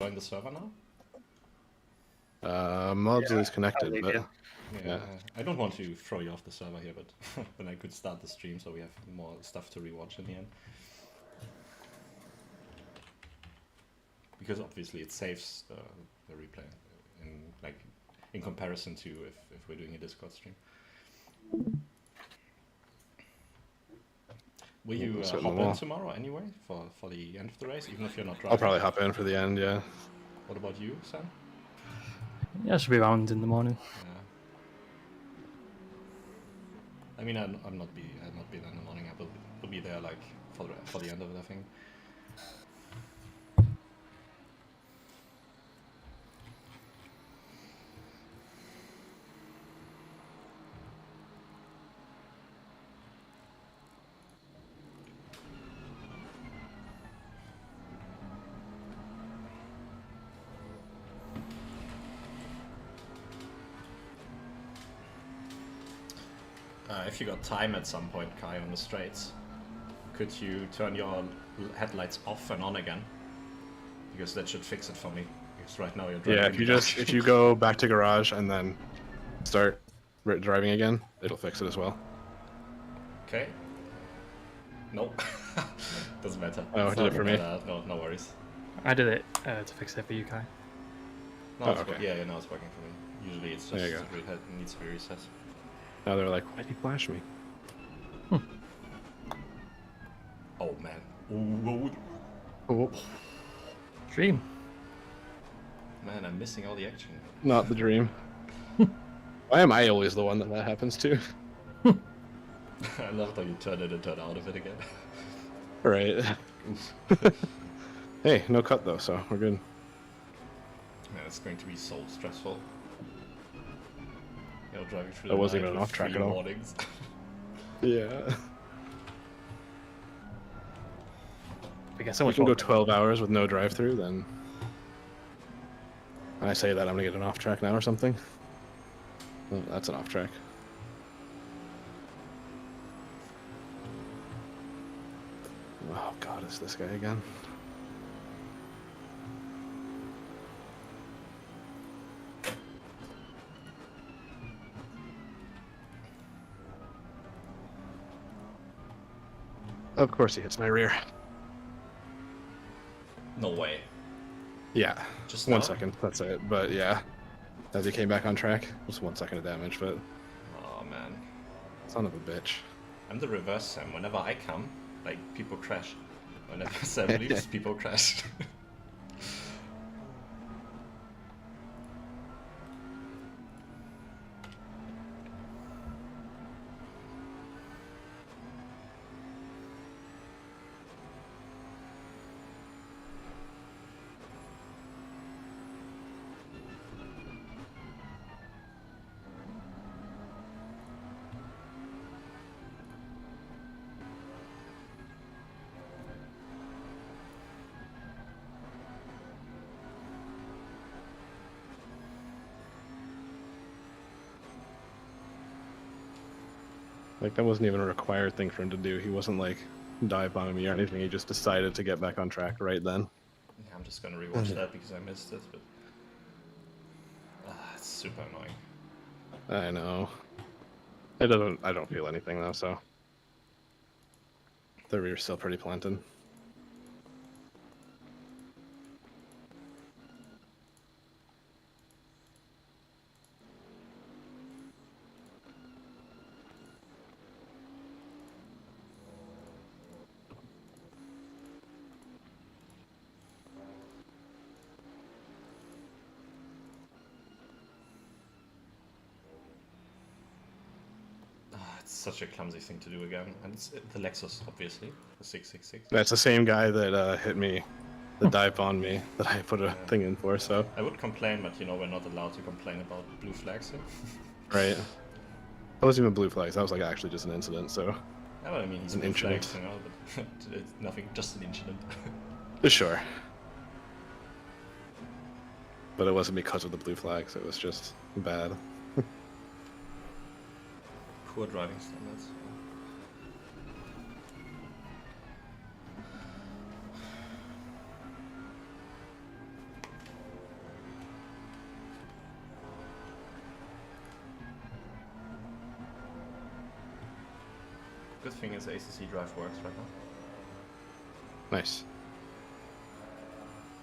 join the server now? Mobsley is connected, but yeah. I don't want to throw you off the server here, but then I could start the stream so we have more stuff to rewatch in the end. Because obviously it saves the replay in comparison to if we're doing a Discord stream. Will you hop in tomorrow anyway for the end of the race, even if you're not driving? I'll probably hop in for the end, yeah. What about you, Sam? Yeah, I should be around in the morning. Yeah. I mean, I'll not be there in the morning. I'll be there like for the end of it, I think. If you got time at some point, Kai, on the straights, could you turn your headlights off and on again? Because that should fix it for me. Because right now you're driving. Yeah, if you go back to garage and then start driving again, it'll fix it as well. Okay. Nope. Doesn't matter. Oh, it did it for me? No worries. I did it to fix it for you, Kai. No, okay. Yeah, now it's working for me. Usually it's just it needs to be reset. Now they're like, why'd you flash me? Oh man. Oh. Dream. Man, I'm missing all the action. Not the dream. Why am I always the one that happens to? I love how you turn in and turn out of it again. Right. Hey, no cut though, so we're good. Man, it's going to be so stressful. You know, driving through that wasn't even an off track at all. Warnings. Yeah. We get so much. You can go 12 hours with no drive-through, then. When I say that, I'm gonna get an off track now or something. Oh, that's an off track. Oh god, it's this guy again. Of course he hits my rear. No way. Yeah. Just 1 second, that's it. But yeah. As he came back on track, just 1 second of damage, but... Oh man. Son of a bitch. I'm the reverse, Sam. Whenever I come, like, people crash. Whenever Sam leaves, people crash. Like, that wasn't even a required thing for him to do. He wasn't, like, dive bombing me or anything. He just decided to get back on track right then. Yeah, I'm just gonna rewatch that because I missed it, but... it's super annoying. I know. I don't feel anything, though, so... The rear's still pretty planted. It's such a clumsy thing to do again, and it's the Lexus, obviously, the 666. That's the same guy that hit me, that dive on me, that I put a thing in for, so... I would complain, but, you know, we're not allowed to complain about blue flags here. Right. That wasn't even blue flags, that was, like, actually just an incident, so... Yeah, but I mean, he's an incident, flags, you know, but it's nothing, just an incident. Sure. But it wasn't because of the blue flags, it was just bad. Poor driving standards. good thing is ACC drive works right now. Nice.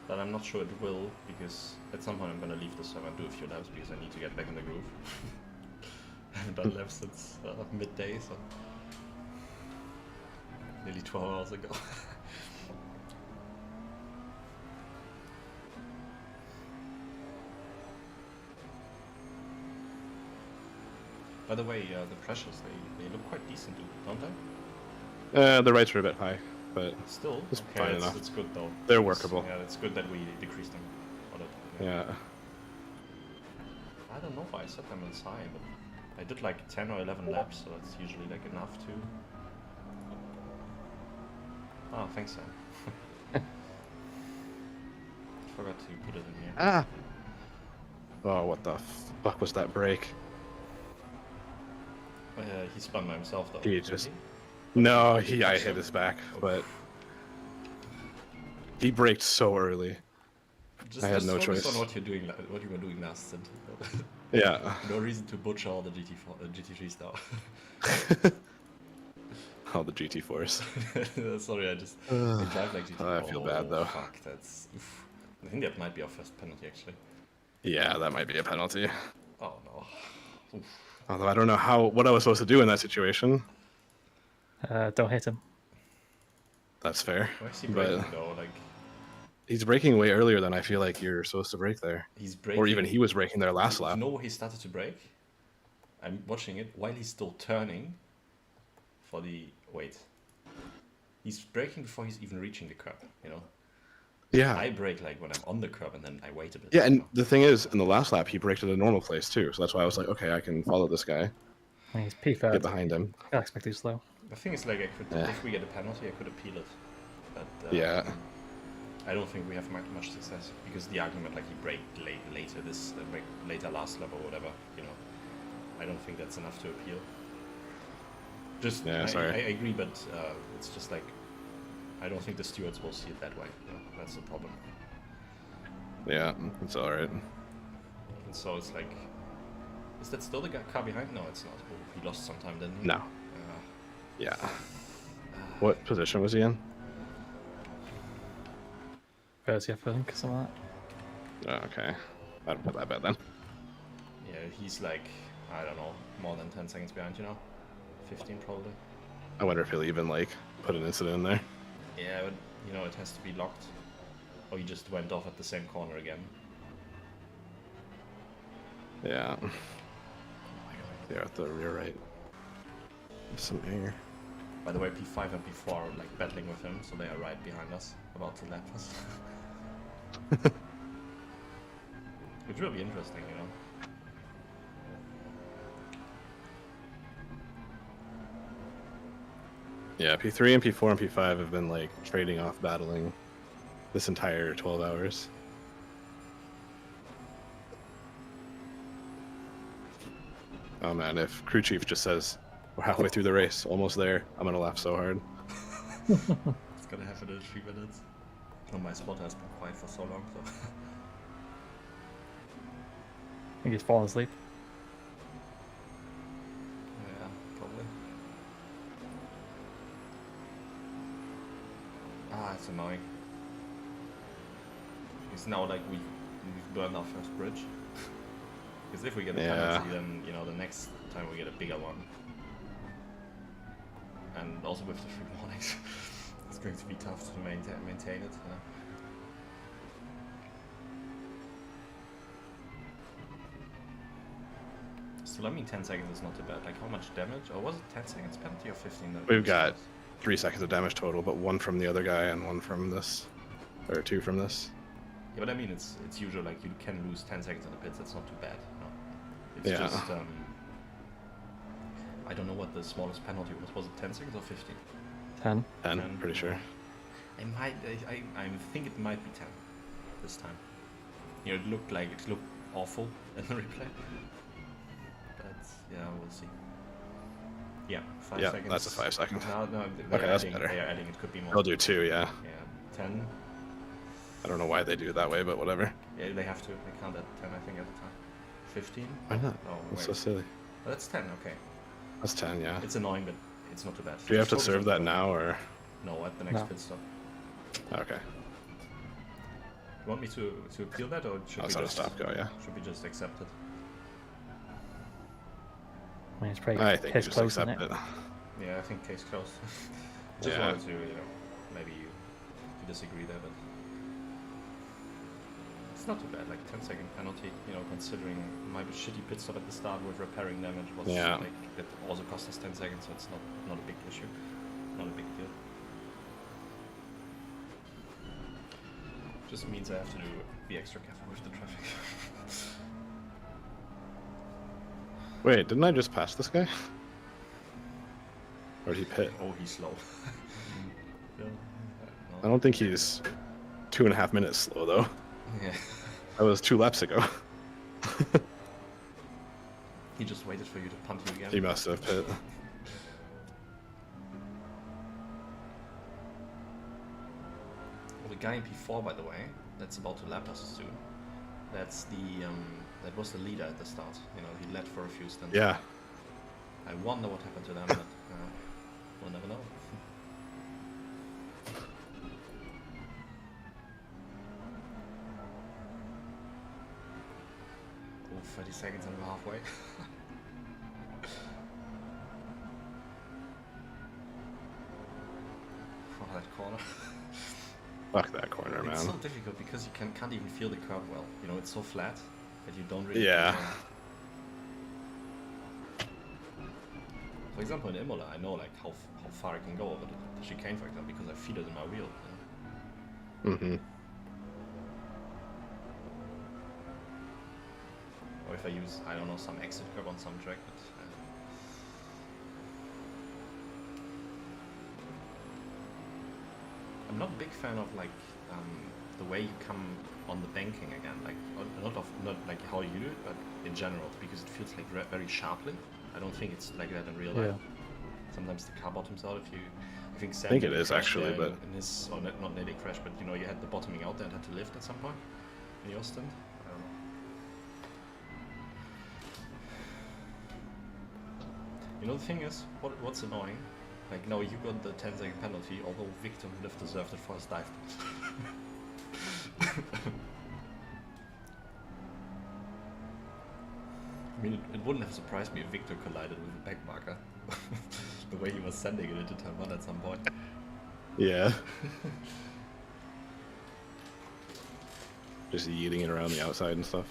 But I'm not sure it will, because at some point I'm gonna leave the server and do a few laps because I need to get back in the groove. I haven't done laps since midday, so nearly 12 hours ago. By the way, the pressures, they look quite decent, don't they? The rights are a bit high, but Still, it's okay, fine enough. it's good though. They're workable. Yeah, it's good that we decreased them. Yeah. I don't know why I set them as high, but I did like 10 or 11 laps, so that's usually like enough to... Oh, thanks, Sam. Forgot to put it in here. Ah! Oh, what the fuck was that break? He spun by himself though. He just... No, I hit his back, but... He braked so early. I had no choice. On what you're doing, what you were doing last stint. Yeah. No reason to butcher all the GT3s now. All the GT4s. Sorry, I drive like GT4. I feel bad though. Fuck, that's... Oof. I think that might be our first penalty actually. Yeah, that might be a penalty. Oh no. Oof. Although I don't know what I was supposed to do in that situation. Don't hit him. That's fair. Why is he braking though? Like, he's braking way earlier than I feel like you're supposed to brake there. he's braking. Or even he was braking there last lap. You know he started to brake? I'm watching it while he's still turning for the... Wait. He's braking before he's even reaching the curb, you know? Yeah. I brake like when I'm on the curb and then I wait a bit. Yeah, and the thing is, in the last lap, he braked at a normal place too. So that's why I was like, okay, I can follow this guy. I mean, he's P3. Get behind him. I expect he's slow. The thing is, like, if we get a penalty, I could appeal it. But Yeah. I don't think we have much success because the argument, like, he braked later last lap or whatever, you know. I don't think that's enough to appeal. Just, Yeah, I sorry. agree, but it's just like, I don't think the stewards will see it that way. You know? That's the problem. Yeah, it's alright. And so it's like, is that still the car behind? No, it's not. Oh, he lost some time, didn't he? No. Yeah. What position was he in? 30th, I think, something like that. Oh, okay. I don't put that bad then. Yeah, he's like, I don't know, more than 10 seconds behind, you know? 15 probably. I wonder if he'll even, like, put an incident in there. Yeah, but, you know, it has to be locked. Or he just went off at the same corner again. Yeah. They're at the rear right. There's some air. By the way, P5 and P4 are like battling with him, so they are right behind us, about to lap us. It's really interesting, you know? Yeah, P3 and P4 and P5 have been, like, trading off battling this entire 12 hours. Oh man, if crew chief just says, we're halfway through the race, almost there, I'm gonna laugh so hard. It's gonna happen in 3 minutes. No, my spotter has been quiet for so long, so... I think he's fallen asleep. Yeah, probably. Ah, it's annoying. Because now, like, we've burned our first bridge. Because if we get a penalty, then, you know, the next time we get a bigger one. And also with the 3 warnings, it's going to be tough to maintain it. Still, I mean, 10 seconds is not too bad. Like, how much damage? Or was it 10 seconds penalty or 15? We've got 3 seconds of damage total, but 1 from the other guy and 1 from this. Or 2 from this. Yeah, but I mean, it's usual, like, you can lose 10 seconds in the pits, that's not too bad. No. It's Yeah. just, I don't know what the smallest penalty was. it 10 seconds or 15? 10. 10, pretty sure. I think it might be 10 this time. You know, it looked awful in the replay. But, yeah, we'll see. Yeah, 5 Yeah, seconds. that's a 5 second. No, Okay, that's better. They are adding, it could be more. They'll do 2, yeah. Yeah, 10. I don't know why they do it that way, but whatever. Yeah, they have to. They count at 10, I think, at the time. 15? Why not? Oh, That's wait. so silly. Oh, that's 10, okay. That's 10, yeah. It's annoying, but It's not too bad. Do you have to serve that now, or? No, at the next No. pit stop. Okay. You want me to appeal that, or should I'll we start a just stop go, yeah. should we just accept it? I mean, it's pretty I think you case just close, isn't accept it? it. Yeah, I think case closed. Just Yeah. wanted to, maybe you disagree there, but it's not too bad. Like 10-second penalty, considering my shitty pit stop at the start with repairing damage was Yeah. like it also cost us 10 seconds, so it's not a big issue, not a big deal. Just means I have to be extra careful with the traffic. Wait, didn't I just pass this guy? Or did he pit? Oh, he's slow. Yeah. I don't think he's 2.5 minutes slow, though. Yeah. That was 2 laps ago. He just waited for you to punt you again. He must have pit. Well, the guy in P4, by the way, that's about to lap us soon. That's the that was the leader at the start. He led for a few stints. Yeah. I wonder what happened to them, but we'll never know. Oh, 30 seconds and we're halfway. Oh, that corner. Fuck that corner, man. It's so difficult because you can't even feel the curve well. It's so flat that you don't really. Yeah. For example, in Imola, I know like how far I can go over the chicane, for example, because I feel it in my wheel. Mm-hmm. Or if I use, I don't know, some exit curve on some track, but. I'm not a big fan of like the way you come on the banking again, like not like how you do it, but in general, because it feels like very sharply. I don't think it's like that in real life. Sometimes the car bottoms out if you. I think Sam it is actually, but in his or not nearly crash, but you had the bottoming out there and had to lift at some point in your stint. I don't know. The thing is, what's annoying? Like, no, you got the 10-second penalty, although Victor would have deserved it for his dive. I mean, it wouldn't have surprised me if Victor collided with a back marker. The way he was sending it into turn 1 at some point. yeah. Just yeeting it around the outside and stuff.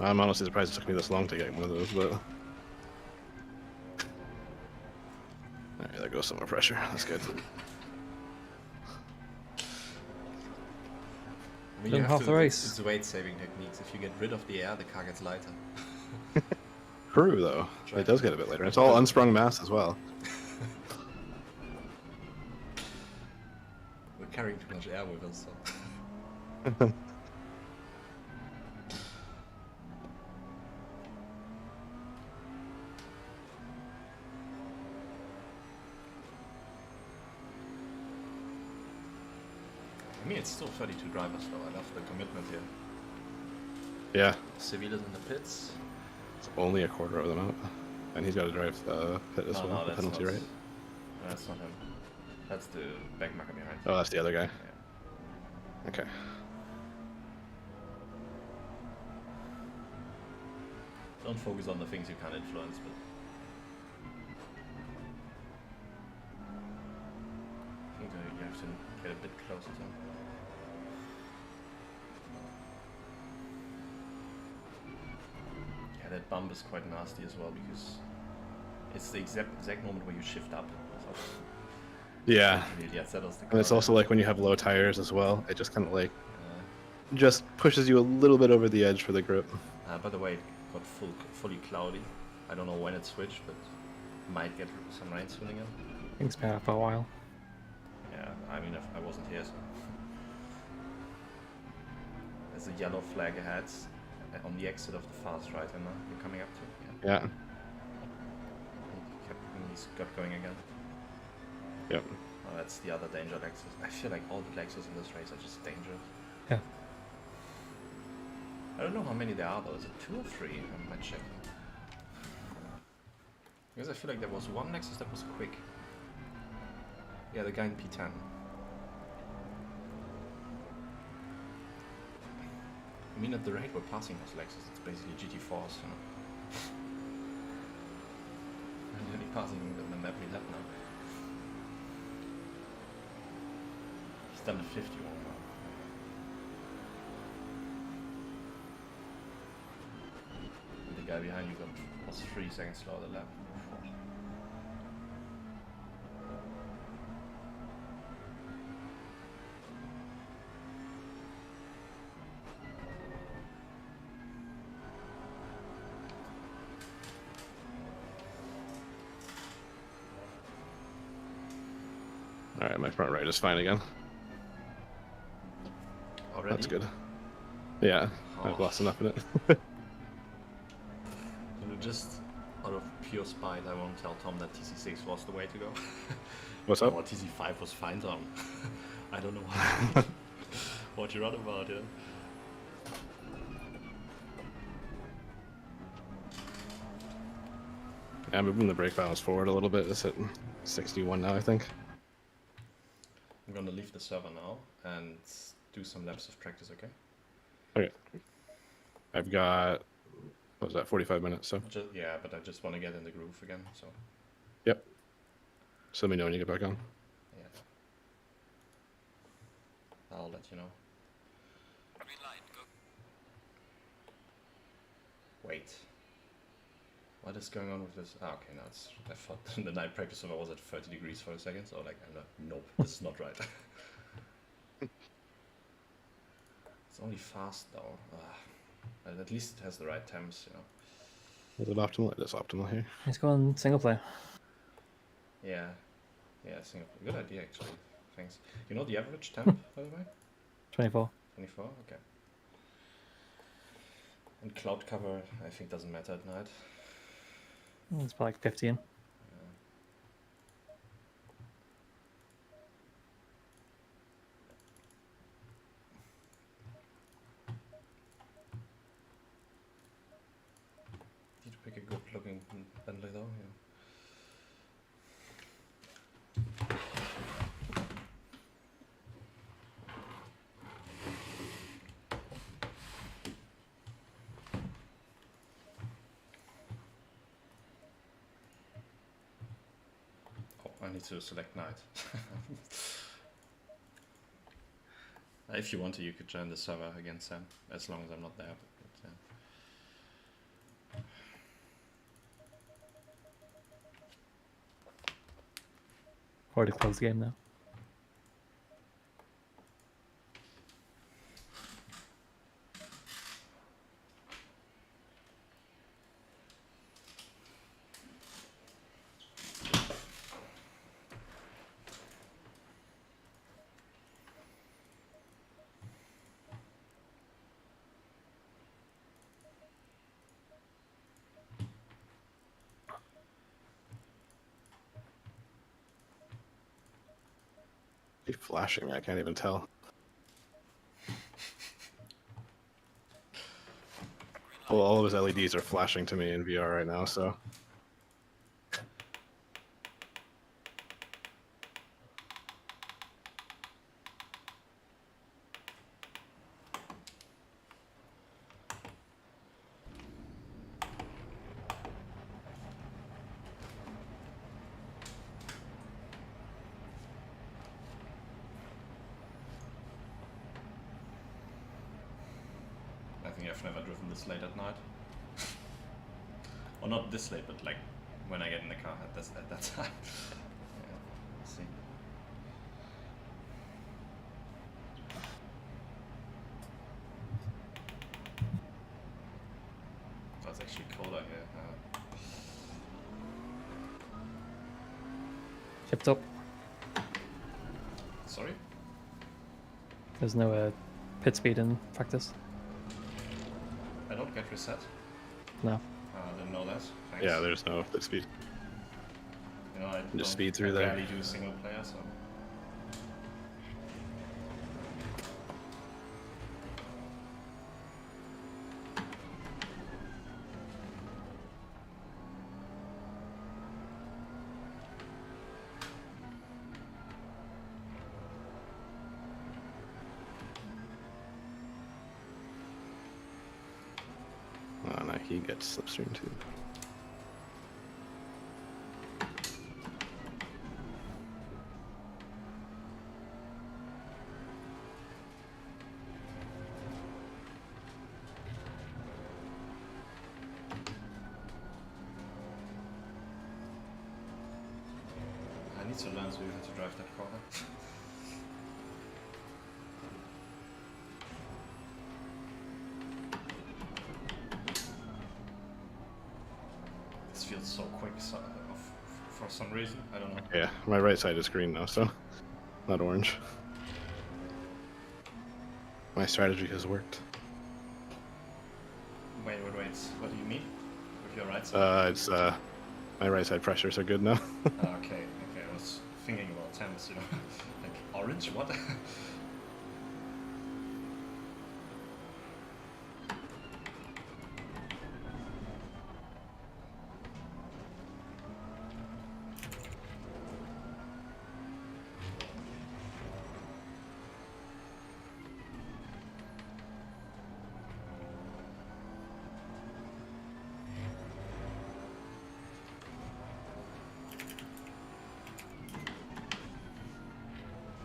I'm honestly surprised it took me this long to get one of those, but... Alright, there goes some more pressure. That's good. I mean, Half the race. It's weight-saving techniques. If you get rid of the air, the car gets lighter. True, though. It does get a bit later. It's all unsprung mass as well. We're carrying too much air with us, so... I mean, it's still 32 drivers, though. I love the commitment here. Yeah. Civil is in the pits. It's only a quarter of them out. And he's got to drive the pit as well, the penalty, right? No, that's not him. That's the back marker behind. Oh, that's the other guy. Yeah. Okay. Don't focus on the things you can't influence, but... I think you have to get a bit closer to him. Yeah, that bump is quite nasty as well, because it's the exact moment where you shift up. So Yeah. really settles the car. And it's also like when you have low tires as well, it just kind of like just pushes you a little bit over the edge for the grip. By the way, it got fully cloudy. I don't know when it switched, but might get some rain soon again. I think it's been out for a while. Yeah, I mean, I wasn't here, so... There's a yellow flag ahead on the exit of the fast right, and you're coming up to. Yeah. He's got going again. Yep. Oh, that's the other danger Lexus. I feel like all the Lexus in this race are just dangerous. Yeah. I don't know how many there are though. Is it 2 or 3? I might check. Because I feel like there was one Nexus that was quick. Yeah, the guy in P10. I mean, at the rate we're passing those Lexus, it's basically GT4s, you know. I'm nearly passing them every lap now. He's done the 51 now. And the guy behind you was 3 seconds slower than lap. Alright, my front right is fine again. Already? That's good. Yeah, Oh. I've lost enough in it. Just out of pure spite, I won't tell Tom that TC6 was the way to go. What's up? Or TC5 was fine, Tom. I don't know what, what you're on about, yeah. Yeah, moving the brake balance forward a little bit. It's at 61 now, I think. I'm gonna leave the server now and do some laps of practice, okay? Okay. I've got, what was that, 45 minutes, so. Yeah, but I just want to get in the groove again, so. Yep. So let me know when you get back on. Yeah. I'll let you know. Wait. What is going on with this? Ah, okay, now it's. I thought the night practice server was at 30 degrees for a second, so like, I'm like, nope, this is not right. It's only fast though. And at least it has the right temps, you know. Is it optimal? It is optimal here. He's going single player. Yeah. Yeah, I think good idea actually. Thanks. You know the average temp, by the way? 24. 24? Okay. And cloud cover, I think, doesn't matter at night. It's about like 15. Need to pick a good looking Bentley though, yeah. Oh, I need to select night. If you want to, you could join the server again, Sam, as long as I'm not there. But, yeah. Already closed the game now. Keep flashing, I can't even tell. Well, all of his LEDs are flashing to me in VR right now, so. I think I've never driven this late at night. Or not this late, but like when I get in the car at that time. Yeah, let's see. Oh, it's actually colder here. Chipped up. Sorry? There's no pit speed in practice. I don't get reset. No. I didn't know that. Thanks. Yeah, there's no speed. You know, I Just speed through I there. rarely do single player, so. he gets slipstream too. I need to learn how to drive that corner. This feels so quick for some reason. I don't know. Yeah, my right side is green now, so not orange. My strategy has worked. Wait. What do you mean? With your right side? It's my right side pressures are good now. Okay. I was thinking about temps, you know. Like, orange? What?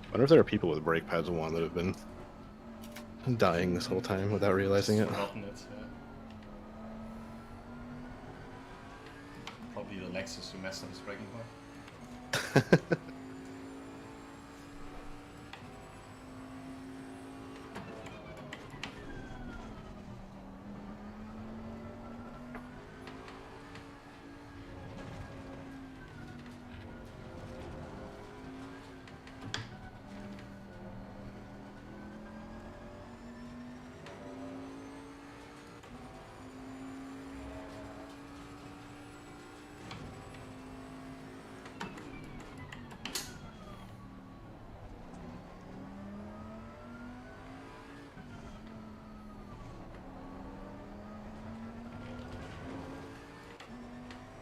I wonder if there are people with brake pads on that have been dying this whole time without realizing it. Forgotten it, yeah. Probably the Lexus who messed up his braking point.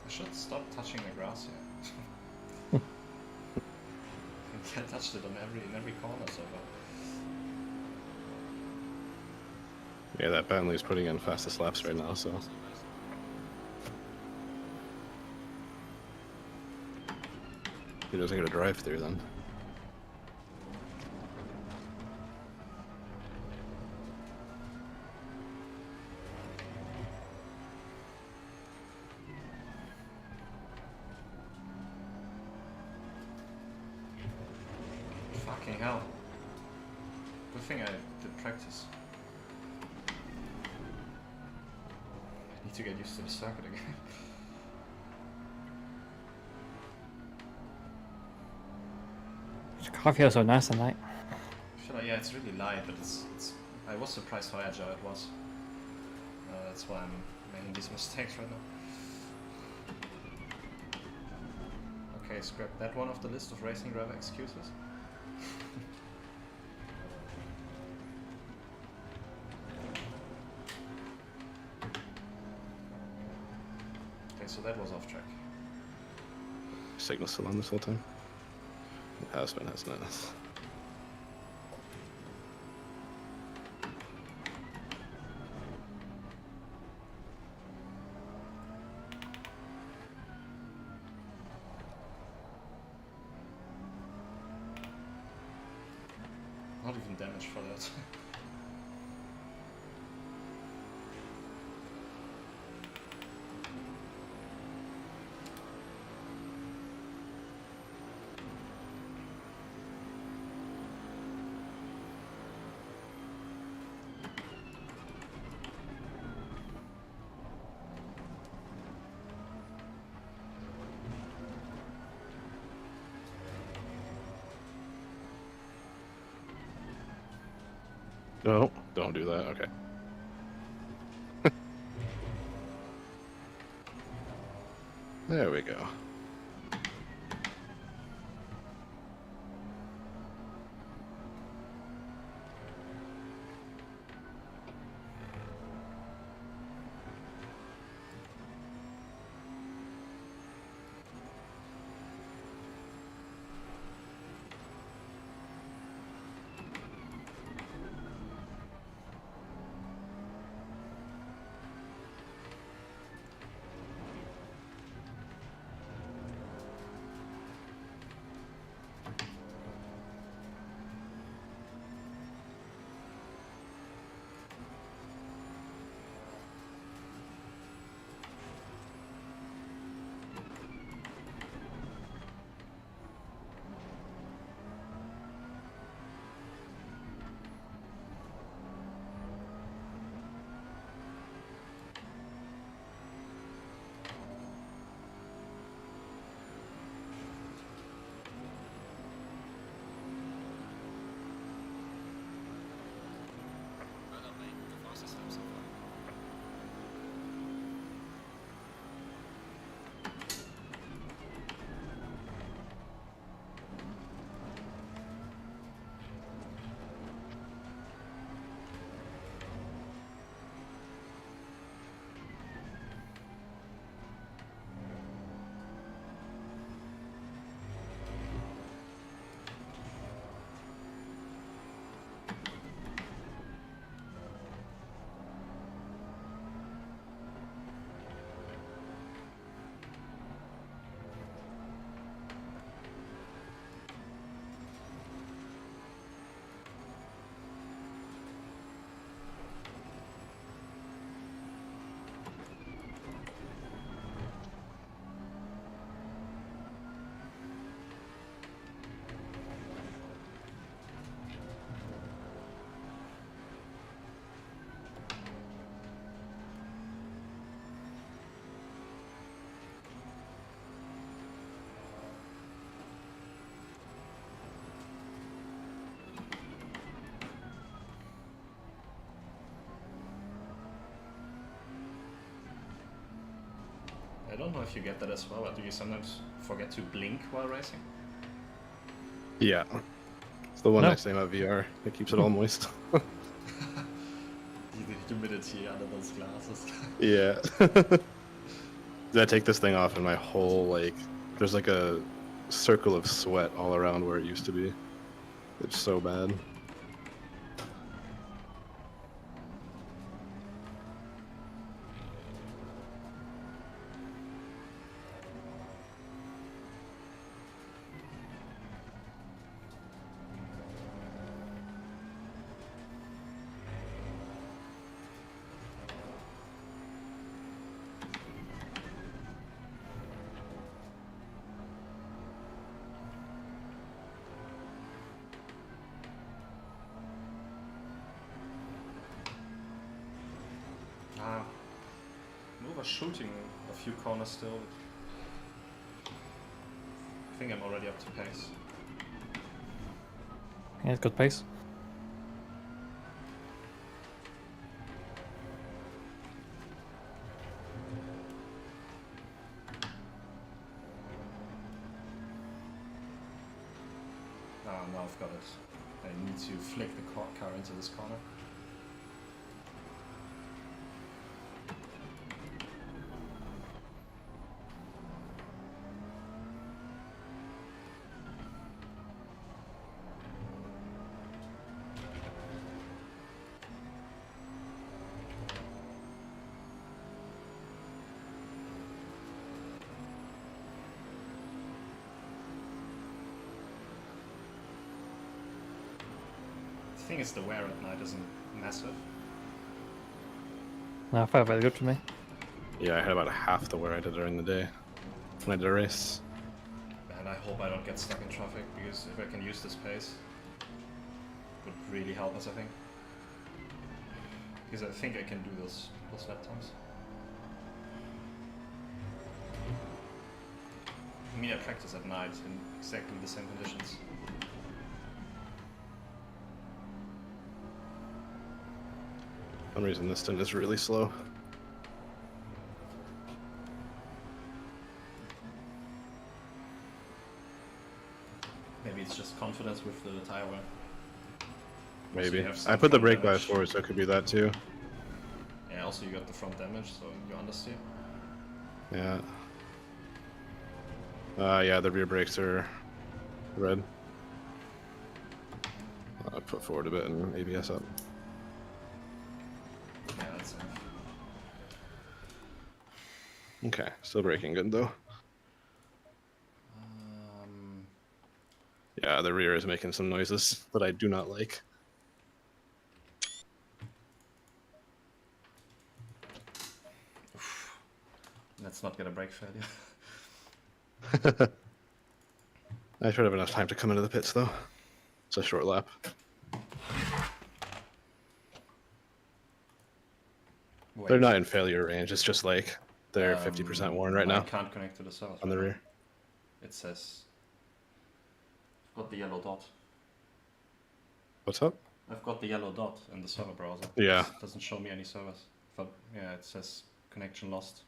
I should stop touching the grass here. I touched it in every corner so far. Yeah, that Bentley's putting in fastest laps right now, so. He doesn't get a drive through then. Fucking hell. Good thing I did practice. I need to get used to the circuit again. The car feels so nice tonight. I feel like, yeah, it's really light, but it's. I was surprised how agile it was. That's why I'm making these mistakes right now. Okay, scrap that one off the list of racing driver excuses. Okay, so that was off track. Signal's still on this whole time. It has been, hasn't it? Not even damage for that. No, don't do that. Okay. There we go. don't know if you get that as well, but do you sometimes forget to blink while racing? Yeah. It's the one No. nice thing about VR. It keeps it all moist. The humidity under those glasses. Yeah. I take this thing off and my whole, like, there's like a circle of sweat all around where it used to be. It's so bad. I'm overshooting a few corners still. I think I'm already up to pace. Yeah, it's good pace. Now I've got it. I need to flick the car into this corner. The thing is, the wear at night isn't massive. No, felt very good for me. Yeah, I had about half the wear I did during the day when I did a race. And I hope I don't get stuck in traffic, because if I can use this pace, it would really help us, I think. Because I think I can do those lap times. I mean, I practice at night in exactly the same conditions. For some reason, this stint is really slow. Maybe it's just confidence with the tire wear. Maybe. have some I put the front brake bias damage. forward, so it could be that too. Yeah, also you got the front damage, so you understeer. Yeah. Yeah, the rear brakes are red. I'll put forward a bit and ABS up. Yeah, that's safe. Okay, still braking good though. Yeah, the rear is making some noises that I do not like. Let's not get a brake failure. I should have enough time to come into the pits though. It's a short lap. Wait, They're not in failure range, it's just like they're 50% worn right I now can't connect to the server. on the rear. It says... I've got the yellow dot. What's up? I've got the yellow dot in the server browser. Yeah. It doesn't show me any servers. But yeah, it says connection lost.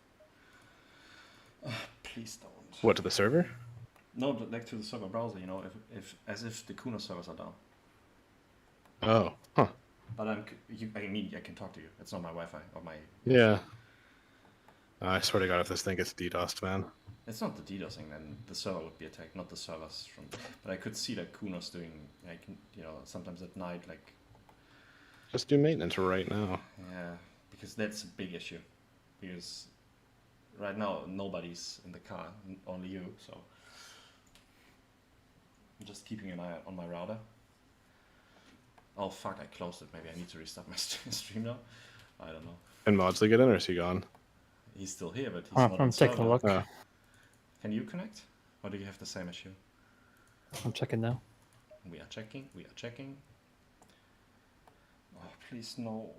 Please don't. What, to the server? No, like to the server browser, you know, as if the Kuno servers are down. Oh, huh. But I mean, I can talk to you. It's not my Wi-Fi or my... Yeah. I swear to God, if this thing gets DDoSed, man. It's not the DDoSing, then the server would be attacked, not the servers from... But I could see that Kuno's doing, like, you know, sometimes at night, like... Just do maintenance right now. Yeah, because that's a big issue. Because right now, nobody's in the car, only you, so... I'm just keeping an eye on my router. Oh fuck, I closed it. Maybe I need to restart my stream now. I don't know. Can Maudsley get in, or is he gone? He's still here, but he's not on I'm taking a server. look. Can you connect? Or do you have the same issue? I'm checking now. We are checking, we are checking. Oh, please no.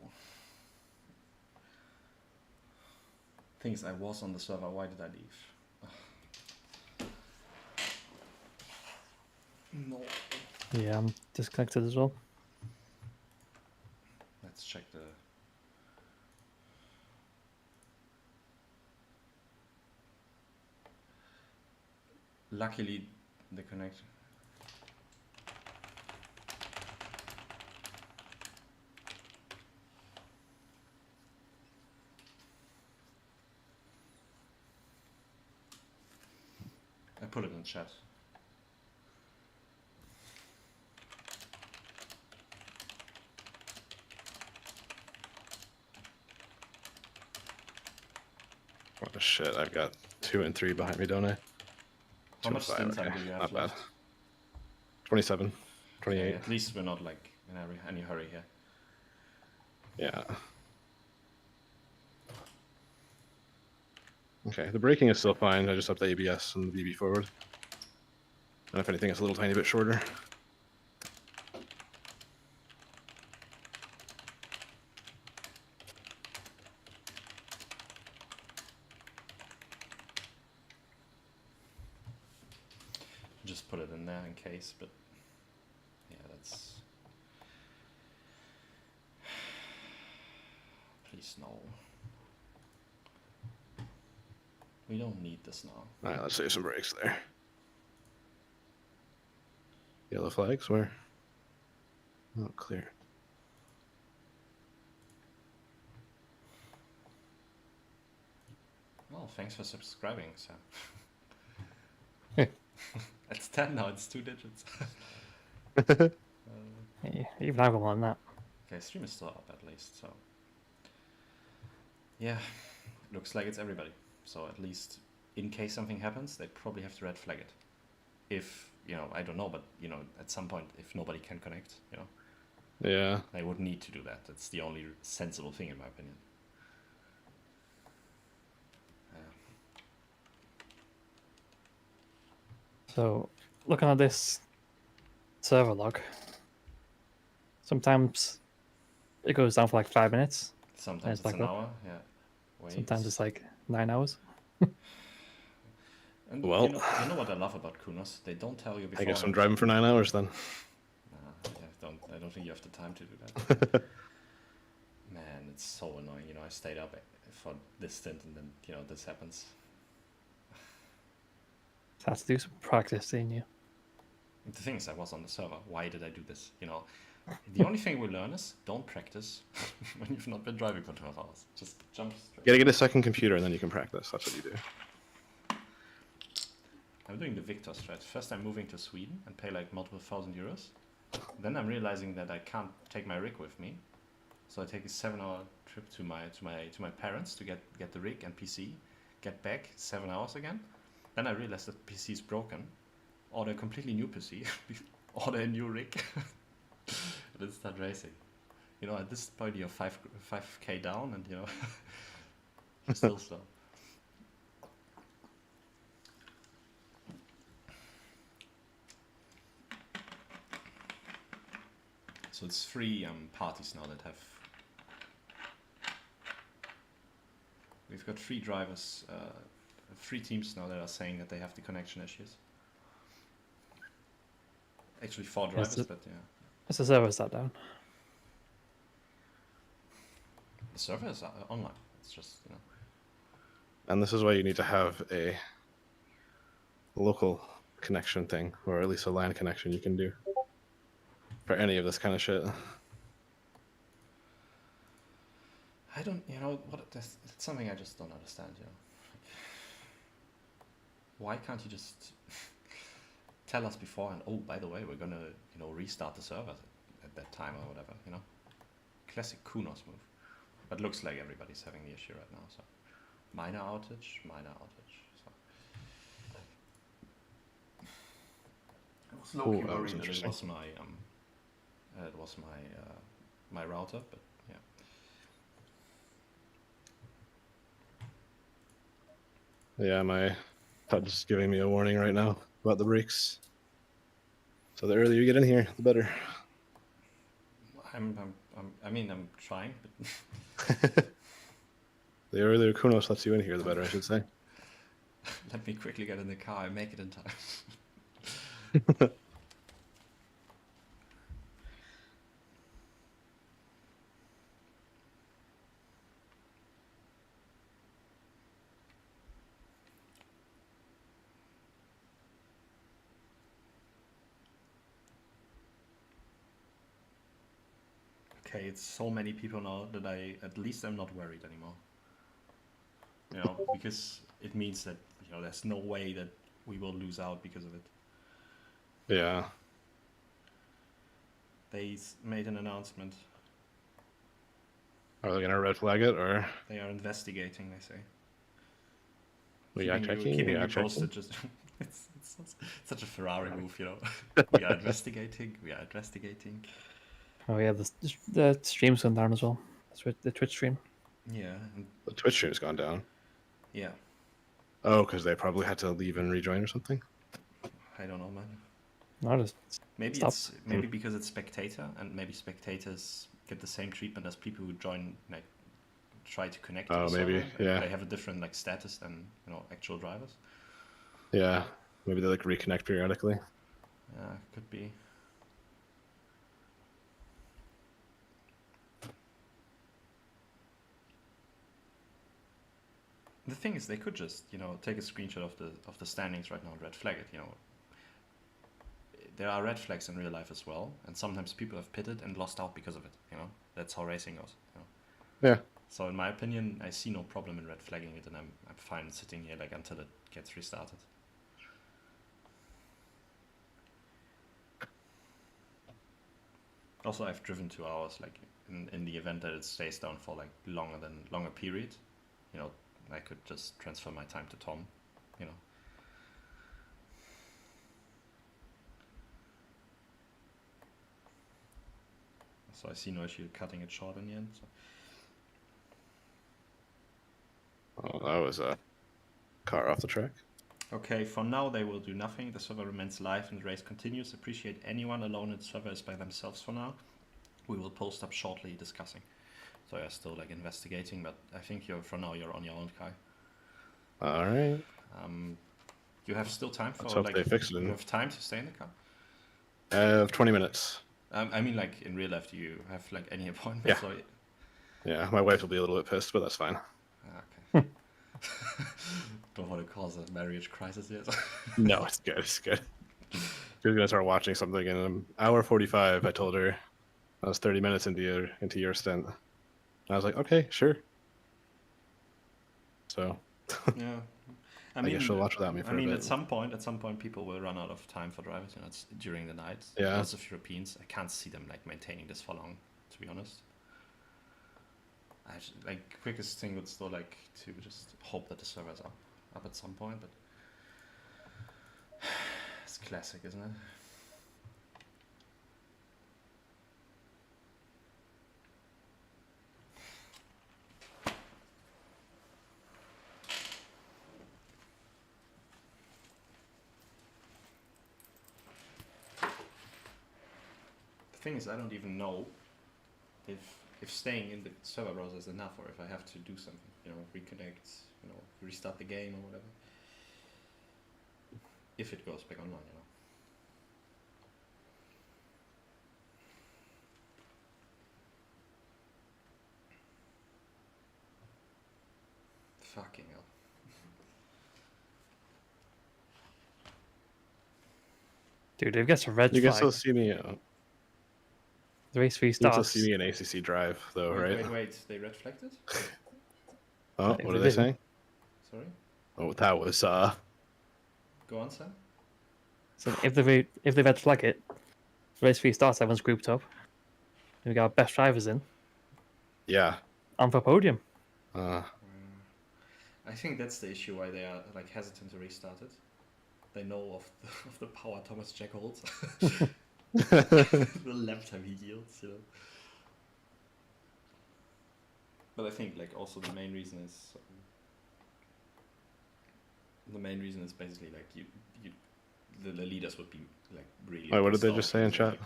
Thing is, I was on the server, why did I leave? No. Yeah, I'm disconnected as well. Let's check the... Luckily, the connection. I put it in chat. Oh shit, I've got 2 and 3 behind me, don't I? How 2 and much 5, stint time okay. do you have Not left? bad. 27, 28. Okay, at least we're not like in any hurry here. Yeah. Okay, the braking is still fine. I just up the ABS and the BB forward. And if anything, it's a little tiny bit shorter. Just put it in there in case, but yeah, that's. Please no. We don't need this now. Alright, let's save some brakes there. Yellow flags, where? Oh, clear. Well, thanks for subscribing, Sam. Yeah. It's 10 now, it's 2 digits. Yeah, even I've got more than that. Okay, stream is still up at least, so. Yeah, looks like it's everybody. So at least in case something happens, they probably have to red flag it. If, I don't know, but, at some point, if nobody can connect, Yeah. they would need to do that. That's the only sensible thing, in my opinion. So, looking at this server log, sometimes it goes down for like 5 minutes. Sometimes it's it's like an up. hour, yeah. Wait. Sometimes it's like 9 hours. And Well, you know what I love about Kunos? They don't tell you I before. guess I'm driving for 9 hours then. I don't think you have the time to do that. Man, it's so annoying. I stayed up for this stint and then, this happens. So I have to do some practice, didn't you? The thing is, I was on the server. Why did I do this? The only thing we learn is don't practice when you've not been driving for 12 hours. Just jump straight. You gotta get a second computer and then you can practice. That's what you do. I'm doing the Victor strat. First, I'm moving to Sweden and pay like multiple €1,000. Then I'm realizing that I can't take my rig with me, so I take a 7-hour trip to my parents to get the rig and PC, get back 7 hours again. Then I realize that the PC is broken. Order a completely new PC, order a new rig, and then start racing. At this point you're 5k down, and you're still slow. So it's 3 parties now that have. We've got 3 drivers, 3 teams now that are saying that they have the connection issues. Actually 4 drivers, but yeah. Is the server sat down? The server is online. It's just, And this is why you need to have a local connection thing, or at least a LAN connection you can do for any of this kind of shit. I don't, it's something I just don't understand, Why can't you just tell us beforehand, oh, by the way, we're gonna, restart the server at that time or whatever, Classic Kunos move. But looks like everybody's having the issue right now, so. Minor outage, so. I was low-key worried that it was my router, but yeah. Yeah, my HUD is giving me a warning right now about the brakes. So the earlier you get in here, the better. I'm trying, but The earlier Kunos lets you in here, the better, I should say. let me quickly get in the car and make it in time. okay, it's so many people now that at least I'm not worried anymore. You know, because it means that, you know, there's no way that we will lose out because of it. Yeah. They made an announcement. Are they gonna red flag it, or They are investigating, they say. we are checking? Keeping We you are checking. posted. Just it's such a Ferrari move, you know. We are investigating. We are investigating. Oh yeah, the stream's gone down as well. The Twitch stream. Yeah. The Twitch stream's gone down. Yeah. Oh, because they probably had to leave and rejoin or something. I don't know, man. No, just Maybe stop. it's maybe because it's spectator, and maybe spectators get the same treatment as people who join, like try to connect. To Oh, the maybe, server. yeah. They have a different like status than, you know, actual drivers. Yeah, maybe they like reconnect periodically. Yeah, could be. The thing is, they could just, you know, take a screenshot of the standings right now and red flag it. You know, there are red flags in real life as well, and sometimes people have pitted and lost out because of it. You know, that's how racing goes. You know? Yeah. So in my opinion, I see no problem in red flagging it, and I'm fine sitting here like until it gets restarted. Also, I've driven 2 hours, like in the event that it stays down for like longer period, you know, I could just transfer my time to Tom, you know. So I see no issue cutting it short in the end. So. Oh, that was a car off the track. Okay, for now they will do nothing. The server remains live and the race continues. Appreciate anyone alone in the server is by themselves for now. We will post up shortly discussing. So you're still like investigating, but I think for now you're on your own, Kai. All right. You have still time for Let's hope they fix it. You have time to stay in the car? I have 20 minutes. I mean, like in real life, do you have like any appointments? Yeah. Or... Yeah, my wife will be a little bit pissed, but that's fine. Okay. Don't want to cause a marriage crisis yet. No, it's good. It's good. She was gonna start watching something in an hour 45. I told her I was 30 minutes into your stint. And I was like, okay, sure. So. Yeah. I guess she'll watch without me for a bit. At some point, people will run out of time for drivers. You know, it's during the night. Yeah. Lots of Europeans. I can't see them like maintaining this for long, to be honest. Like quickest thing would still like to just hope that the server's up at some point, but it's classic, isn't it? The thing is, I don't even know if staying in the server browser is enough, or if I have to do something, you know, reconnect, you know, restart the game or whatever. If it goes back online, you know. Fucking hell. Dude, they've got some red You can flag. still see me. The race You can still restarts. see me in ACC Drive, though, right? Wait. They red flagged it? Oh, If what they are they did. saying? Sorry? Oh, that was Go on, Sam. So if they red flag it, the race restarts. Everyone's grouped up. And we got best drivers in. yeah. And for podium. I think that's the issue why they are like hesitant to restart it. They know of the power Thomas Jack holds. The lap time he yields, you know. But I think like also the main reason is basically like the leaders would be like really. Wait, what did they pissed just off say in because, chat?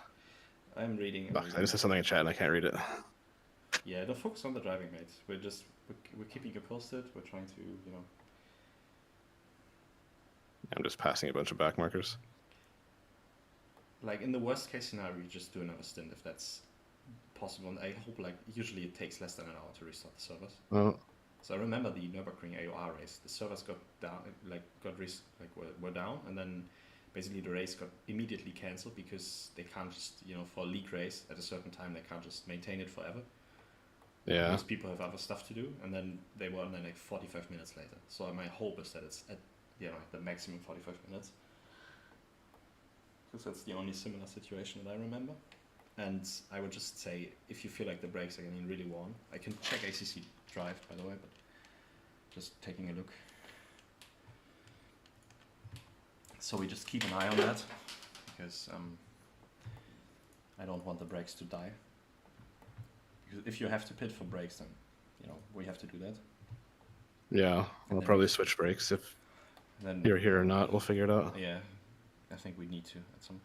like, I'm reading. Oh, I just said something in chat and I can't read it. Yeah, don't focus on the driving, mate. We're keeping you posted. We're trying to, you know. I'm just passing a bunch of back markers. Like in the worst case scenario, you just do another stint if that's possible. And I hope like usually it takes less than an hour to restart the servers. Oh. So I remember the Nürburgring AOR race. The servers got down, were down, and then basically the race got immediately cancelled because they can't just, for a league race at a certain time, they can't just maintain it forever. Yeah. Because people have other stuff to do, and then they were on there like 45 minutes later. So my hope is that it's at, the maximum 45 minutes. Because that's the only similar situation that I remember. And I would just say, if you feel like the brakes are getting really worn, I can check ACC Drive, by the way, but just taking a look. So we just keep an eye on that, because I don't want the brakes to die. Because if you have to pit for brakes, then, we have to do that. Yeah, we'll probably switch brakes if you're here or not. We'll figure it out. Yeah, I think we need to. At some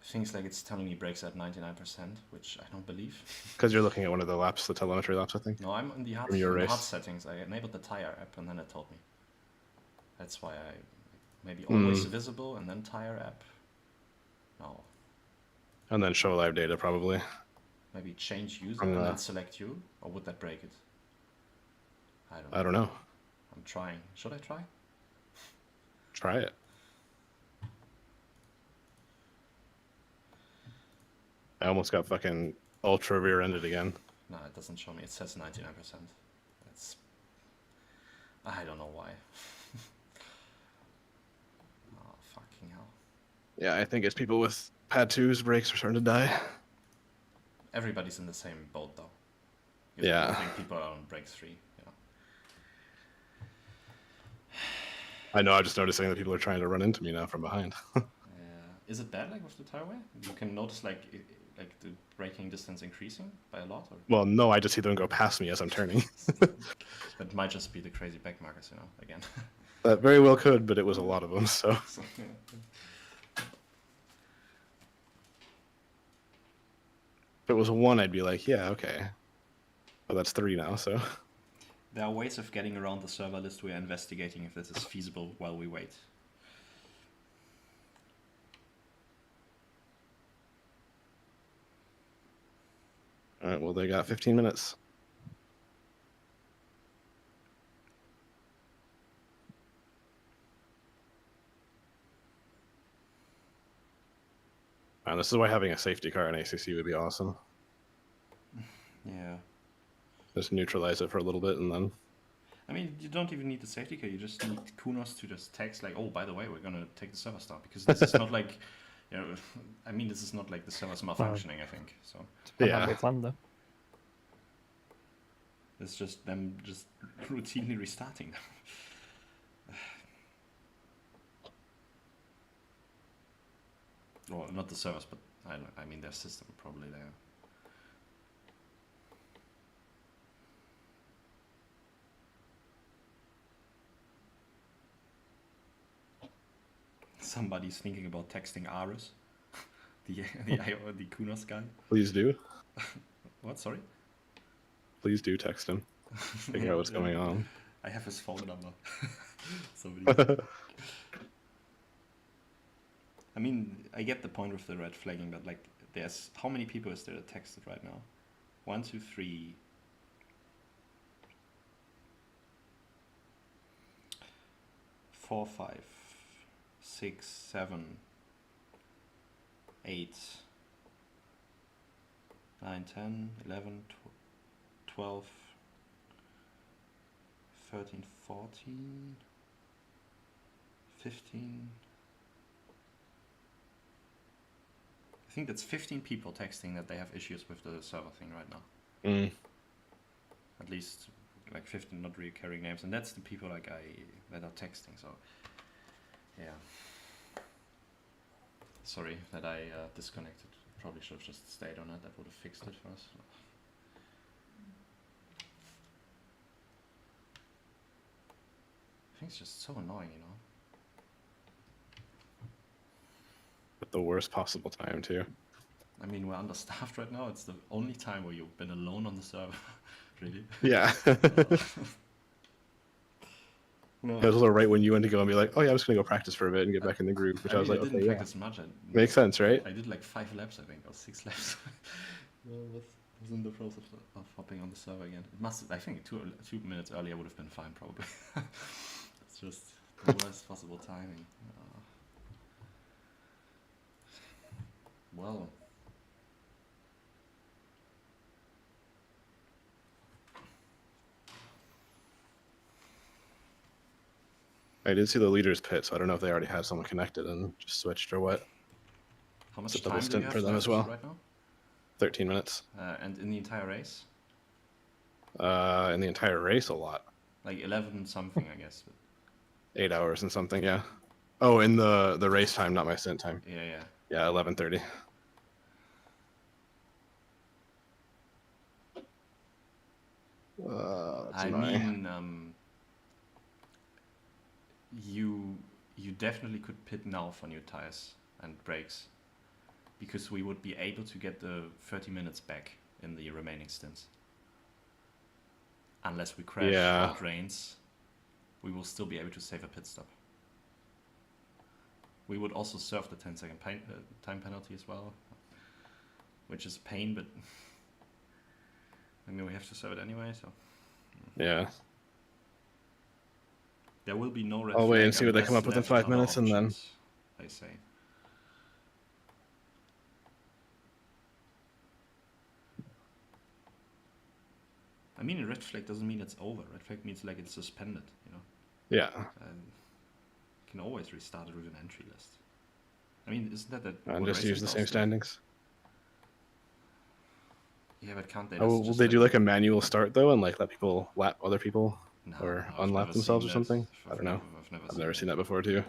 things like it's telling me brakes at 99%, which I don't believe. Because you're looking at one of the laps, the telemetry laps, I think. No, I'm in the hard, settings. I enabled the tire app, and then it told me. That's why I maybe always visible and then tire app. No. And then show live data probably. Maybe change user and then select you, or would that break it? I don't know. I'm trying. Should I try? Try it. I almost got fucking ultra rear-ended again. No, it doesn't show me. It says 99%. It's... I don't know why. Oh, fucking hell. Yeah, I think it's people with pad 2's brakes are starting to die. Everybody's in the same boat, though. Yeah. I think people are on brake 3. I know, I'm just noticing that people are trying to run into me now from behind. Is it bad, like, with the tire wear? You can notice, like the braking distance increasing by a lot? Or? Well, no, I just see them go past me as I'm turning. That might just be the crazy back markers, again. That very well could, but it was a lot of them, so... If it was 1, I'd be like, yeah, okay. But that's 3 now, so... There are ways of getting around the server list. We are investigating if this is feasible while we wait. Alright, well, they got 15 minutes. And this is why having a safety car in ACC would be awesome. Yeah. Just neutralize it for a little bit and then... I mean, you don't even need the safety car. You just need Kunos to just text like, oh, by the way, we're going to take the server start. Because this is not like, I mean, this is not like the server's malfunctioning, I think. So Yeah. Fun, though. It's just them just routinely restarting them. Well, not the servers, but I mean their system probably there. Somebody's thinking about texting Aris, the Kunos guy. Please do. What? Sorry. Please do text him. Figure out what's going on. I have his phone number. Somebody. I mean, I get the point with the red flagging, but like, there's how many people is there that texted right now? 1, 2, 3. 4, 5, 6, 7, 8, 9, 10, 11, 12, 13, 14, 15. I think that's 15 people texting that they have issues with the server thing right now. At least like 15 not recurring names, and that's the people like that are texting. So yeah, sorry that I disconnected. Probably should have just stayed on it. That would have fixed it for us. I think it's just so annoying, At the worst possible time, too. I mean, we're understaffed right now. It's the only time where you've been alone on the server. Really? Yeah. No. It was a little right when you went to go and be like, oh yeah, I'm just going to go practice for a bit and get back in the group, which I was like, I didn't okay, practice much. Makes sense, right? I did like 5 laps, I think, or 6 laps. I was in the process of hopping on the server again. It must, I think 2 minutes earlier would have been fine, probably. It's just the worst possible timing. Well, I did see the leaders pit, so I don't know if they already had someone connected and just switched or what. how It's much a double time do you stint have for them as left well. right now? 13 minutes. And in the entire race? In the entire race, a lot. Like 11 something, I guess. But 8 hours and something, yeah. Oh, in the race time, not my stint time. yeah, yeah. Yeah, 11:30. That's I annoying. mean, you definitely could pit now for new tires and brakes, because we would be able to get the 30 minutes back in the remaining stints. Unless we crash Yeah. or drains, we will still be able to save a pit stop. We would also serve the 10-second time penalty as well, which is a pain, but I mean we have to serve it anyway, so Yeah. there will be no red I'll wait flag and see what they come unless up with in left 5 other minutes, and then options, they say. I mean, a red flag doesn't mean it's over. Red flag means like it's suspended, you know. yeah. You can always restart it with an entry list. I mean, isn't that And what just use racing the calls same do? standings. Yeah, but can't they? Oh, will they do like a manual start though, and like let people lap other people No, or no, I've unlap never themselves or seen that. something? I don't know. I've I've never seen that before too.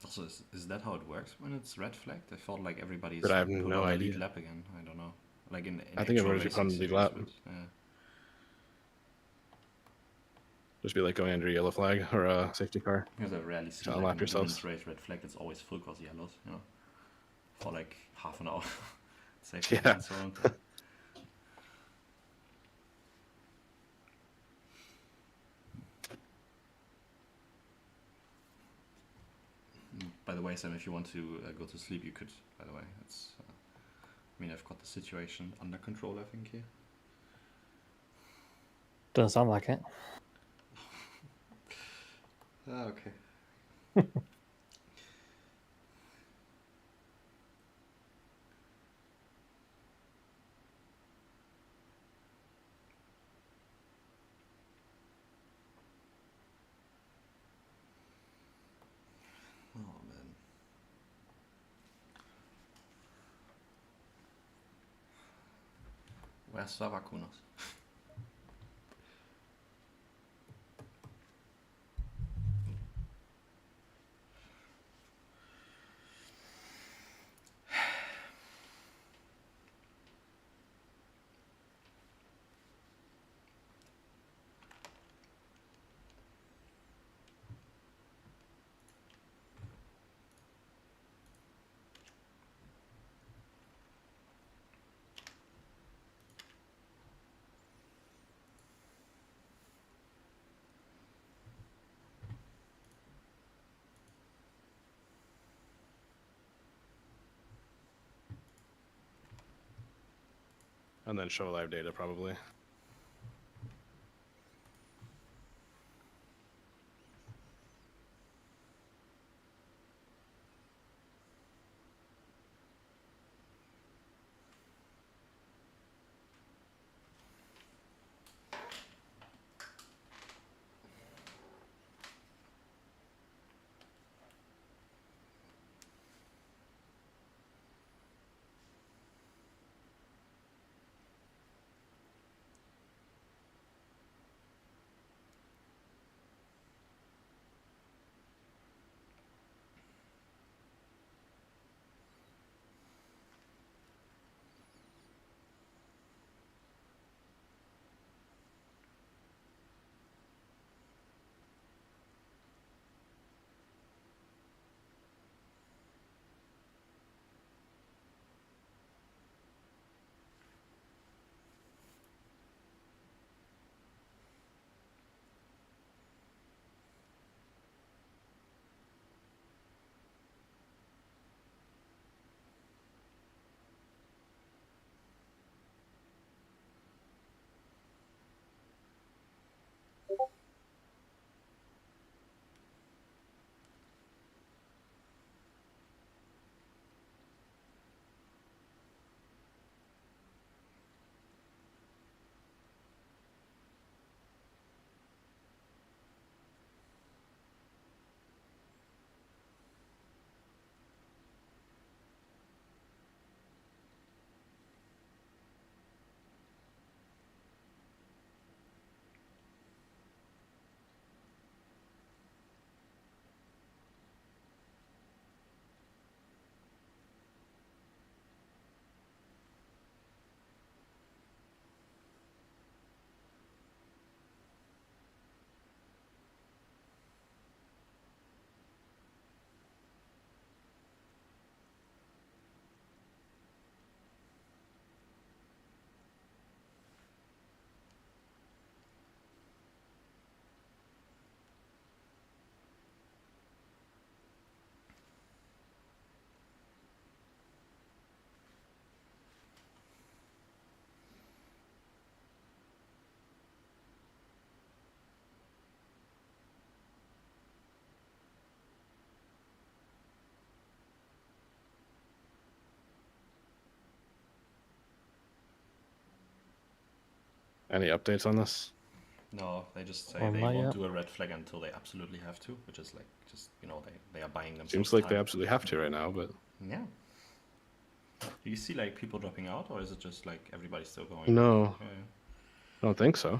Also, is that how it works when it's red flagged? I thought like everybody's But I have put no on a idea. lead lap again. I don't know. Like in I think actual everybody should put racing on the lead series, lap. but, Just be like going under a yellow flag or a safety car. because I rarely see To like unlock an yourselves. endurance race red flag. It's always full course yellows, you know, for like half an hour. Safety Yeah. and so on. By the way, Sam, if you want to go to sleep, you could. By the way, it's. I mean, I've got the situation under control, I think here. Doesn't sound like it. Ah, okay. Oh man. Where's Savakunos? And then show live data probably. Any updates on this? No, they just say Well, they not won't yet. do a red flag until they absolutely have to, which is like just they are buying themselves Seems like they time. absolutely have to right now, but Yeah. Do you see like people dropping out, or is it just like everybody's still going? no, Yeah. I don't think so.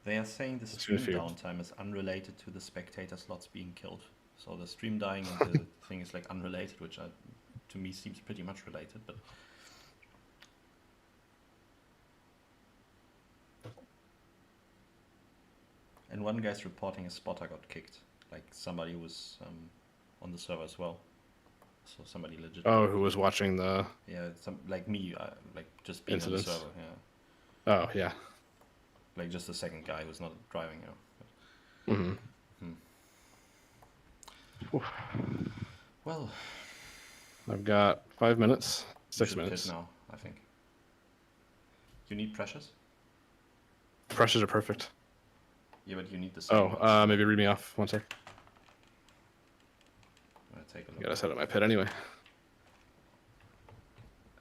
They are saying the been a stream few. downtime is unrelated to the spectator slots being killed. So the stream dying and the thing is like unrelated, which to me seems pretty much related, but and one guy's reporting a spotter got kicked, like somebody who was on the server as well. So somebody legit. Oh, who was watching the Yeah, some like me, like just being incidents? on the server. Yeah, Oh, yeah. like just the second guy who's not driving. Mm-hmm. Well, I've got 5 minutes, you 6 should minutes. pit now, I think. You need pressures? Pressures are perfect. Yeah, but you need the same ones. Oh, maybe read me off 1 sec. I'm gonna take a look. Gotta set up my pit anyway.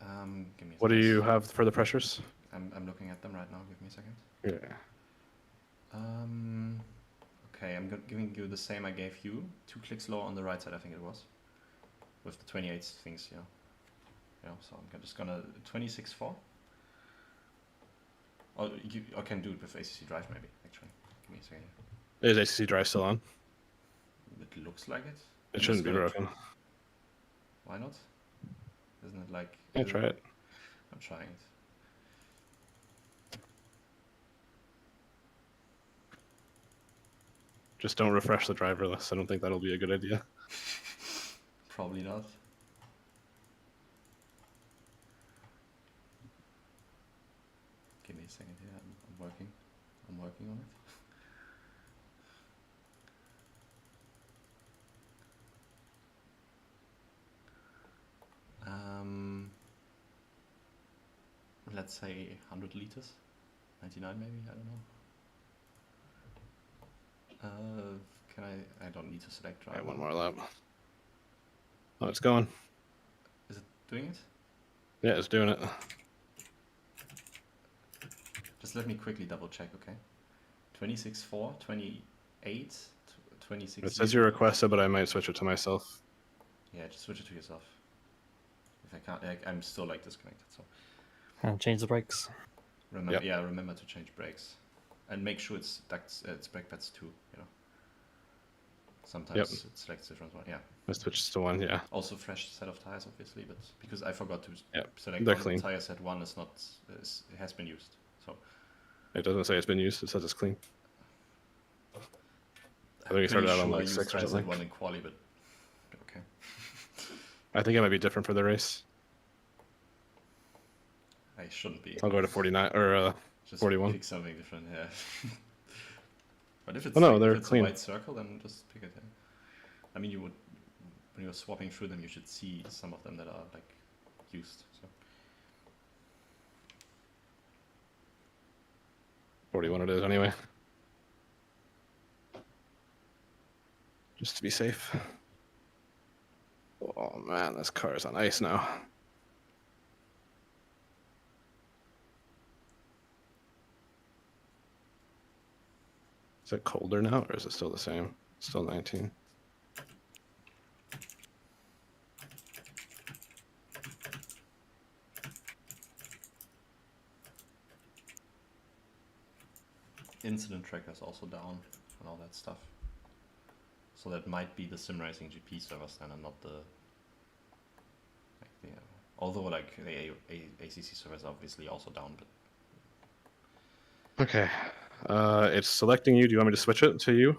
Give me a What do second. you have for the pressures? I'm looking at them right now. Give me a second. Yeah. Okay, I'm giving you the same I gave you. 2 clicks lower on the right side, I think it was. With the 28 things here. Yeah, so I'm just gonna 26.4. Oh, I can do it with ACC Drive maybe, actually. Give me a second. Is ACC Drive still on? It looks like it. It shouldn't be gonna broken. Why not? Isn't it like... Yeah, try it. I'm trying it. Just don't refresh the driver list. I don't think that'll be a good idea. Probably not. Give me a second here. I'm working. I'm working on it. Let's say 100 liters, 99 maybe. I don't know. Can I? I don't need to select driver. Right, 1 more lap. Oh, it's going. Is it doing it? Yeah, it's doing it. Just let me quickly double check, okay? 26.4, 28, 26. It says you requested, but I might switch it to myself. Yeah, just switch it to yourself. If I can't, I'm still like disconnected. So And change the brakes. remember, Yep. yeah, remember to change brakes, and make sure it's brake pads too. You know, sometimes it selects different one. Yeah. I switched to 1, yeah. Also fresh set of tires, obviously, but because I forgot to select they're one, clean. tire set 1 is not it has been used. So It doesn't say it's been used. It says it's clean. I think I'm it started pretty out on sure I like used 6 or tire set something. 1 in quali, but okay. I think it might be different for the race. I shouldn't be. I'll go to 49 or Just 41. pick something different, yeah. But if it's, Oh, no, like, they're if it's clean. a white circle, then just pick it. Yeah. I mean, you would, when you're swapping through them, you should see some of them that are like used. So 41 it is anyway. Just to be safe. Oh man, this car is on ice now. Is it colder now, or is it still the same? Still 19. incident tracker is also down and all that stuff. So that might be the sim racing GP servers then, and not the although like the ACC servers are obviously also down, but Okay. It's selecting you. Do you want me to switch it to you?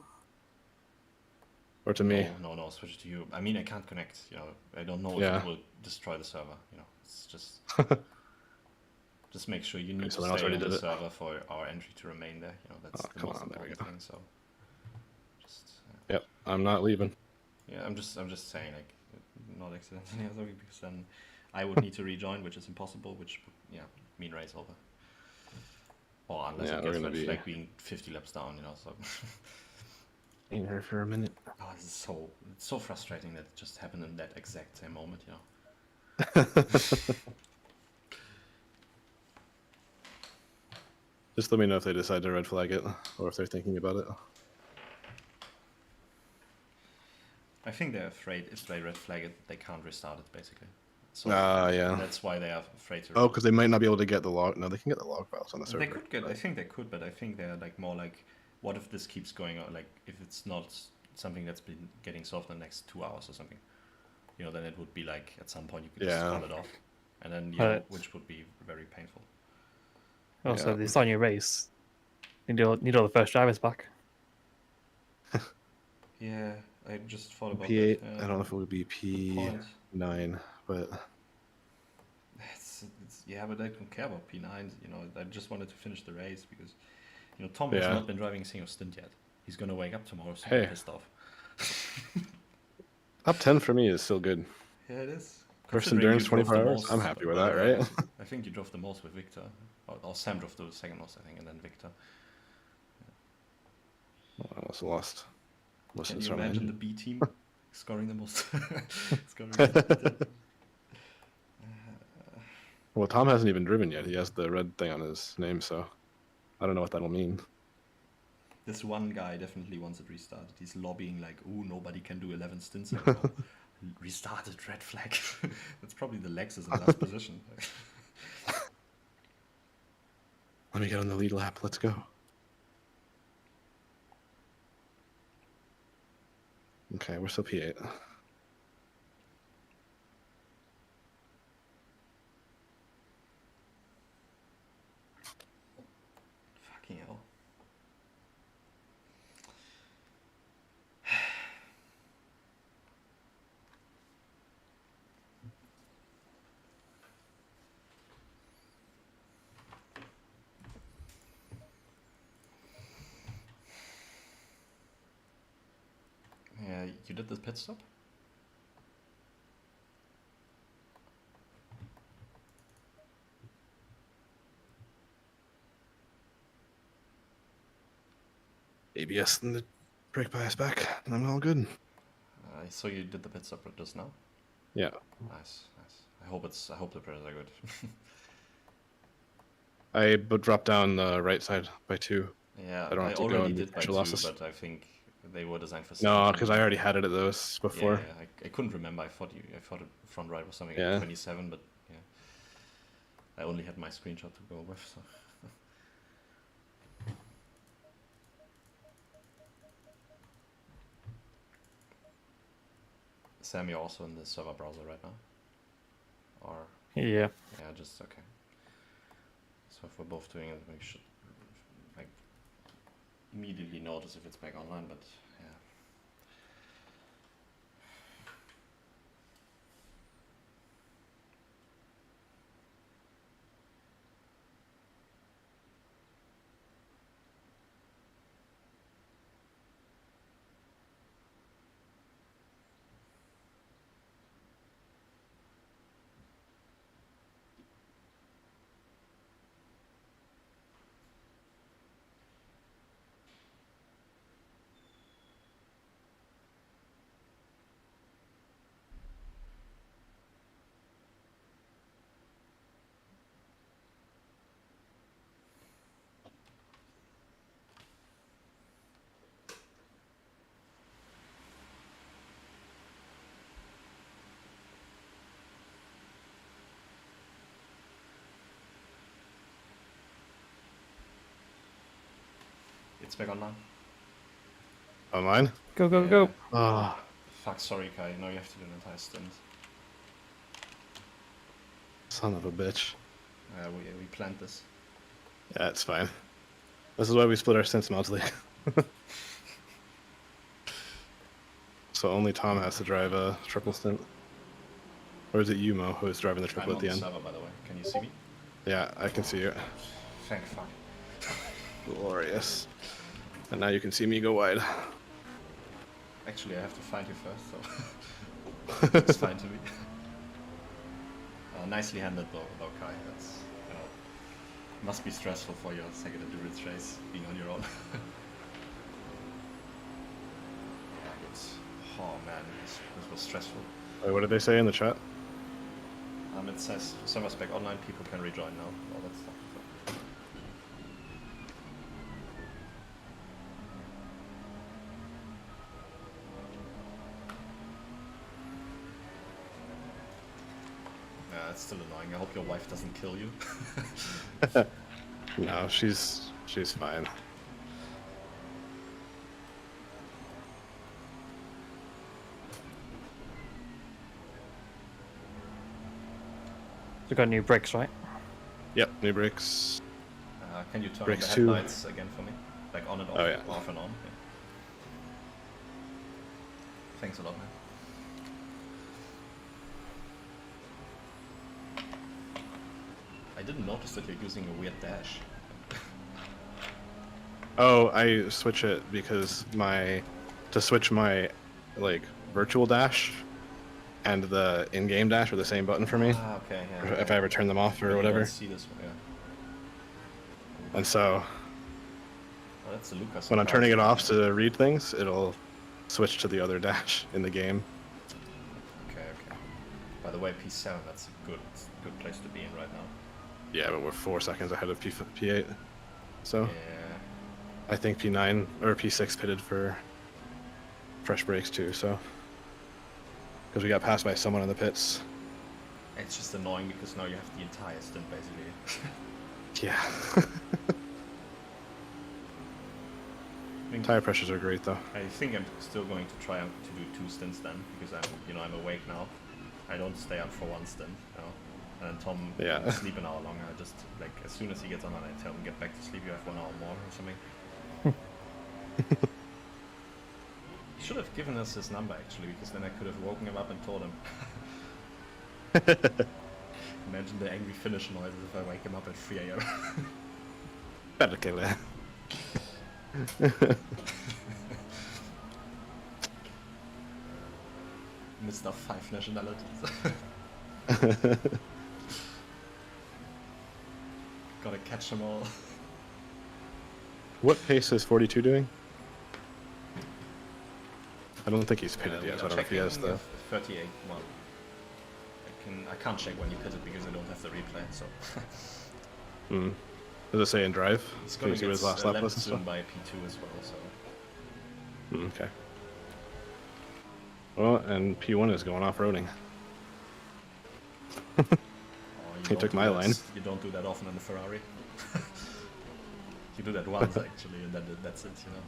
Or to me? No, switch it to you. I mean, I can't connect, you know, I don't know if Yeah. it will destroy the server, you know, it's just, just make sure you need to someone else stay already on the did it. server for our entry to remain there, you know, that's Oh, the come most on, there we important go. thing, so, just, Yep, I'm not leaving. yeah, I'm just saying, like, not accidentally, because then I would need to rejoin, which is impossible, which would, yeah, mean race over. Or unless Yeah, it we're gets gonna red be flag being 50 laps down, you know, so. in here for a minute. Oh, this is so, it's so frustrating that it just happened in that exact same moment, you know. Just let me know if they decide to red flag it, or if they're thinking about it. I think they're afraid if they red flag it, they can't restart it, basically. So Yeah. that's why they are afraid to. Oh, because they might not be able to get the log. No, they can get the log files on the server. They could get. I think they could, but I think they're like more like, what if this keeps going on? Like if it's not something that's been getting solved in the next 2 hours or something, you know, then it would be like at some point you could just call it off, and then you know, which would be very painful. Also, if they start your race, you need all the first drivers back. Yeah, I just thought about P8. that. I don't know if it would be P9, but it's yeah, but I don't care about P9s. You know, I just wanted to finish the race because, you know, Tom has not been driving a single stint yet. He's gonna wake up tomorrow super pissed off. Top 10 for me is still good. Yeah, it is. First endurance 24 hours. Most, I'm happy with that, right? I think you drove the most with Victor, or Sam drove the second most, I think, and then Victor. Well, I almost lost. Can you imagine the B team scoring the most? Well, Tom hasn't even driven yet. He has the red thing on his name, so I don't know what that'll mean. This one guy definitely wants it restarted. He's lobbying like, "Ooh, nobody can do 11 stints anymore." Restarted, red flag. That's probably the Lexus in last position. Let me get on the lead lap. Let's go. Okay, we're still P8. Fucking hell. Yeah, you did the pit stop? ABS and the brake bias back, and I'm all good. So you did the pit stop just now? Yeah. Nice, nice. I hope the pairs are good. I dropped down the right side by 2. Yeah, I don't have to already go and did by 2, losses. but I think they were designed for. No, because I already had it at those before. Yeah, I couldn't remember. I thought it front right was something Yeah. like 27, but yeah, I only had my screenshot to go with. So. Sam, you're also in the server browser right now, or Yeah. yeah, just okay. So if we're both doing it, we should like immediately notice if it's back online. But yeah. It's back online. Online? Go, go, Yeah. go. Ah, Fuck, sorry, Kai. No, you have to do an entire stint. son of a bitch. We planned this. Yeah, it's fine. This is why we split our stints monthly. So only Tom has to drive a triple stint. Or is it you, Mo, who is driving the triple I'm at the on end? server, by the way. Can you see me? Yeah, I can see you. Thank fuck. Glorious. And now you can see me go wide. Actually, I have to find you first, so it's fine to me. Nicely handled, though, Kai. That's, you know, must be stressful for your second endurance race, being on your own. Yeah, it's, oh man, this was stressful. Wait, what did they say in the chat? It says server spec online, people can rejoin now. All that stuff. Yeah, it's still annoying. I hope your wife doesn't kill you. No, she's fine. We got new bricks, right? Yep, new bricks. Can you turn Bricks on the 2. headlights again for me? Like on and off, Oh, yeah. off and on. Yeah. Thanks a lot, man. I didn't notice that you're using a weird dash. Oh, I switch it because to switch my like virtual dash and the in-game dash are the same button for me. Ah, okay, yeah. If I ever turn them off or whatever. See this one, yeah. And so Oh, that's the Lucas. when I'm turning it off to read things, it'll switch to the other dash in the game. Okay, okay. By the way, P7, that's a good place to be in right now. Yeah, but we're 4 seconds ahead of P8. So Yeah. I think P9 or P6 pitted for fresh breaks too. So because we got passed by someone in the pits. It's just annoying because now you have the entire stint basically. Yeah. I think- Tire pressures are great though. I think I'm still going to try to do 2 stints then because I'm awake now. I don't stay up for 1 stint, you know. And then Tom Yeah. will sleep an hour longer. I just like as soon as he gets on, I tell him get back to sleep. You have 1 hour more or something. He should have given us his number actually, because then I could have woken him up and told him. Imagine the angry Finnish noises if I wake him up at 3 a.m. Better kill it. Mr. 5 nationalities. Gotta catch them all. What pace is 42 doing? I don't think he's pitted yet, so I don't know if he has the... 38. Well, I can't check when you pitted because I don't have the replay. So Hmm. Does it say in drive? he's Can gonna you see what get his last lap lapped was and soon stuff? by P2 as well. So Okay. Well, and P1 is going off-roading. oh, He don't took do my that- line. You don't do that often in the Ferrari. You do that once actually, and then that's it. You know.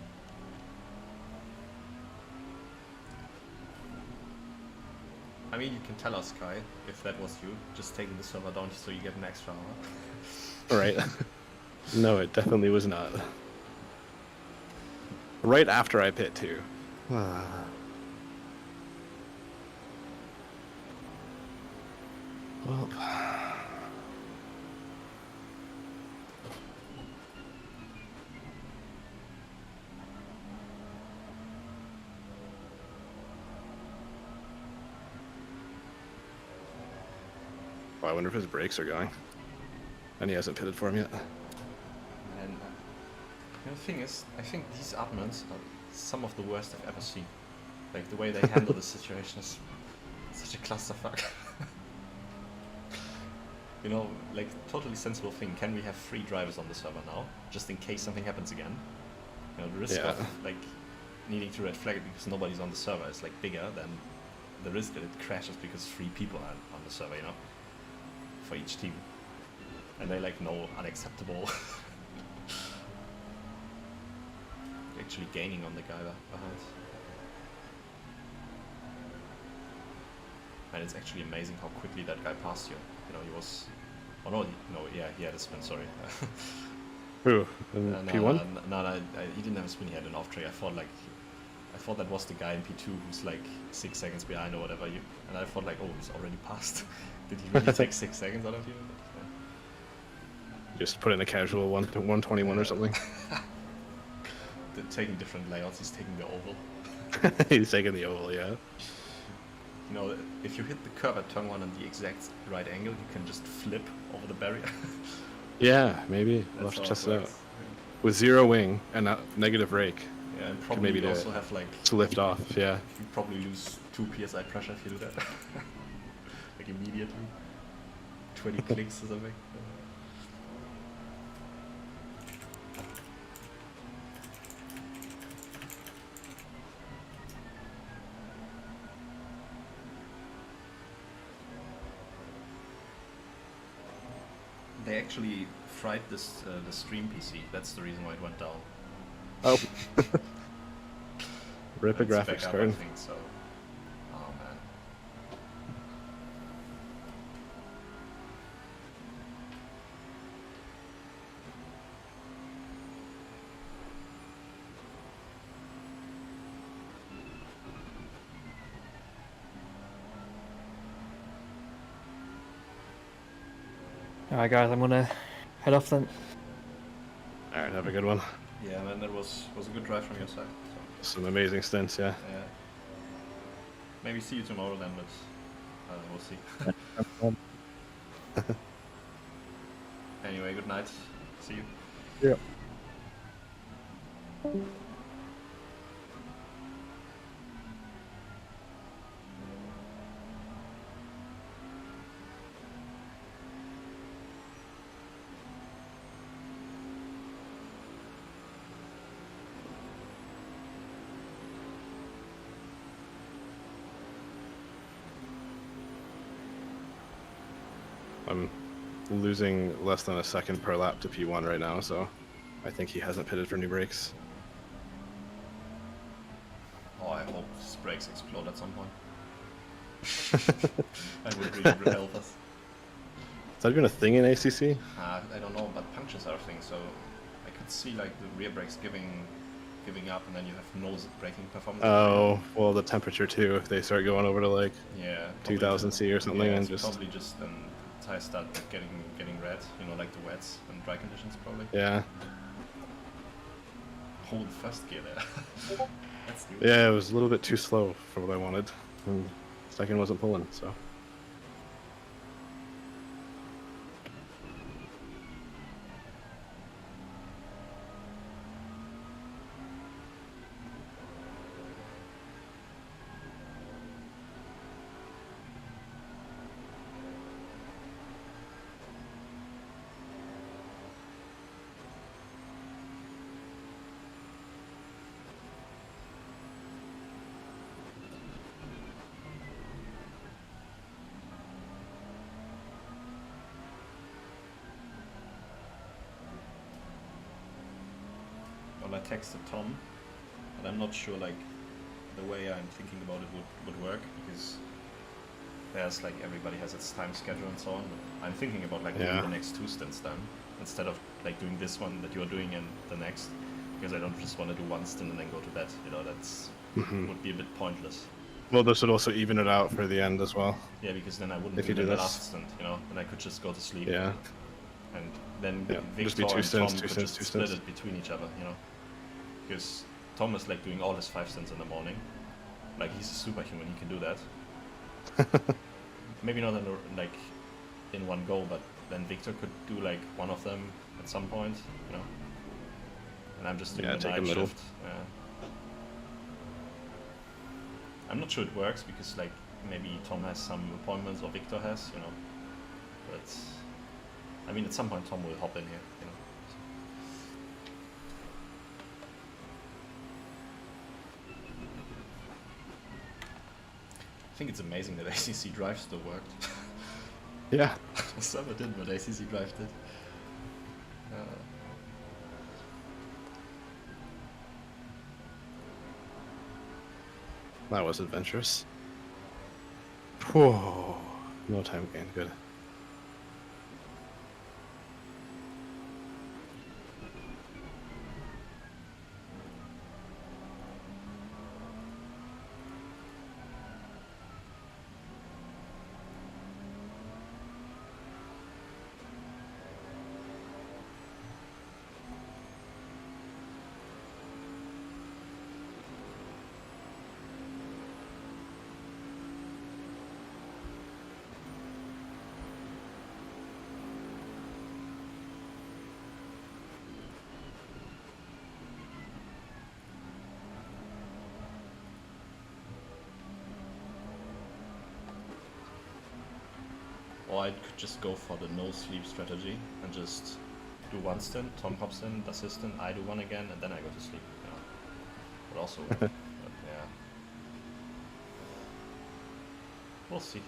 I mean, you can tell us, Kai, if that was you, just taking the server down so you get an extra hour. Right. No, it definitely was not. Right after I pit too. Well, I wonder if his brakes are going. And he hasn't pitted for him yet. And the thing is, I think these admins are some of the worst I've ever seen. Like the way they handle the situation is such a clusterfuck. You know, like totally sensible thing. Can we have 3 drivers on the server now, just in case something happens again? You know, the risk Yeah. of like needing to red flag it because nobody's on the server is like bigger than the risk that it crashes because 3 people are on the server. You know, for each team, and they like no unacceptable. Actually gaining on the guy behind. And it's actually amazing how quickly that guy passed you. You know, he was... Oh no, yeah, he had a spin, sorry. Who? In P1? No, he didn't have a spin, he had an off track. I thought that was the guy in P2 who's like 6 seconds behind or whatever. And I thought like, oh, he's already passed. Did he really take 6 seconds out of you? Just put in a casual 121 or something. They're taking different layouts, he's taking the oval. He's taking the oval, yeah. You know, if you hit the curve at turn 1 on the exact right angle, you can just flip over the barrier. Yeah, maybe. We'll That's have to how test it it out. works. With 0 wing and not negative rake. Yeah, and probably maybe you do also it. have like... To lift off, yeah. You probably lose 2 psi pressure if you do that. Like immediately. 20 clicks or something. They actually fried this the stream PC. That's the reason why it went down. Oh. Rip a It's back graphics up, card. I think so. Oh man. Alright, guys, I'm gonna head off then. Alright, have a good one. Yeah, man, that was a good drive from your side. So, Some amazing stints, yeah. yeah. Maybe see you tomorrow then, but we'll see. Anyway, good night. See you. Yeah. I'm losing less than a second per lap to P1 right now, so I think he hasn't pitted for new brakes. Oh, I hope his brakes explode at some point. That would really help us. Is that even a thing in ACC? I don't know, but punctures are a thing, so I could see like the rear brakes giving up, and then you have no braking performance. Oh, well, the temperature too, if they start going over to like Yeah, 2000 C or something, yeah, and so just... probably just then tires start getting red, you know, like the wets and dry conditions probably. Yeah. Hold first gear there. That's new. Yeah, it was a little bit too slow for what I wanted. And second wasn't pulling, so... Well, I texted Tom, but I'm not sure like the way I'm thinking about it would work, because there's like everybody has its time schedule and so on. But I'm thinking about like doing the next 2 stints then, instead of like doing this one that you're doing and the next, because I don't just want to do 1 stint and then go to bed. You know, that's would be a bit pointless. Well, this would also even it out for the end as well. Yeah, because then I wouldn't If do you do the this. last stint, you know, and I could just go to sleep. Yeah. And then Yeah, Victor just be 2 and stints, Tom 2 could stints, just 2 split stints. it between each other, you know. Because Tom is like doing all his 5 stints in the morning. Like he's a superhuman, he can do that. Maybe not like in one go, but then Victor could do like one of them at some point, you know. And I'm just doing the take a night middle. shift. I'm not sure it works because like maybe Tom has some appointments or Victor has, you know. But I mean, at some point Tom will hop in here, you know. I think it's amazing that ACC Drive still worked. Yeah. Summer didn't, but ACC Drive did. That was adventurous. Whoa. No time gain, good. Or I could just go for the no sleep strategy and just do one stint, Tom hops in, does his stint, I do one again, and then I go to sleep. You know, would also work. But yeah, we'll see.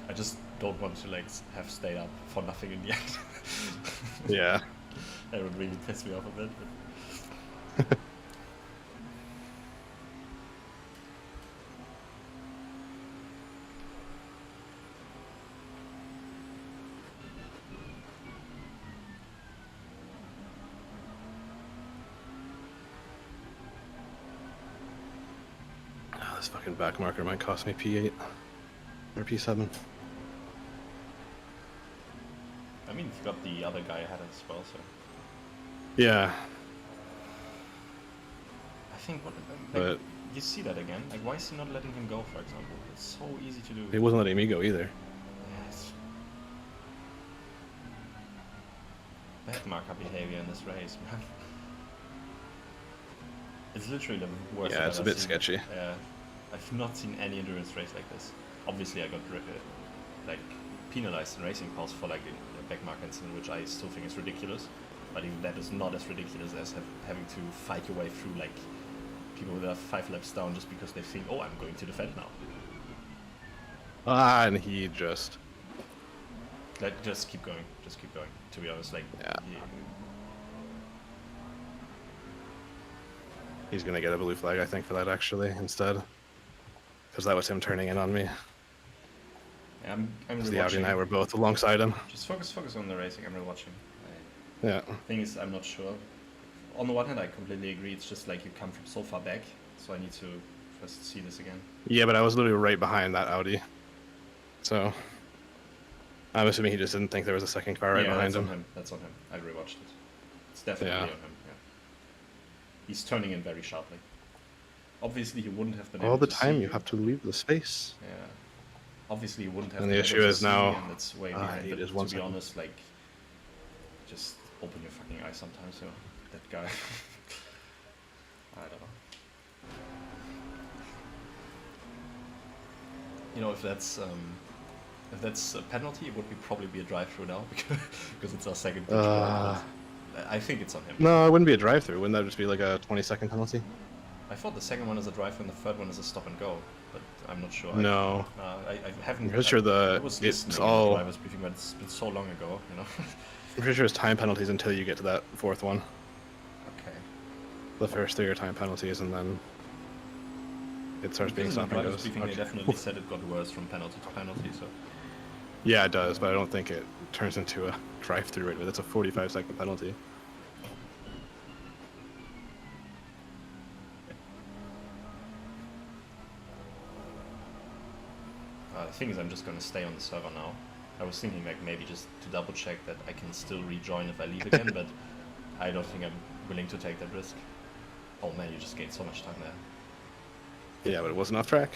I just don't want to like have stayed up for nothing in the end. Yeah. That would really piss me off a bit. But... Oh, this fucking back marker might cost me P8 or P7. I mean, you've got the other guy ahead as well, so... Yeah. I think, what, But you see that again? Like, why is he not letting him go, for example? It's so easy to do. he wasn't letting me go either. Yes. Bad marker behavior in this race, man. It's literally the worst Yeah, I've it's a ever bit seen. sketchy. Yeah. I've not seen any endurance race like this. Obviously, I got like penalized in Racing Pulse for like a back marker incident, which I still think is ridiculous. But even that is not as ridiculous as having to fight your way through like people that are 5 laps down just because they think, oh, I'm going to defend now. Ah, and he just... Like, just keep going. Just keep going. To be honest, like, Yeah. He's gonna get a blue flag, I think, for that actually, instead. Because that was him turning in on me. Yeah, I'm Because the Audi and I rewatching. were both alongside him. Just focus on the racing. I'm rewatching. Yeah. Thing is, I'm not sure. On the one hand, I completely agree. It's just like you come from so far back, so I need to first see this again. Yeah, but I was literally right behind that Audi. So... I'm assuming he just didn't think there was a second car right yeah, behind that's him. on him. That's on him. I rewatched it. It's definitely Yeah. on him. Yeah. He's turning in very sharply. Obviously, he wouldn't have been All able the to time see you have to leave the space. Yeah. Obviously, he wouldn't have And been the able issue to is see, now, and it's way I behind. need But is to 1 be second. honest, like, just open your fucking eyes sometimes. You know, that guy. I don't know. You know, if that's a penalty, it would probably be a drive-through now because it's our second pitch. I think it's on him. No, it wouldn't be a drive-through. Wouldn't that just be like a 20-second penalty? I thought the second one is a drive-through and the third one is a stop and go, but I'm not sure. No. I haven't. I'm pretty sure I was it's listening in the all... driver's briefing, but it's been so long ago, you know. I'm pretty sure it's time penalties until you get to that fourth one. Okay. The first 3 are time penalties, and then it starts being Because in stop the and driver's goes. briefing, they definitely said it got worse from penalty to penalty. So Yeah, it does, but I don't think it turns into a drive-through right away. That's a 45-second penalty. the thing is, I'm just going to stay on the server now. I was thinking like maybe just to double check that I can still rejoin if I leave again, but I don't think I'm willing to take that risk. Oh man, you just gained so much time there. Yeah, but it wasn't off track.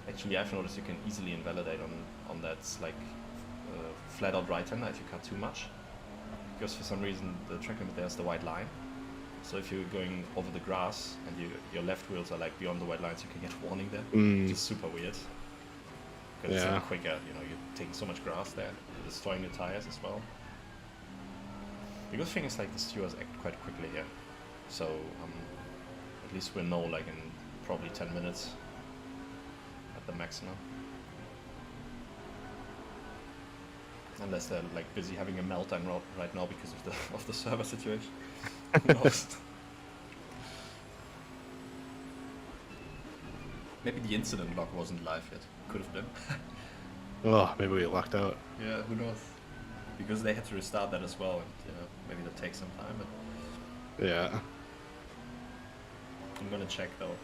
Actually, I've noticed you can easily invalidate on that like flat out right hander if you cut too much, because for some reason the track limit there is the white line. So if you're going over the grass and your left wheels are like beyond the white lines, you can get a warning there, which is super weird. Because it's Yeah. like quicker, you know, you're taking so much grass there, you're destroying the tires as well. The good thing is like the stewards act quite quickly here, so at least we'll know like in probably 10 minutes at the maximum. Unless they're like busy having a meltdown right now because of the server situation. Who knows? Maybe the incident log wasn't live yet. Could have been. Oh, maybe we get locked out. Yeah, who knows? Because they had to restart that as well, and you know, maybe that takes some time. But Yeah. I'm gonna check though.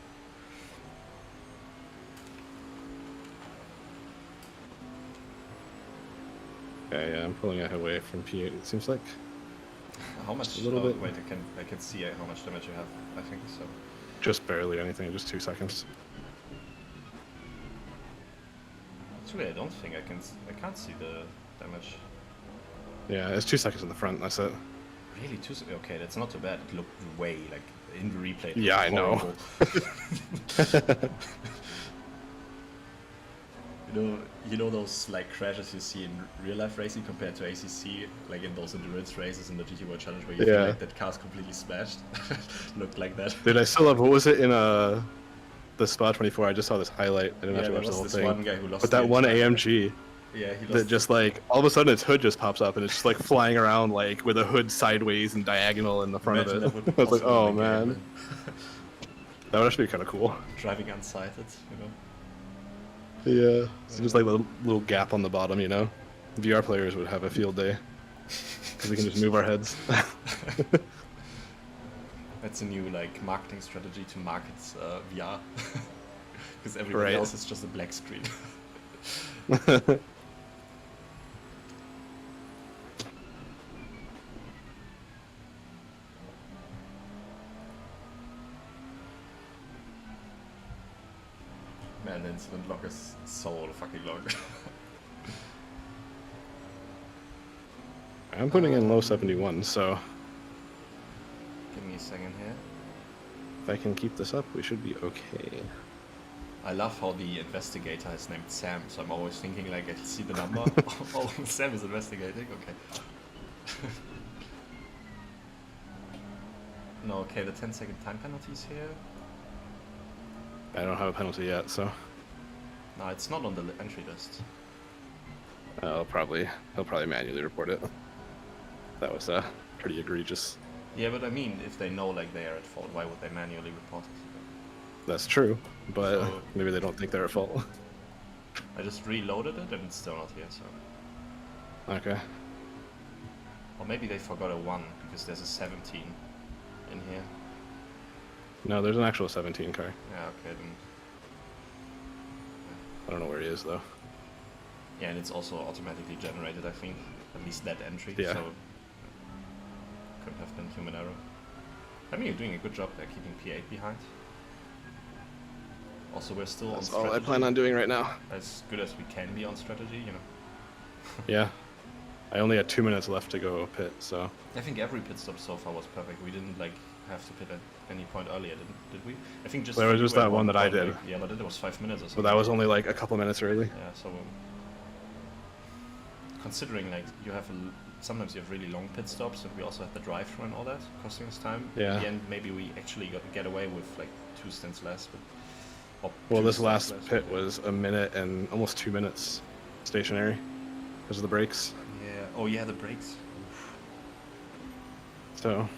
Okay, yeah, I'm pulling it away from P8, it seems like. How much? A little bit. Wait, I can see how much damage you have. I think so. Just barely anything, just 2 seconds. Actually, I don't think I can't see the damage. Yeah, it's 2 seconds in the front, that's it. Really? Okay, that's not too bad. It looked way, like, in the replay. It Yeah, looked I know. horrible. You know those like crashes you see in real life racing compared to ACC, like in those endurance races in the GT World Challenge where you feel like that car's completely smashed. Looked like that. Dude, I still love. What was it in the Spa 24? I just saw this highlight. I didn't Yeah, have to there watch the was whole this thing. one guy who lost But the that one entire- AMG Yeah, he that lost. just like all of a sudden its hood just pops up and it's just like flying around like with a hood sideways and diagonal in the front Imagine of that it. would be I was like, possible oh in the game, man, that would actually be kind of cool. Driving unsighted, you know. Yeah, so just like a little gap on the bottom, you know. VR players would have a field day because we can just move our heads. That's a new like marketing strategy to market VR, because everybody else is just a black screen. Man, the incident log is so fucking long. I'm putting in low 71, so Give me a second here. if I can keep this up, we should be okay. I love how the investigator is named Sam, so I'm always thinking like I see the number. Oh, Sam is investigating. Okay. No, okay. The 10-second time penalties here. I don't have a penalty yet, so No, it's not on the entry list. he'll probably manually report it. That was pretty egregious. Yeah, but I mean, if they know like they are at fault, why would they manually report it? That's true, but So- maybe they don't think they're at fault. I just reloaded it and it's still not here, so. Okay. Or maybe they forgot a 1 because there's a 17 in here. No, there's an actual 17 car. Yeah, okay then. I don't know where he is though. Yeah, and it's also automatically generated, I think. At least that entry. Yeah. So could have been human error. I mean, you're doing a good job there, keeping P8 behind. Also, we're still That's on all strategy. I plan on doing right now. As good as we can be on strategy, you know. Yeah. I only had 2 minutes left to go pit, so I think every pit stop so far was perfect. We didn't like have to pit at any point earlier, did we? I think just There was you just were that one that I point did. late. Yeah, but it was 5 minutes or but something. that was only like a couple minutes early. Yeah, so considering like you have sometimes you have really long pit stops, and we also had the drive-through and all that, costing us time. Yeah. In the end, maybe we actually get away with like 2 stints less. But Well, two this stints last less, pit okay. was a minute and almost 2 minutes stationary because of the brakes. Yeah. Oh yeah, the brakes. So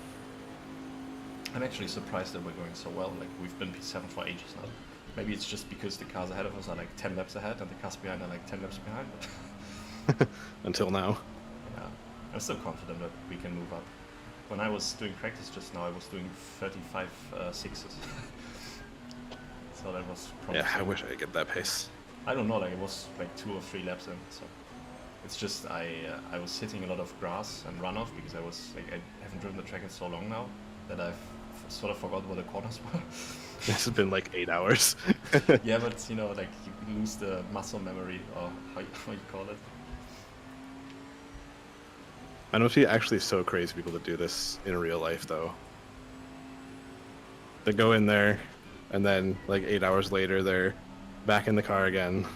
I'm actually surprised that we're going so well. Like we've been P7 for ages now. Maybe it's just because the cars ahead of us are like 10 laps ahead, and the cars behind are like 10 laps behind. But until now. yeah, I'm still confident that we can move up. When I was doing practice just now, I was doing 35 sixes. So that was probably. Yeah, I wish I could get that pace. I don't know, like it was like 2 or 3 laps in. So it's just I was hitting a lot of grass and runoff because I was like I haven't driven the track in so long now that I've sort of forgot what the corners were. This has been like 8 hours. Yeah, but you know, like you lose the muscle memory or how you call it. I know it's actually so crazy people that do this in real life though. They go in there and then like 8 hours later they're back in the car again.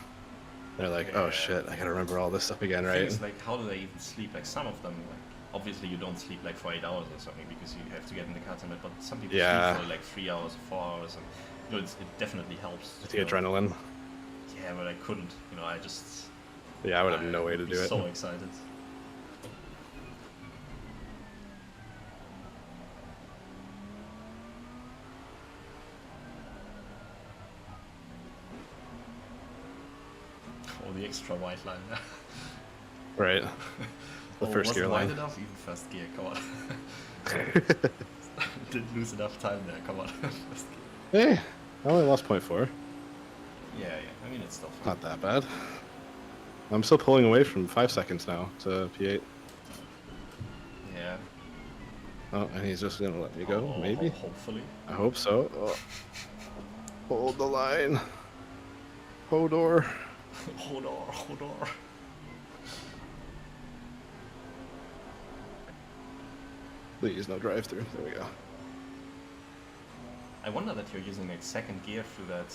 They're like, oh shit, I gotta remember all this stuff again, right? Things like how do they even sleep? Like some of them, like obviously you don't sleep like for 8 hours or something because you have to get in the car tonight. But some people Yeah. sleep for like 3 hours or 4 hours, and you know, it definitely helps. The you know. adrenaline. Yeah, but I couldn't. You know, I just. Yeah, I would have no way to would be do it. So excited. Oh, the extra white line. Right. The Oh, first gear wasn't line. wide enough, even first gear. Come on. Didn't lose enough time there. Come on. First gear. Hey, I only lost 0.4. Yeah, yeah. I mean, it's still fun. Not that bad. I'm still pulling away from 5 seconds now to P8. Yeah. Oh, and he's just gonna let me go, Oh, maybe? Hopefully. I hope so. Oh. Hold the line. Hodor. Hold on, hold on. Please, no drive-through. There we go. I wonder that you're using like second gear through that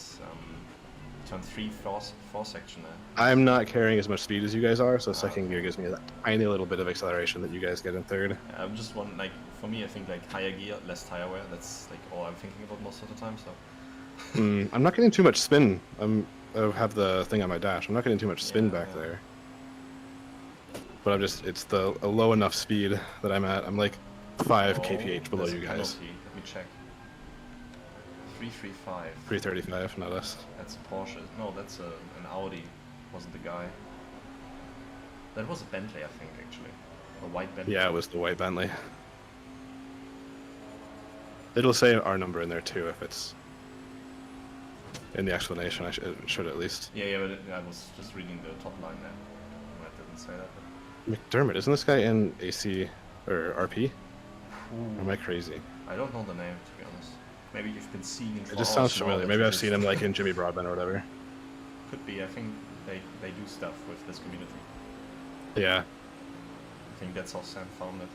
turn 3 4 section there. I'm not carrying as much speed as you guys are, so second okay. gear gives me that tiny little bit of acceleration that you guys get in third. Yeah, I'm just one like for me I think like higher gear, less tire wear. That's like all I'm thinking about most of the time. So. I'm not getting too much spin. I have the thing on my dash. I'm not getting too much spin back yeah. there. But I'm just, it's a low enough speed that I'm at. I'm like 5 kph below there's you a guys. penalty. Let me check. 335. 335, not us. That's a Porsche. No, that's an Audi. Wasn't the guy. That was a Bentley, I think, actually. A white Bentley. Yeah, it was the white Bentley. It'll say our number in there too if it's in the explanation. It should at least. Yeah, but I was just reading the top line there. I didn't say that. McDermott, isn't this guy in AC or RP? Or am I crazy? I don't know the name, to be honest. Maybe you've been seeing him for It just hours sounds now familiar. that Maybe you I've just- seen him like in Jimmy Broadbent or whatever. Could be. I think they do stuff with this community. Yeah. I think that's how Sam found it.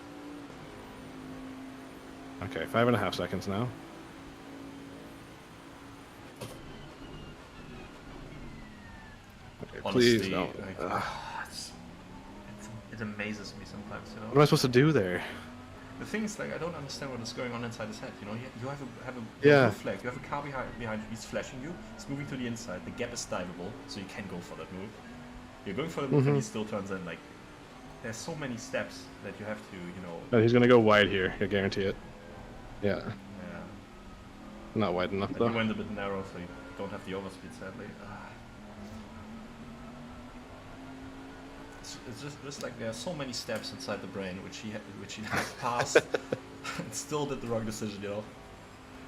Okay, 5.5 seconds now. Okay, Honestly, please don't. like, it amazes me sometimes, you know. What am I supposed to do there? The thing is, like, I don't understand what is going on inside his head. You know, you have a Yeah. flag. You have a car behind you. He's flashing you. He's moving to the inside. The gap is diveable, so you can go for that move. You're going for the move, and he still turns in. Like, there's so many steps that you have to, you know. Oh, he's gonna go wide here. I guarantee it. Yeah. Yeah. Not wide enough But though. you went a bit narrow, so you don't have the overspeed, sadly. It's just like there are so many steps inside the brain which he has passed and still did the wrong decision, you know.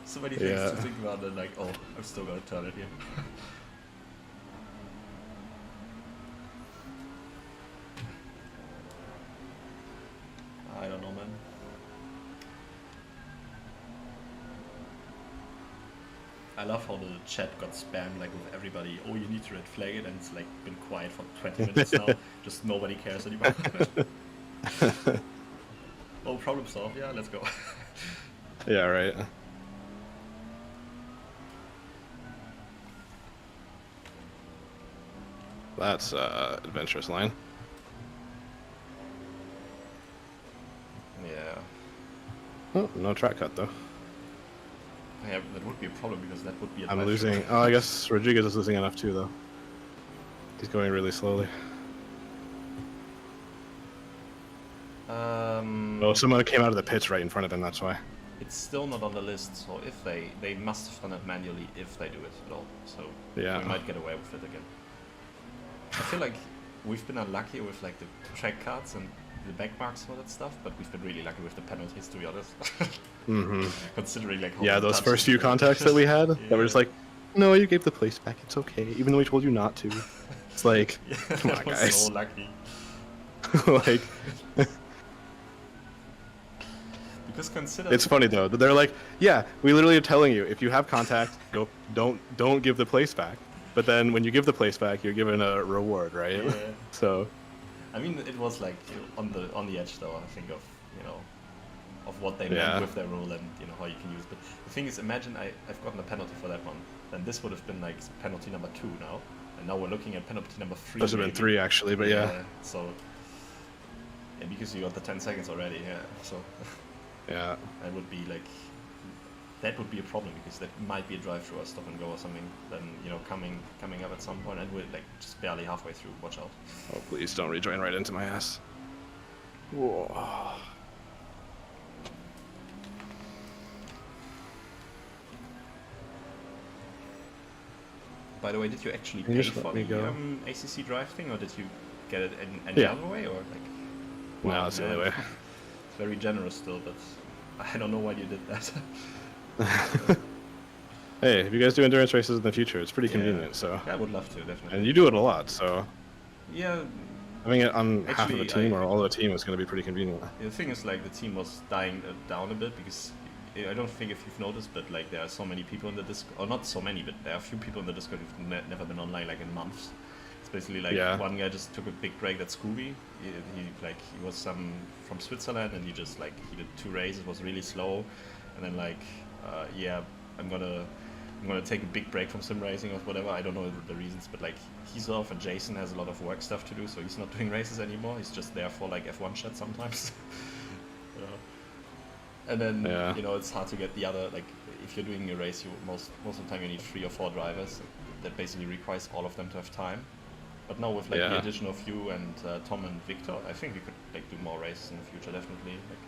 So many things to think about and like, oh, I'm still gonna turn it here. I don't know, man. I love how the chat got spammed like with everybody. Oh, you need to red flag it, and it's like been quiet for 20 minutes now. Just nobody cares anymore. Oh, problem solved. Yeah, let's go. Yeah, right. That's adventurous line. Yeah. Oh, no track cut though. Yeah, that would be a problem because that would be a I'm drive losing. through. Oh, I guess Rodriguez is losing enough too, though. He's going really slowly. Oh, someone came out of the pits right in front of him. That's why. It's still not on the list, so if they must have done it manually if they do it at all. So Yeah. we might get away with it again. I feel like we've been unlucky with like the track cards and the back marks and all that stuff, but we've been really lucky with the penalties, to be honest. Considering like how Yeah, many those touches first few we got. contacts that we had, that were Yeah. just like, no, you gave the place back. It's okay, even though we told you not to. It's like, Yeah, come on, that was guys. so lucky. Like, Because consider it's funny though that they're like, yeah, we literally are telling you if you have contact, don't give the place back. But then when you give the place back, you're given a reward, right? Yeah. So. I mean, it was like on the edge, though. I think of of what they Yeah. meant with their rule and how you can use it. But the thing is, imagine I've gotten a penalty for that one. Then this would have been like penalty number 2 now, and now we're looking at penalty number 3. Those have been maybe. 3 actually, but yeah. So yeah, because you got the 10 seconds already. Yeah. So Yeah. that would be like. That would be a problem because that might be a drive-through or stop and go or something. Then coming up at some point, and we're like just barely halfway through. Watch out! Oh, please don't rejoin right into my ass. Whoa. By the way, did you actually Can pay you just let for me the go? ACC drive thing, or did you get it any Yeah. other way, or like? No, Wow, that's the only yeah. way. It's very generous still, but I don't know why you did that. Hey, if you guys do endurance races in the future, it's pretty Yeah. convenient. So, Yeah, I would love to, definitely. and you do it a lot, so Yeah, having it on half of a Actually, team or all of a team is going to be pretty convenient. the thing is, like, the team was dying down a bit because I don't think if you've noticed, but like there are so many people in the Discord, or not so many, but there are a few people in the Discord who've never been online like in months. It's basically like one guy just took a big break. That's Scooby. He was from Switzerland, and he just like he did 2 races, was really slow, and then like I'm gonna take a big break from sim racing or whatever. I don't know the reasons, but like he's off, and Jason has a lot of work stuff to do, so he's not doing races anymore. He's just there for like F1 chat sometimes. And then it's hard to get the other, like if you're doing a race, you most of the time you need 3 or 4 drivers. That basically requires all of them to have time. But now with like the addition of you and Tom and Victor, I think we could like do more races in the future, definitely. Like,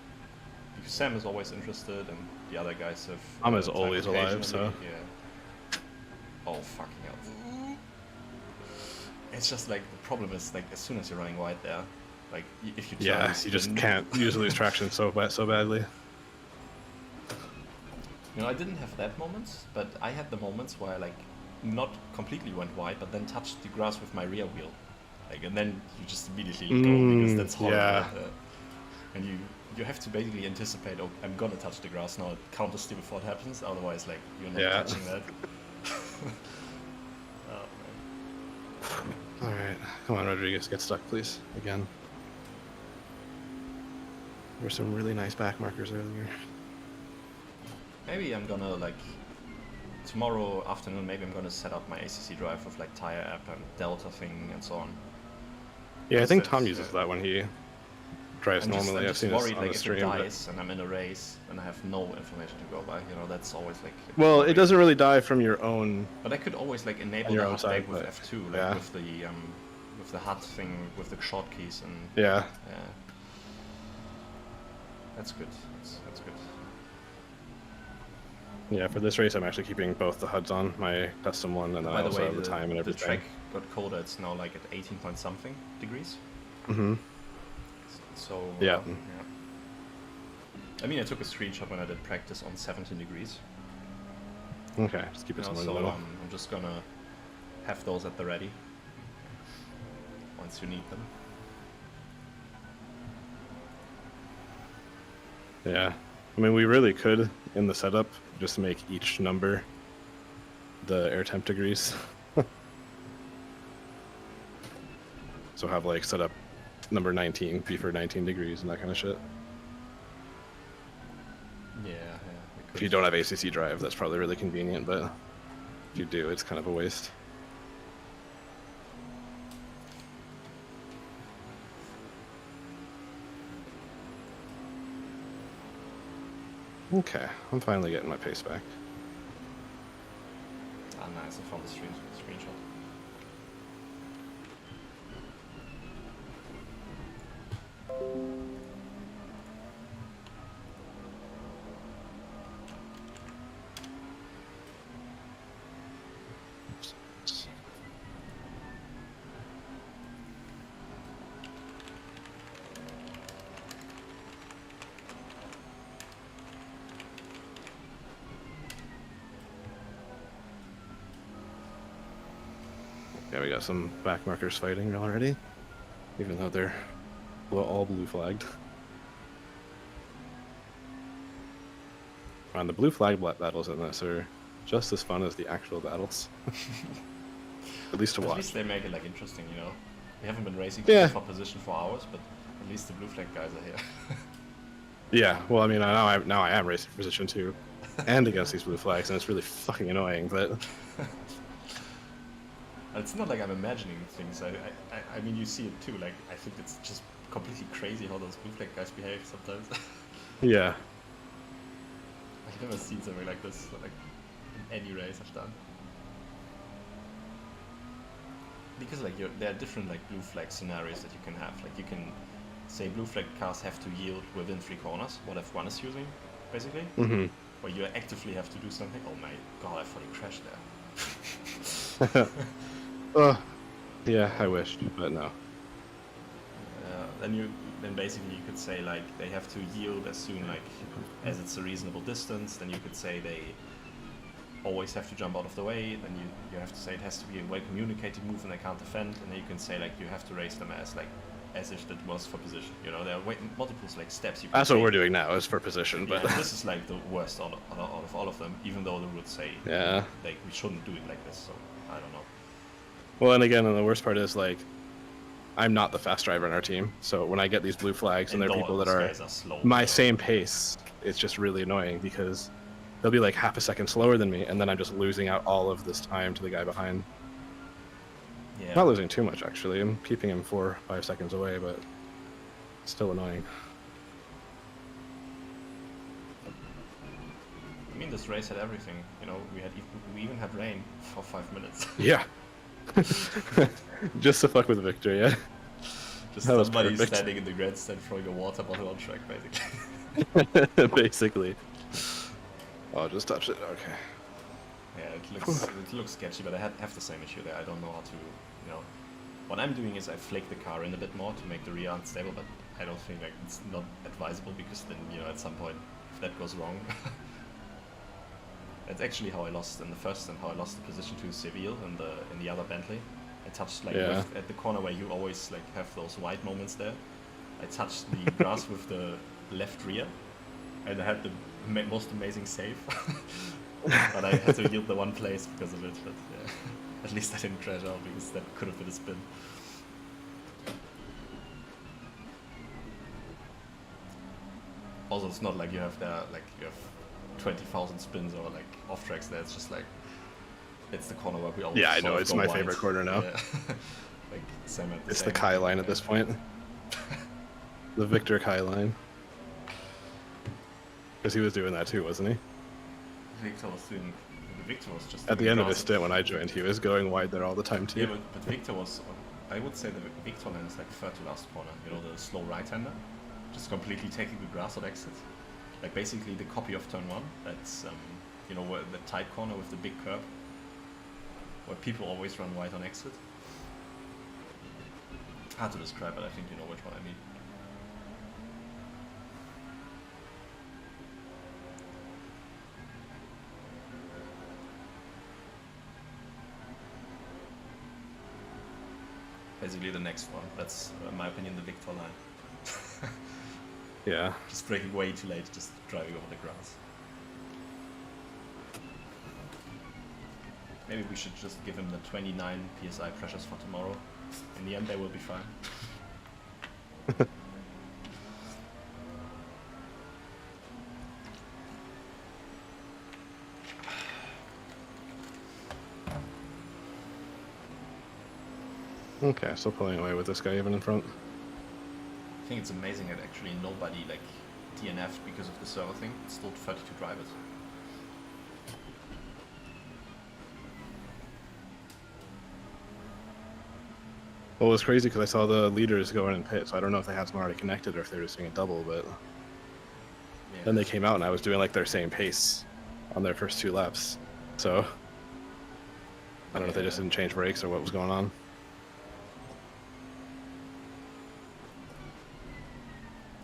because Sam is always interested, and the other guys have. Tom is always alive, so. Yeah. Oh fucking hell! It's just like the problem is like as soon as you're running wide there, like if you turn, you just can't use lose traction so badly. You know, I didn't have that moments, but I had the moments where I like not completely went wide, but then touched the grass with my rear wheel, like, and then you just immediately go because that's horrible. Yeah. And you have to basically anticipate. Oh, I'm gonna touch the grass now. Counter steer before it happens. Otherwise, like you're not touching that. Oh man. All right, come on, Rodriguez, get stuck, please. Again. There were some really nice back markers earlier. Maybe I'm gonna like tomorrow afternoon. Maybe I'm gonna set up my ACC drive with like tire app and delta thing and so on. Yeah, I think Tom uses that when he drives normally. I'm I've seen worried, this on like, the stream. If it dies and I'm in a race and I have no information to go by, you know, that's always like. Well, it doesn't really die from your own. But I could always like enable the HUD back with F2, like with the HUD thing with the shortkeys and. Yeah. Yeah. That's good. That's good. Yeah, for this race, I'm actually keeping both the HUDs on, my custom one, and then I also have the time and everything. The track got colder. It's now like at 18 point something degrees. Mm-hmm. So yeah. I mean, I took a screenshot when I did practice on 17 degrees. Okay, just keep it somewhere in the middle. I'm just gonna have those at the ready once you need them. Yeah, I mean, we really could, in the setup, just make each number the air temp degrees. So have, like, set up number 19 be for 19 degrees and that kind of shit. Yeah. If you don't have ACC drive, that's probably really convenient, but if you do, it's kind of a waste. Okay, I'm finally getting my pace back. Ah, nice. I found the screenshot. Yeah, we got some back markers fighting already, even though they're all blue flagged. And the blue flag battles in this are just as fun as the actual battles. At least to watch. At least they make it like interesting, you know. We haven't been racing for position for hours, but at least the blue flag guys are here. Yeah, well, I mean, now I am racing position too, and against these blue flags, and it's really fucking annoying. But it's not like I'm imagining things. I mean, you see it too. Like, I think it's just completely crazy how those blue flag guys behave sometimes. Yeah. I've never seen something like this, like in any race I've done. Because like there are different like blue flag scenarios that you can have. Like you can say blue flag cars have to yield within 3 corners, what F1 is using, basically. Mm-hmm. Or you actively have to do something. Oh my god, I thought you crashed there. Yeah, I wished, but no. Then basically you could say like they have to yield as soon like as it's a reasonable distance. Then you could say they always have to jump out of the way. Then you have to say it has to be a well communicated move and they can't defend. And then you can say like you have to race them as if that was for position. You know, there are multiple like steps you can That's take. what we're doing now, is for position. But yeah, this is like the worst out of all of them. Even though the rules say like we shouldn't do it like this. So I don't know. Well, and again, and the worst part is like, I'm not the fast driver in our team, so when I get these blue flags and there are people that are slow, my same pace, it's just really annoying because they'll be like half a second slower than me, and then I'm just losing out all of this time to the guy behind. Yeah. Not losing too much actually. I'm keeping him 4 or 5 seconds away, but it's still annoying. I mean, this race had everything. You know, we even had rain for 5 minutes. Yeah. Just to fuck with Victor, yeah. Just That was somebody perfect. standing in the grandstand throwing a water bottle on track, basically. Basically. Oh, just touched it. Okay. Yeah, it looks sketchy, but I have the same issue there. I don't know how to, you know. What I'm doing is I flake the car in a bit more to make the rear unstable, but I don't think like it's not advisable because then, you know, at some point if that goes wrong. That's actually how I lost in the first and how I lost the position to Seville in the other Bentley. I touched like at the corner where you always like have those white moments there. I touched the grass with the left rear, and I had the most amazing save. But I had to yield the one place because of it. But yeah, at least I didn't crash out because that could have been a spin. Also, it's not like you have 20,000 spins or like off tracks there. It's just like it's the corner where we always. Yeah, I know. It's my favorite corner now. Yeah. Like same at the It's same the Kai line at this point. The Victor Kai line. Because he was doing that too, wasn't he? Victor was just at the end of his stint when I joined, he was going wide there all the time too. Yeah, but Victor was. I would say the Victor line is like third to last corner. You know, the slow right-hander, just completely taking the grass at exit. Like basically the copy of turn 1. That's you know, where the tight corner with the big curb, where people always run wide on exit. Hard to describe, but I think you know which one I mean. Basically the next one. That's, in my opinion, the Victor line. Yeah. Just braking way too late, just driving over the grass. Maybe we should just give him the 29 PSI pressures for tomorrow. In the end, they will be fine. Okay, still pulling away with this guy even in front. I think it's amazing that actually nobody like DNF'd because of the server thing. It's still 32 drivers. Well, it was crazy because I saw the leaders go in and pit, so I don't know if they had someone already connected or if they were just doing a double, but Yeah. then they came out and I was doing like their same pace on their first 2 laps. So I don't know if they just didn't change brakes or what was going on.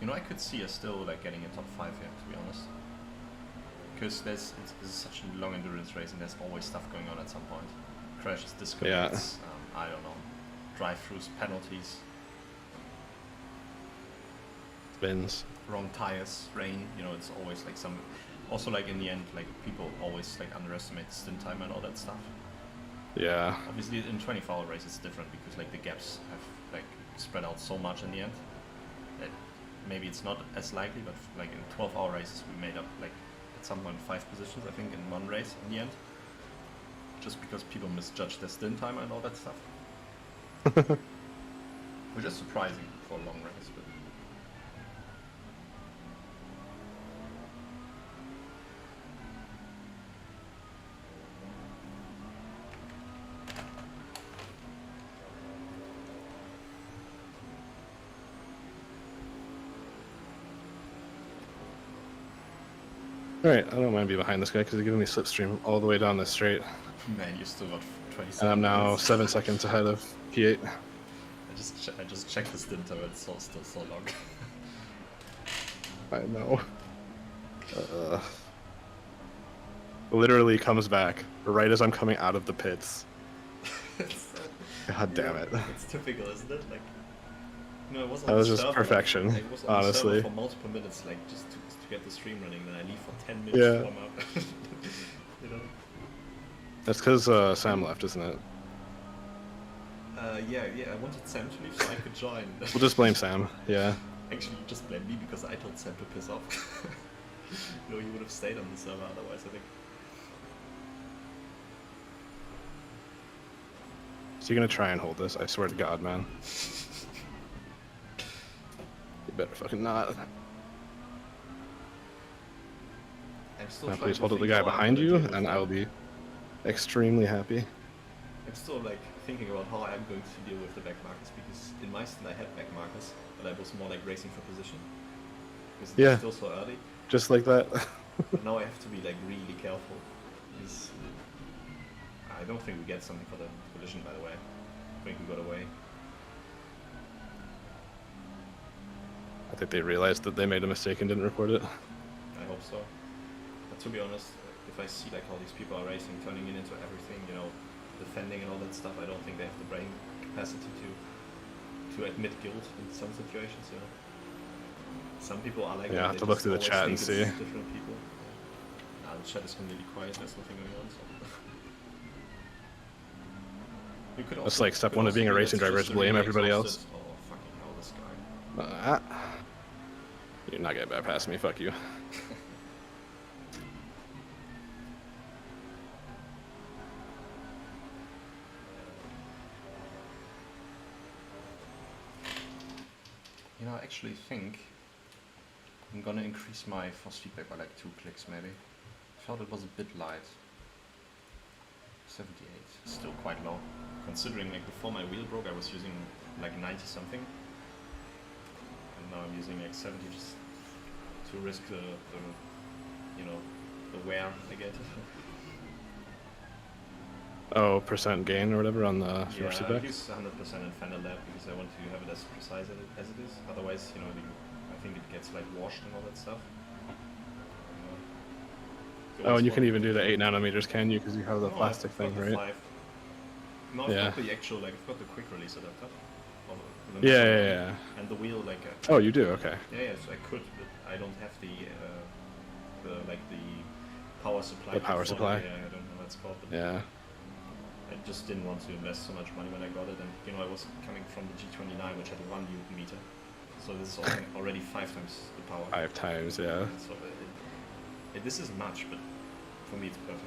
You know, I could see us still like getting a top 5 here, to be honest. Because this is such a long endurance race and there's always stuff going on at some point. Crashes, disconnects, I don't know, drive-throughs, penalties, Spins. wrong tires, rain, you know, it's always like some... Also like in the end, like people always like underestimate the stint time and all that stuff. Yeah. Obviously in 24-hour races it's different because like the gaps have like spread out so much in the end that maybe it's not as likely, but like in 12-hour races we made up like at some point 5 positions I think in one race in the end, just because people misjudged their stint time and all that stuff. Which is surprising for a long race, but Alright, I don't mind being behind this guy because he's giving me slipstream all the way down this straight. man, you still got 20 seconds. And I'm now 7 seconds ahead of P8. I just checked the stint time, it's still so long. I know. Literally comes back right as I'm coming out of the pits. God damn it. It's typical, isn't it? Like, no, it was on That was the just server, perfection, like, it was on the honestly. server for multiple minutes, like just to get the stream running. Then I leave for 10 minutes Yeah. to warm up. You know? That's because Sam left, isn't it? Yeah, I wanted Sam to leave so I could join. We'll just blame Sam. Yeah. Actually, you just blame me because I told Sam to piss off. No, he would have stayed on the server otherwise, I think. So you're gonna try and hold this? I swear to God, man. You better fucking not. I'm still Now trying please to hold up the think guy how I'm behind gonna you, deal with and that. I will be extremely happy. I'm still like thinking about how I'm going to deal with the back markers because in my stand I had back markers, but I was more like racing for position because it Yeah. was still so early. Just like that. But now I have to be like really careful because I don't think we get something for the collision, by the way. I think we got away. I think they realized that they made a mistake and didn't report it. I hope so. But to be honest, if I see like how these people are racing, turning it into everything, you know, defending and all that stuff, I don't think they have the brain capacity to admit guilt in some situations, you know. Some people are like Yeah, that, I have they to look just through the always chat think and it's see. different people. Nah, the chat is completely quiet, there's nothing going on, so. You could That's also, like step could one of also being a be racing that's driver just is a blame really everybody else. exhausted- Oh, fucking hell, this guy. You're not gonna bypass me, fuck you. You know, I actually think I'm gonna increase my force feedback by like 2 clicks maybe. I felt it was a bit light. 78, still quite low. Considering like before my wheel broke I was using like 90 something. And now I'm using like 70 just to risk the you know, the wear I get. Oh, percent gain or whatever on the Yeah, force I feedback? use 100% in Fender Lab because I want to have it as precise as it is. Otherwise, you know, I think it gets like washed and all that stuff. Oh, and you can even do the 8 nanometers, can you? Because you have the No, plastic I've got thing, the right? 5. No, I've Yeah. got the actual, like, I've got the quick release adapter. Of Yeah, yeah, yeah. And the wheel, like, Oh, you do? Okay. yeah, so I could, but I don't have the power supply. The power for supply? Yeah, I don't know what it's called, but Yeah. I just didn't want to invest so much money when I got it, and, you know, I was coming from the G29, which had 1 Newton meter. So this is already 5 times the power. 5 times, yeah. So this is much, but for me it's perfect.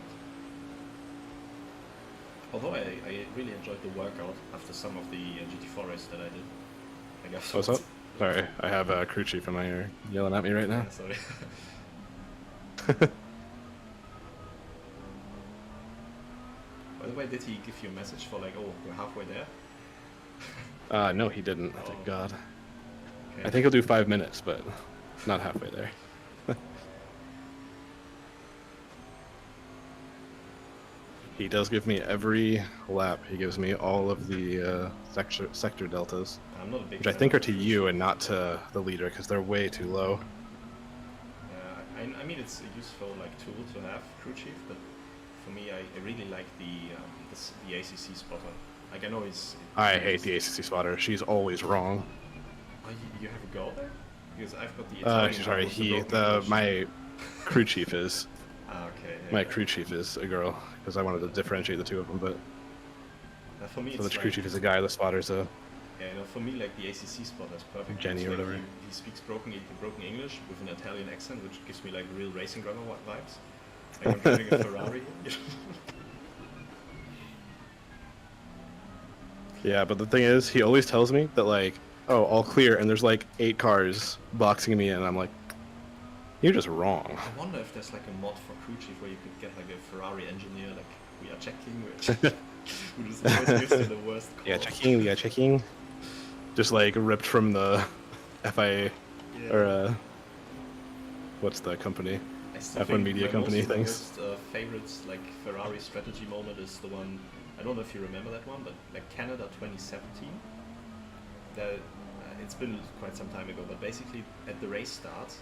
Although I really enjoyed the workout after some of the GT4 races that I did. I guess. What's up? Sorry, I have a crew chief in my ear yelling at me right now. Yeah, sorry. By the way, did he give you a message for like, oh, we're halfway there? No, he didn't. Oh. Thank God. Okay. I think he'll do 5 minutes, but not halfway there. He does give me every lap. He gives me all of the sector deltas, I'm not a big which I fan think of are to crew you chief. and not to the leader because they're way too low. Yeah, I mean it's a useful like tool to have crew chief, but for me I really like the ACC spotter. Like I know I hate the ACC spotter. She's always wrong. Oh, you have a go there? Because I've got the Italian Sorry, one with the broken English. my crew chief is Okay. my crew chief is a girl because I wanted to differentiate the two of them. But For me, so it's the crew chief is a guy. The spotter's a yeah, no, for me, like the ACC spotter is perfect. Jenny It's or like whatever. He speaks broken English with an Italian accent, which gives me like real racing driver vibes. Like I'm driving a Ferrari. Yeah, but the thing is, he always tells me that like, oh, all clear, and there's like 8 cars boxing me in, and I'm like, you're just wrong. I wonder if there's like a mod for crew chief where you could get like a Ferrari engineer, like we are checking, who just always gives you the worst calls. Yeah, checking. Just like ripped from the FIA Yeah. or what's the company? I still F1 think media my company most, things. Most favorite like Ferrari strategy moment is the one. I don't know if you remember that one, but like Canada 2017. It's been quite some time ago, but basically at the race start,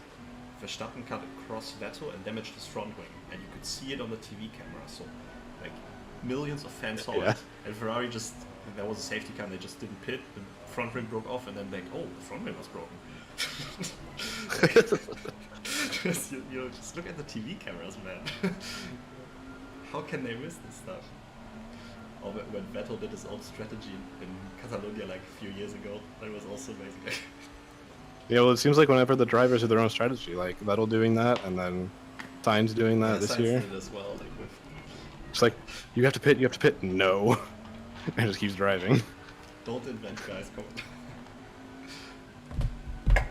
Verstappen cut across Vettel and damaged his front wing, and you could see it on the TV camera. So like millions of fans saw Yeah. it, and Ferrari just there was a safety car, and they just didn't pit. The front wing broke off, and then like, oh, the front wing was broken. Just, you know, just look at the TV cameras, man. How can they miss this stuff? Or when Vettel did his own strategy in Catalonia like a few years ago, that was also amazing. Yeah, well, it seems like whenever the drivers do their own strategy, like Vettel doing that, and then Sainz doing that this Sainz year. did it as well. Like with It's like, you have to pit. No. And just keeps driving. don't invent, guys. Come on.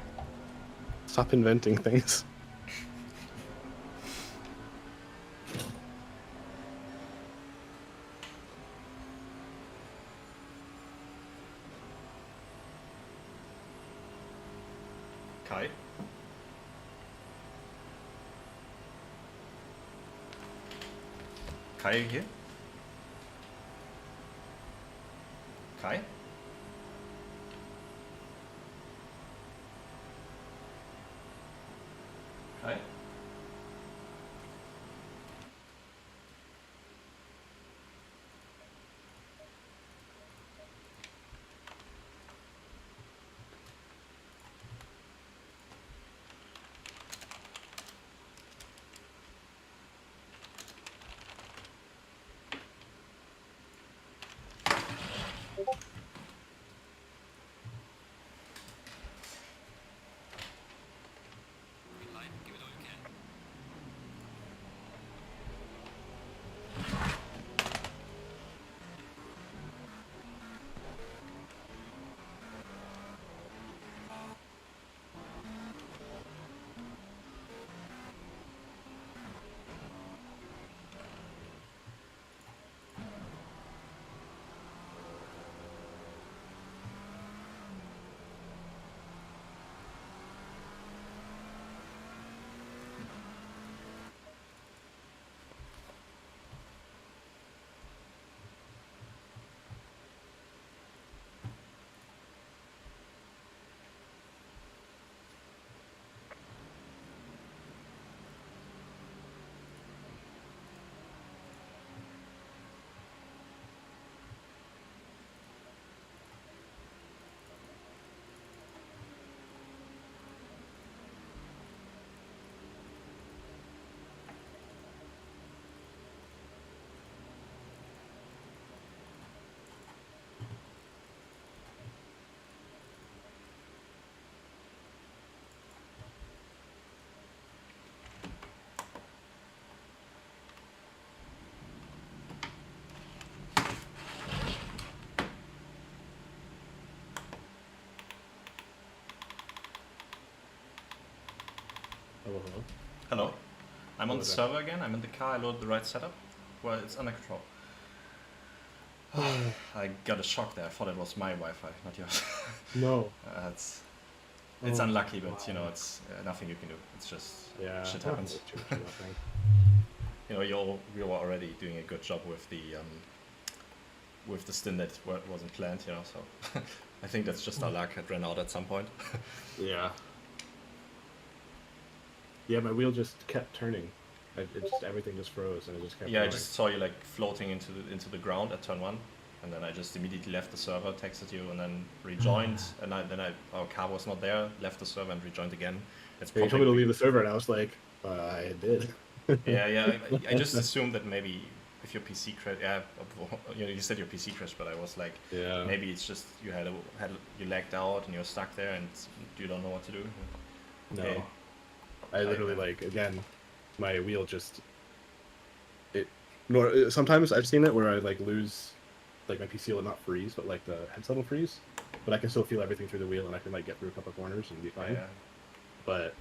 Stop inventing things. Kai? Kai, are you here? Kai? Kai? Hello, hello. Hello. I'm on the Hello there. server again. I'm in the car. I loaded the right setup. Well, it's under control. I got a shock there. I thought it was my Wi-Fi, not yours. No. It's Oh, unlucky, but you know, wow. it's nothing you can do. It's just Yeah. shit happens. Nothing. You know, you were already doing a good job with the stint that wasn't planned. You know, so I think that's just our luck. It ran out at some point. Yeah. Yeah, my wheel just kept turning. Everything just froze, and it just kept. Yeah, I going. just saw you like floating into the ground at turn 1, and then I just immediately left the server, texted you, and then rejoined. And our car was not there. Left the server and rejoined again. It's Yeah, you told me to leave the server, and I was like, I did. Yeah. I just assumed that maybe if your PC crashed, you know, you said your PC crashed, but I was like, Yeah. maybe it's just you you lagged out and you're stuck there and you don't know what to do. No. Okay. I literally like again, my wheel just. Sometimes I've seen it where I like lose, like my PC will not freeze, but like the headset will freeze, but I can still feel everything through the wheel, and I can like get through a couple of corners and be fine. Yeah. But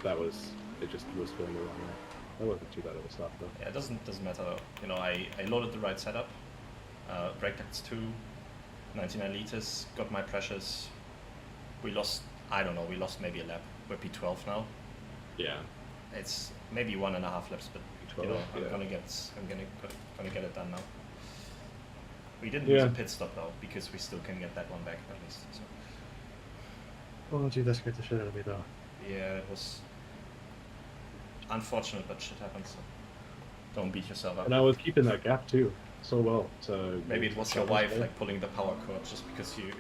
it just was going the wrong way. That wasn't too bad of a stop though. Yeah, it doesn't matter though. You know, I loaded the right setup. Brake ducts 2, 99 liters, got my pressures. We lost maybe a lap. We're P12 now. Yeah. It's maybe 1.5 laps, but you know, yeah. I'm gonna get it done now. We didn't use a pit stop though, because we still can get that one back at least. So. Oh gee, that scared the shit out of me though. Yeah, it was unfortunate, but shit happens. So don't beat yourself up. And I was keeping that gap too, so well. So maybe it was your wife like pulling the power cord just because you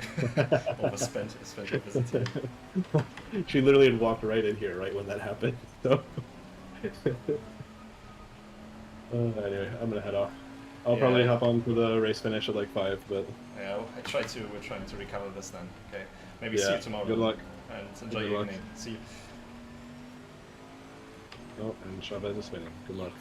overspent your visit. She literally had walked right in here right when that happened. So anyway, I'm gonna head off. I'll probably Yeah. hop on for the race finish at like 5, but Yeah, we're trying to recover this then. Okay. Maybe see yeah, you tomorrow. good luck. And enjoy Good your luck. evening. See you. Oh, and Chavez is spinning. Good luck.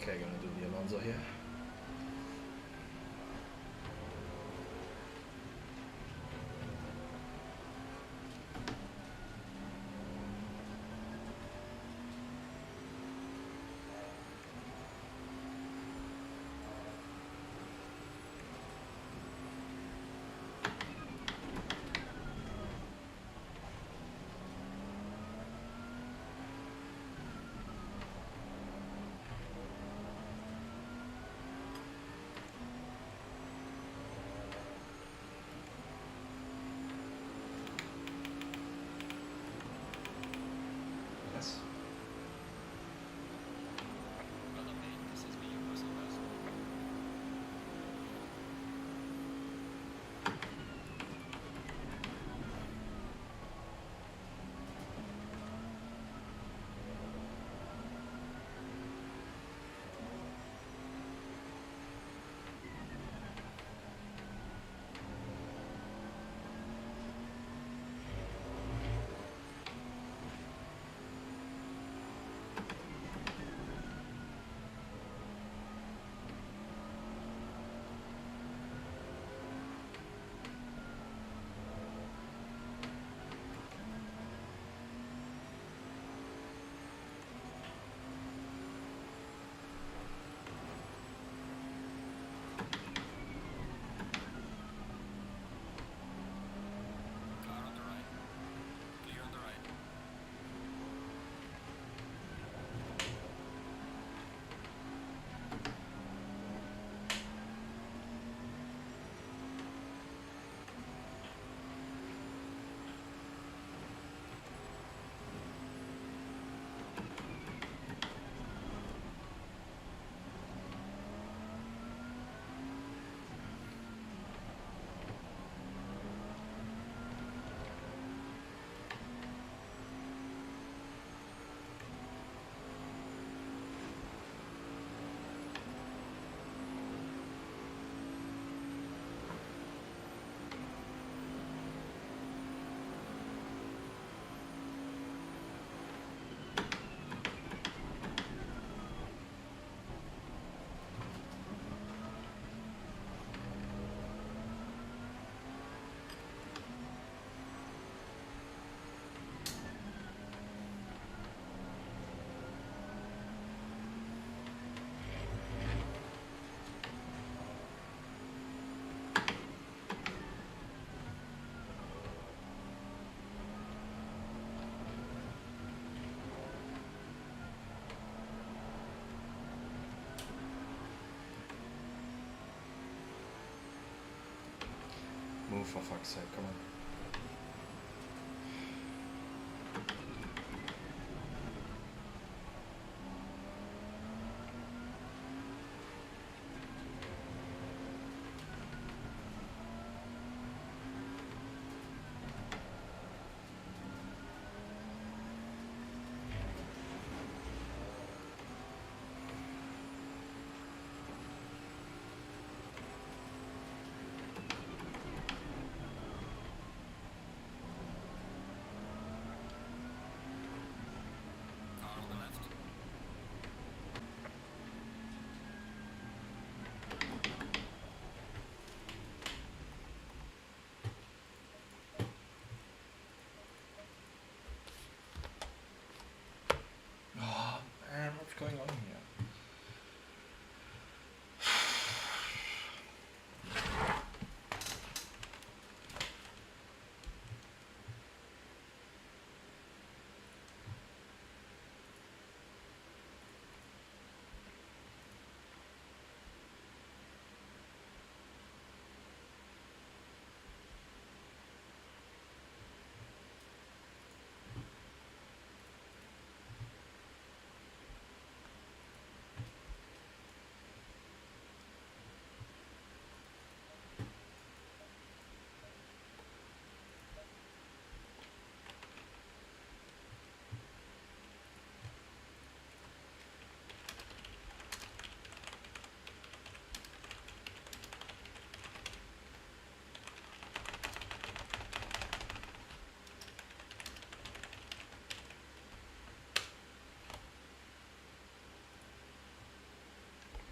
Okay, gonna do the Alonso here. Yes. Move for fuck's sake, come on.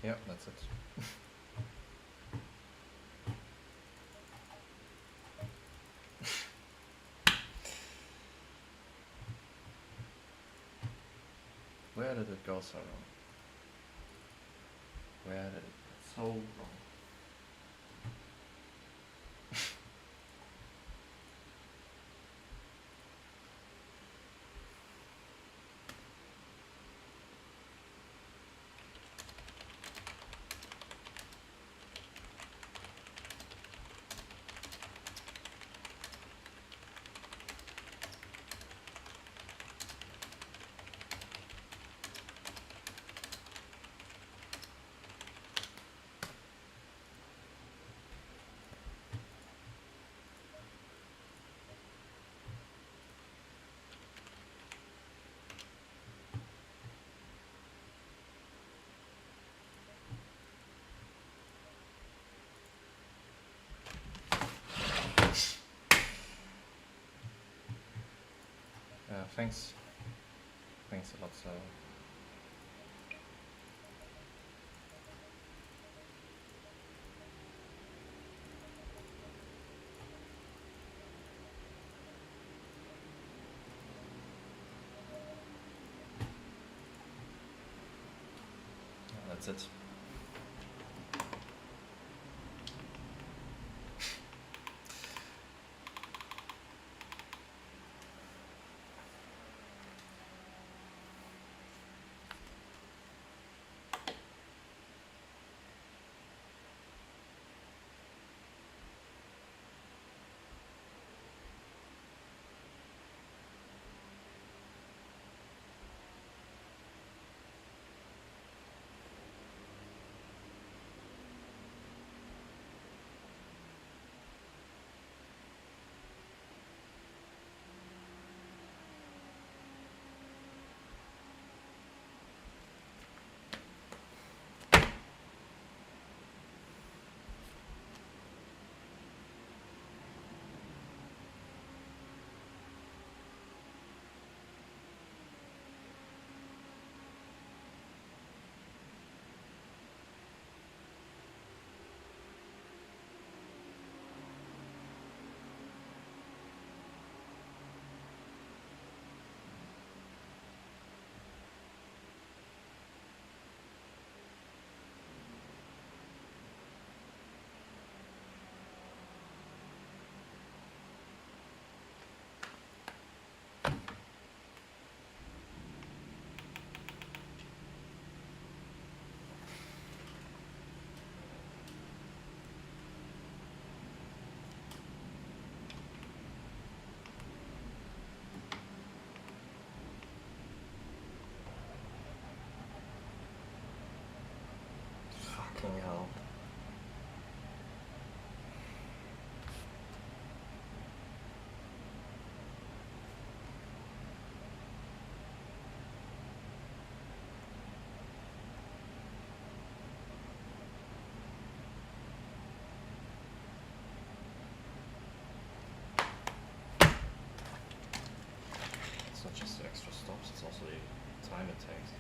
Yeah, that's it. Where did it go so wrong? Where did it go so wrong? Thanks. Thanks a lot, so. That's it. Fucking hell. It's not just the extra stops, it's also the time it takes.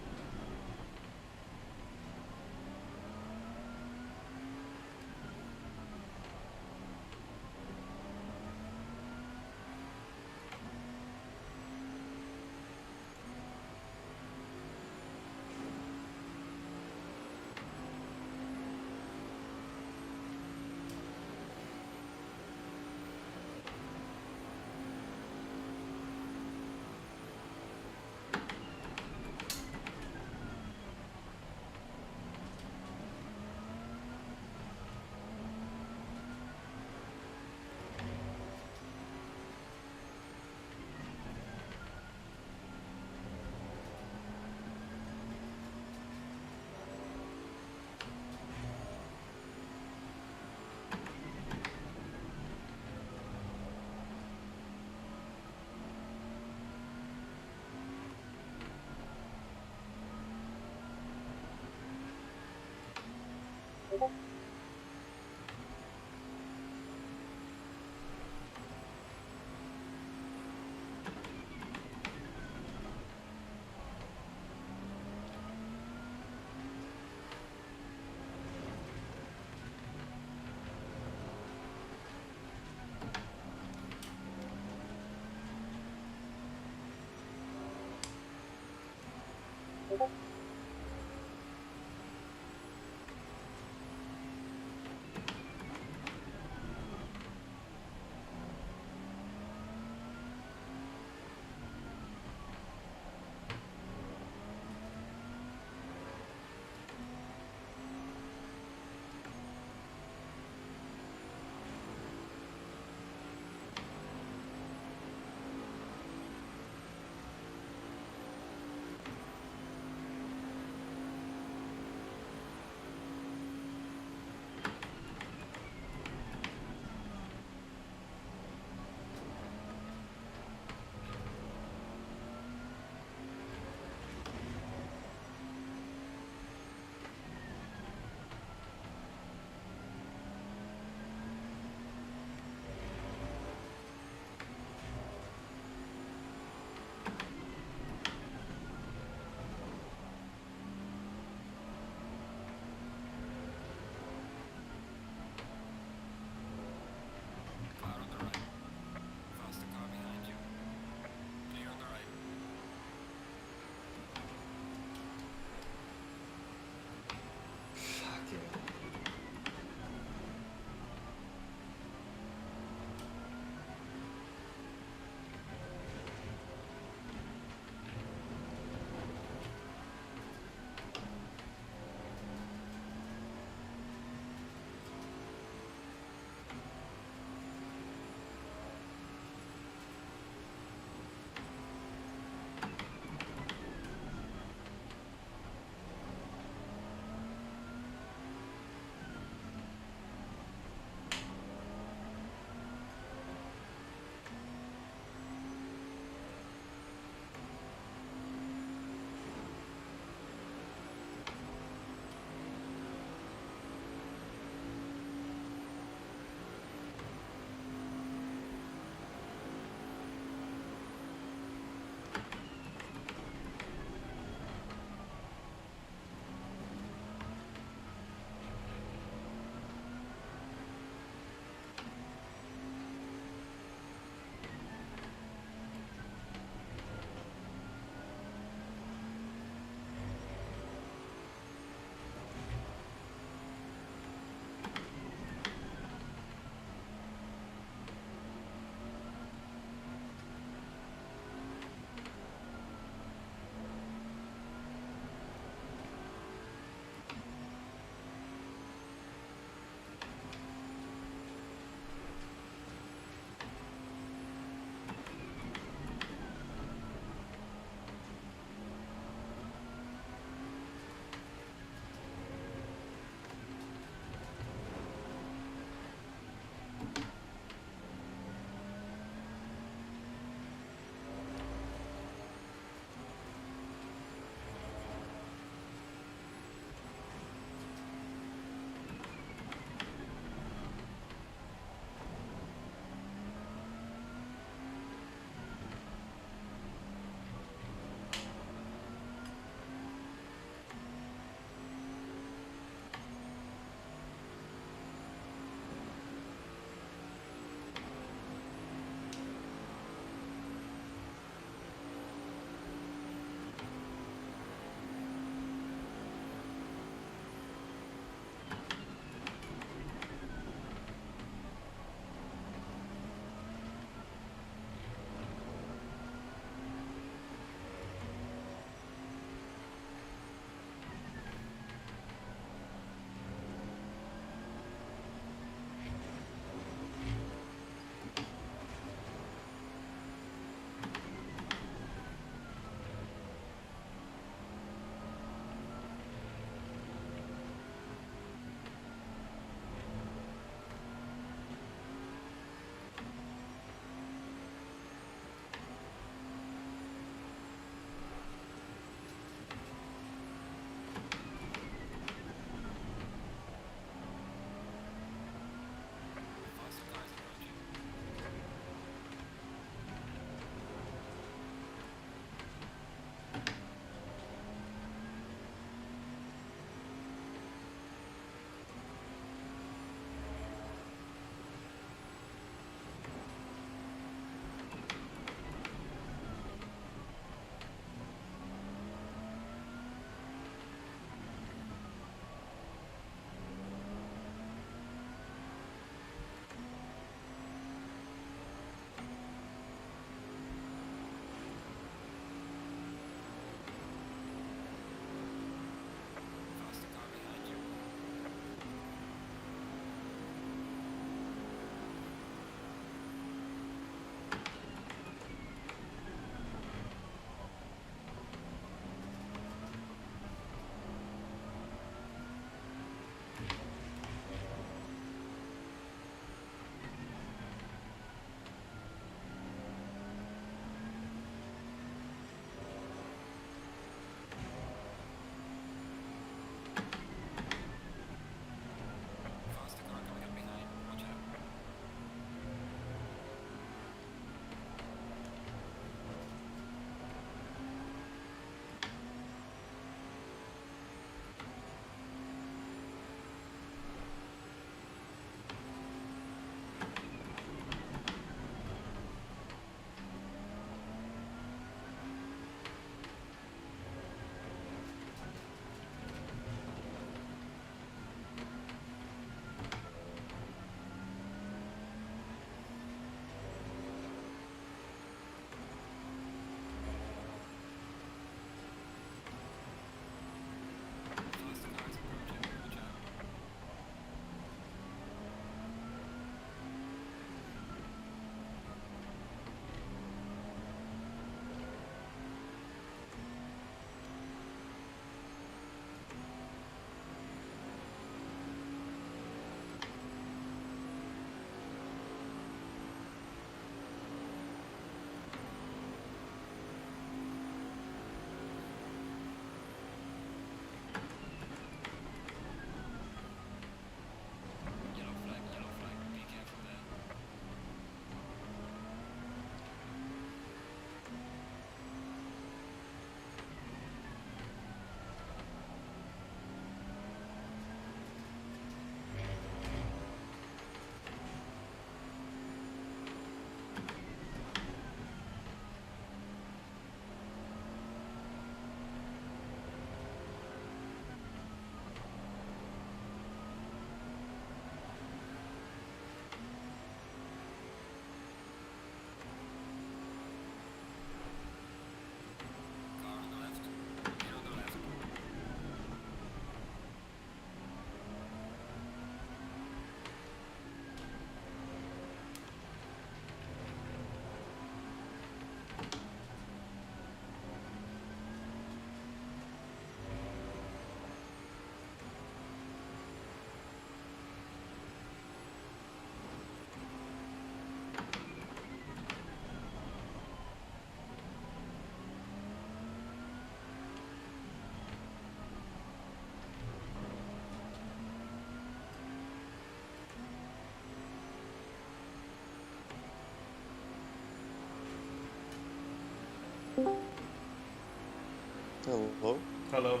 Hello? Hello.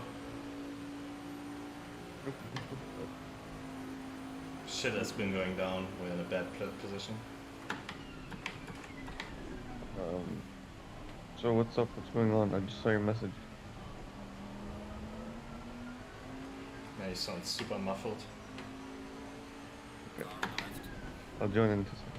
Shit has been going down. We're in a bad position. So what's up? What's going on? I just saw your message. Yeah, you sound super muffled. Okay. I'll join in 2 seconds.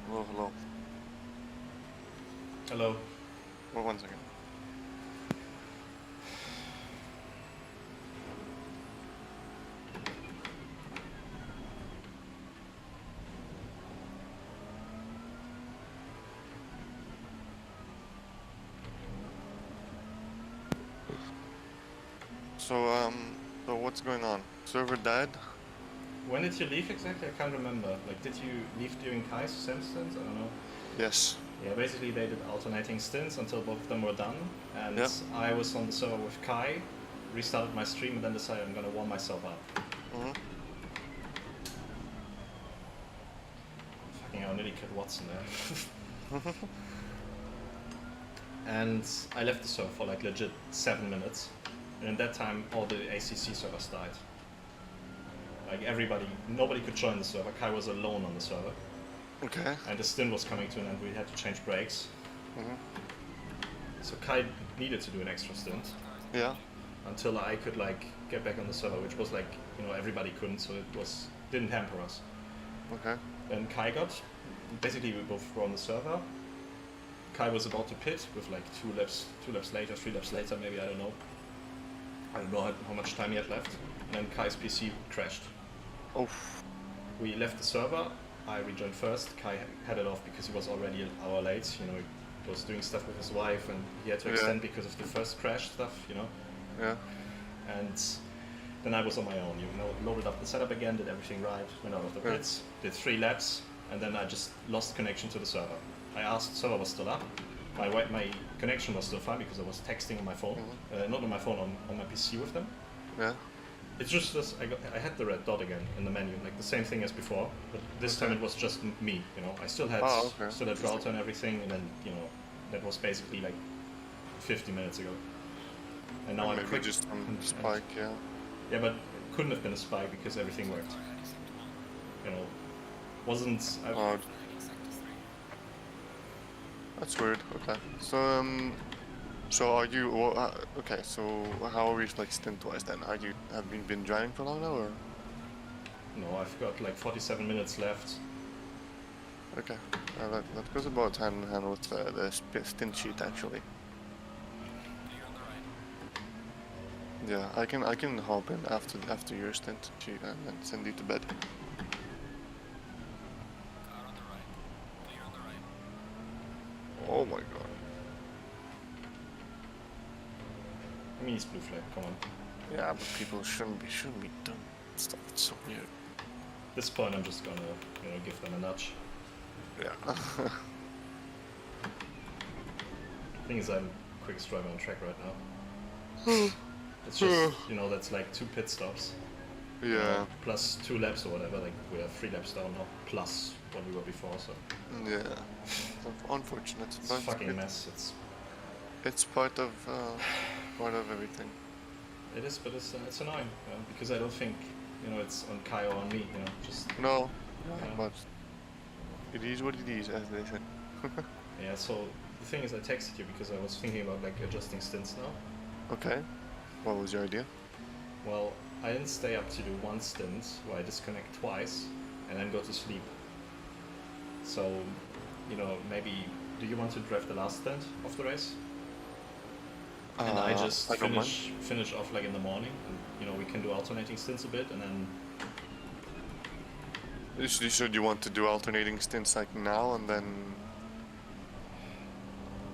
Hello, hello. Hello. Wait 1 second. So what's going on? Server died? When did you leave exactly? I can't remember. Like, did you leave during Kai's stints? I don't know. Yes. Yeah, basically they did alternating stints until both of them were done. And Yeah. I was on the server with Kai, restarted my stream, and then decided I'm gonna warm myself up. Mm-hmm. I nearly killed Watson there. And I left the server for like legit 7 minutes. And in that time, all the ACC servers died. Like nobody could join the server. Kai was alone on the server. Okay. And the stint was coming to an end. We had to change brakes. Mm-hmm. So Kai needed to do an extra stint Yeah. until I could like get back on the server, which was like, everybody couldn't, so it didn't hamper us. Okay. Then Kai basically we both were on the server. Kai was about to pit with like 2 laps later, 3 laps later, maybe, I don't know how much time he had left. And then Kai's PC crashed. Oh. We left the server, I rejoined first, Kai headed off because he was already an hour late, he was doing stuff with his wife and he had to extend because of the first crash stuff, Yeah. And then I was on my own, loaded up the setup again, did everything right, went out of the pits, did 3 laps, and then I just lost connection to the server. I asked, the server was still up. My connection was still fine because I was texting on my phone, not on my phone, on my PC with them. Yeah. It's just this, I had the red dot again in the menu, like the same thing as before, but this time it was just me, I still had router and everything, and then, that was basically like 50 minutes ago. And now I'm maybe quick. just on spike, yeah. Yeah, but it couldn't have been a spike because everything worked. Wasn't... Oh. That's weird, okay. So are you, okay, so how are you like stint-wise then? Have you been driving for long now, or? No, I've got like 47 minutes left. Okay, that goes about hand in hand with the stint sheet actually. Yeah, I can hop in after your stint sheet and then send you to bed. Oh my god. I mean, it's blue flag, come on. Yeah, but people shouldn't be doing stuff. It's so weird. At this point, I'm just gonna, give them a nudge. Yeah. Thing is, I'm quickest driver on track right now. It's just, that's like 2 pit stops. Yeah. Plus 2 laps or whatever, like we are 3 laps down now, plus what we were before, so. Yeah. Unfortunate. It's a fucking mess, It's part of everything. It is, but it's annoying, because I don't think, it's on Kai or on me, just... No, but it is what it is, as they say. Yeah, so the thing is, I texted you because I was thinking about like adjusting stints now. Okay. What was your idea? Well, I didn't stay up to do 1 stint where I disconnect twice and then go to sleep. So, maybe, do you want to drive the last stint of the race? And I just finish off like in the morning, and we can do alternating stints a bit, and then... Should you want to do alternating stints like now and then...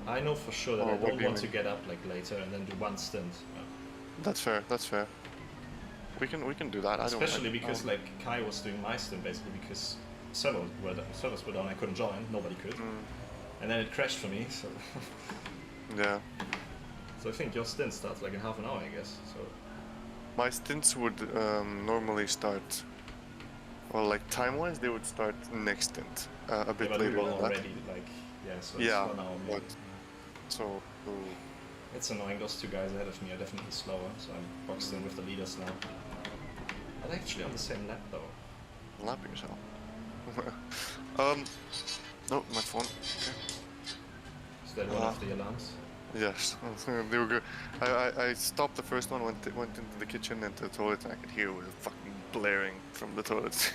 I know for sure that I don't want to get up like later and then do 1 stint. That's fair, that's fair. We can do that. Especially because like Kai was doing my stint basically because servers were down, I couldn't join, nobody could. And then it crashed for me, so... Yeah. So I think your stint starts like in half an hour, I guess, so... My stints would normally start... Well, like time-wise, they would start next stint, a bit later than already, that. like, yeah, so it's 1 hour maybe. So... It's annoying, those 2 guys ahead of me are definitely slower, so I'm boxed in with the leaders now. I'm actually on the same lap though. Lap yourself. No, my phone. Okay. Is that one of the alarms? Yes, they were good. I stopped the first one, went into the kitchen and to the toilet, and I could hear it was fucking blaring from the toilet.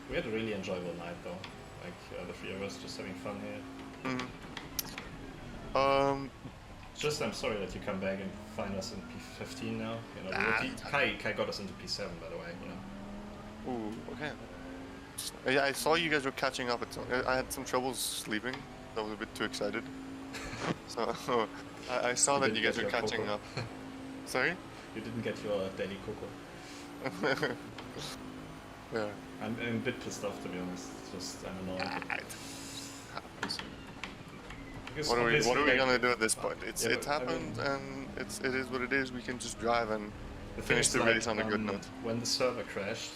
We had a really enjoyable night though. Like the 3 of us just having fun here. It's just I'm sorry that you come back and find us in P15 now. Kai got us into P7 by the way. Ooh, okay. Yeah, I saw you guys were catching up. I had some troubles sleeping. I was a bit too excited. So I saw that you guys were catching up. Sorry? You didn't get your daily cocoa. Yeah. I'm a bit pissed off to be honest. It's just I'm annoyed. What are we gonna do at this point? It happened, and it is what it is. We can just drive and finish the race on a good note. When the server crashed,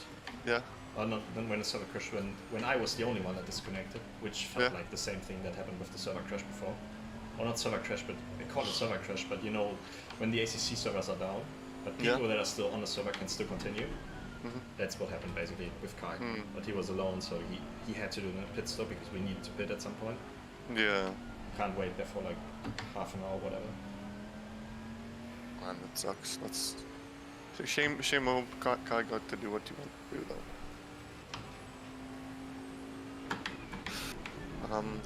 yeah, Or not when the server crashed, when I was the only one that disconnected, which felt Yeah. like the same thing that happened with the server crash before. Or not server crash, but they call it server crash, but you know, when the ACC servers are down, but people Yeah. that are still on the server can still continue. Mhm. That's what happened basically with Kai. Hmm. But he was alone, so he had to do a pit stop because we needed to pit at some point. Yeah. Can't wait there for like half an hour, whatever. Man, that sucks. That's so shame old Kai got to do what he wanted to do though.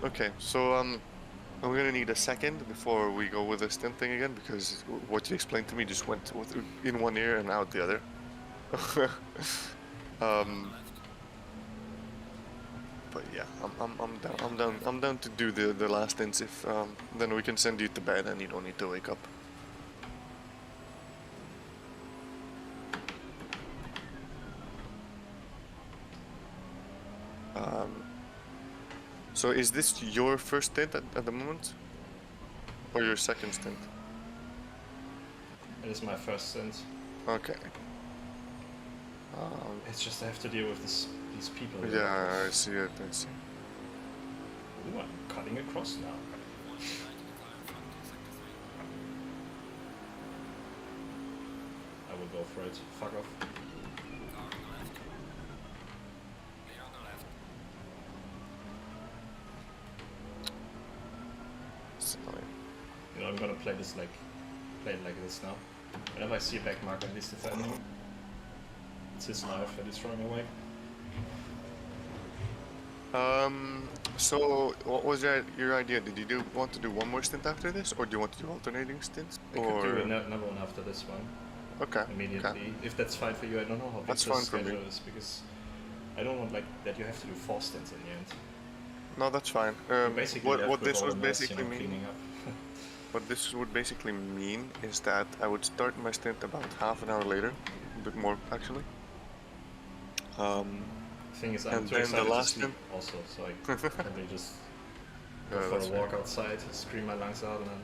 Okay, so I'm gonna need a second before we go with the stint thing again because what you explained to me just went in one ear and out the other. But yeah, I'm down to do the last stints if then we can send you to bed and you don't need to wake up. So is this your first stint at the moment? Or your second stint? It is my first stint. Okay. It's just I have to deal with these people. Yeah, I see it, I see. Ooh, I'm cutting across now. I will go for it. Fuck off. It's annoying. You know, I'm gonna play it like this now. Whenever I see a back marker, at least defending, it's his life that he's throwing away. So what was your idea? Did you want to do one more stint after this, or do you want to do alternating stints? I could do another one after this one. Okay. Immediately. Okay. If that's fine for you, I don't know how big That's the fine for me. schedule is because I don't want like that you have to do 4 stints in the end. No, that's fine. You're basically left What with this all would the mess, basically you know, mean, cleaning up. what this would basically mean is that I would start my stint about half an hour later, a bit more actually. Thing is, I'm And too then the excited to last sleep stint- also, so I probably just go Yeah, for that's a walk outside, scream my lungs out, and then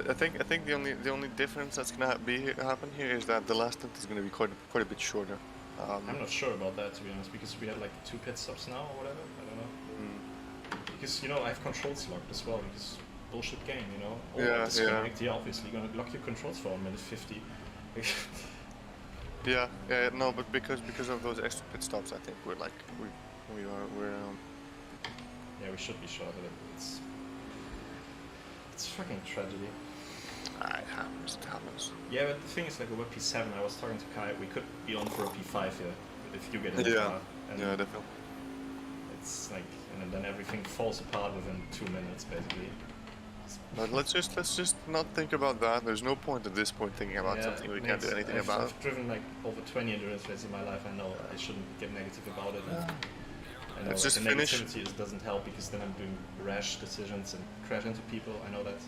Yeah, I think the only difference that's gonna happen here is that the last stint is gonna be quite a bit shorter. I'm not sure about that to be honest, because we had like 2 pit stops now or whatever. I don't know. Because you know I have controls locked as well. Because bullshit game, you know. Yeah, disconnect. Yeah, obviously you're gonna lock your controls for 1:50. Yeah, no, but because of those extra pit stops, I think we're Yeah, we should be shorter. It's fucking tragedy. It happens. It happens. Yeah, but the thing is, like over P7, I was talking to Kai. We could be on for a P5 here if you get in the Yeah, car. And yeah, definitely. it's like, and then everything falls apart within 2 minutes, basically. But let's just not think about that. There's no point at this point thinking about Yeah, something we can't do Nate, anything I've about. driven like over 20 endurance races in my life. I know I shouldn't get negative about it. And I know Let's like, just the finish. negativity doesn't help because then I'm doing rash decisions and crash into people. I know that.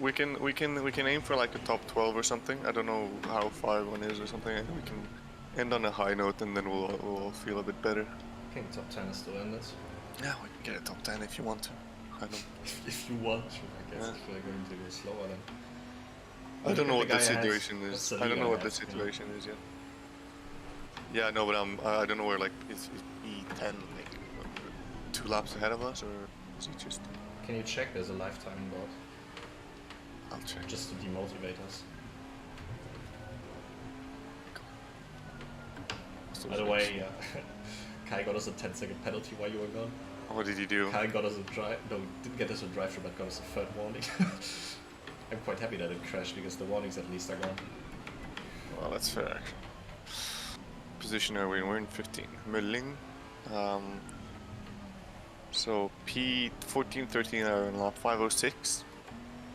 We can aim for like a top 12 or something. I don't know how far one is or something. And we can end on a high note, and then we'll all feel a bit better. I think top 10 is still in this. Yeah, we can get a top 10 if you want to. I don't. If you want to, I guess Yeah. if we're going to go slower then. I don't know what The the guy has- situation that's is. the I don't leader know what the has, you know. situation is yet. Yeah, no, but I don't know where like is E10 like 2 laps ahead of us, or is he just? Can you check there's a lifetime involved? I'll check. Just to demotivate us. By the way, Kai got us a 10-second penalty while you were gone. What did he do? Kai got us a drive. No, didn't get us a drive-through, but got us a 3rd warning. I'm quite happy that it crashed because the warnings at least are gone. Well, that's fair. Position are we in? We're in 15. Mölling. So P14, 13 are on lap 506.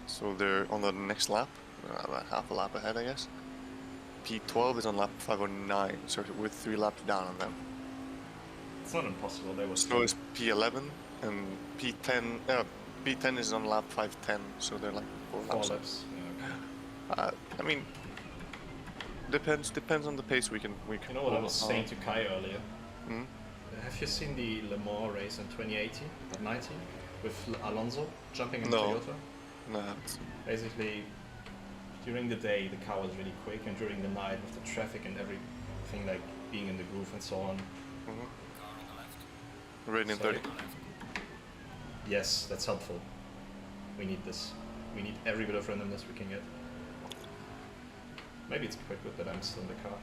So they're on the next lap, about half a lap ahead, I guess. P12 is on lap 509, so we're 3 laps down on them. It's not impossible. They were So is P11 and P10. P10 is on lap 510, so they're like 4 4 laps. laps. Yeah, okay. I mean, depends on the pace we can. You know what I was saying to Kai earlier? Hmm? Have you seen the Le Mans race in 2018 at 19 with Alonso jumping in No. Toyota? No. Basically, during the day the car was really quick, and during the night with the traffic and every thing like being in the groove and so on. Rating in Sorry. 30. Yes, that's helpful. We need this. We need every bit of randomness we can get. Maybe it's quite good that I'm still in the car.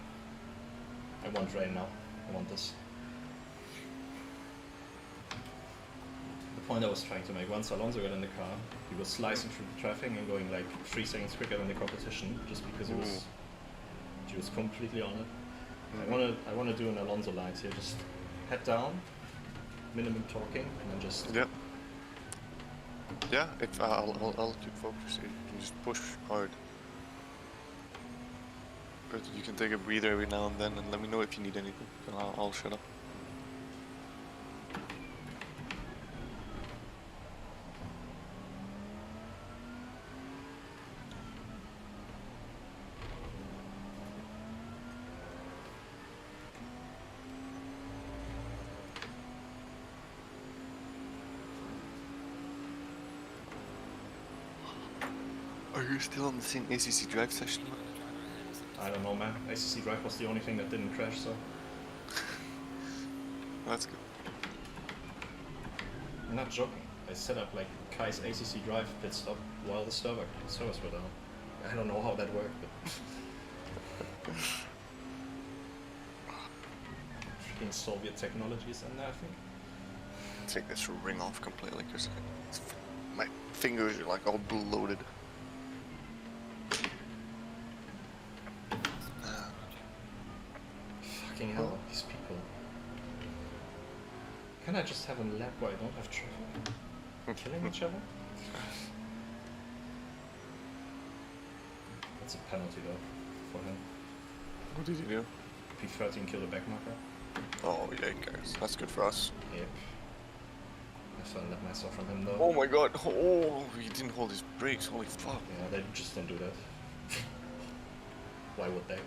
I want rain now. I want this. The point I was trying to make, once Alonso got in the car, he was slicing through the traffic and going like 3 seconds quicker than the competition, just because he was completely on it. I wanna do an Alonso lines here. Just head down, minimum talking, and then just Yeah. Yeah, if I'll keep focus. You can just push hard. But you can take a breather every now and then, and let me know if you need anything. And I'll shut up. Are you still on the same ACC drive session? I don't know, man. ACC Drive was the only thing that didn't crash, so That's good. I'm not joking. I set up like Kai's ACC Drive pit stop while the servers were down. I don't know how that worked, but freaking Soviet technologies in there, I think. Take this ring off completely because my fingers are like all bloated. Fucking hell, these people. Can I just have a lap where I don't have traffic? Killing each other? That's a penalty though, for him. What did you do? P13 killed a back marker. Oh yeah, guys, that's good for us. Yep. I fell and let myself from him though. Oh my god! Oh, he didn't hold his brakes. Holy fuck! Yeah, they just don't do that. Why would they? Yeah.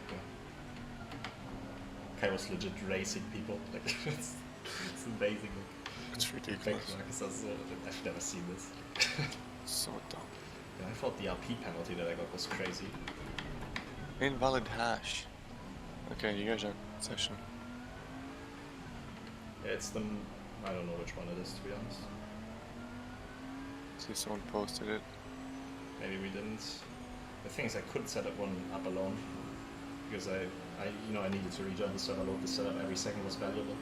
Kai was legit racing people. Like it's amazing. It's ridiculous. I've never seen this. So dumb. Yeah, I thought the RP penalty that I got was crazy. Invalid hash. Okay, you guys are in session. Yeah, it's the I don't know which one it is, to be honest. See, someone posted it. Maybe we didn't. The thing is, I couldn't set up one up alone because I needed to rejoin the server load. The setup every second was valuable.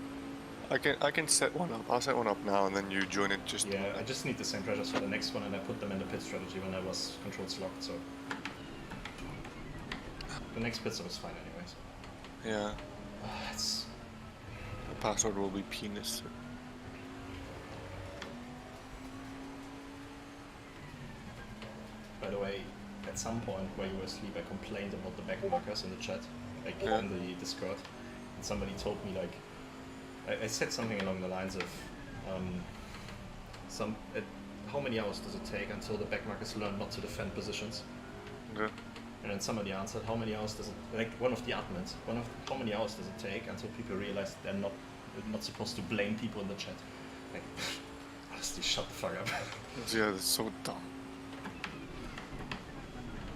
I can set one up. I'll set one up now, and then you join it. Just Yeah, I just need the same pressures for the next one, and I put them in the pit strategy when I was controls locked. So the next pit stop is fine, anyways. yeah. It's The password will be penis. By the way, at some point while you were asleep, I complained about the back markers in the chat, like Yeah. in the Discord, and somebody told me like, I said something along the lines of, how many hours does it take until the back markers learn not to defend positions? Okay. And then somebody answered, how many hours does it, like one of the admins, how many hours does it take until people realize they're not supposed to blame people in the chat? Like, honestly, shut the fuck up. Yeah, that's so dumb.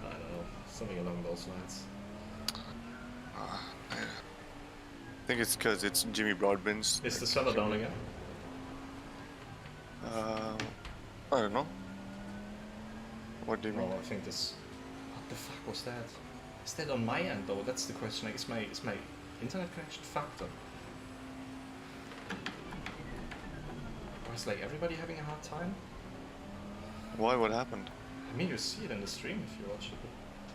I don't know, something along those lines. I think it's because it's Jimmy Broadbent's. Is the server down again? I don't know. What do you mean? Well, I think this. What the fuck was that? Is that on my end though? That's the question. Like, is my internet connection fucked up? Or is like everybody having a hard time? Why? What happened? I mean, you see it in the stream if you watch it.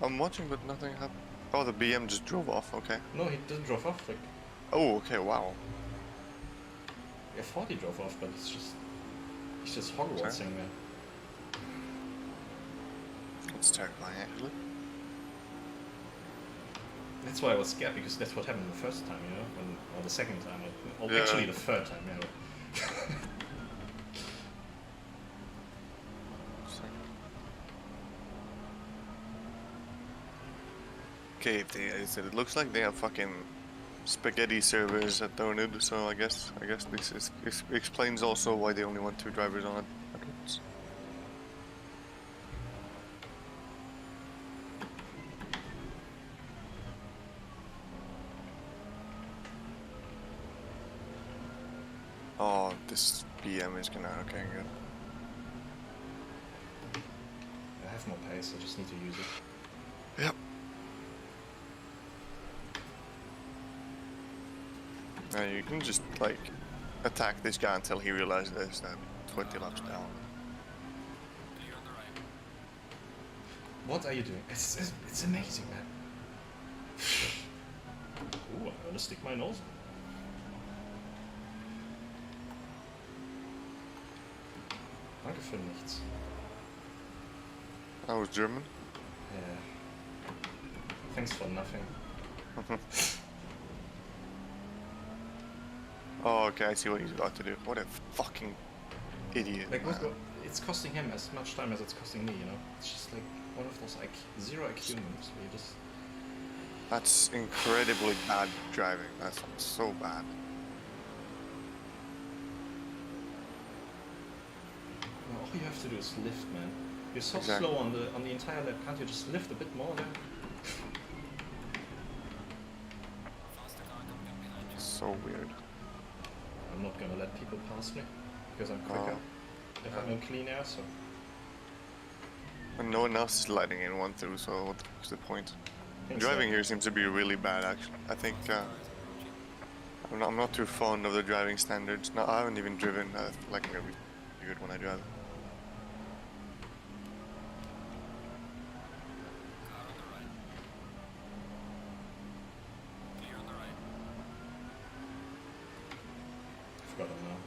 But I'm watching, but nothing happened. Oh, the BM just drove off. Okay. no, he didn't drop off. Like, Oh, okay. Wow. I thought he drove off, but he's just Hogwartsing, man. That's terrifying, actually. That's why I was scared, because that's what happened the first time, you know, or the second time, or Yeah. actually the third time, yeah. Okay, if they said it looks like they have fucking spaghetti servers at the ONID, so I guess this explains also why they only want 2 drivers on it. Oh, this BM is gonna. Okay, good. I have more pace, I just need to use it. Yep. Now you can just like attack this guy until he realizes that 20 laps down. What are you doing? It's amazing, man. Ooh, I'm gonna stick my nose. Danke für nichts. I was German. Yeah. Thanks for nothing. Oh, okay, I see what he's about to do. What a fucking idiot. Like, man. it's costing him as much time as it's costing me, you know? It's just like one of those zero IQ moves where you just... That's incredibly bad driving. That's so bad. Well, all you have to do is lift, man. You're so Exactly. slow on the entire lap. Can't you just lift a bit more there? So weird. I'm not gonna let people pass me because I'm quicker if I'm in clean air. So And no one else is letting anyone through, so what's the point? Think Driving so. here seems to be really bad, actually. I think I'm not too fond of the driving standards. No, I haven't even driven. Like I'm gonna be good when I drive. I forgot it now.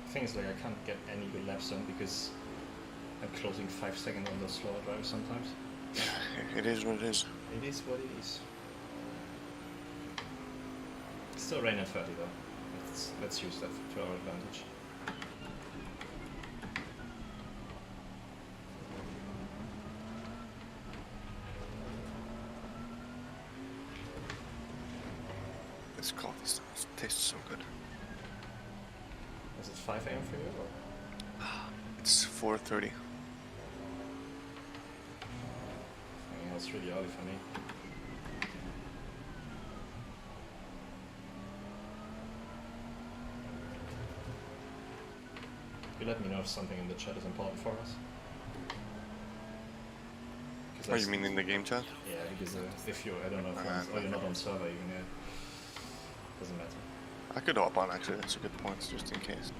The thing is, like, I can't get any good laps in because I'm closing 5 seconds on the slower drive sometimes. It is what it is. It is what it is. Still rain at 30 though. Let's use that to our advantage. This coffee tastes so good. Is it 5 AM for you or? It's 4:30. I mean, it's really early for me. You let me know if something in the chat is important for us. Oh, you mean in the game chat? Yeah, because if you're, I don't know if you're, on, you're not on server even, yeah. Doesn't matter. I could hop on actually, that's a good point, just in case.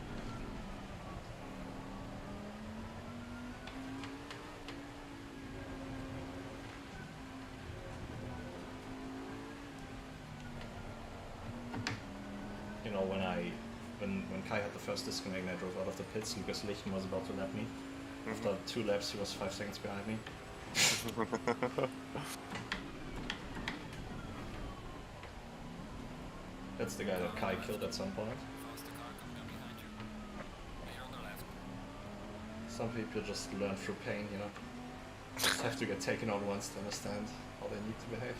You know, when Kai had the first disconnect and I drove out of the pits, Lucas Lichten was about to lap me. After 2 laps, he was 5 seconds behind me. That's the guy that Kai killed at some point. Some people just learn through pain, you know. Just have to get taken on once to understand how they need to behave.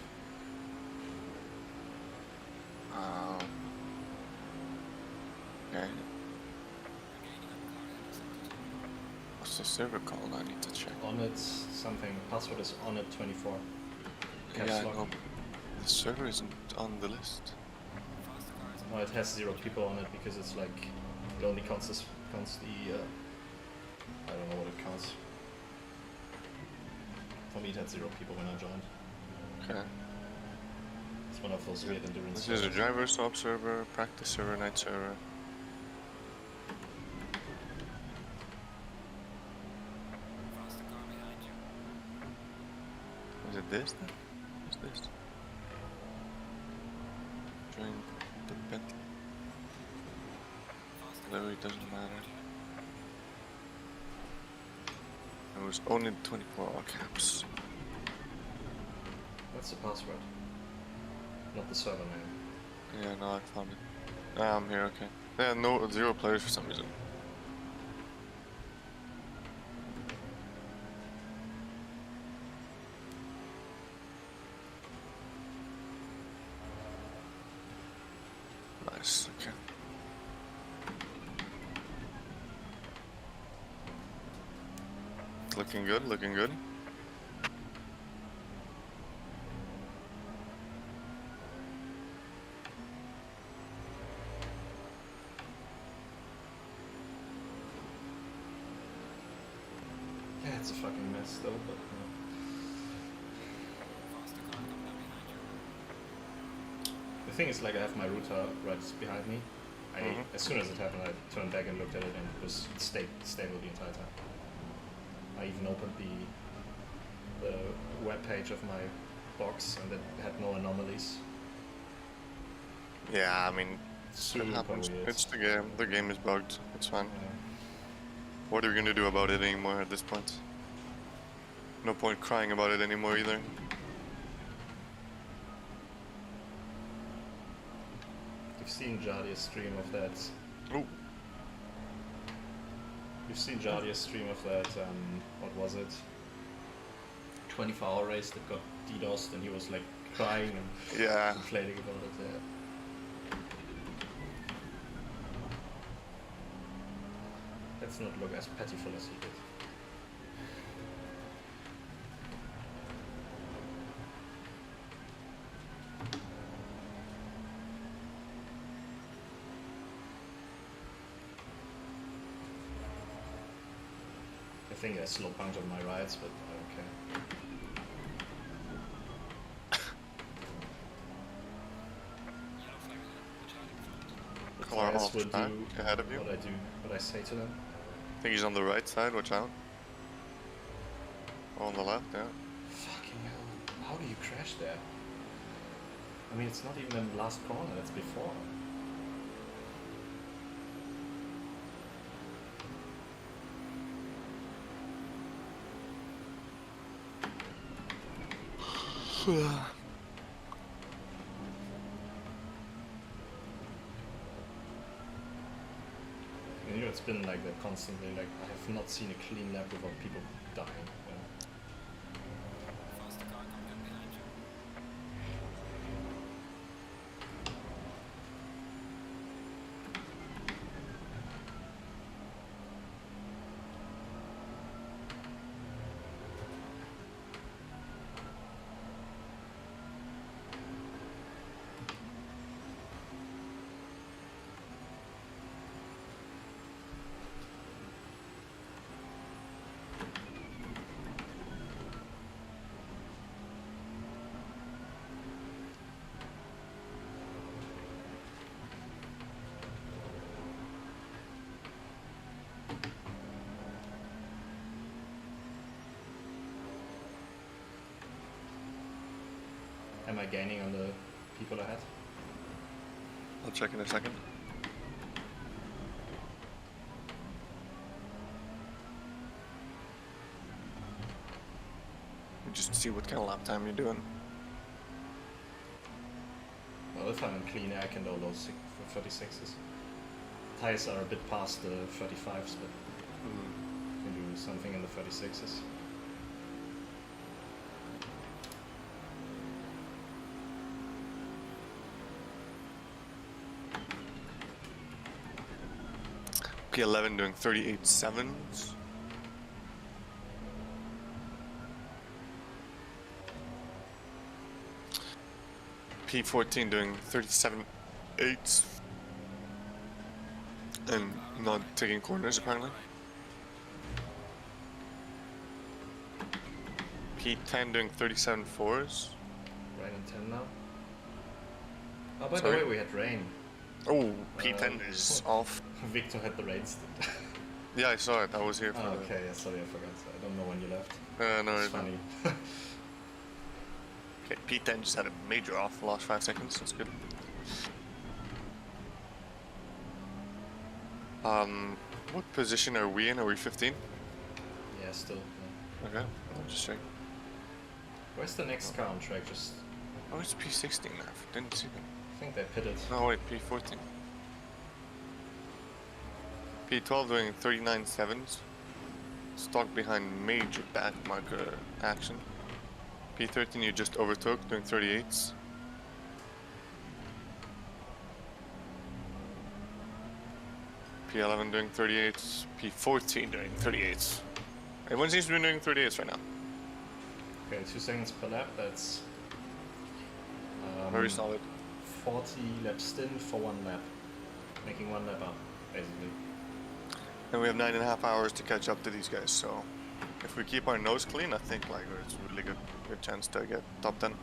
Okay. What's the server called? I need to check. ONID something. Password is ONID24. Caps Yeah, I lock. know. The server isn't on the list. No, it has 0 people on it because it's like it only counts the I don't know what it counts. For me, it had 0 people when I joined. Okay. It's one of those weird endurance. This is a servers. driver swap server, practice server, night server. Is it this then? What's this? Join the Bentley. That really doesn't matter. It was ONID 24 all caps. What's the password? Not the server name. Yeah, no, I found it. Ah, I'm here, okay. Yeah, no, 0 players for some reason. Nice, okay. Looking good, looking good. Yeah, it's a fucking mess though, but the thing is, like, I have my router right behind me. As soon as it happened, I turned back and looked at it, and it was stable the entire time. I even opened the web page of my box, and it had no anomalies. Yeah, I mean, Super it happens. weird. It's the game. The game is bugged. It's fine. Yeah. What are we gonna do about it anymore at this point? No point crying about it anymore either. You've seen Jadia's stream of that. Ooh. You've seen Jadia's stream of that. What was it? 24-hour race that got DDoSed, and he was like crying and Yeah. complaining about it. Yeah. Let's not look as pitiful as he did. I think I slow punctured my rides, but I don't care. Car Players off will track do ahead of you. what I say to them. I think he's on the right side, watch out. Or on the left, yeah. Fucking hell, how do you crash there? I mean, it's not even in the last corner, it's before. You know, it's been like that constantly. Like, I have not seen a clean lap without people dying. You know? Am I gaining on the people ahead? I'll check in a second. Just see what kind of lap time you're doing. Well, if I'm in clean air, I can do all those 36s. Tires are a bit past the 35s, but I can do something in the 36s. P11 doing 38.7s. P14 doing 37.8s. And not taking corners apparently. P10 doing 37.4s. Rain and 10 now. Oh, by Sorry? the way, we had rain. Oh, P10 is off. Victor had the rain still. Yeah, I saw it. I was here for Oh, the... okay, yeah, sorry, I forgot. I don't know when you left. No, It's it's funny. Okay, P10 just had a major off the last 5 seconds. That's good. What position are we in? Are we 15? Yeah, still. Yeah. Okay, I'm just checking. Where's the next car on track? Just, Oh, it's P16 now. Didn't see them. I think they pitted. Oh wait, P14. P12 doing 39.7s. Stock behind major back marker action. P13 you just overtook doing 38s. P11 doing 38s. P14 doing 38s. Everyone seems to be doing 38s right now. Okay, 2 seconds per lap. That's Very solid. 40 laps stint for 1 lap, making 1 lap up, basically. And we have 9.5 hours to catch up to these guys, so if we keep our nose clean, I think like it's a really good chance to get top 10.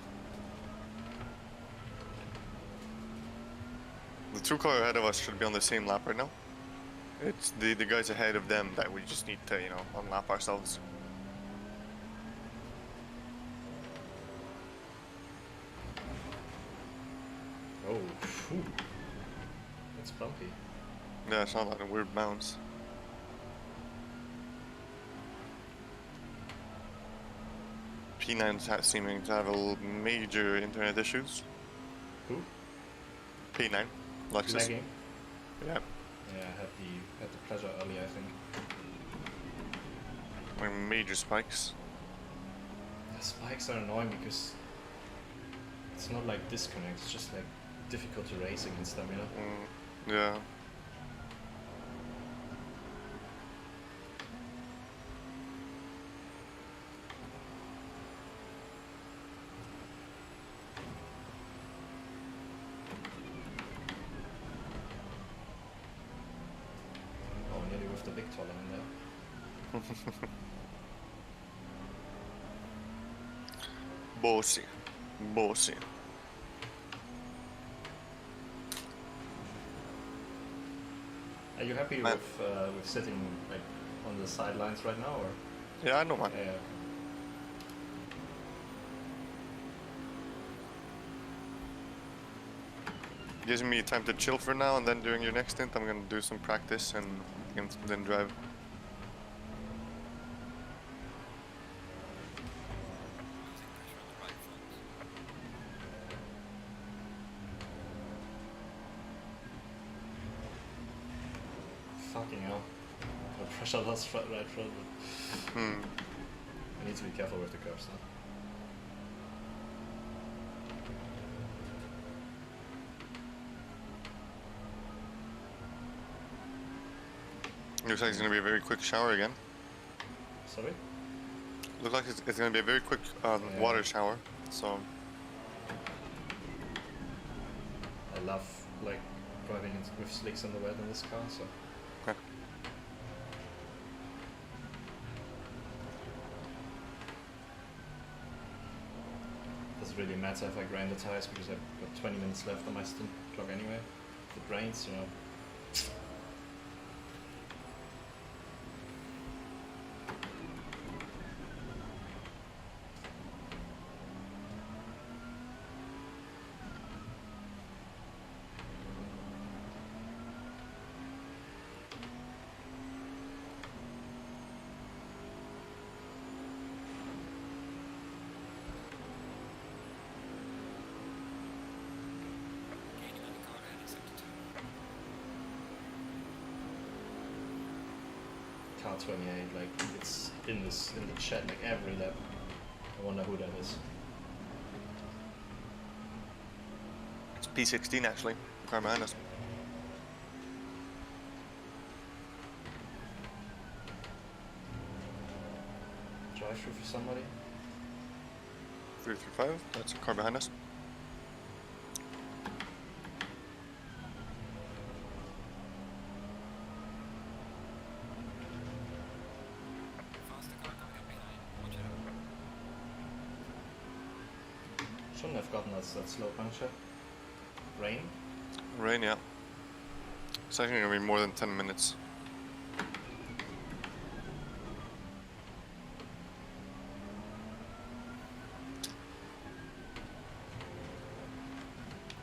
The 2 car ahead of us should be on the same lap right now. It's the guys ahead of them that we just need to, you know, unlap ourselves. Oh, phew. That's bumpy. Yeah, it's not like a weird bounce. P9's seeming to have major internet issues. Who? P9, Lexus. Lagging? Yeah, Yeah, I had the pleasure earlier, I think. major spikes. The spikes are annoying because it's not like disconnect, it's just like difficulty racing and stuff, you know? Yeah. Oh, nearly with the big toller in there. Bossy. Bossy. Are you happy Man. with sitting like on the sidelines right now, or? Yeah, I know, man. Yeah. Gives me time to chill for now, and then during your next stint, I'm gonna do some practice and then drive. Fucking hell. The pressure loss right front. Hmm. I need to be careful with the curves now. Looks like it's gonna be a very quick shower again. Sorry? Looks like it's gonna be a very quick water shower. So I love like driving with slicks in the wet in this car, so. okay. Doesn't really matter if I grind the tires because I've got 20 minutes left on my stint clock anyway. If it rains, you know. Car 28, like it's in the chat like every lap. I wonder who that is. It's P16 actually. Car behind us. Drive through for somebody. 335. That's a car behind us. Shouldn't have gotten that slow puncture. Rain? Rain, yeah. It's actually gonna be more than 10 minutes.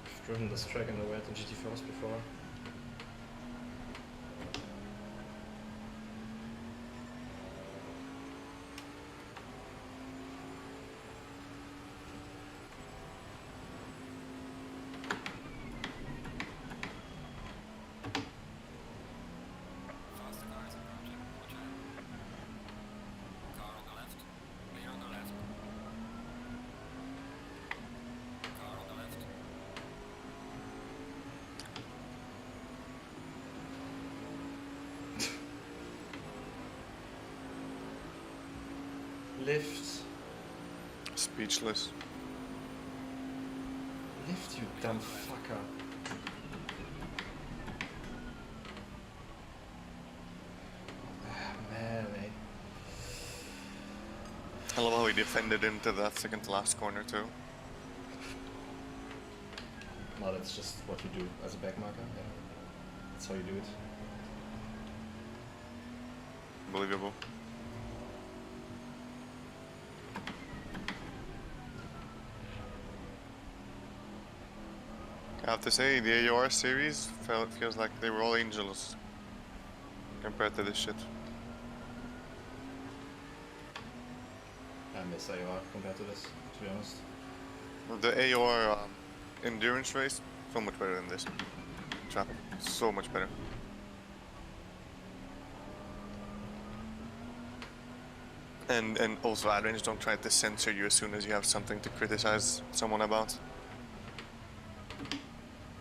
I've driven this track in the wet in GT4s before. lift. Speechless. Lift, you dumb fucker. Melee. I love how he defended into that second to last corner too. No, that's just what you do as a backmarker. Yeah. That's how you do it. Unbelievable. I have to say, the AOR series feels like they were all angels compared to this shit. I miss AOR compared to this, to be honest. The AOR endurance race, so much better than this. Traffic, so much better. And also Adrange don't try to censor you as soon as you have something to criticize someone about.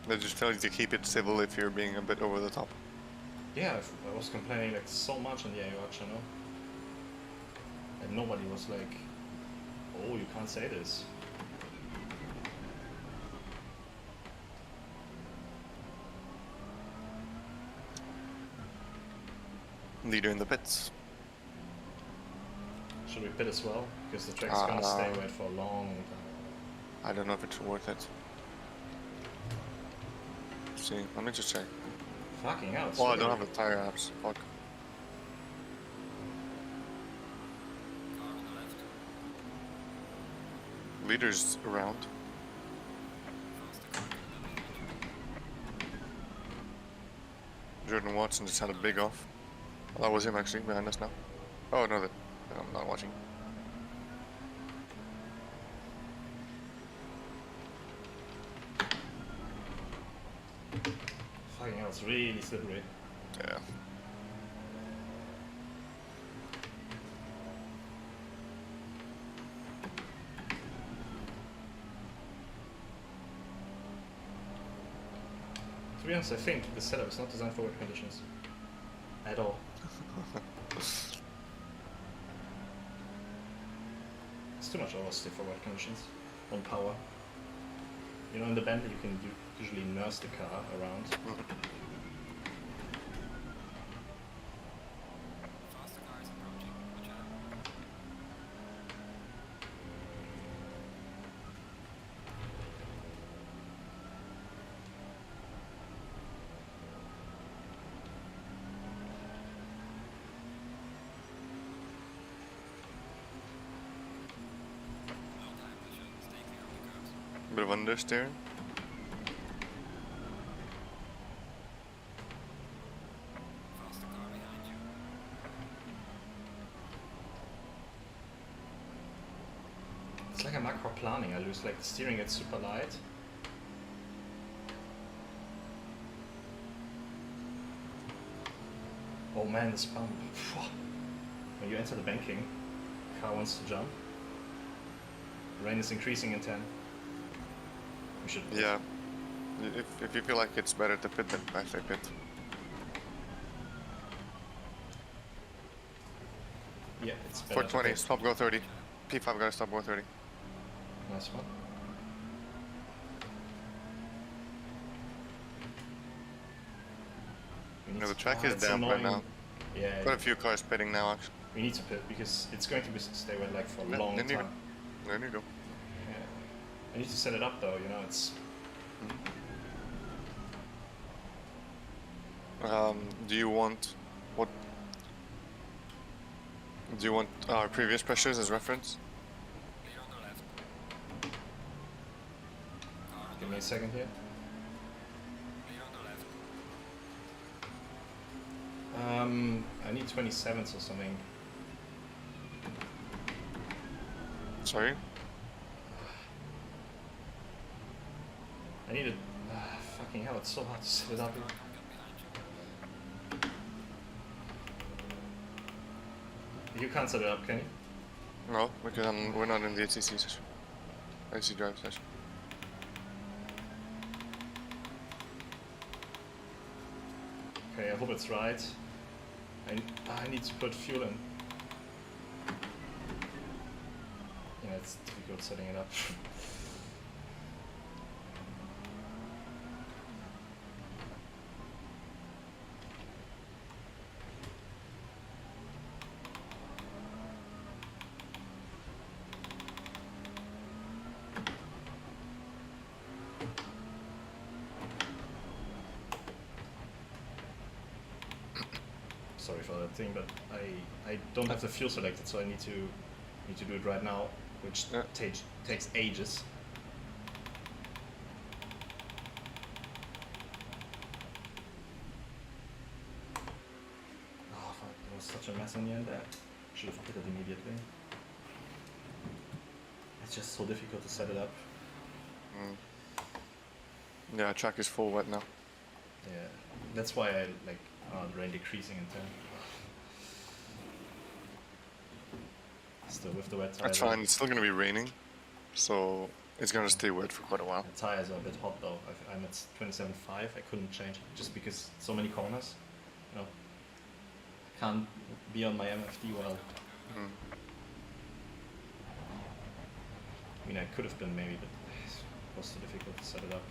They just tell you to keep it civil if you're being a bit over the top. Yeah, I was complaining like so much on the AOR channel. And nobody was like, oh, you can't say this. Leader in the pits. Should we pit as well? Because the track's gonna stay wet for a long time. I don't know if it's worth it. See, let me just check. Fucking hell, it's Oh, I really- don't have the tire apps. Fuck. Leader's around. Jordan Watson just had a big off. Oh, that was him actually behind us now. Oh no, I'm not watching. Fucking hell, it's really slippery. Yeah. To be honest, I think the setup is not designed for wet conditions. At all. It's too much oversteer for wet conditions. On power. You know, in the bend you can usually nurse the car around. Bit of understeering. It's like a macro planning. I lose like the steering gets super light. Oh man, this bump. When you enter the banking, car wants to jump. Rain is increasing in 10. We should. Yeah. If you feel like it's better to pit, then I say pit. Yeah, it's better. 420, stop go 30. P5 gotta stop go 30. Nice one. We need No, the to- track is it's damp right annoying. now. Yeah, Got a few cars pitting now actually. we need to pit because it's going to stay wet like for a Yeah, long then you time. There you go. Yeah. I need to set it up though, you know, it's... Do you want what? Do you want our previous pressures as reference? Give me a second here. I need 27s or something. Sorry? I need a... fucking hell, it's so hard to set it up here. You can't set it up, can you? No, because we're not in the HCC session. IC drive session. Okay, I hope it's right. I need to put fuel in. it's difficult setting it up. Sorry for that thing, but I don't have the fuel selected, so I need to do it right now, which Yeah. takes ages. Oh fuck, that was such a mess in the end there. Should have put it immediately. It's just so difficult to set it up. Mm. Yeah, track is full wet now. Yeah, that's why I like the rain decreasing in turn. Still with the wet tires. That's fine. It's still gonna be raining, so it's gonna stay wet for quite a while. The tires are a bit hot though. I'm at 27.5. I couldn't change it just because so many corners. You know, I can't be on my MFD well. Mm. I mean, I could have been maybe, but it was too difficult to set it up.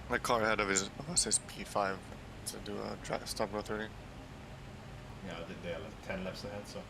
My car ahead of us is P5 to do a stop go 30. Yeah, they are like 10 laps ahead, so.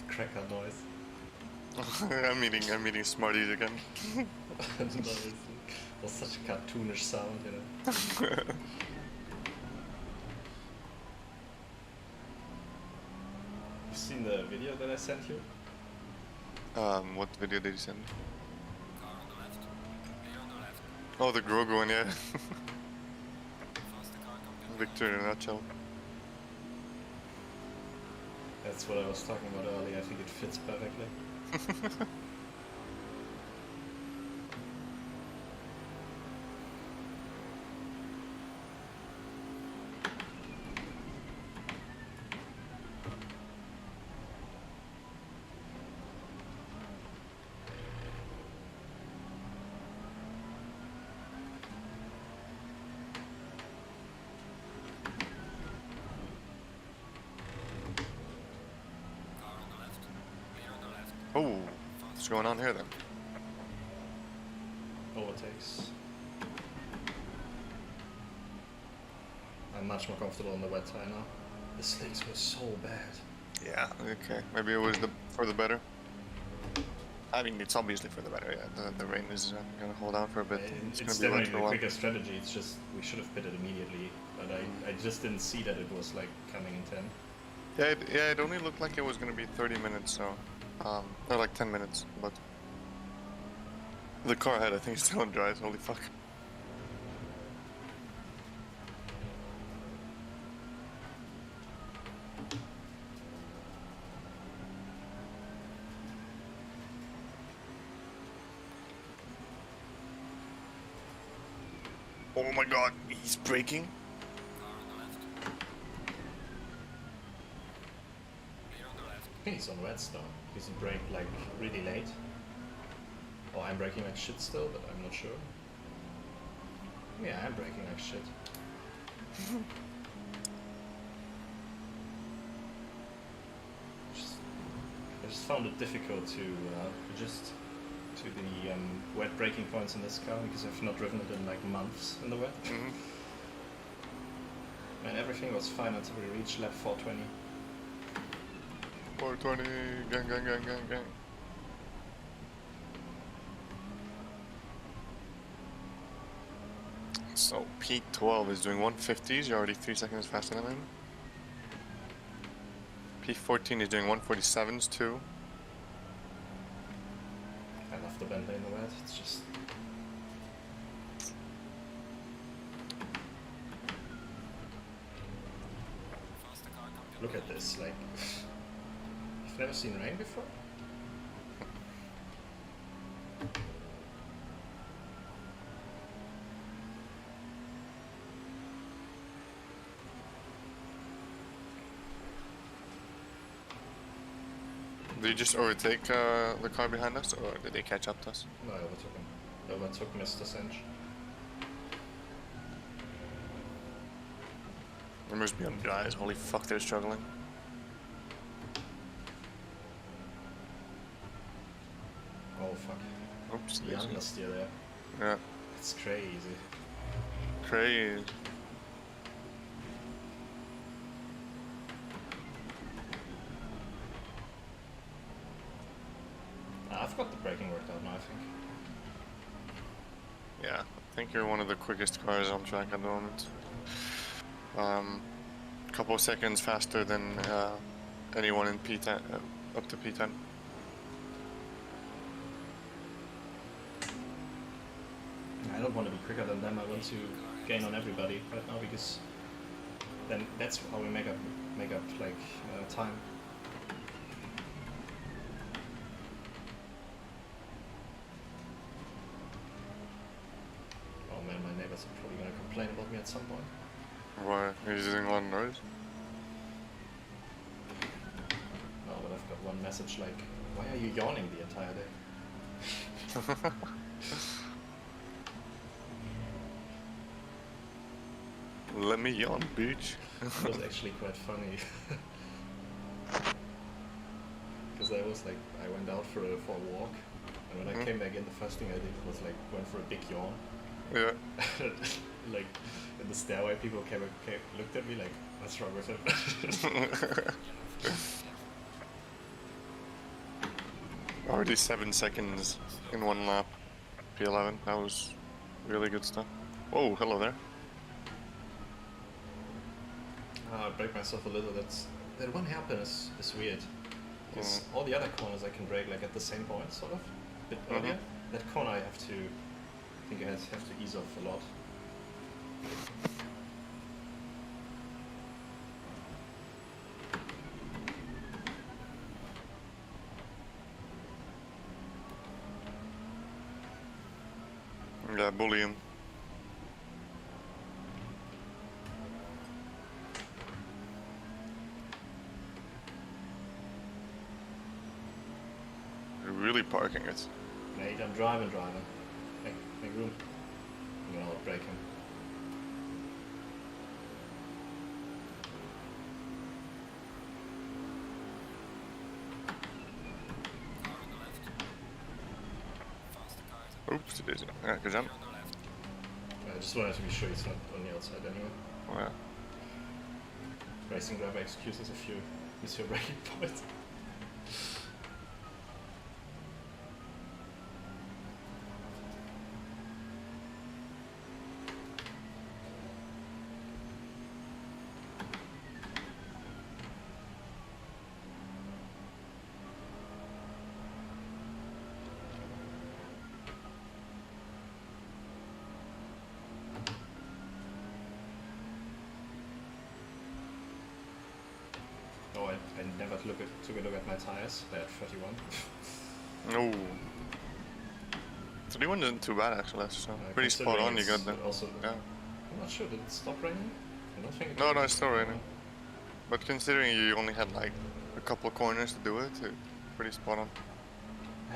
Cracker noise. I'm eating Smarties again. Noise. It was such a cartoonish sound, you know. You've seen the video that I sent you? What video did you send? Oh, the Grogu one, yeah. Victor in a nutshell. That's what I was talking about earlier. I think it fits perfectly. Oh, what's going on here then? Overtakes. I'm much more comfortable on the wet tire now. The slicks were so bad. Yeah, okay. Maybe it was for the better. I mean, it's obviously for the better, yeah. The rain is gonna hold out for a bit. It's gonna be wet definitely for a the while. quicker strategy. It's just we should have pitted immediately, but I just didn't see that it was like coming in 10. Yeah, it only looked like it was gonna be 30 minutes, so... or like 10 minutes, but... The car ahead, I think, is still on dry, holy fuck. Oh my god, he's braking? He's on red star. Does he brake like really late? Or I'm braking like shit still, but I'm not sure. Yeah, I'm braking like shit. I just found it difficult to adjust to the wet braking points in this car because I've not driven it in like months in the wet. And everything was fine until we reached lap 420. 420, gang. So P12 is doing 150s, you're already 3 seconds faster than him. P14 is doing 147s too. I love the Bentley in the wet, it's just... Look at this, like... You've never seen rain before? Did you just overtake the car behind us, or did they catch up to us? No, I overtook him. I overtook Mr. Cinch. They must be on dries, holy fuck, they're struggling. Oh fuck. Oops, The understeer there. yeah, It's crazy. crazy. I've got the braking worked out now, I think. Yeah, I think you're one of the quickest cars on track at the moment. Couple of seconds faster than anyone in P10, up to P10. I don't want to be quicker than them, I want to gain on everybody right now because then that's how we make up like time. Oh man, my neighbors are probably gonna complain about me at some point. Why? He's using a lot of noise? No, but I've got one message like, why are you yawning the entire day? Let me yawn, bitch. It was actually quite funny. Because I was like, I went out for a walk, and when I came back in, the first thing I did was like, went for a big yawn. Yeah. Like, in the stairway, people came looked at me like, what's wrong with him? Already 7 seconds in one lap. P11, that was really good stuff. Oh, hello there. I brake myself a little. That one hairpin is weird. Because all the other corners I can brake like at the same point, sort of. A bit earlier. That corner I think I have to ease off a lot. Yeah, bully him. You're really parking it. Mate, I'm driving. Make room. I'm gonna outbrake him. Oops, it is. Yeah, good jump. I just wanted to be sure he's not on the outside anyway. Oh, yeah. Racing driver excuses if you miss your braking point. Oh, I never took a look at my tires. They're at 31. No. 31 isn't too bad actually, so pretty spot Considering on you got there. Also, Yeah. I'm not sure, did it stop raining? I don't think it No, did. no, it's still raining. But considering you only had like a a couple of corners to do it. It's pretty spot on.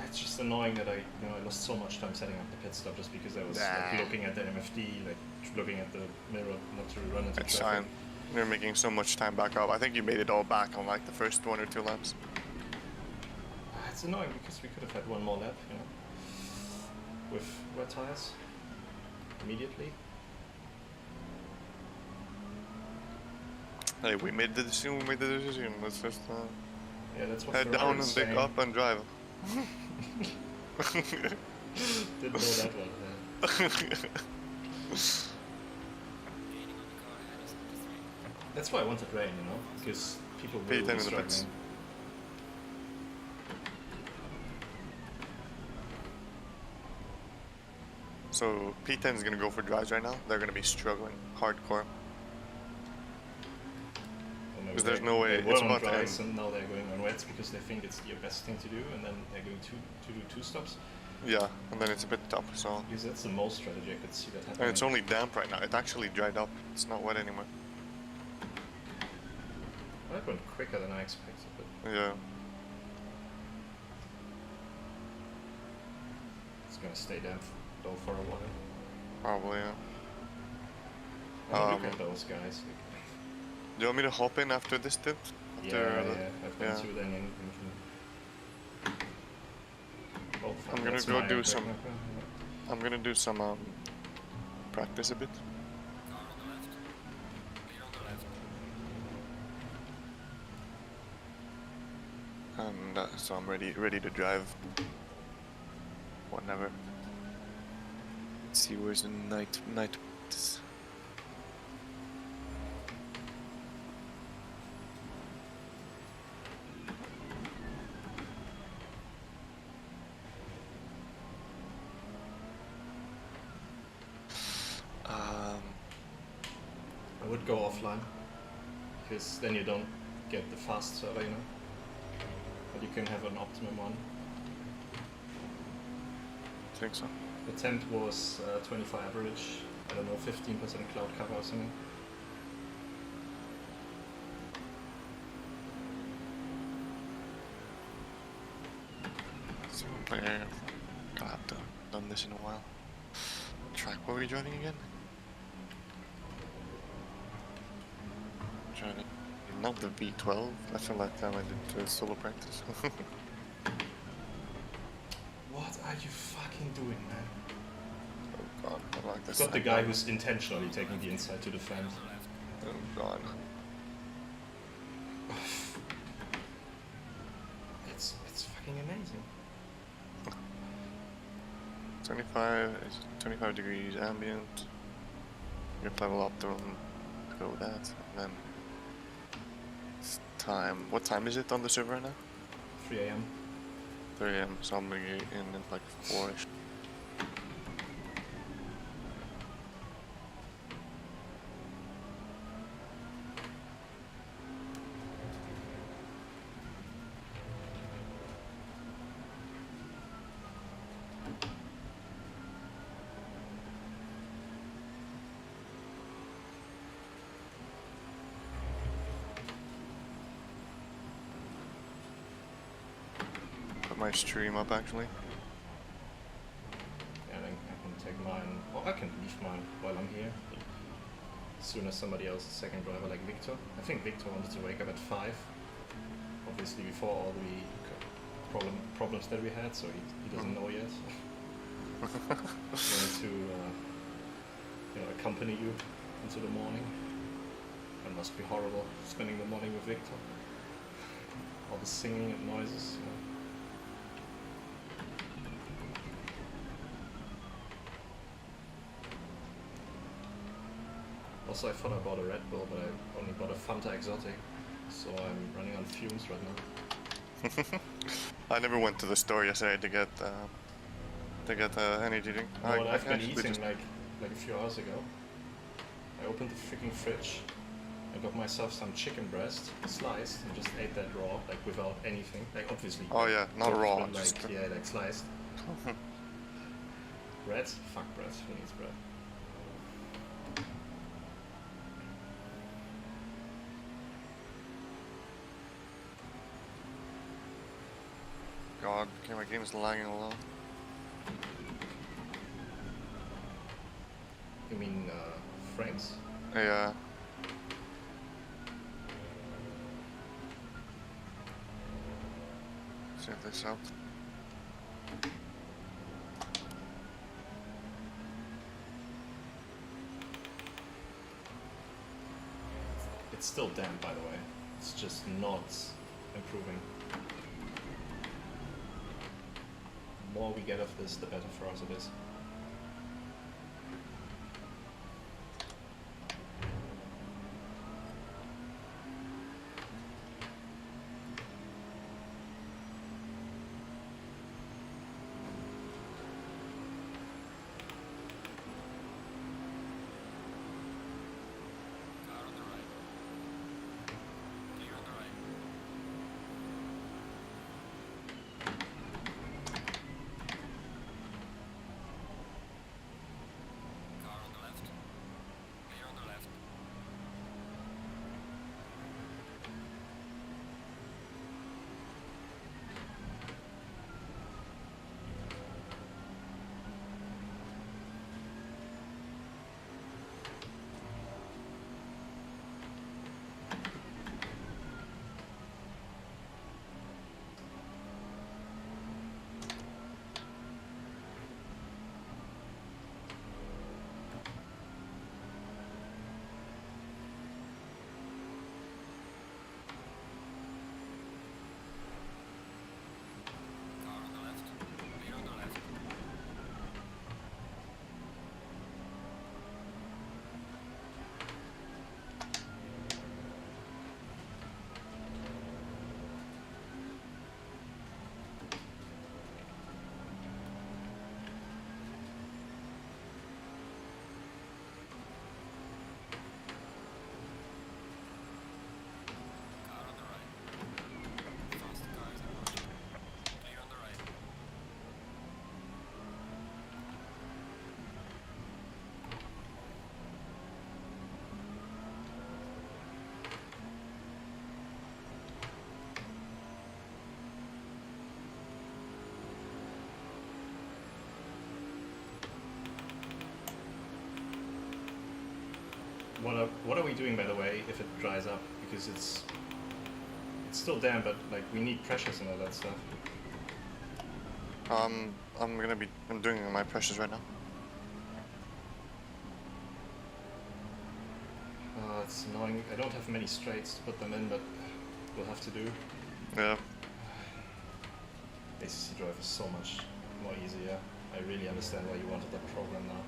It's just annoying that I lost so much time setting up the pit stop just because I was like, looking at the MFD, like looking at the mirror, not to run into It's traffic. fine. You're making so much time back up. I think you made it all back on like the first 1 or 2 laps. It's annoying because we could have had one more lap, you know, with wet tires immediately. Hey, we made the decision. Let's just Yeah, that's what head Ferrari down was and pick saying. up and drive. Didn't know that one. That's why I wanted rain, you know, because people will P10 be in the struggling. pits. So P10 is gonna go for drives right now. They're gonna be struggling hardcore. Well, Because there's they- no way they were it's on about to dries end. and now they're going on wets because they think it's the best thing to do, and then they're going to do 2 stops. Yeah, and then it's a bit tough. So, Because that's the most strategy I could see that happening. and it's only damp right now. It actually dried up. It's not wet anymore. That went quicker than I expected, but Yeah. it's gonna stay damp though for a while. Probably. Yeah. I mean, look at those guys. Do you want me to hop in after this tip? Yeah, After the- yeah, I've gone yeah. through then in. Oh, fuck, I'm gonna that's go my do brake some- knuckle, yeah. I'm gonna do some practice a bit. And so I'm ready to drive. Whenever. Let's see where's the night practice. I would go offline, because then you don't get the fast server, you know. But you can have an optimum one. Think so. The temp was 25 average, I don't know, 15% cloud cover or something. So player, gonna have to done this in a while. Track, what were you driving again? Driving not the V12. I feel like time I did solo practice. What are you fucking doing, man? Oh god, I like this. Got the guy who's intentionally taking the inside to defend. Oh god. It's fucking amazing. 25 degrees ambient. Your level optimum to go with that. And then it's time. What time is it on the server right now? 3 AM. 3 AM, so I'm gonna get in at like 4ish. Put my stream up actually. Yeah, then I can take mine, or I can leave mine while I'm here. But as soon as somebody else, a second driver like Victor. I think Victor wanted to wake up at 5. Obviously before all the problems that we had, so he doesn't know yet. Wanted to accompany you into the morning. It must be horrible spending the morning with Victor. All the singing and noises, you know. Also, I thought I bought a Red Bull, but I only bought a Fanta Exotic, so I'm running on fumes right now. I never went to the store yesterday to get energy drink. No, what I've been actually eating just- like a few hours ago. I opened the freaking fridge. I got myself some chicken breast, sliced, and just ate that raw, like without anything. Like obviously. Oh yeah, not cooked, raw, but, like, just yeah, like sliced. Bread? Fuck bread. Who needs bread? god, okay, my game is lagging a lot. You mean frames? Yeah. See if this helps. It's still damp, by the way. It's just not improving. The more we get of this, the better for us it is. What are we doing, by the way, if it dries up? Because it's still damp, but like we need pressures and all that stuff. I'm doing my pressures right now. It's annoying. I don't have many straights to put them in, but we'll have to do. Yeah. ACC drive is so much more easier. I really understand why you wanted that program now.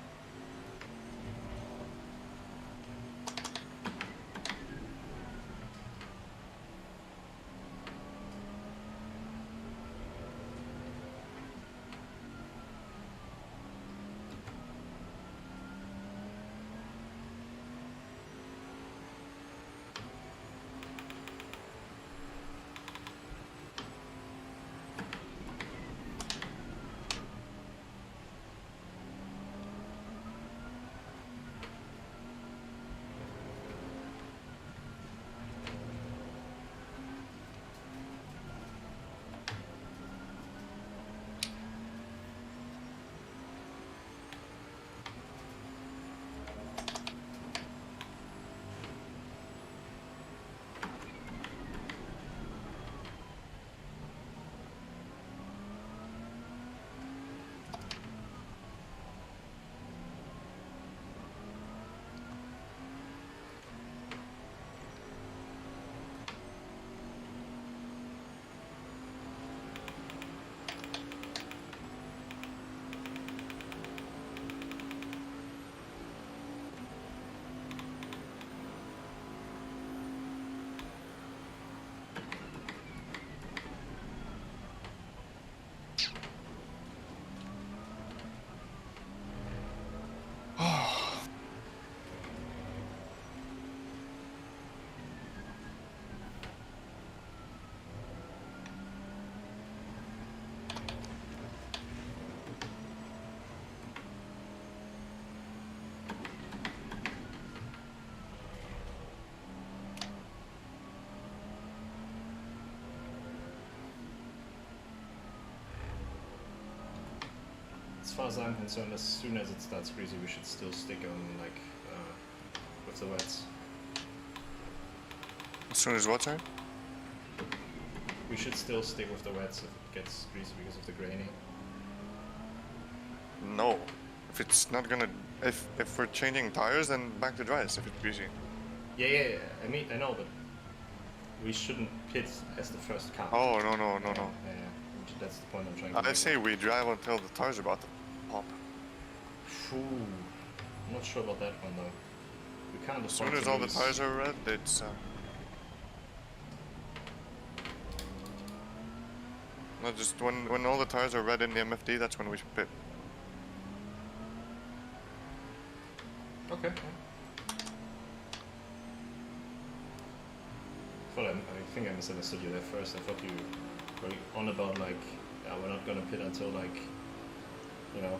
as far as I'm concerned, as soon as it starts greasy, we should still stick on like with the wets. As soon as what, sorry? We should still stick with the wets if it gets greasy because of the graining. No. If it's not gonna... If we're changing tires, then back to dries if it's greasy. Yeah. I mean, I know, but we shouldn't pit as the first car. Oh, no. Yeah. That's the point I'm trying to make. I say we drive until the tires are about to pop. Phew. I'm not sure about that one though. We can't As afford soon as to all the lose. tires are red, it's... No, just when all the tires are red in the MFD, that's when we should pit. Okay. I think I misunderstood you there first. I thought you were on about like, we're not gonna pit until like, you know.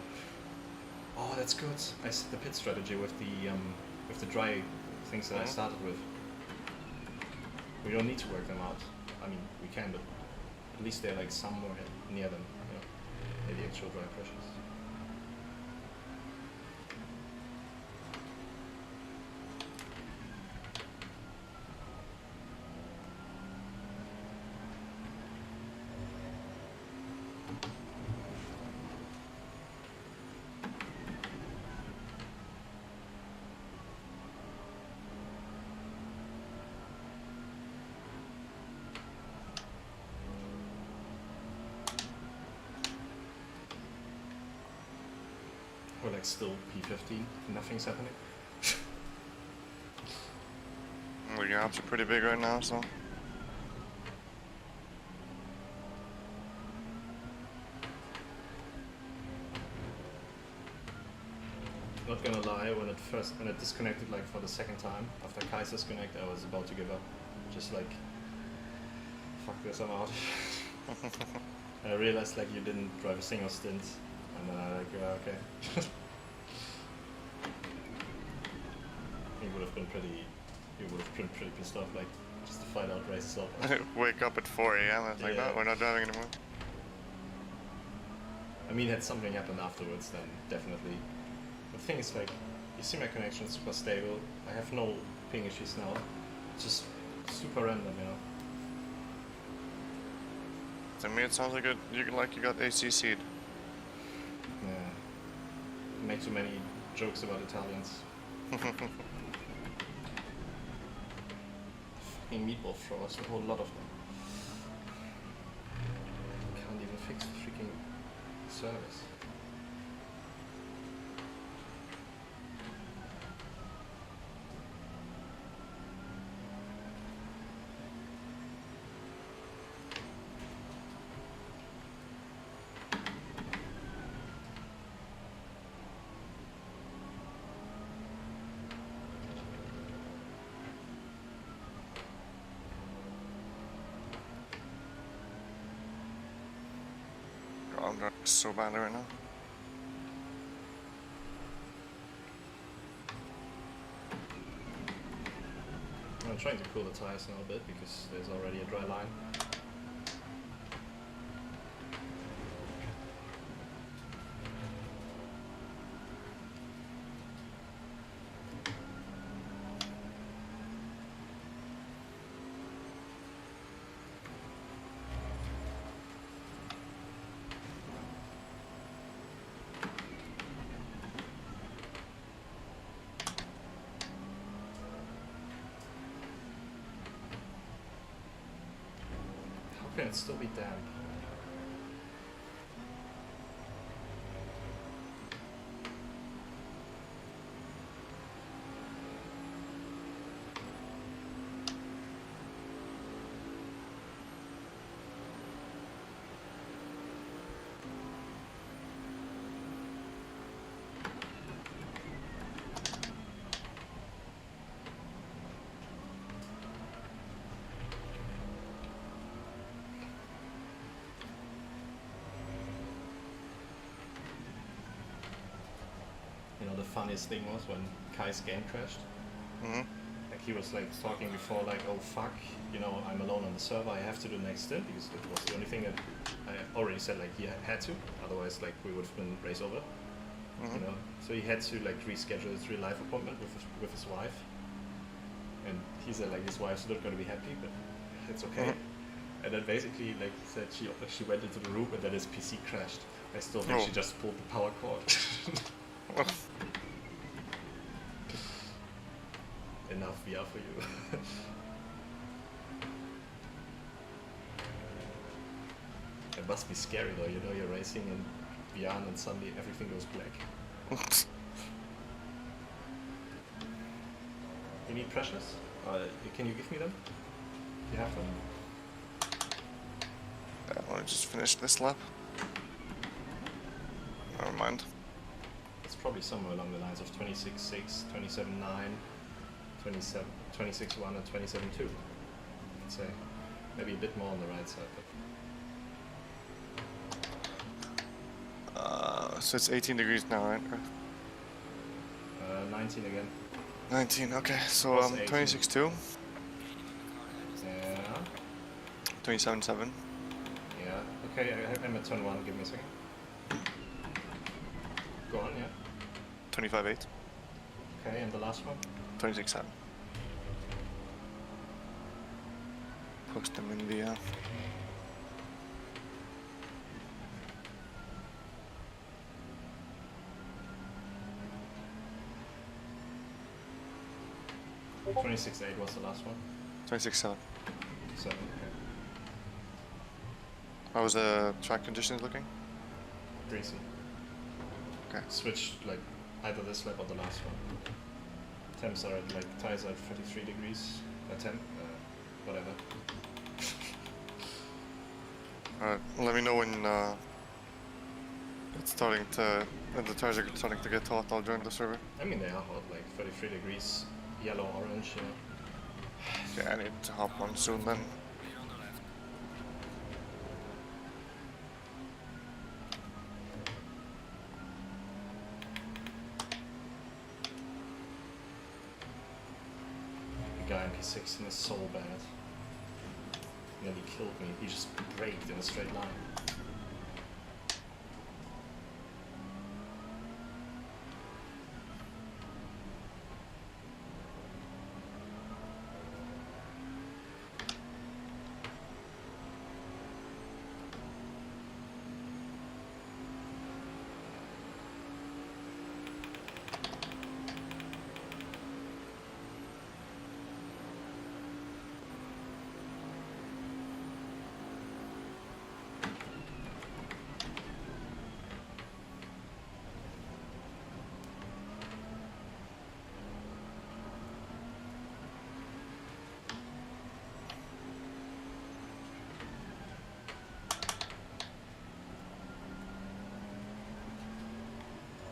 Oh, that's good. I see the pit strategy with the dry things that I started with. We don't need to work them out. I mean, we can, but at least they're like somewhere near them, you know, the actual dry pressures. We're like still P15, nothing's happening. The gaps are pretty big right now, so... Not gonna lie, when it disconnected like for the second time after Kai's disconnect, I was about to give up. Just like, fuck this, I'm out. And I realized like you didn't drive a single stint, and then I like, okay. You would have been pretty pissed off, like just to find out races up. Wake up at 4 a.m. I was like, Yeah. no, we're not driving anymore. I mean, had something happened afterwards, then definitely. The thing is, like, you see my connection is super stable. I have no ping issues now. It's just super random, you know. To me, it sounds like you got ACC'd. Yeah. Make too many jokes about Italians. Fucking meatball throwers, a whole lot of them. Can't even fix the freaking service. God, I'm driving so bad right now. I'm trying to cool the tires now a bit because there's already a dry line. How can it still be damp? You know, the funniest thing was when Kai's game crashed. Mm-hmm. Like he was like talking before, like, oh fuck, you know, I'm alone on the server, I have to do next stint, because it was the only thing that I already said, like, he had to, otherwise, like, we would have been race over, you know, so he had to, like, reschedule his real life appointment with his wife, and he said, like, his wife's not going to be happy, but it's okay, and then basically, like, he said she went into the room, and then his PC crashed. I still think she just pulled the power cord. Enough VR for you. It must be scary though, you know, you're racing in VR and then suddenly everything goes black. You need pressures? Can you give me them? You have them? I want to just finish this lap. Never mind. It's probably somewhere along the lines of 26.6, 27.9, 26.1 and 27.2. I'd say. Maybe a bit more on the right side, but... So it's 18 degrees now, right? 19 again. 19, okay. So Plus 18. 26.2, Yeah. 27.7. Yeah. Okay, I'm at turn 1, give me a second. Go on, yeah. 25.8, Okay, and the last one? 26.7. Post them in the... 26.8 was the last one. 26.7. 7, okay. How was the track conditions looking? Greasy. Okay. Switched like either this lap or the last one. Temps are at like, tires are at 33 degrees. Temp, whatever. Alright, let me know when it's starting to... when the tires are starting to get hot, I'll join the server. I mean, they are hot, like 33 degrees, yellow, orange, yeah. Yeah, I need to hop on soon then. The guy in P16 is so bad. Nearly killed me. He just braked in a straight line.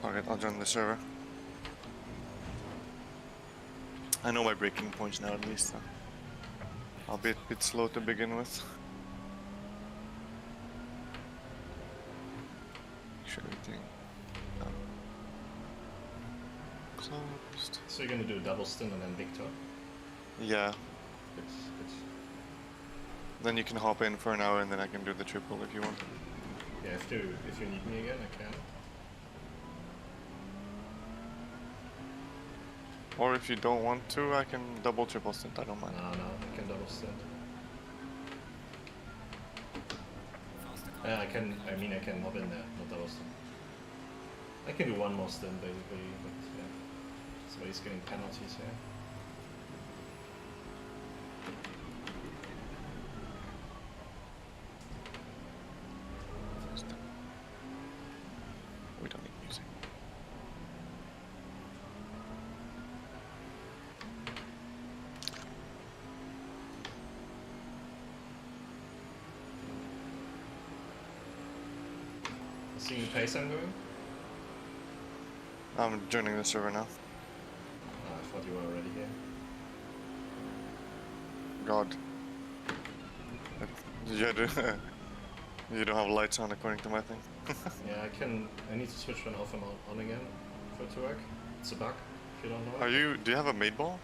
Alright, I'll join the server. I know my breaking points now at least. So I'll be a bit slow to begin with. Make sure everything closed. So you're gonna do a double stint and then Victor? Yeah, Good. then you can hop in for an hour and then I can do the triple if you want. Yeah, if you need me again, I can. Or if you don't want to, I can double triple stint, I don't mind. No, I can double stint. I can hop in there, not double stint. I can do one more stint basically, but yeah. So he's getting penalties here. We don't need music. Seeing the pace I'm going? I'm joining the server now. I thought you were already here. God. You don't have lights on according to my thing. Yeah, I need to switch one off and on again for it to work. It's a bug, if you don't know it. Do you have a maid ball?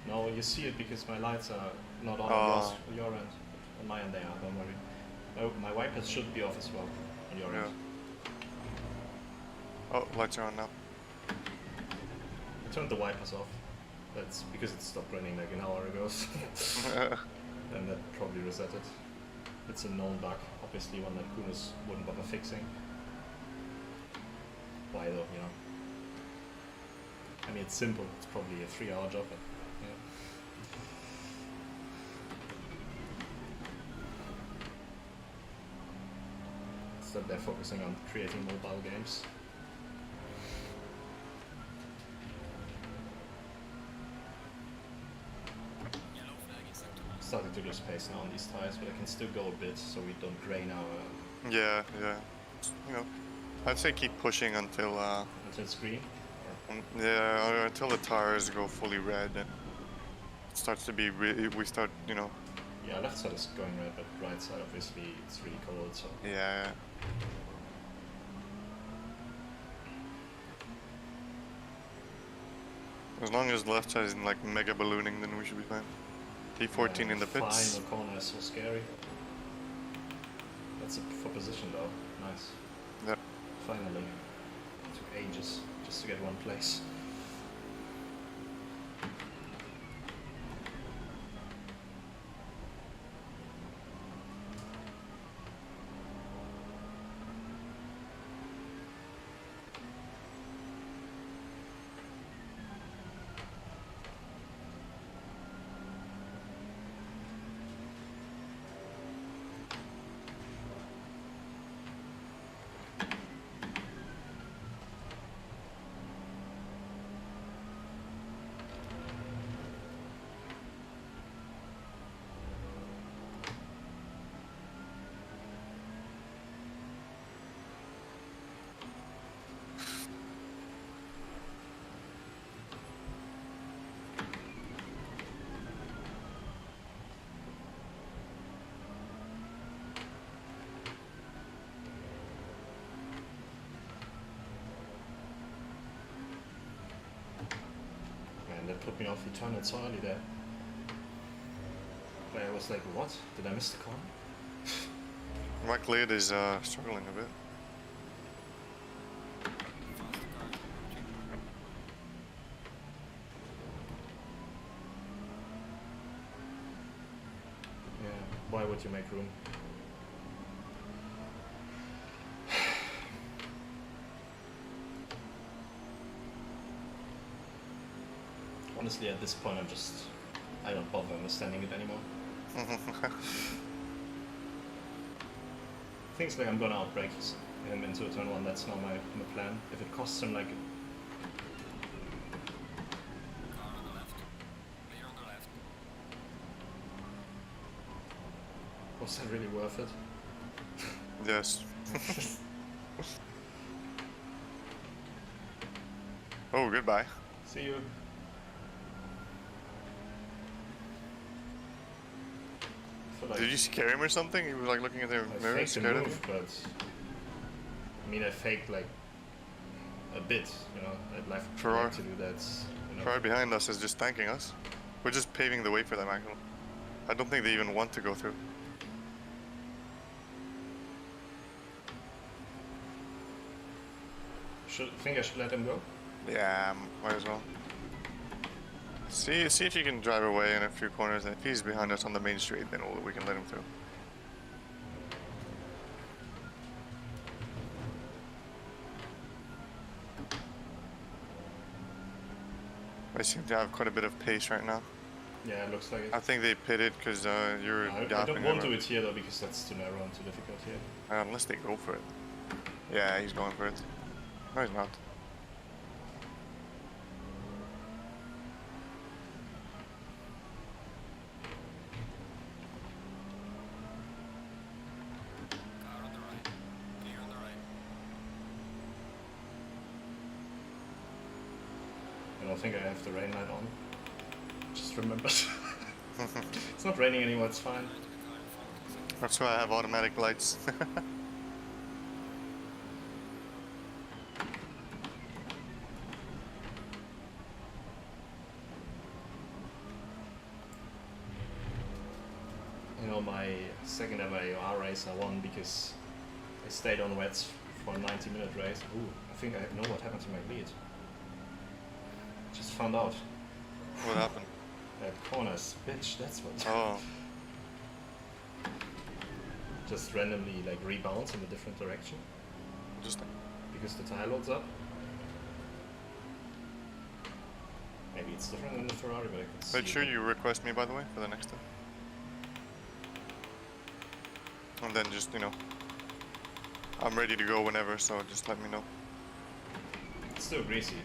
No, you see it because my lights are not on your end. On my end they are, don't worry. My wipers should be off as well on your end. Oh, lights are on now. I turned the wipers off. That's because it stopped raining like an hour ago. And that probably reset it. It's a known bug, obviously one that Kunos wouldn't bother fixing. Why though, you know? I mean, it's simple. It's probably a 3-hour job, but yeah. It's that they're focusing on creating mobile games. Starting to lose pace now on these tires, but I can still go a bit so we don't drain our... Yeah. You know, I'd say keep pushing until... until it's green? Yeah, or until the tires go fully red and it starts to be... we start, you know... Yeah, left side is going red, but right side obviously it's really cold, so... Yeah. As long as the left side isn't like mega ballooning, then we should be fine. T14 in the pits. Final corner is so scary. That's for position though. Nice. Yep. Finally. Took ages just to get one place. That put me off the turn entirely there. But I was like, what? Did I miss the corner? Right lid is struggling a bit. Yeah, why would you make room? Honestly, at this point, I don't bother understanding it anymore. Things like I'm gonna outbrake him into a turn one, that's not my plan. If it costs him like... Car on the left. Clear on the left. Was that really worth it? Yes. Oh, goodbye. See you. Like, did you scare him or something? He was like looking at the I mirror, faked the scared of move, him? but I mean, I faked like a bit, you know. I'd like to do that. You know. Car behind us is just thanking us. We're just paving the way for them, actually. I don't think they even want to go through. Think I should let him go? Yeah, might as well. See if you can drive away in a few corners, and if he's behind us on the main street, then we can let him through. They seem to have quite a bit of pace right now. Yeah, it looks like it. I think they pitted because you're I gapping won't him. do it here though, because that's too narrow and too difficult here. Unless they go for it. Yeah, he's going for it. No, he's not. Car on the right. Clear on the right. I don't think I have the rain light on. Just remembered. It's not raining anymore, it's fine. That's why I have automatic lights. my second ever AOR race I won because I stayed on wets for a 90-minute race. Ooh, I think I know what happened to my lead. Just found out. What happened? That corner's bitch, that's what. Oh, Just randomly like rebounds in a different direction interesting. because the tire loads up. Maybe it's different than the Ferrari, but I can see Make sure it. you request me, by the way, for the next time. And then just, you know, I'm ready to go whenever, so just let me know. It's still greasy.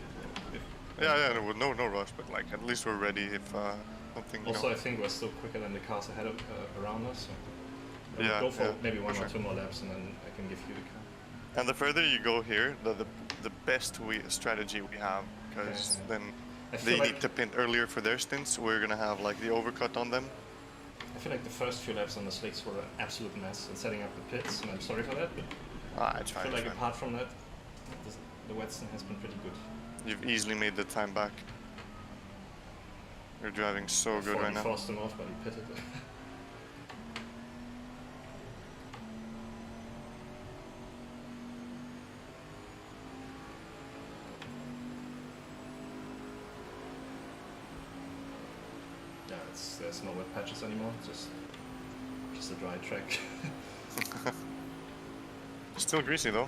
If, Yeah, no rush, but like at least we're ready if something. You also, know. I think we're still quicker than the cars ahead of around us. So I would Yeah, go for yeah, maybe one for or sure. two more laps, and then I can give you the car. And the further you go here, the best strategy we have, because Okay. then I they feel like need to pit earlier for their stints. We're gonna have like the overcut on them. I feel like the first few laps on the slicks were an absolute mess in setting up the pits, and I'm sorry for that. But It's I fine. feel It's like fine. apart from that, the Wetstone has been pretty good. You've easily made the time back. You're driving so I good thought right he now. forced him off, but he pitted. Yeah, there's no wet patches anymore. Just a dry track. Still greasy though.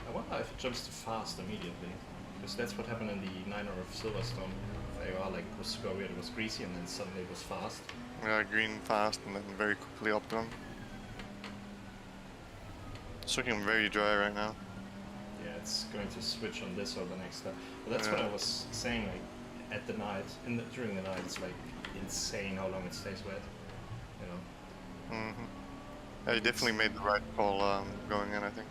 I wonder if it jumps too fast immediately, because that's what happened in the 9er of Silverstone. AOR like was super weird. It was greasy and then suddenly it was fast. Yeah, green fast and then very quickly up to them. It's looking very dry right now. Yeah, it's going to switch on this or the next step. But that's what I Yeah. was saying. Like at the night, during the night, it's like insane how long it stays wet. You know. Yeah, you definitely made the right call going in, I think.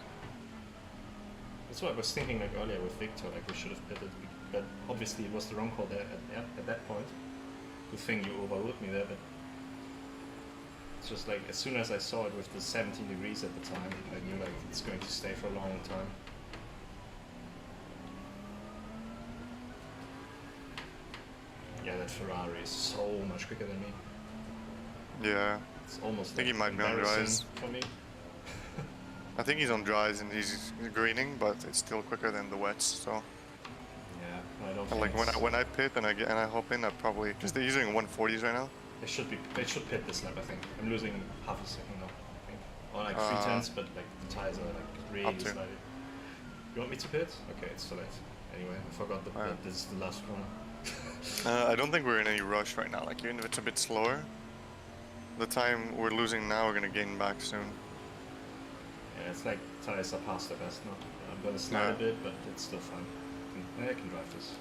That's what I was thinking like earlier with Victor. Like we should have pitted, but obviously it was the wrong call there at that point. Good thing you overruled me there, but it's just like as soon as I saw it with the 17 degrees at the time, I knew like it's going to stay for a long time. Yeah, that Ferrari is so much quicker than me. Yeah, It's almost I think like he might be on embarrassing dries. for me. I think he's on dries and he's greening, but it's still quicker than the wets. So, Yeah, I don't and like think it's- when I pit and I hop in, I probably because they're using 140s right now. They should pit this lap, I think. I'm losing half a second now, I think. Or like Uh, 3/10, but like the tires are like really up to. slightly. You want me to pit? Okay, it's too late. Anyway, I forgot that Alright. this is the last corner. I don't think we're in any rush right now. Like even if it's a bit slower, the time we're losing now, we're gonna gain back soon. Yeah, it's like tires are past the best now. I'm gonna slide Yeah. a bit, but it's still fun. I can drive this.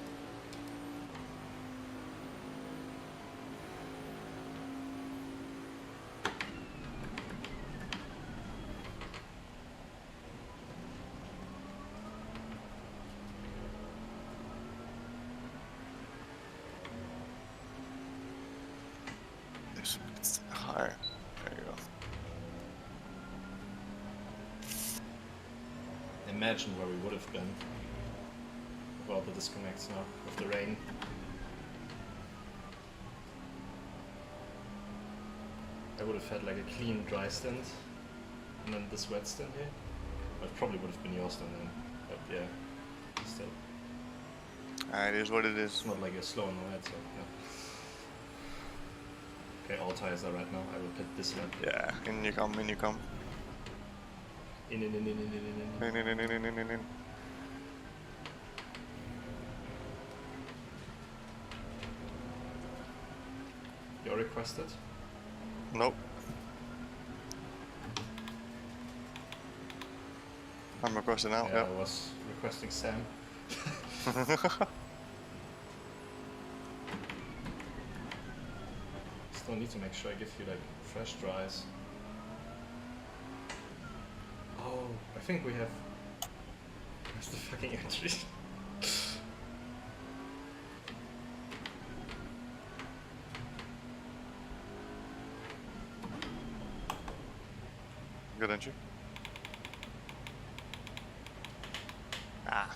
It's higher. There you go. Imagine where we would have been without the disconnects now, with the rain. I would have had like a clean dry stint, and then this wet stint here. It probably would have been yours then, but yeah, still. It is what it is. It's not like you're slow on the wet, so yeah. Okay, all tires are red now. I will pit this lap. Yeah, in you come, in you come. In. In. You're requested? Nope. I'm requesting out, Yeah, I was requesting Sam. Still need to make sure I give you like fresh dries. Oh, I think we have. Where's the fucking entry? Good entry. Ah.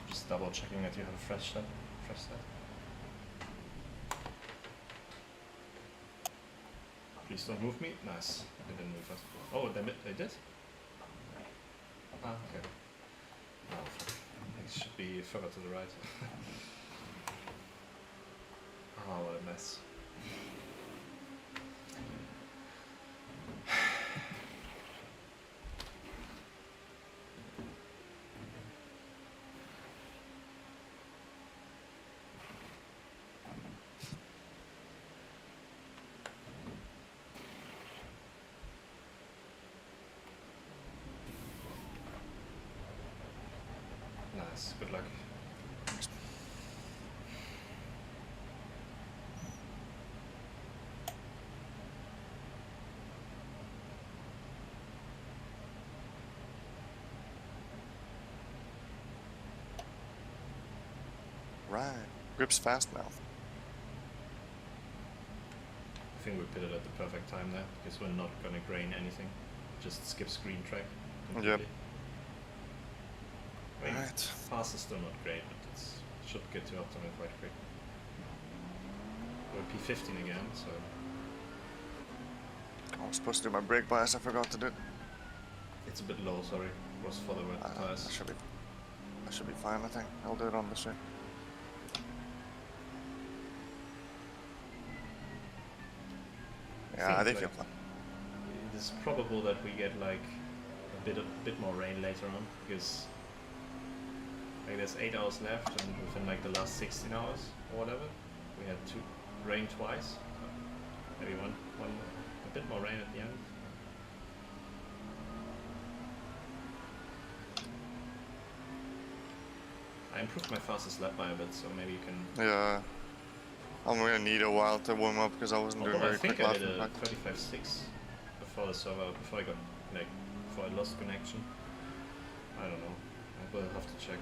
Just double checking that you have a fresh set. Please don't move me. Nice. They didn't move us. Oh, they did? Ah, okay. Oh, fuck. It should be further to the right. Oh, what a mess. Nice, good luck. Right. Grip's fast now. I think we pitted at the perfect time there, because we're not gonna grain anything. Just skip screen track completely. I mean, Right. fast is still not great, but it should get to optimal quite quick. We're P15 again, so I was supposed to do my brake bias, I forgot to do it. it's a bit low, sorry. It was for the wet I tires. should be fine, I think. I'll do it on the street. Yeah, I think, feel like, fine. It is probable that we get like a bit more rain later on, because like there's 8 hours left, and within like the last 16 hours or whatever, we had rain twice. So maybe a bit more rain at the end. I improved my fastest lap by a bit, so maybe you can. Yeah. I'm gonna need a while to warm up because I wasn't doing Although I very think quick I laps. did in a fact. 35.6 before the server, before I lost connection. I don't know. I will have to check.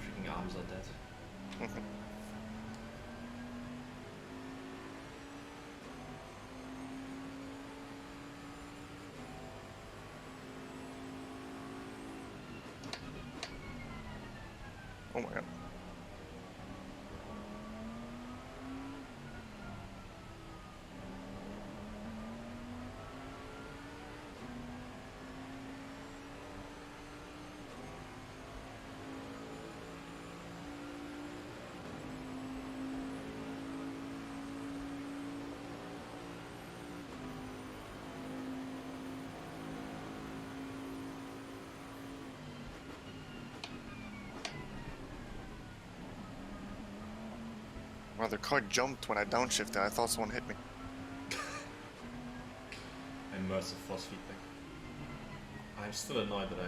Freaking arms are dead. Oh my god. Well, the car jumped when I downshifted. I thought someone hit me. Immersive force feedback. I'm still annoyed that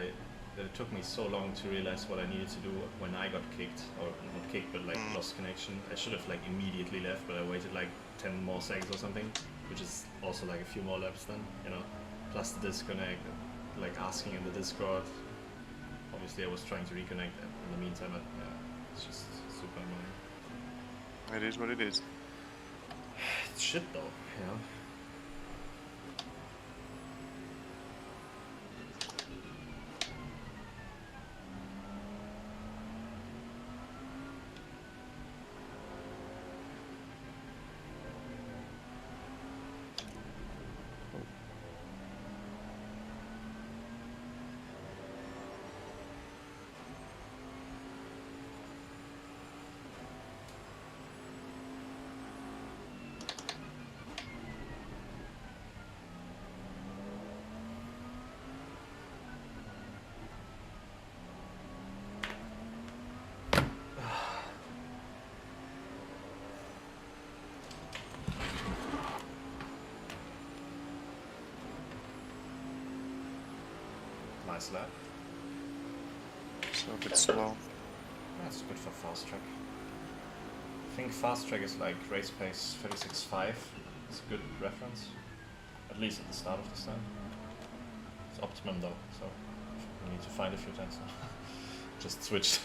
it took me so long to realize what I needed to do when I got kicked, or not kicked, but like lost connection. I should have like immediately left, but I waited like 10 more seconds or something, which is also like a few more laps then, you know. Plus the disconnect, like asking in the Discord. Obviously, I was trying to reconnect in the meantime, but yeah, it's just super annoying. It is what it is. It's shit though, you know. Nice lap. So a bit slow. That's good for fast track. I think fast track is like race pace 36.5. It's a good reference. At least at the start of the stand. It's optimum though, so we need to find a few times now. Just switched.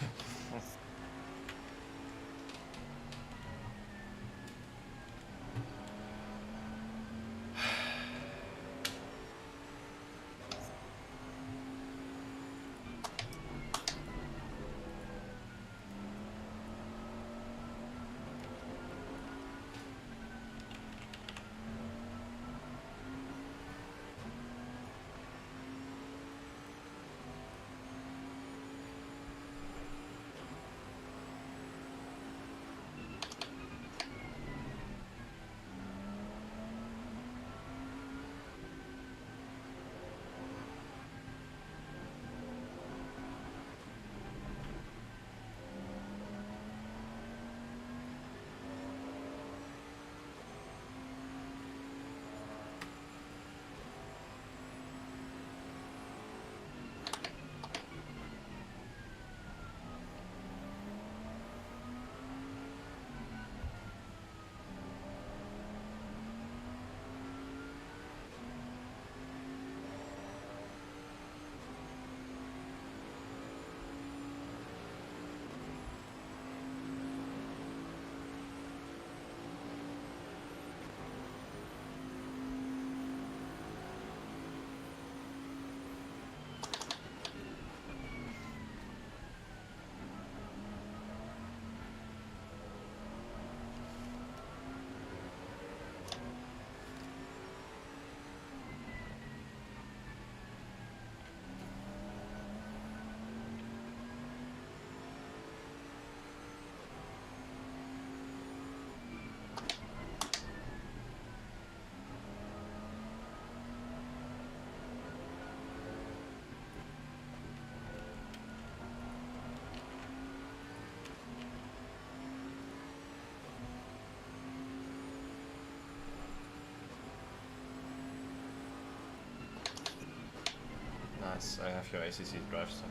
Nice, I have your ACC drive stuff.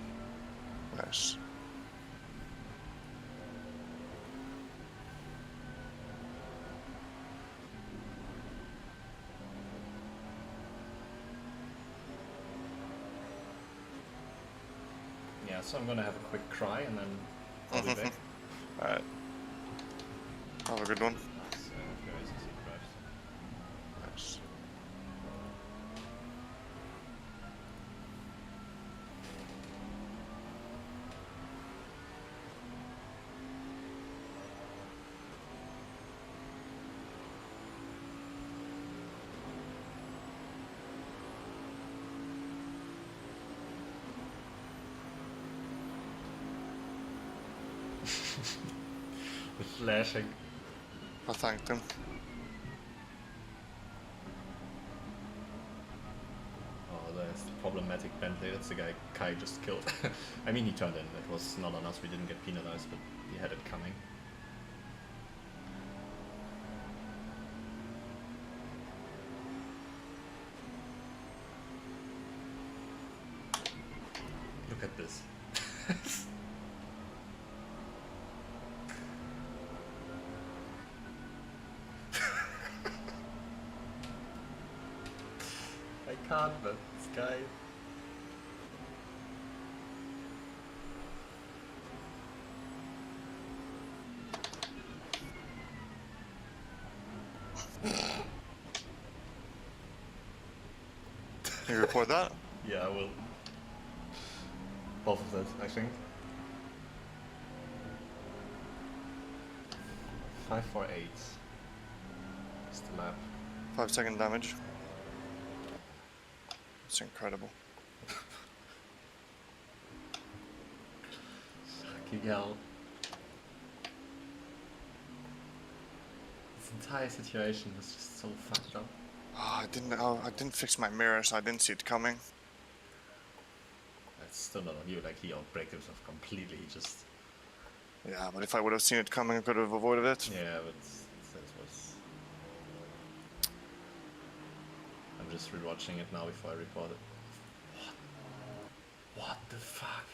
Nice. Yeah, so I'm gonna have a quick cry and then I'll be back. Alright. Have a good one. Nice, I have your ACC drive stuff. Nice. The flashing. I thanked him. Oh, there's the problematic Bentley. That's the guy Kai just killed. I mean, he turned in. It was not on us. We didn't get penalized, but he had it coming. Look at this. I can't, but this guy. Can you report that? Yeah, I will. Both of that, I think. 548. It's the lap. 5-second damage. It's incredible. Fucking hell. This entire situation was just so fucked up. Oh, I didn't fix my mirror, so I didn't see it coming. It's still not on you, like he outbraked himself completely, he just... Yeah, but if I would have seen it coming, I could have avoided it. Yeah, but that was... I'm just rewatching it now before I report it. What the fuck?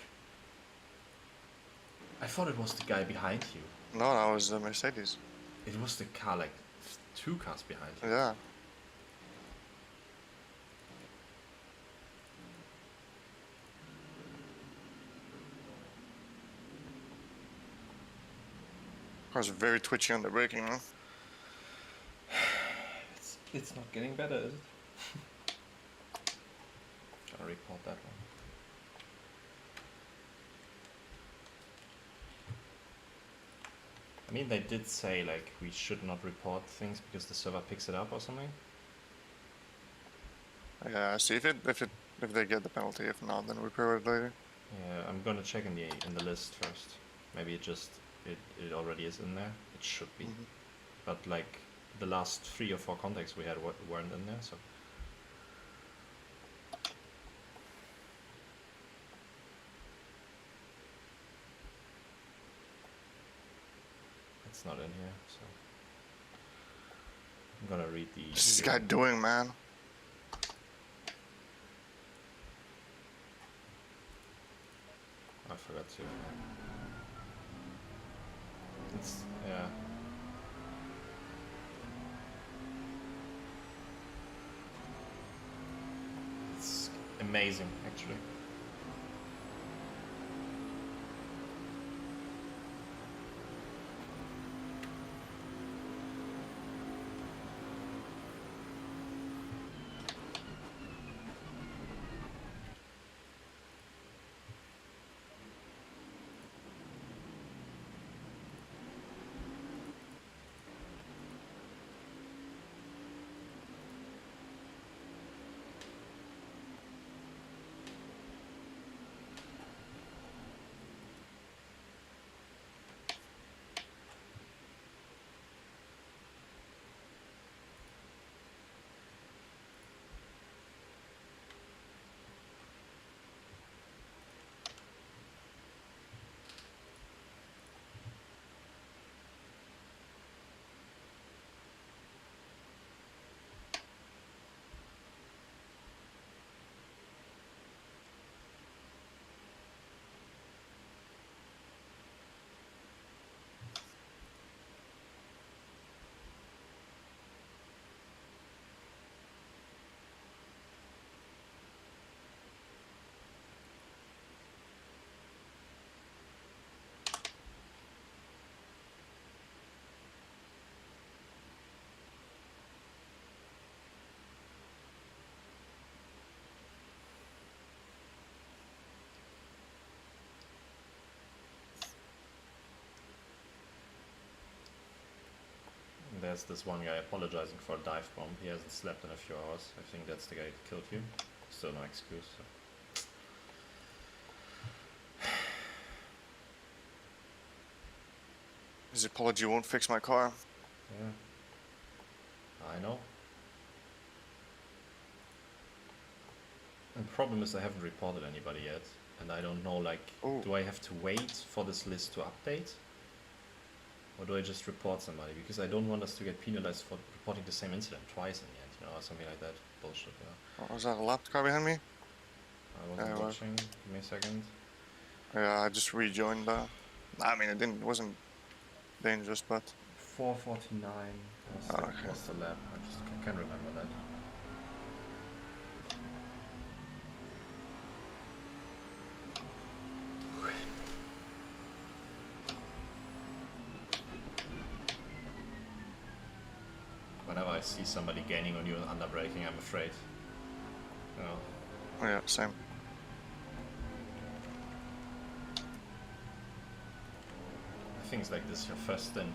I thought it was the guy behind you. No, that was the Mercedes. It was the car, like, 2 cars behind you. Yeah. Car's very twitchy on the braking, huh? It's not getting better, is it? Gotta report that one. I mean, they did say, like, we should not report things because the server picks it up or something. Yeah, see if they get the penalty. If not, then repair it later. Yeah, I'm gonna check in the list first. Maybe it already is in there. It should be. But like the last 3 or 4 contacts we had weren't in there, so. It's not in here, so. I'm gonna read the. What's this guy doing, man? I forgot to. It's, yeah. It's amazing, actually. there's this one guy apologizing for a dive bomb. He hasn't slept in a few hours. I think that's the guy who killed you. Still no excuse. So. His apology won't fix my car. Yeah. I know. And the problem is I haven't reported anybody yet. And I don't know, like, Oh. do I have to wait for this list to update? Or do I just report somebody? Because I don't want us to get penalized for reporting the same incident twice in the end, you know, or something like that. Bullshit, yeah. Oh, was that a lapped car behind me? I wasn't Yeah, it was. watching. Give me a second. Yeah, I just rejoined. I mean, it wasn't dangerous, but 4:49 was, okay. was the lap. I just can't remember that. Whenever I see somebody gaining on you and underbraking, I'm afraid. You know, Oh, yeah, same. things like this, your first stint.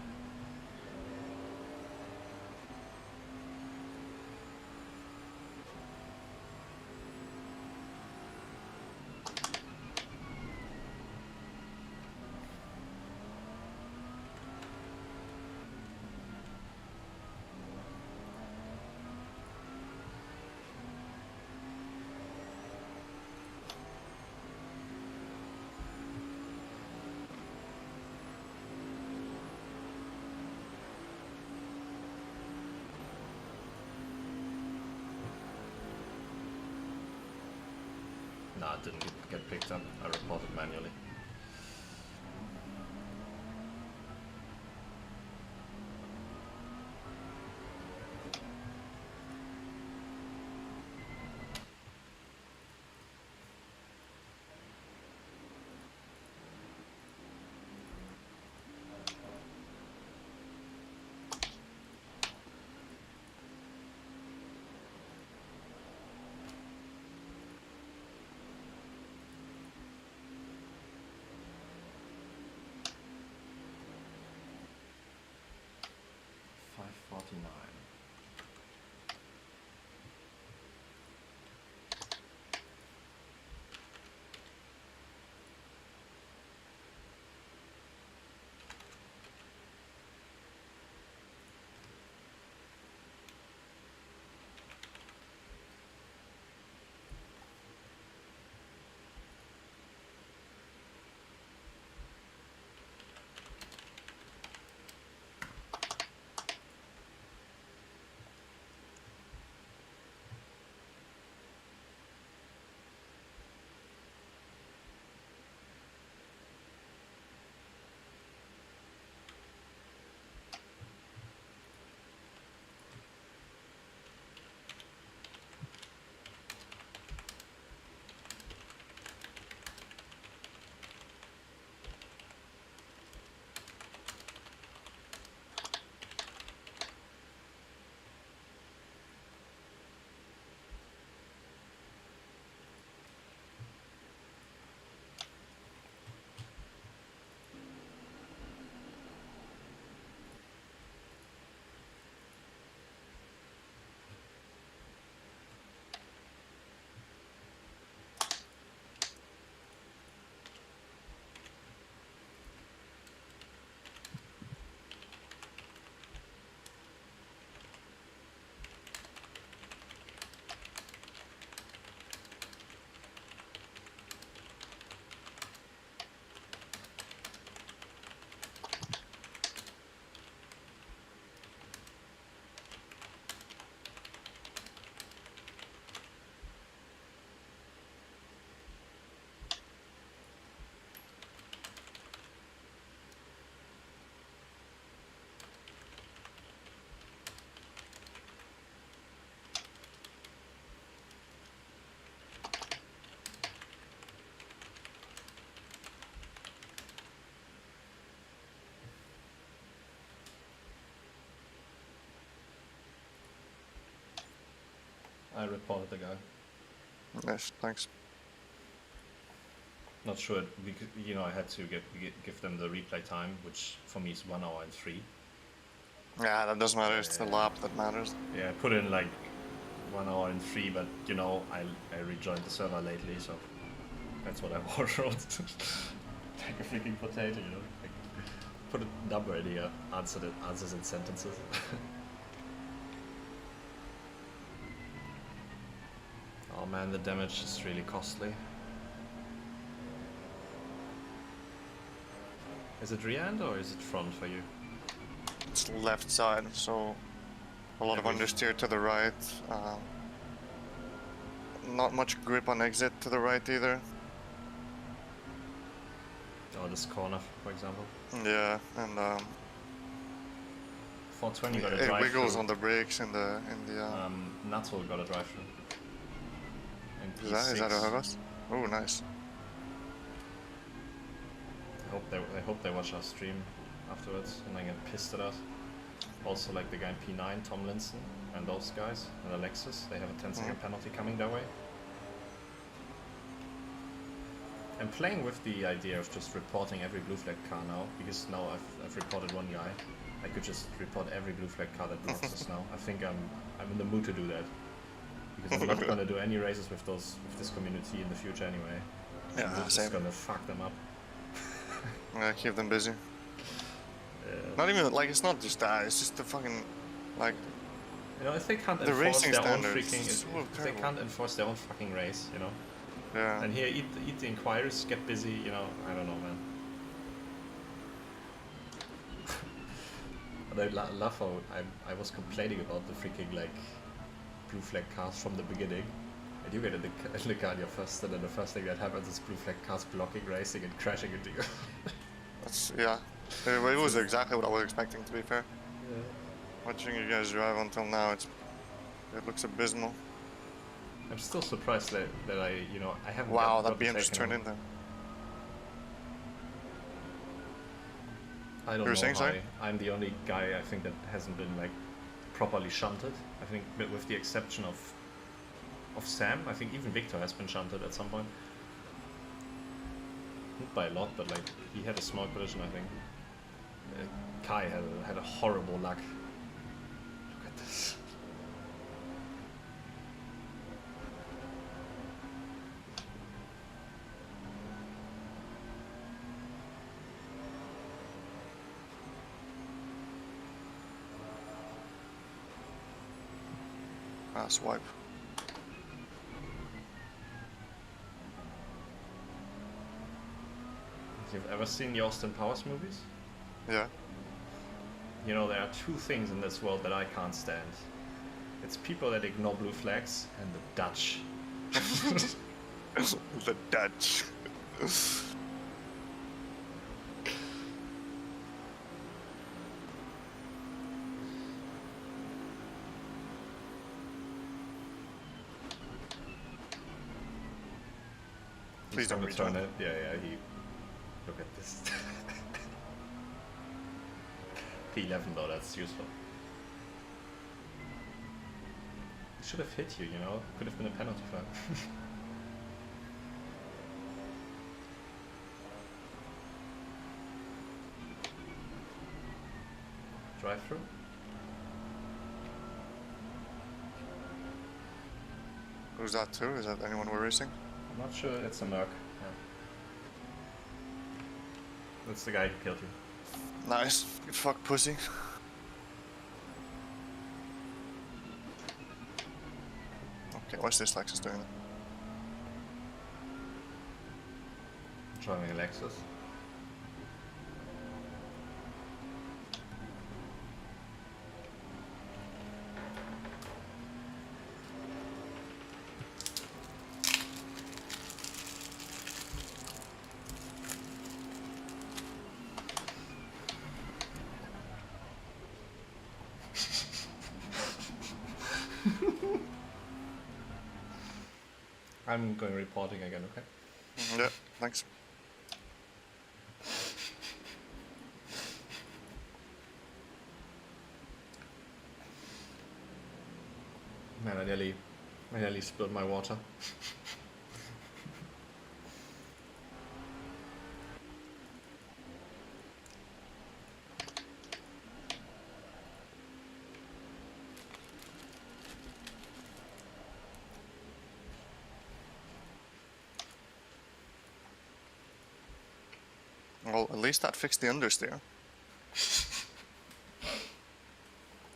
Nah, it didn't get picked up. I reported manually. $5.49. I reported the guy. Yes, thanks. Not sure, because, you know, I had to give them the replay time, which for me is 1 hour and 3. Yeah, that doesn't matter. It's the lap that matters. Yeah, I put in like 1 hour and 3, but you know, I rejoined the server lately, so that's what I wrote. Like a freaking potato, you know? Like, put a number in here, answers in sentences. Oh man, the damage is really costly. Is it rear end or is it front for you? It's left side, so a lot of understeer to the right. Not much grip on exit to the right either. Or this corner, for example. Yeah, and 420 got a it drive wiggles through. on the brakes in the Nuttall got a drive through. And is that a P6. Havas? Oh, nice. I hope they watch our stream afterwards and they get pissed at us. Also like the guy in P9, Tomlinson, and those guys, and Alexis, they have a 10-second penalty coming their way. I'm playing with the idea of just reporting every blue flag car now, because now I've reported one guy. I could just report every blue flag car that blocks us now. I think I'm in the mood to do that. Because I'm not gonna do any races with this community in the future anyway. Yeah, I'm just same. gonna fuck them up. Yeah, keep them busy. Not even like it's not just that. It's just the fucking like. You know, if they can't The enforce racing their own standards freaking, is so if they terrible. can't enforce their own fucking race, you know. Yeah. And here, eat the inquiries, get busy, you know. I don't know, man. But I love how I was complaining about the freaking like blue flag cars from the beginning. And you get in the car and you're first, and then the first thing that happens is blue flag cars blocking racing and crashing into you. That's yeah. It was exactly what I was expecting. To be fair. Yeah. Watching you guys drive until now, it looks abysmal. I'm still surprised that I haven't. Wow, that gotten BM just taken turned out. in there. I don't You were know saying, how sorry? I'm the only guy I think that hasn't been like properly shunted. I think with the exception of Sam, I think even Victor has been shunted at some point. Not by a lot, but like he had a small collision, I think. Kai had a horrible luck. Look at this. Ah, swipe. You've ever seen the Austin Powers movies? Yeah. You know, there are two things in this world that I can't stand. It's people that ignore blue flags and the Dutch. The Dutch. Please don't return rejoin. it. Yeah, he... Look at this. P11 though, that's useful. It should have hit you, you know? Could have been a penalty for it. Drive through? Who's that too? Is that anyone we're racing? I'm not sure, it's a Merc. Yeah. That's the guy who killed you. Nice. You fuck pussy. Okay, what's this Lexus doing? Driving a Lexus. I'm going reporting again, okay? Yeah, thanks. Man, I nearly spilled my water. Well, at least that fixed the understeer.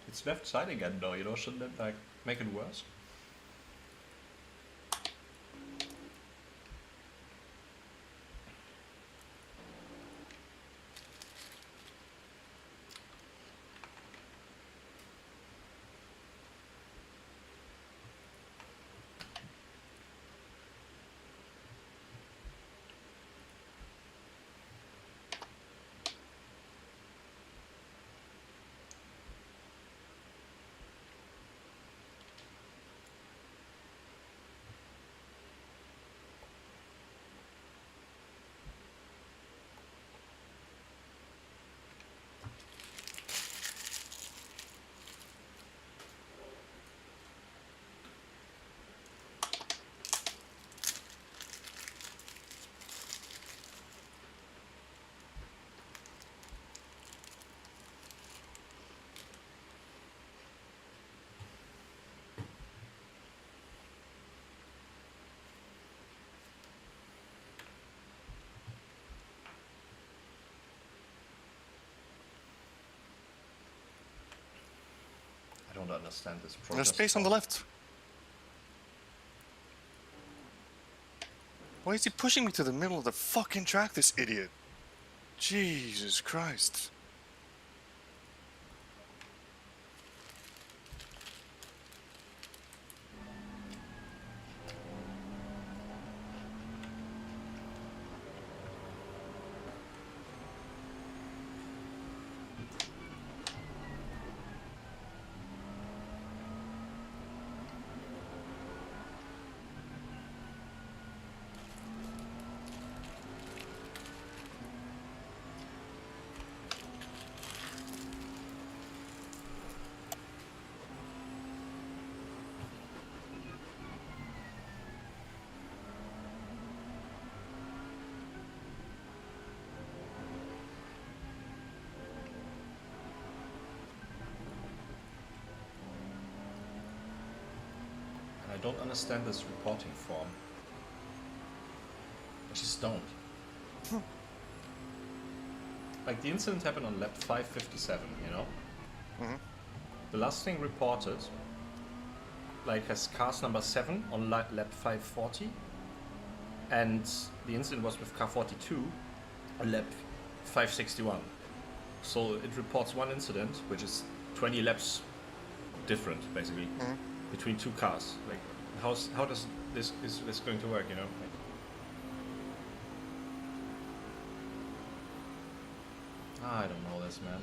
It's left side again though, you know, shouldn't it like make it worse? I don't understand this process. There's space on the left. Why is he pushing me to the middle of the fucking track, this idiot? Jesus Christ. I don't understand this reporting form. I just don't. Like the incident happened on lap 557, you know? The last thing reported, like, has cars number 7 on lap 540, and the incident was with car 42 on lap 561. So it reports one incident, which is 20 laps different, basically, between two cars. Like, how does this is this going to work, you know? Like, I don't know this, man.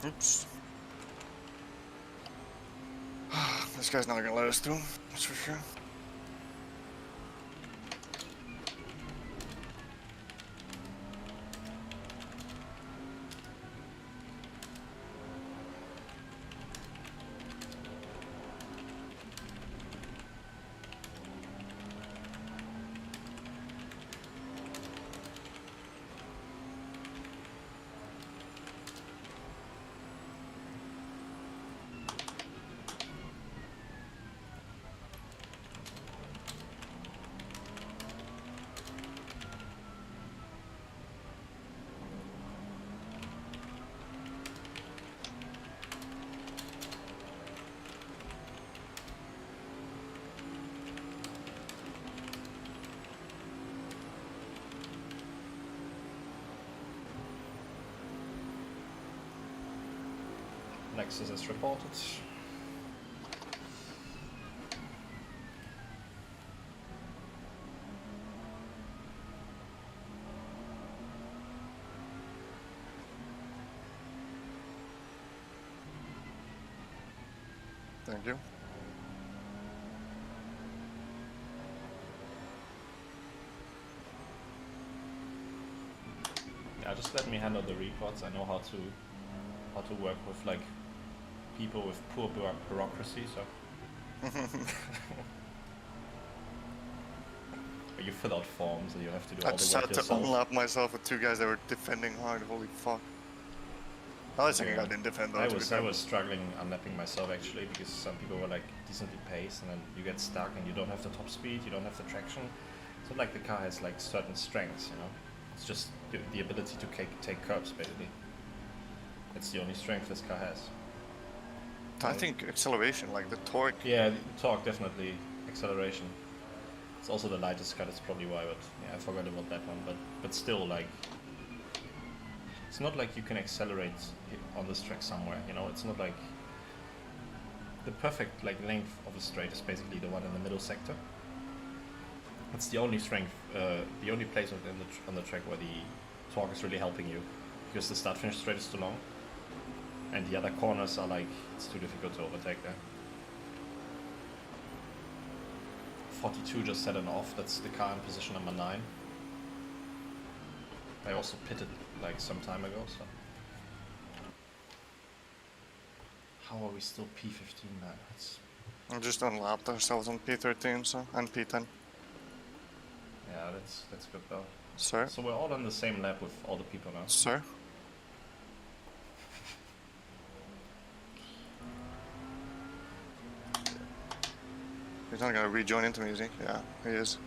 Oops. This guy's not gonna let us through, that's for sure. Nexus is reported. Thank you. just let me handle the reports. I know how to work with like people with poor bureaucracy. So you fill out forms and you have to do I all just the had work to yourself. unlap myself with 2 guys that were defending hard. Holy fuck. I was thinking Yeah. I didn't defend though. I to be was fair. struggling unlapping myself actually because some people were like decently paced and then you get stuck and you don't have the top speed, you don't have the traction. So like the car has like certain strengths, you know. It's just the ability to take curbs basically. It's the only strength this car has. I think acceleration, like the torque. Yeah, torque definitely, acceleration. It's also the lightest car, that's probably why, but yeah, I forgot about that one. But still, like, it's not like you can accelerate on this track somewhere, you know. It's not like the perfect like length of a straight is basically the one in the middle sector. It's the only strength, the only place on the track where the torque is really helping you, because the start-finish straight is too long, and the other corners are like, it's too difficult to overtake there. 42 just set an off, that's the car in position number 9. I also pitted like some time ago, so. How are we still P15, man? I just unlapped ourselves on P13, so, and P10. Yeah, that's good though. Sir? So we're all on the same lap with all the people now. Sir? He's not gonna rejoin into me, is he? Yeah, he is.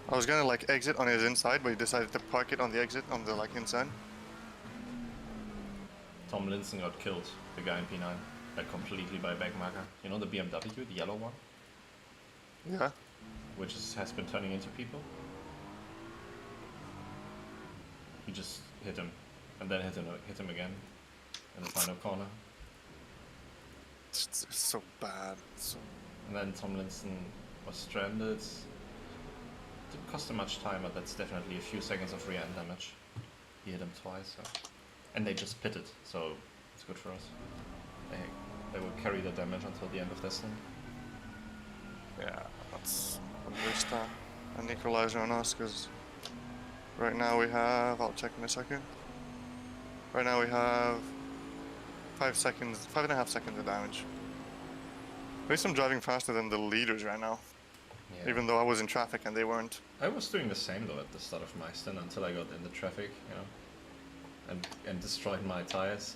I was gonna like exit on his inside, but he decided to park it on the exit on the like inside. Tom Linson got killed, the guy in P9, like completely by backmarker. You know the BMW, the yellow one, Yeah. which has been turning into people? He just hit him, and then hit him again in the final corner. It's so bad. So... And then Tom Linson was stranded. Didn't cost him much time, but that's definitely a few seconds of rear end damage. He hit him twice, so. And they just pitted, so it's good for us. They will carry the damage until the end of this thing. Yeah, let's waste an equalizer on us, because right now we have, I'll check in a second. Right now we have 5 seconds, 5.5 seconds of damage. At least I'm driving faster than the leaders right now, Yeah. even though I was in traffic and they weren't. I was doing the same though at the start of my stint until I got in the traffic, you know, and destroyed my tires.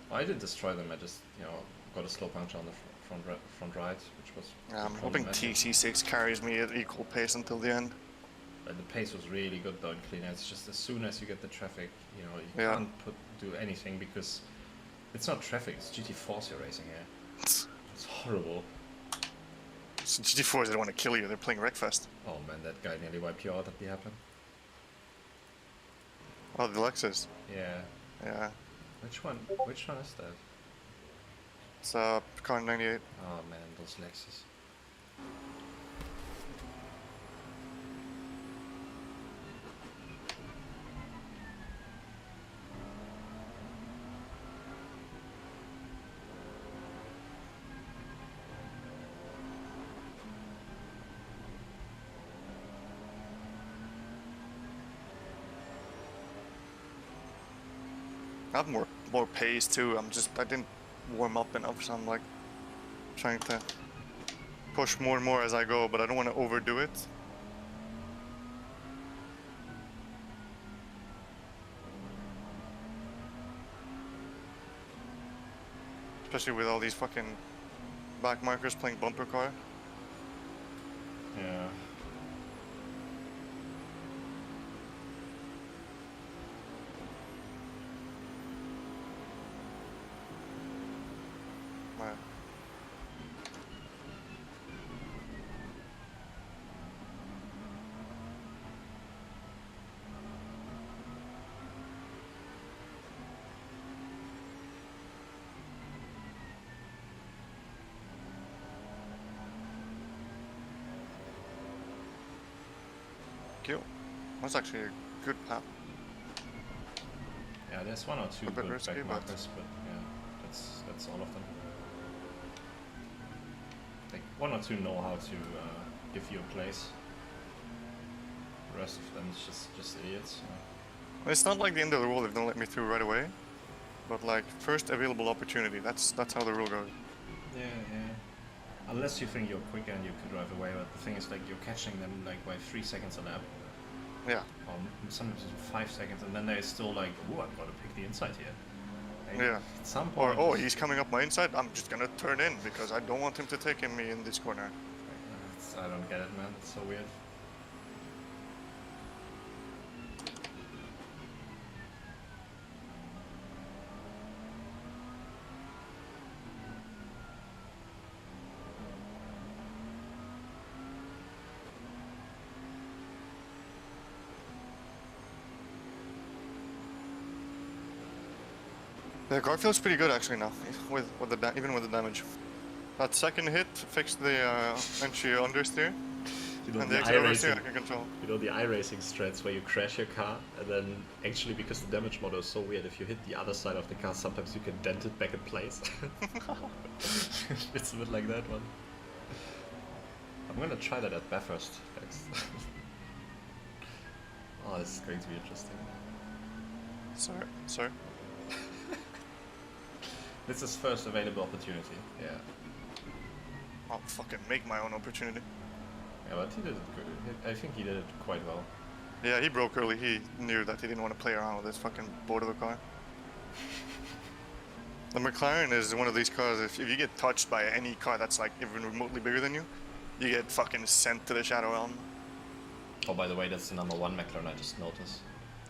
I didn't destroy them. I just, you know, got a slow puncture on the front right, which was. Yeah, I'm hoping problematic. TC6 carries me at equal pace until the end. But the pace was really good though in clean air. It's just as soon as you get the traffic, you know, you Yeah. can't do anything because it's not traffic. It's GT4s you're racing here. It's horrible. So GT4s, they don't want to kill you. They're playing Wreckfest. Oh man, that guy nearly wiped you out at the happen. Oh, the Lexus. Yeah. Yeah. Which one? Which one is that? It's car 98. Oh man, those Lexus. I have more pace too. I didn't warm up enough, so I'm like trying to push more and more as I go, but I don't want to overdo it. Especially with all these fucking back markers playing bumper car. Yeah. My kill. That's actually a good lap. Yeah, there's one or two A bit good risky, back but- markers, but yeah, that's all of them. Like 1 or 2 know how to give you a place. The rest of them is just idiots. It's not like the end of the world if they don't let me through right away. But like first available opportunity. That's how the rule goes. Yeah, yeah. Unless you think you're quicker and you can drive away, but the thing is like you're catching them like by 3 seconds a lap. Yeah. Or sometimes 5 seconds, and then they're still like, ooh, I've got to pick the inside here. Like, Yeah. At some Or point, oh, he's coming up my inside. I'm just gonna turn in because I don't want him to take me in this corner. I don't get it, man. It's so weird. The car feels pretty good actually now, with the even with the damage. That second hit fixed the entry understeer, You know, and the the exit oversteer iRacing, I can control. you know the iRacing strats where you crash your car, and then actually because the damage model is so weird, if you hit the other side of the car, sometimes you can dent it back in place. It's a bit like that one. I'm gonna try that at Bathurst next. Oh, this is going to be interesting. Sir. This is first available opportunity. Yeah. I'll fucking make my own opportunity. Yeah, but he did it good. I think he did it quite well. Yeah, he broke early. He knew that he didn't want to play around with this fucking board of a car. The McLaren is one of these cars, if you get touched by any car that's like even remotely bigger than you, you get fucking sent to the Shadow Realm. Oh, by the way, that's the number 1 McLaren I just noticed.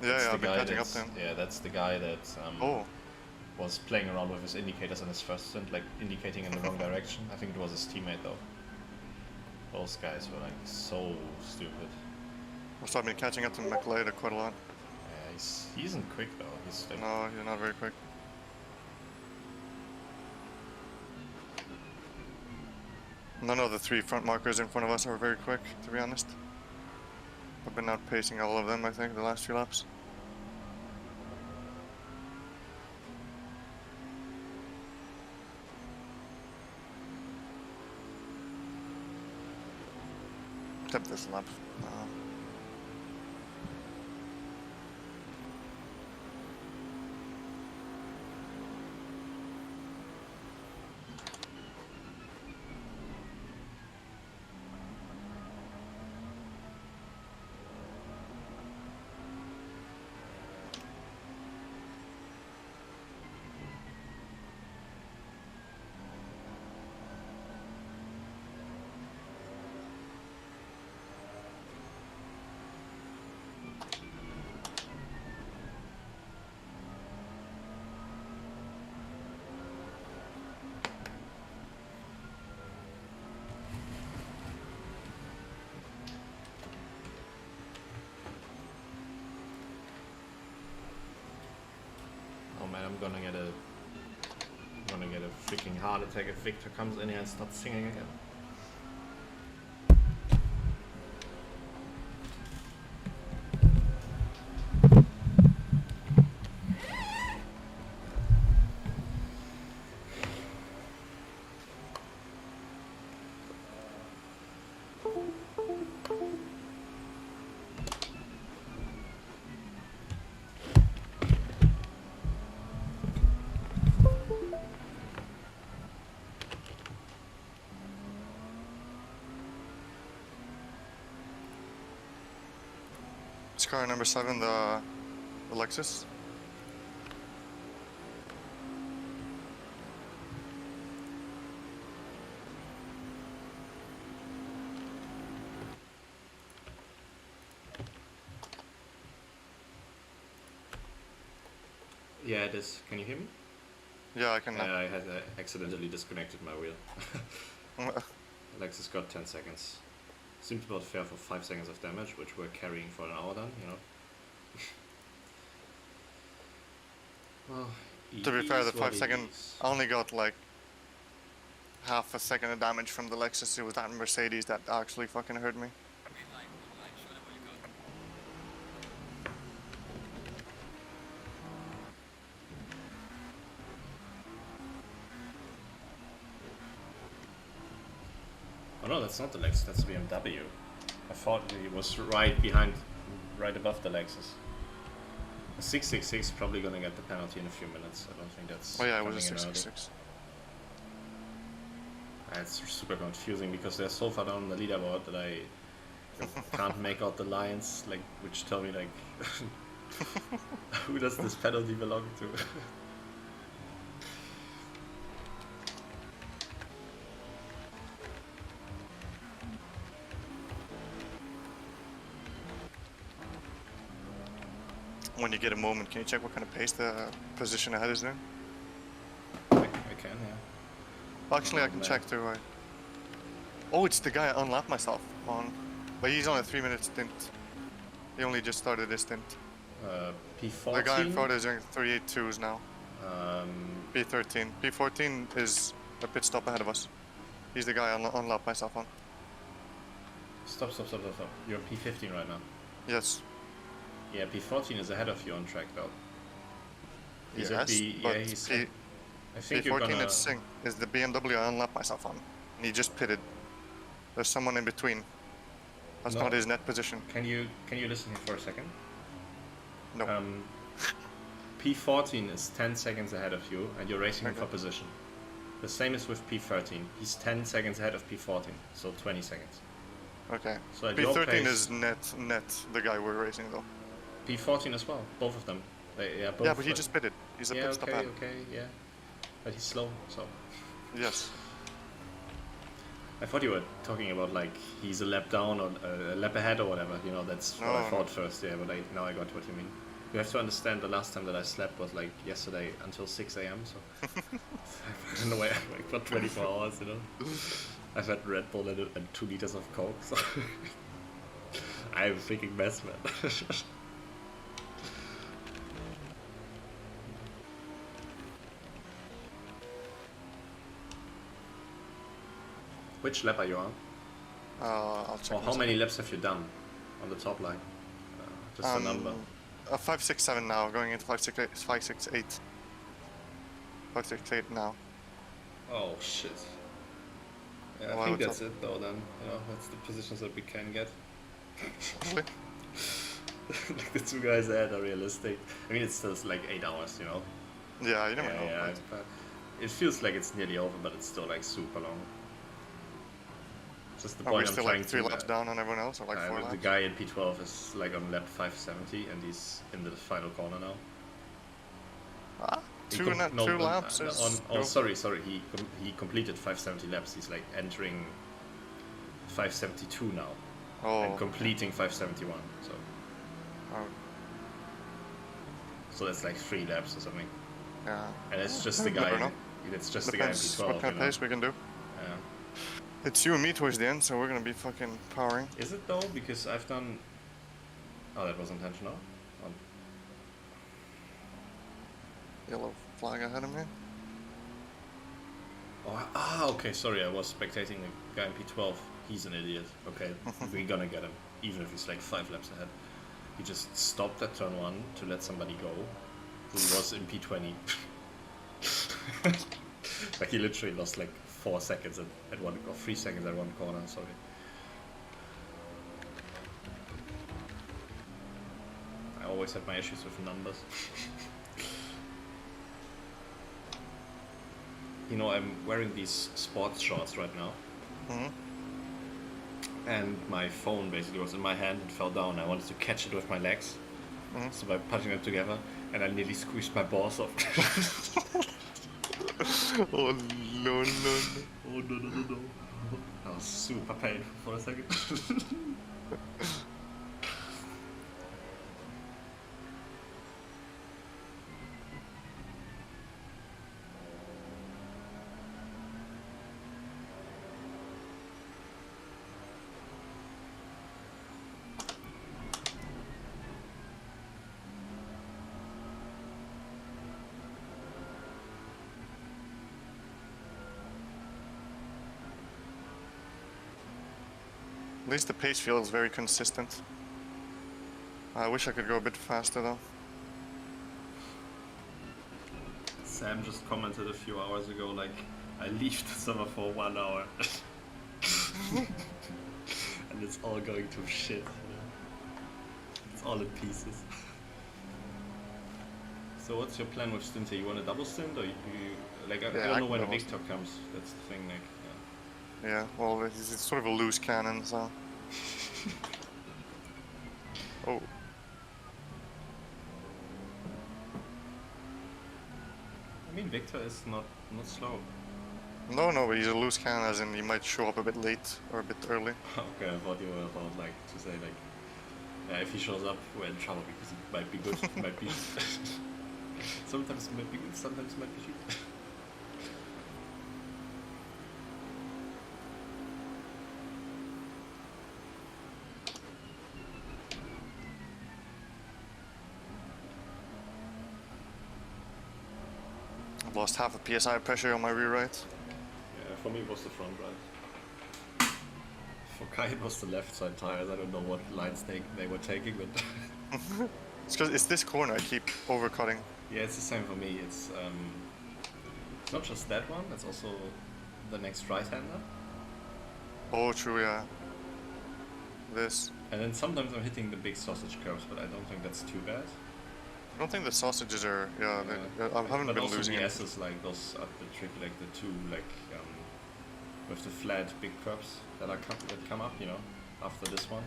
Yeah, That's yeah, the I've been guy catching up that's- to him. Yeah, that's the guy that Oh, was playing around with his indicators in his first stint, like indicating in the wrong direction. I think it was his teammate though. Those guys were like so stupid. so I've been catching up to McLaren quite a lot. Yeah, he isn't quick though. He's like, No, you're not very quick. None of the 3 front markers in front of us are very quick, to be honest. I've been outpacing all of them, I think, the last few laps. Except this lap. oh man, I'm gonna get a freaking heart attack if Victor comes in here and starts singing again. It's car number 7, the Lexus. Yeah, it is. Can you hear me? Yeah, I can. I had accidentally disconnected my wheel. Alexis got 10 seconds. Seemed about fair for 5 seconds of damage, which we're carrying for an hour then, you know. Well, To be fair, the it is what 5 it second, is. I only got like half a second of damage from the Lexus. It was that Mercedes that actually fucking hurt me. Like, show them what you got. no, that's not the Lexus. That's the BMW. I thought it was right behind, right above the Lexus. A 666 probably gonna get the penalty in a few minutes. I don't think that's. Oh yeah, it was a coming in early. 666. It's super confusing because they're so far down on the leaderboard that I can't make out the lines, like which tell me like who does this penalty belong to? When you get a moment, can you check what kind of pace the position ahead is doing? I can, yeah. Actually, I can check too. Right? Oh, it's the guy I unlapped myself on, but he's on a 3-minute stint. He only just started his stint. P14. The guy in front is doing 382s now. Um, P13. P14 is a pit stop ahead of us. He's the guy I unlapped myself on. stop. You're P15 right now. Yes. Yeah, P14 is ahead of you on track though. He's at Yes, the, but yeah, he's. I think you're P14 gonna. is the BMW I unlapped myself on. And he just pitted. There's someone in between. That's No. not his net position. Can you listen here for a second? No. P14 is 10 seconds ahead of you, and you're racing him Okay. for position. The same is with P13. He's 10 seconds ahead of P14, so 20 seconds. Okay. So at your P13 pace, is net, the guy we're racing though. P14 as well, both of them. Yeah, both. Yeah, but he just pitted. He's a yeah, pit stop okay, ahead. okay, yeah. But he's slow, so. Yes. I thought you were talking about like he's a lap down or a lap ahead or whatever. You know, that's what I No. thought first. Yeah, but now I got what you mean. You have to understand the last time that I slept was like yesterday until 6 a.m. So I don't know why like for 24 hours. You know, I've had Red Bull and 2 liters of Coke. So I'm a freaking mess, man. Which lap are you on? I'll check. Or how many laps have you done on the top line? Just a number. 567 now, going into 568. 568 now. Oh shit. Yeah, Why, I think what's that's it though then. You know, that's the positions that we can get. Really? Like the 2 guys ahead are realistic. I mean it's still like 8 hours, you know. Yeah, you never know. Yeah, right? but it feels like it's nearly over, but it's still like super long. Just the Are we point I'm still trying like 3 to. laps down on everyone else, or like 4 laps? The guy in P12 is like on lap 570 and he's in the final corner now. Ah, He 2 com- laps is... oh, sorry. He completed 570 laps. He's like entering 572 now Oh, and completing 571. oh, So that's like 3 laps or something. yeah. And it's just the You never guy. know. It's just the guy in Depends P12. what kind of you know? pace we can do. Yeah. It's you and me towards the end, so we're gonna be fucking powering. Is it though? Because I've done. Oh, that was intentional. Oh, Yellow flag ahead of me. okay. Sorry, I was spectating the guy in P12. He's an idiot. Okay, we're gonna get him, even if he's like 5 laps ahead. He just stopped at turn 1 to let somebody go, who was in P20. Like he literally lost like 4 seconds at one, or 3 seconds at one corner. Sorry. I always have my issues with numbers. You know, I'm wearing these sports shorts right now. Hmm. And my phone basically was in my hand and fell down. I wanted to catch it with my legs, so by putting them together, and I nearly squeezed my balls off. Oh no. Oh no! That was super painful for a second. At least the pace feels very consistent. I wish I could go a bit faster though. Sam just commented a few hours ago, like, I leave the server for 1 hour. And it's all going to shit. You know? It's all in pieces. So what's your plan with stint here? You want a double stint, or you like I Yeah, don't I know can when double Victor comes. That's the thing. Like, Yeah, well, it's sort of a loose cannon, so. Oh, I mean, Victor is not slow. no, but he's a loose cannon, as in he might show up a bit late or a bit early. Okay, I thought you were about like to say like, yeah, if he shows up, we're in trouble because he might be good, he might be. Sometimes it might be good, sometimes it might be shit. I've lost half a PSI pressure on my rear right. Yeah, for me it was the front right. For Kai it was the left side tires. I don't know what lines they were taking, but It's because it's this corner I keep overcutting. yeah, it's the same for me. It's not just that one. It's also the next right-hander. Oh, true, yeah. This. And then sometimes I'm hitting the big sausage curves, but I don't think that's too bad. I don't think the sausages are. Yeah, I haven't but been also losing the any. S's like those up the trick, like the two like with the flat big curves that come up, you know, after this one.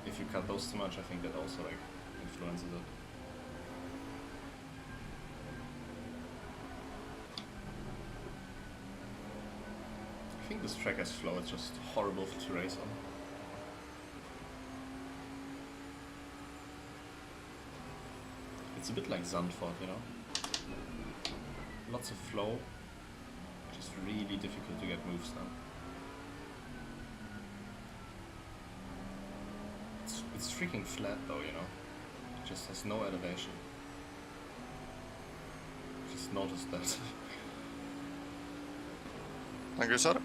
If you cut those too much, I think that also like influences it. I think this track has flow. It's just horrible to race on. It's a bit like Zandvoort, you know? Lots of flow, just really difficult to get moves done. It's freaking flat though, you know? It just has no elevation. Just noticed that. Thank you, sir.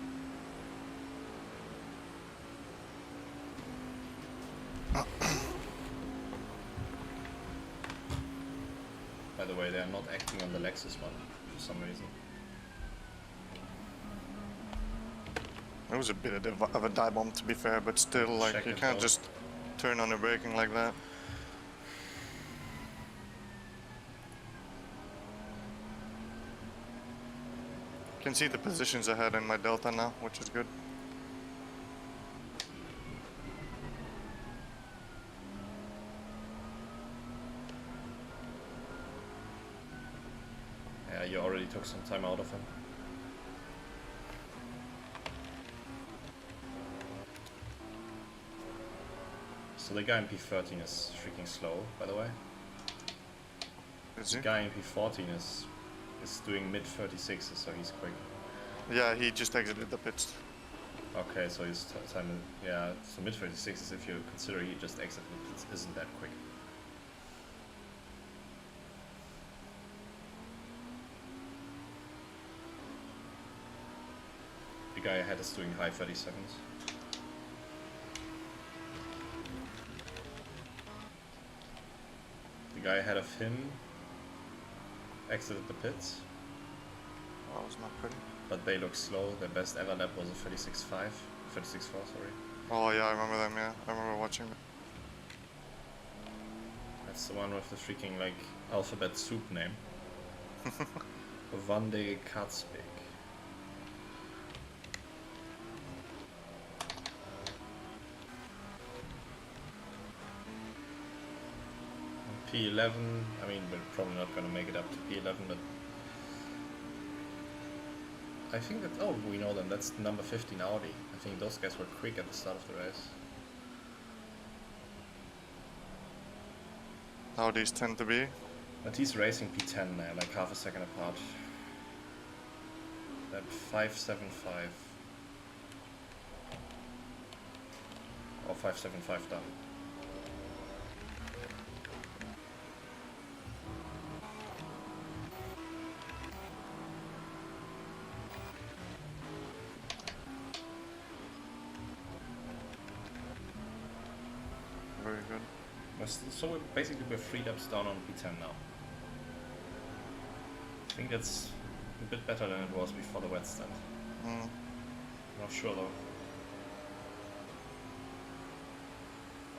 By the way, they are not acting on the Lexus one for some reason. It was a bit of a dive bomb, to be fair, but still, like, Check you it can't out. just turn on the braking like that. Can see the positions ahead in my Delta now, which is good. Yeah, you already took some time out of him. So the guy in P13 is freaking slow, by the way. Is The he? guy in P14 is doing mid 36s, so he's quick. Yeah, he just exited the pits. Okay, so his time, yeah, so mid 36s, if you consider he just exited, it isn't that quick. The guy ahead is doing high 37s. The guy ahead of him exited the pits, That was not pretty. but they look slow. Their best ever lap was a 36.4, sorry. Oh yeah, I remember them, yeah. I remember watching them. That's the one with the freaking, like, alphabet soup name. Van de Katzbeek. P11, I mean, we're probably not going to make it up to P11, but I think that, oh, we know them, that's number 15 Audi. I think those guys were quick at the start of the race. How these tend to be. But he's racing P10 now, like half a second apart. That 575. Or 575 done. Very good. So basically we're 3 laps down on P10 now. I think that's a bit better than it was before the wet stand. Mm. Not sure though.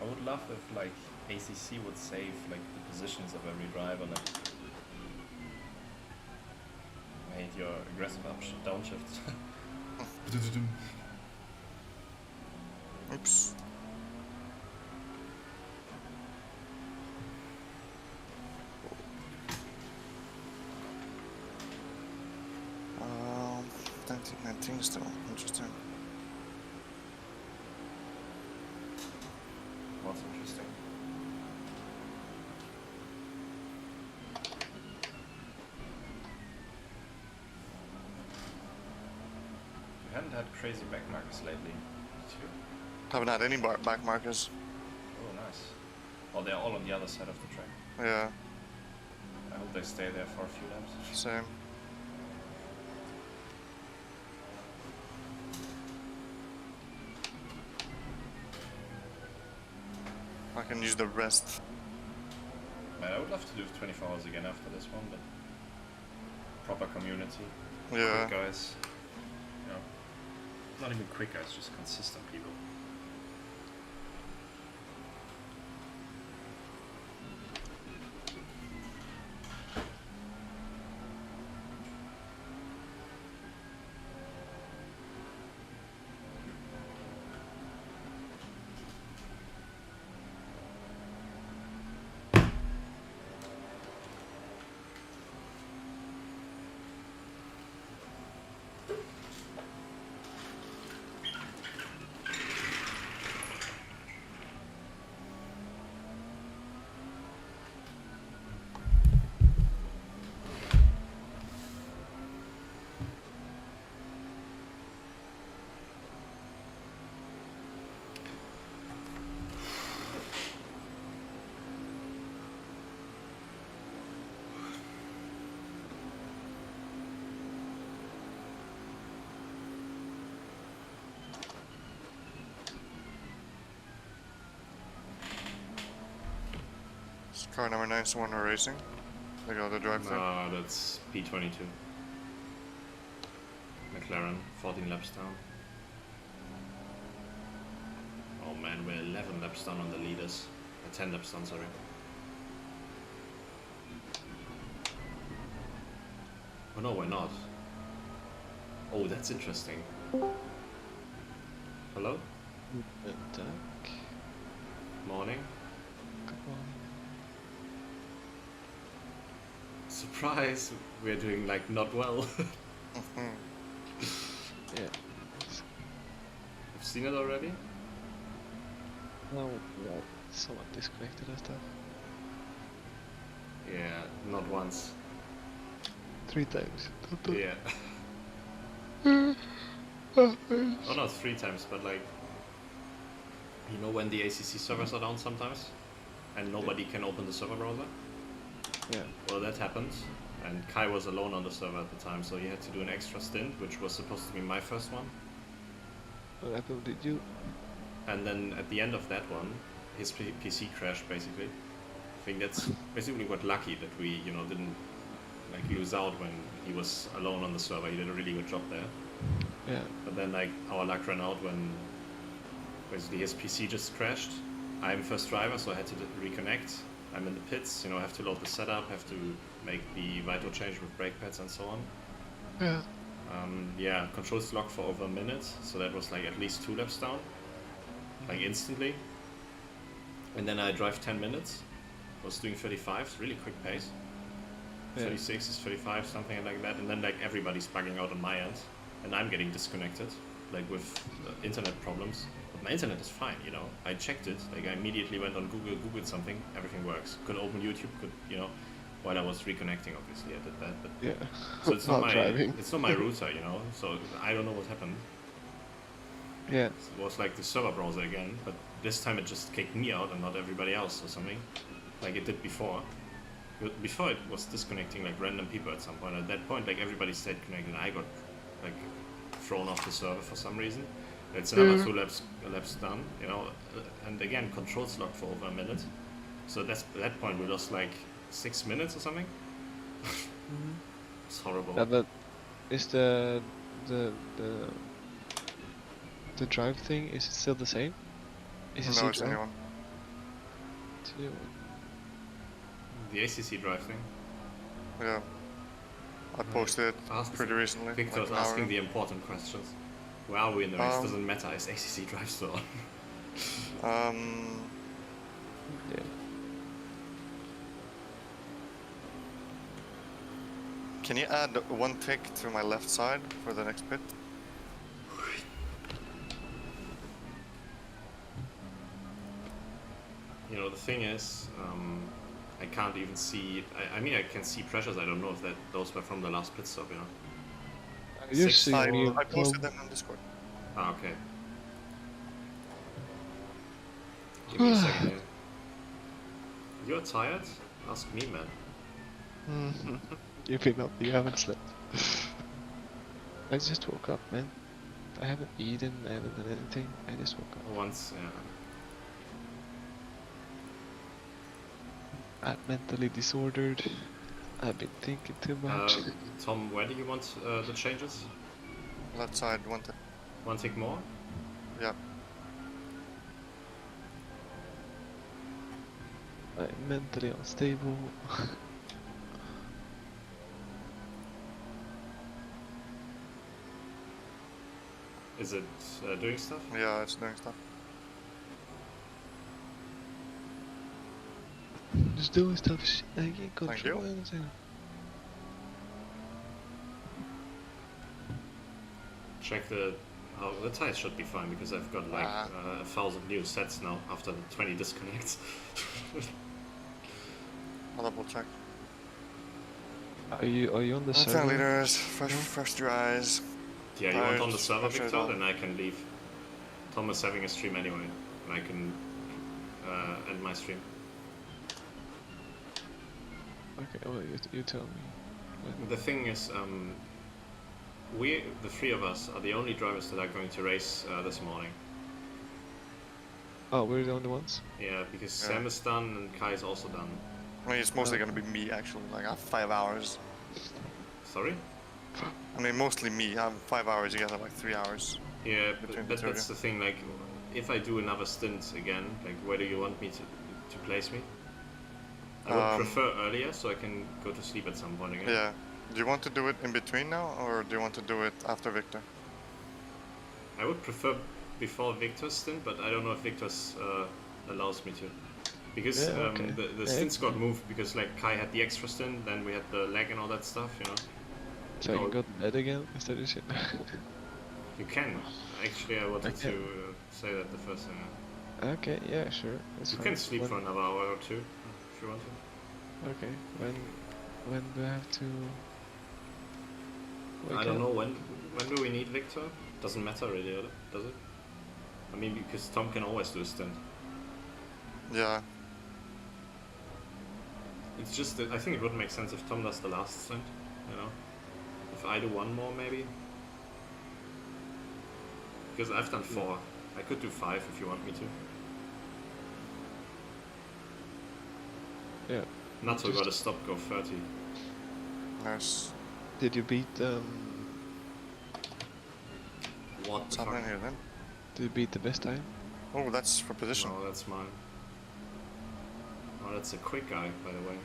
I would love if like ACC would save like the positions of every driver, like made your aggressive downshift. Oops. Um, 1919 still. Interesting. What's interesting? We haven't had crazy backmarkers lately. Did you? Haven't had any back markers. Oh, nice. Oh, they're all on the other side of the track. Yeah, I hope they stay there for a few laps. same. I can use the rest. Man, I would love to do 24 hours again after this one, but proper community. Yeah. Quick guys. You know, not even quick guys, just consistent people. It's car number 9 is the one we're racing. They got the drive through. That's P22. McLaren, 14 laps down. Oh man, we're 11 laps down on the leaders. 10 laps down, sorry. Oh no, we're not. Oh, that's interesting. Hello? Morning. Surprise! We're doing like not well. Yeah. You've seen it already? No, someone disconnected and stuff. Yeah, not once. 3 times. Yeah. Oh no, 3 times, but like, you know when the ACC servers are down sometimes, and nobody can open the server browser. Yeah. Well, that happened, and Kai was alone on the server at the time, so he had to do an extra stint, which was supposed to be my first one. What happened? Did you? And then at the end of that one, his PC crashed basically. I think that's basically got lucky that we, you know, didn't like lose out when he was alone on the server. He did a really good job there. Yeah. But then like our luck ran out when basically his PC just crashed. I'm first driver, so I had to reconnect. I'm in the pits, you know, I have to load the setup, have to make the Vito change with brake pads and so on. Yeah. Yeah, controls locked for over a minute, so that was like at least 2 laps down, like instantly. And then I drive 10 minutes. I was doing 35, really quick pace. Yeah. 36 is 35, something like that. And then like everybody's bugging out on my end, and I'm getting disconnected, like with internet problems. But my internet is fine, you know. I checked it, like I immediately went on Google, Googled something, everything works. Could open YouTube, could, you know, while I was reconnecting, obviously I did that. But Yeah. so it's not my, driving. it's not my router, you know. So I don't know what happened. Yeah. It was like the server browser again, but this time it just kicked me out and not everybody else or something, like it did before. Before it was disconnecting like random people at some point. At that point, like everybody stayed connected. I got like thrown off the server for some reason. It's another 2 laps done, you know. And again, controls locked for over a minute. So that's at that point we lost like 6 minutes or something. It's horrible. Yeah, but is the the drive thing, is it still the same? Is it No, it's anyone. The ACC drive thing. Yeah. I posted it Ask pretty recently. Victor's like an hour asking ago. the important questions. Where are we in the race? Um, Doesn't matter. Is ACC drive still on? Yeah. Can you add one tick to my left side for the next pit? You know, the thing is, I can't even see. I mean, I can see pressures. I don't know if those were from the last pit stop. You know. I just Six see side- me I posted them on Discord. Ah, okay. Give me a second here. You're tired? Ask me, man. you haven't slept. I just woke up, man. I haven't eaten, I haven't done anything. I just woke up. Once, yeah. I'm mentally disordered. I've been thinking too much. Tom, where do you want the changes? Left side, one tick. One tick more? Yeah. I'm mentally unstable. Is it doing stuff? Yeah, it's doing stuff. Just doing stuff shit I can't Thank you. control anything. Check the... Oh, the tires should be fine because I've got like 1,000 new sets now after the 20 disconnects. I'll double check. Are you on the 10 server? liters, fresh dries. Yeah, you want on the Tires, server, pressure Victor? is on. Then I can leave. Tom is having a stream anyway, and I can end my stream. Okay, well, you tell me. The thing is, we, the three of us, are the only drivers that are going to race this morning. Oh, we're the only ones? Yeah, because Yeah. Sam is done and Kai is also done. I mean, it's mostly gonna be me actually. Like I have 5 hours. Sorry? I mean, mostly me. I have 5 hours. You guys have like 3 hours. Yeah, Between but the two, that's the thing, like, if I do another stint again, like, where do you want me to place me? I would prefer earlier, so I can go to sleep at some point again. Yeah. Do you want to do it in between now, or do you want to do it after Victor? I would prefer before Victor's stint, but I don't know if Victor's allows me to. Because Yeah, okay. the stints got moved because, like, Kai had the extra stint, then we had the lag and all that stuff, you know? So I Oh. can go to bed again instead of shit. You can. Actually, I wanted Okay. to say that the first thing. Okay, yeah, sure. That's You fine. can sleep when, for another hour or two, if you want to. Okay, when do I have to wake I don't up? know when do we need Victor? Doesn't matter really, does it? I mean, because Tom can always do a stint. Yeah. It's just that I think it would make sense if Tom does the last stint, you know? If I do one more, maybe? Because I've done 4. I could do 5 if you want me to. Yeah. Natto Just- got a stop go 30. Nice. Did you beat What What's the fuck? happening here then? did you beat the best time? Oh, that's for position. No, that's mine. Oh, that's a quick guy, by the way.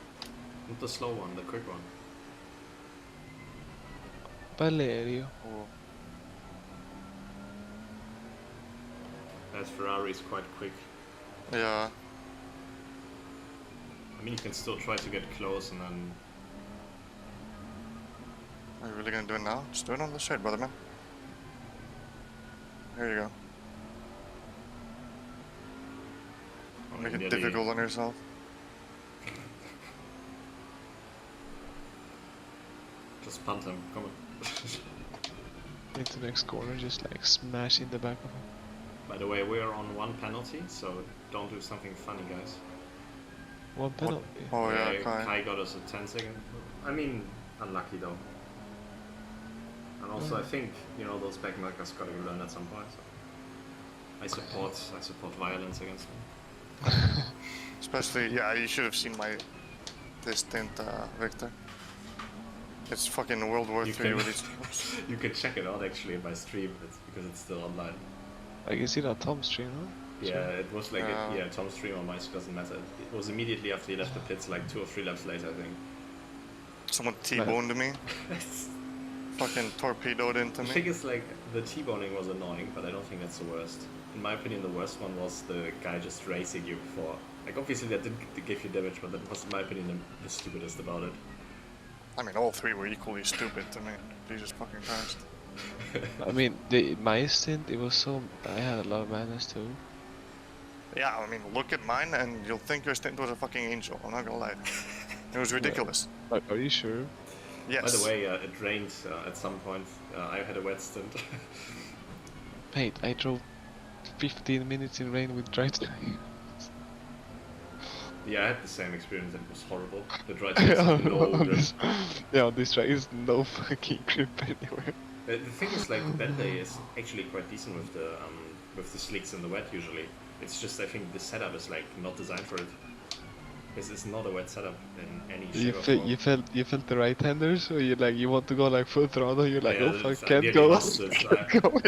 Not the slow one, the quick one. Valerio. Oh. That Ferrari is quite quick. Yeah. I mean, you can still try to get close and then... Are you really gonna do it now? Just do it on the straight, brother man. Here you go. Oh, Make it nearly- difficult on yourself. Just punt him, come on. Into the next corner, just like smash in the back of him. By the way, we're on 1 penalty, so don't do something funny, guys. One penalty. Oh yeah, Kai Kai. got us a 10-second. I mean, unlucky though. And also, I think, you know, those backmarkers gotta be learned at some point. So. I support violence against them. Especially, yeah, you should have seen this stint, Victor. It's fucking World War You III can- with these. You can check it out actually in my stream. It's because it's still online. I can see that Tom stream, huh? Yeah, it was like, Yeah. yeah, Tom's stream or my doesn't matter. It was immediately after he left the pits, like 2 or 3 laps later, I think. Someone T-boned me. Fucking torpedoed into The me. thing is, like, the T-boning was annoying, but I don't think that's the worst. In my opinion, the worst one was the guy just racing you before. Like, obviously that didn't give you damage, but that was, in my opinion, the stupidest about it. I mean, all three were equally stupid to me. Jesus fucking Christ. I mean, my stint, it was so... I had a lot of madness too. Yeah, I mean, look at mine and you'll think your stint was a fucking angel. I'm not gonna lie. It was ridiculous. Are you sure? Yes. By the way, it rained at some point. I had a wet stint. Mate, I drove 15 minutes in rain with dry tires. Yeah, I had the same experience and it was horrible. The dry tires had no grip. Yeah, on this track is no fucking grip anywhere. The thing is, like, the bad day is actually quite decent with the slicks and the wet usually. It's just, I think the setup is like not designed for it. This is not a wet setup in any shape or form. You felt the right hander, so you want to go like full throttle, you're like, Yeah, oh fuck, I can't nearly go. lost it. Can't go.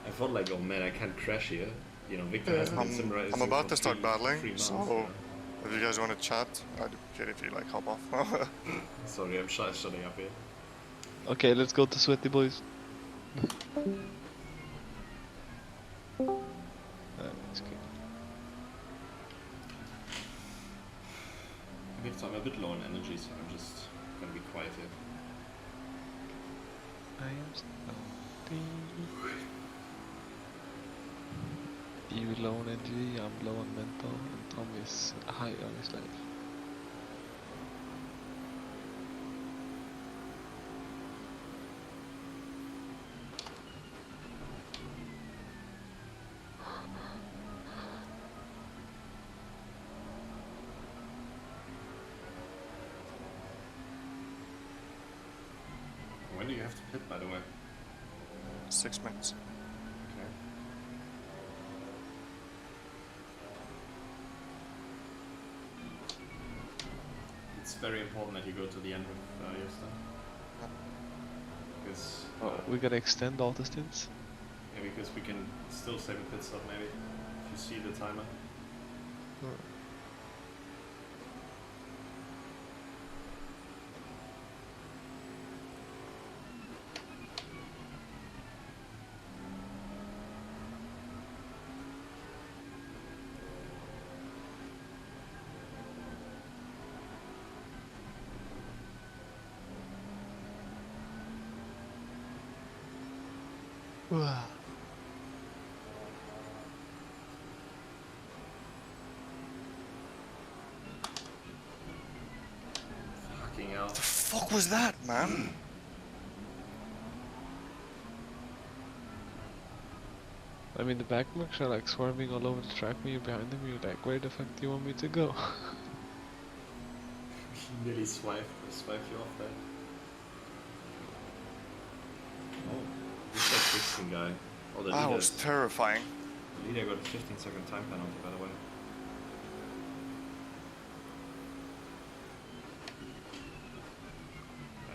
I thought like, oh man, I can't crash here. You know, Victor has been sim racing I'm about for to start 3 battling, months, so if you guys want to chat, I'd appreciate if you like hop off. Sorry, I'm shutting up here. Okay, let's go to Sweaty Boys. That's good. Victor, I'm a bit low on energy, so I'm just gonna be quiet here. I am starting. You low on energy, I'm low on mental, and Tom is high on his life. When do you have to pit, by the way? 6 minutes. Okay. It's very important that you go to the end with your stuff. Because, Oh, we gotta extend all the stints? yeah, because we can still save a pit stop maybe, if you see the timer. Fucking hell. What the fuck was that, man? I mean, the backmarks are like swerving all over the track when you're behind them, you're like, where the fuck do you want me to go? Nearly swiped you off there. Oh, this is that Dixon guy. Oh, the That was terrifying. leader got a 15-second time penalty, by the way.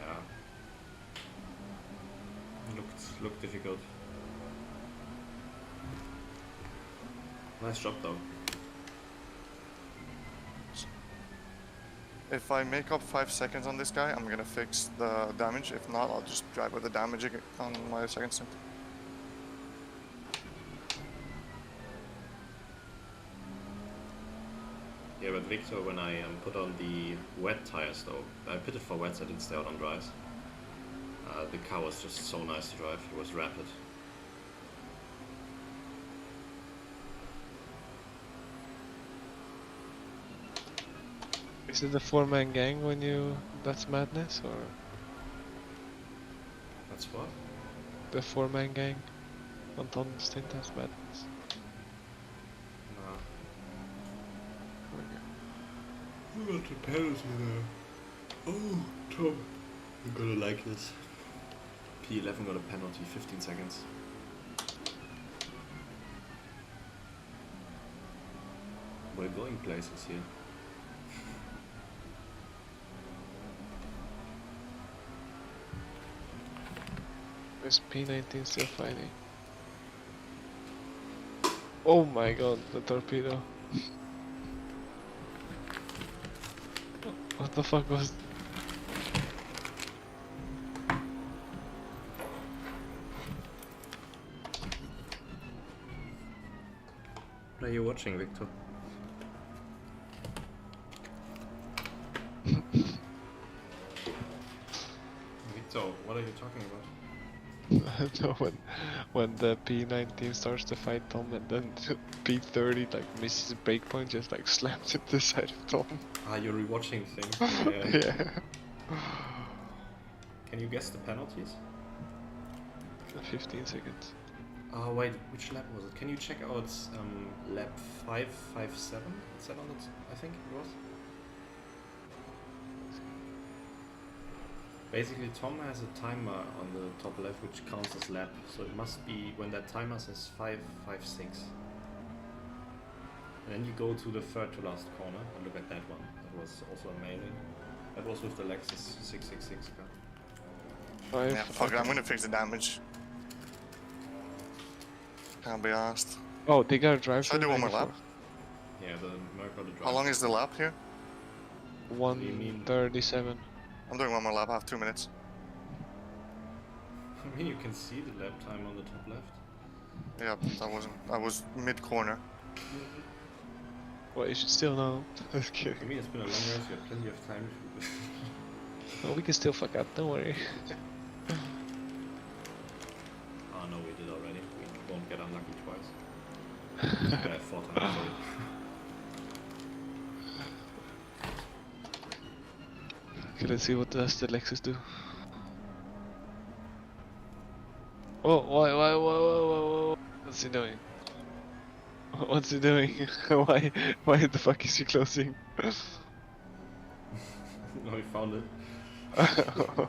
Yeah. Looked difficult. Nice job though. If I make up 5 seconds on this guy, I'm gonna fix the damage. If not, I'll just drive with the damage on my second stint. Yeah, but Victor, when I put on the wet tires though, I pitted for wets, I didn't stay out on dries. The car was just so nice to drive, it was rapid. Is it a 4-man gang when you... that's madness, or...? That's what? The 4-man gang on Tom's stint, that's madness. No. Okay. Who got the penalty there? Oh, Tom. You're gonna like this. P11 got a penalty, 15 seconds. We're going places here. Is P19 still fighting? Oh my god, the torpedo. What the fuck was... What are you watching, Victor? Victor, what are you talking about? No, when the P19 starts to fight Tom and then P30 like misses a breakpoint, just like slams at the side of Tom. Ah, you're rewatching things. Yeah. Yeah. Can you guess the penalties? 15 seconds. Oh wait, which lap was it? Can you check out lap 557? Is that on it? I think it was. Basically, Tom has a timer on the top left which counts as lap, so it must be when that timer says 556. And then you go to the third to last corner and look at that one. That was also amazing. That was with the Lexus 666 car. Yeah, fuck it, I'm gonna fix the damage. Can't be asked. Oh, they gotta drive. Should I do one more 94. lap? Yeah, the Merc got the drive. How long is the lap here? do you mean? 1:37. I'm doing one more lap, I have 2 minutes. I mean, you can see the lap time on the top left. Yeah, I was mid-corner. Well, you should still know. Just kidding. I mean, it's been a long race, you have plenty of time. Oh, we can still fuck up, don't worry. Oh no, we did already. We won't get unlucky twice. Yeah, 4 times, sorry. Okay, let's see what does the Lexus do. Oh, why, what's he doing? What's he doing? why the fuck is he closing? No, we found it.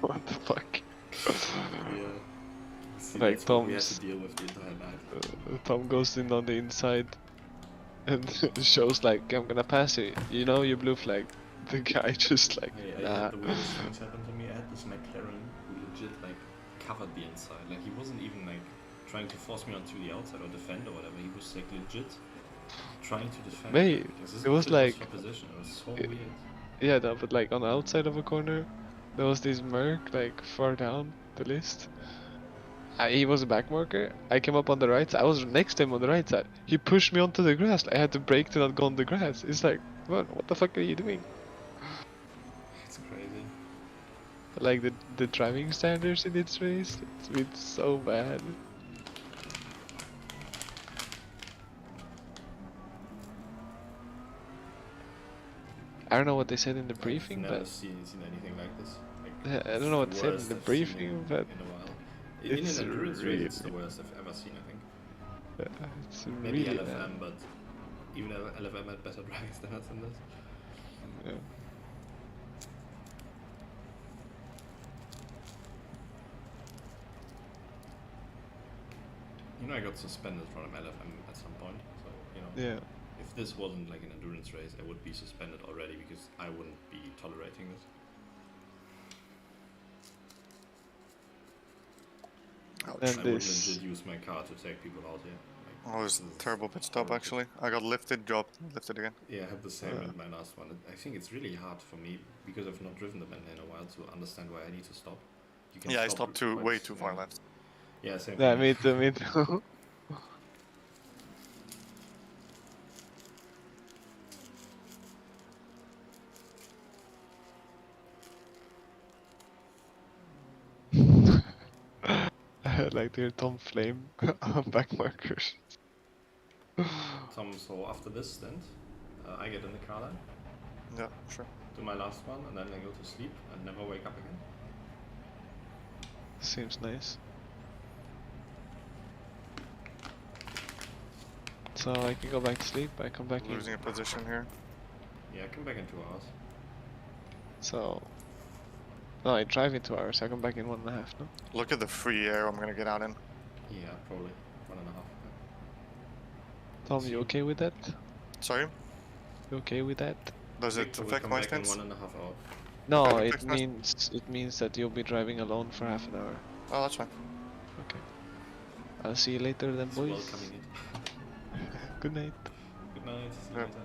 What the fuck? Yeah. See, Like that's what we had Tom's- to deal with the entire night. Tom goes in on the inside and shows like, I'm gonna pass you. You know, your blue flag. The guy just like, Hey, I nah. had the weirdest things happen to me. I had this McLaren who legit like covered the inside. Like he wasn't even like trying to force me onto the outside or defend or whatever. He was like legit trying to defend. Mate, because this it was shit like- for position. It was so it- weird. Yeah, no, but like on the outside of a corner, there was this Merc like far down the list. He was a back marker. I came up on the right side. I was next to him on the right side. He pushed me onto the grass. I had to brake to not go on the grass. It's like, what the fuck are you doing? It's crazy. Like the driving standards in this race, it's been so bad. I don't know what they said in the briefing, I've never but seen anything like this. Like, yeah, I it's don't know what the they said in worst the I've seen briefing, in but a while. In it's an endurance race, it's the really- worst I've ever seen. I think. it's Maybe really LFM, bad. but even LFM had better driving standards than this. Yeah. You know, I got suspended from LFM at some point, so you know. Yeah. If this wasn't like an endurance race, I would be suspended already because I wouldn't be tolerating this. And I would this- legit use my car to take people out here. Like, Oh, it was a this is terrible pit stop horrible. actually. I got lifted, dropped, lifted again. Yeah, I had the same in my last one. I think it's really hard for me because I've not driven them in a while to understand why I need to stop. You can Yeah, I stop stopped too quite- way too far yeah. left. Yeah, same. Yeah, thing. me too, me too. I like to hear Tom flame on back markers. Tom, so after this stint, I get in the car then, Yeah, sure. do my last one, and then I go to sleep and never wake up again. Seems nice. So I can go back to sleep, I come back in. Losing a position here. Yeah, come back in 2 hours. So... No, I drive in 2 hours, I come back in 1.5, no? Look at the free air I'm gonna get out in. Yeah, probably 1.5. Tom, you okay with that? Sorry? You okay with that? Does it Victor will affect come my back in stints? 1.5 hours. No, Okay, it fix my- means that you'll be driving alone for half an hour. Oh, that's fine. Okay. I'll see you later then, It's boys. welcoming it. Good night. Good night. See you Yeah. later.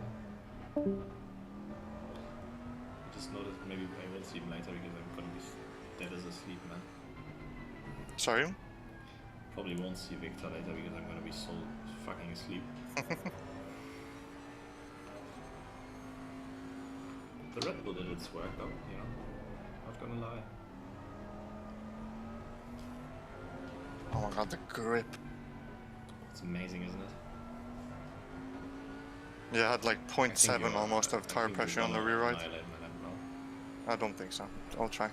I just noticed maybe I will see him later because I'm gonna be dead as asleep, man. Sorry? Probably won't see Victor later because I'm gonna be so fucking asleep. The Red Bull did its work though, you know? Not gonna lie. Oh my god, the grip. It's amazing, isn't it? Yeah, I had like I think 0.7 you're- almost of I tire think pressure you're on the gonna rear right. annihilate my lap now. I don't think so. I'll try.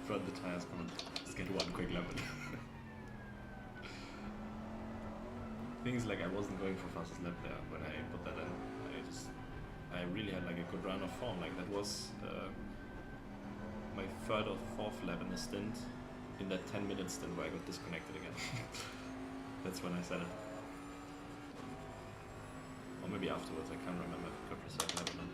Run the tires, come on. Let's get one quick lap. Thing is, like, I wasn't going for fastest lap there when I put that in. I really had like a good run of form. Like that was my third or fourth lap in the stint, in that 10-minute stint where I got disconnected again. That's when I said it. Or maybe afterwards, I can't remember if I got precise lap or not.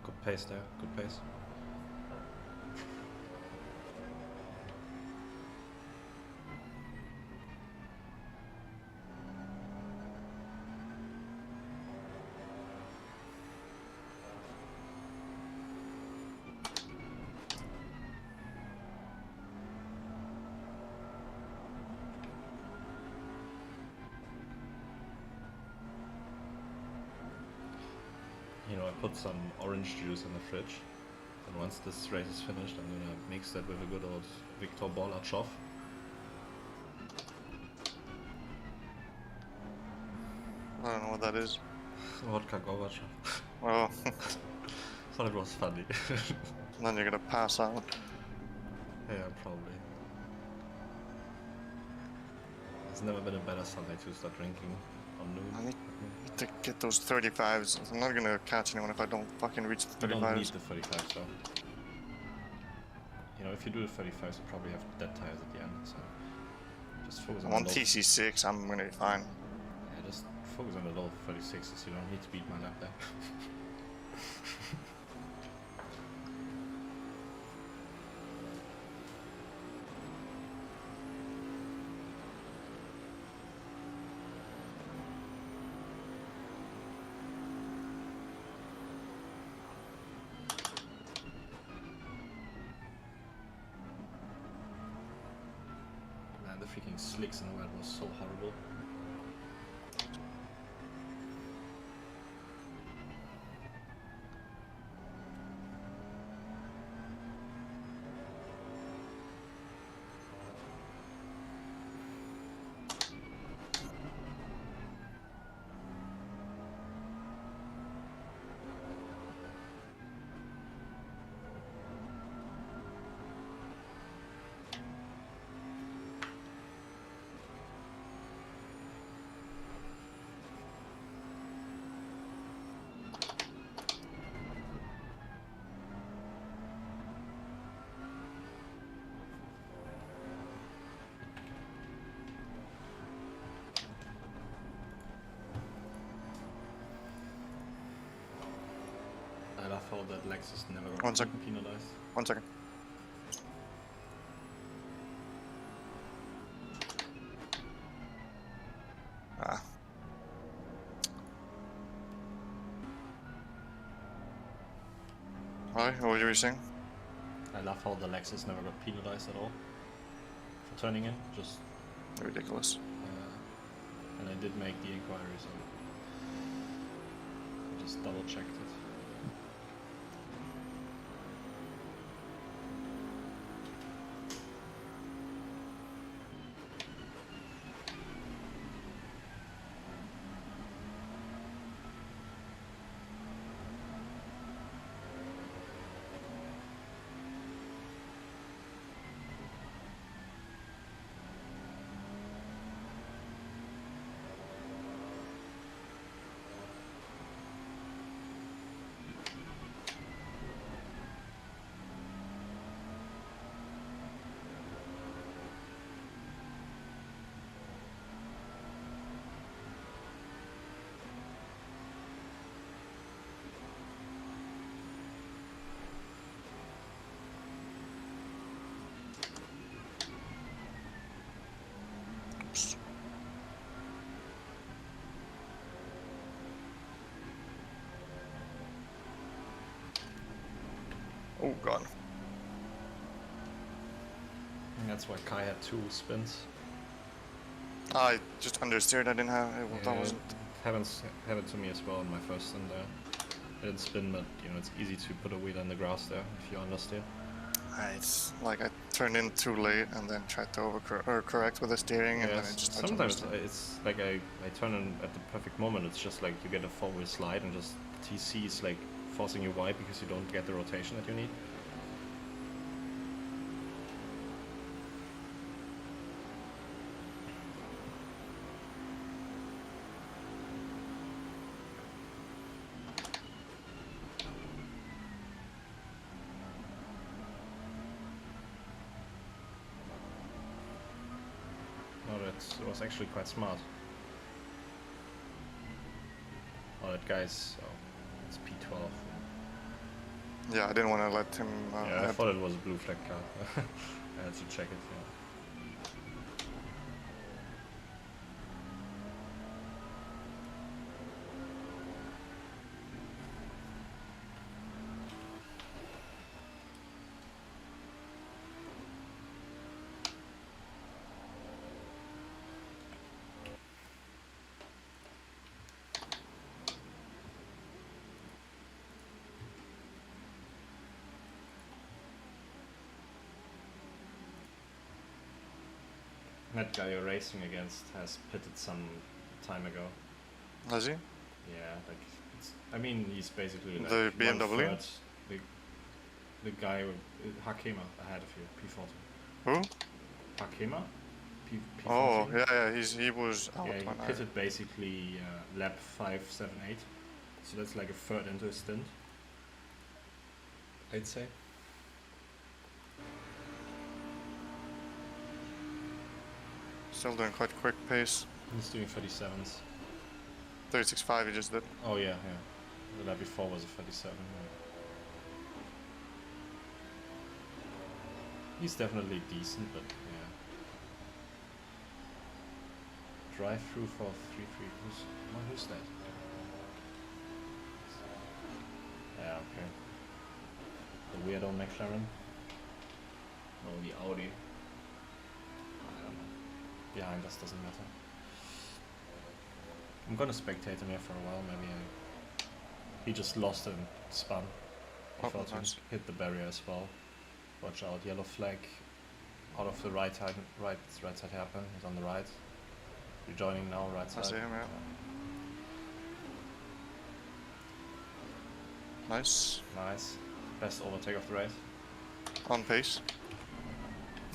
Good pace there, good pace. put some orange juice in the fridge. And once this race is finished, I'm gonna mix that with a good old Victor Bolachov. I don't know what that is. Vodka Gorbachev. Oh, Thought it was funny. then you're gonna pass out. Yeah, probably. There's never been a better Sunday to start drinking on noon. I need to get those 35s. I'm not gonna catch anyone if I don't fucking reach the You don't need 35s. the 35s though. You know, if you do the 35s, you probably have dead tires at the end, so just focus on I'm on the low. TC6, I'm gonna be fine. Yeah, just focus on the low 36s, you don't need to beat my lap there. Man, the freaking slicks in the wet was so horrible. I love how that Lexus never got 1 second. penalized. 1 second. Ah. Alright, what were you saying? I love how the Lexus never got penalized at all for turning in. Just Ridiculous. and I did make the inquiry, so I just double checked it. Oops. Oh god. And that's why Kai had 2 spins. I just understeered, I didn't have it. That wasn't. Happened to me as well in my first stint there. I didn't spin, but you know it's easy to put a wheel in the grass there if you understeer. It's like I turned in too late and then tried to correct with the steering and then Yes, it just sometimes it's like I turn in at the perfect moment. It's just like you get a 4-wheel slide and just TC is like forcing you wide because you don't get the rotation that you need. No, that was actually quite smart. Oh, that guy's... Oh, it's P12. Yeah, I didn't want to let him. Yeah, I thought it was a blue flag car. I had to check it, yeah. That guy you're racing against has pitted some time ago. Has he? Yeah, like it's, I mean, he's basically like The BMW? 1/3 the guy with Hakema ahead of you, P40. Who? Hakema, P40. Oh, yeah, he was out Yeah, he when I... pitted basically lap 578, so that's like a third into his stint, I'd say. Still doing quite quick pace. He's doing 37s. 36.5 he just did. Oh yeah, yeah. The lap before was a 37. Yeah. He's definitely decent, but yeah. Drive through for 3-3. Who's that? Yeah, okay. The weirdo McLaren. No, the Audi. I don't know. Behind us doesn't matter. I'm gonna spectate him here for a while, maybe he just lost and spun. I Oh, thought nice. he hit the barrier as well. Watch out, yellow flag. Out of the right side hairpin, he's on the right. Rejoining now, right side. I see him, yeah. Nice. Nice. Best overtake of the race. On pace.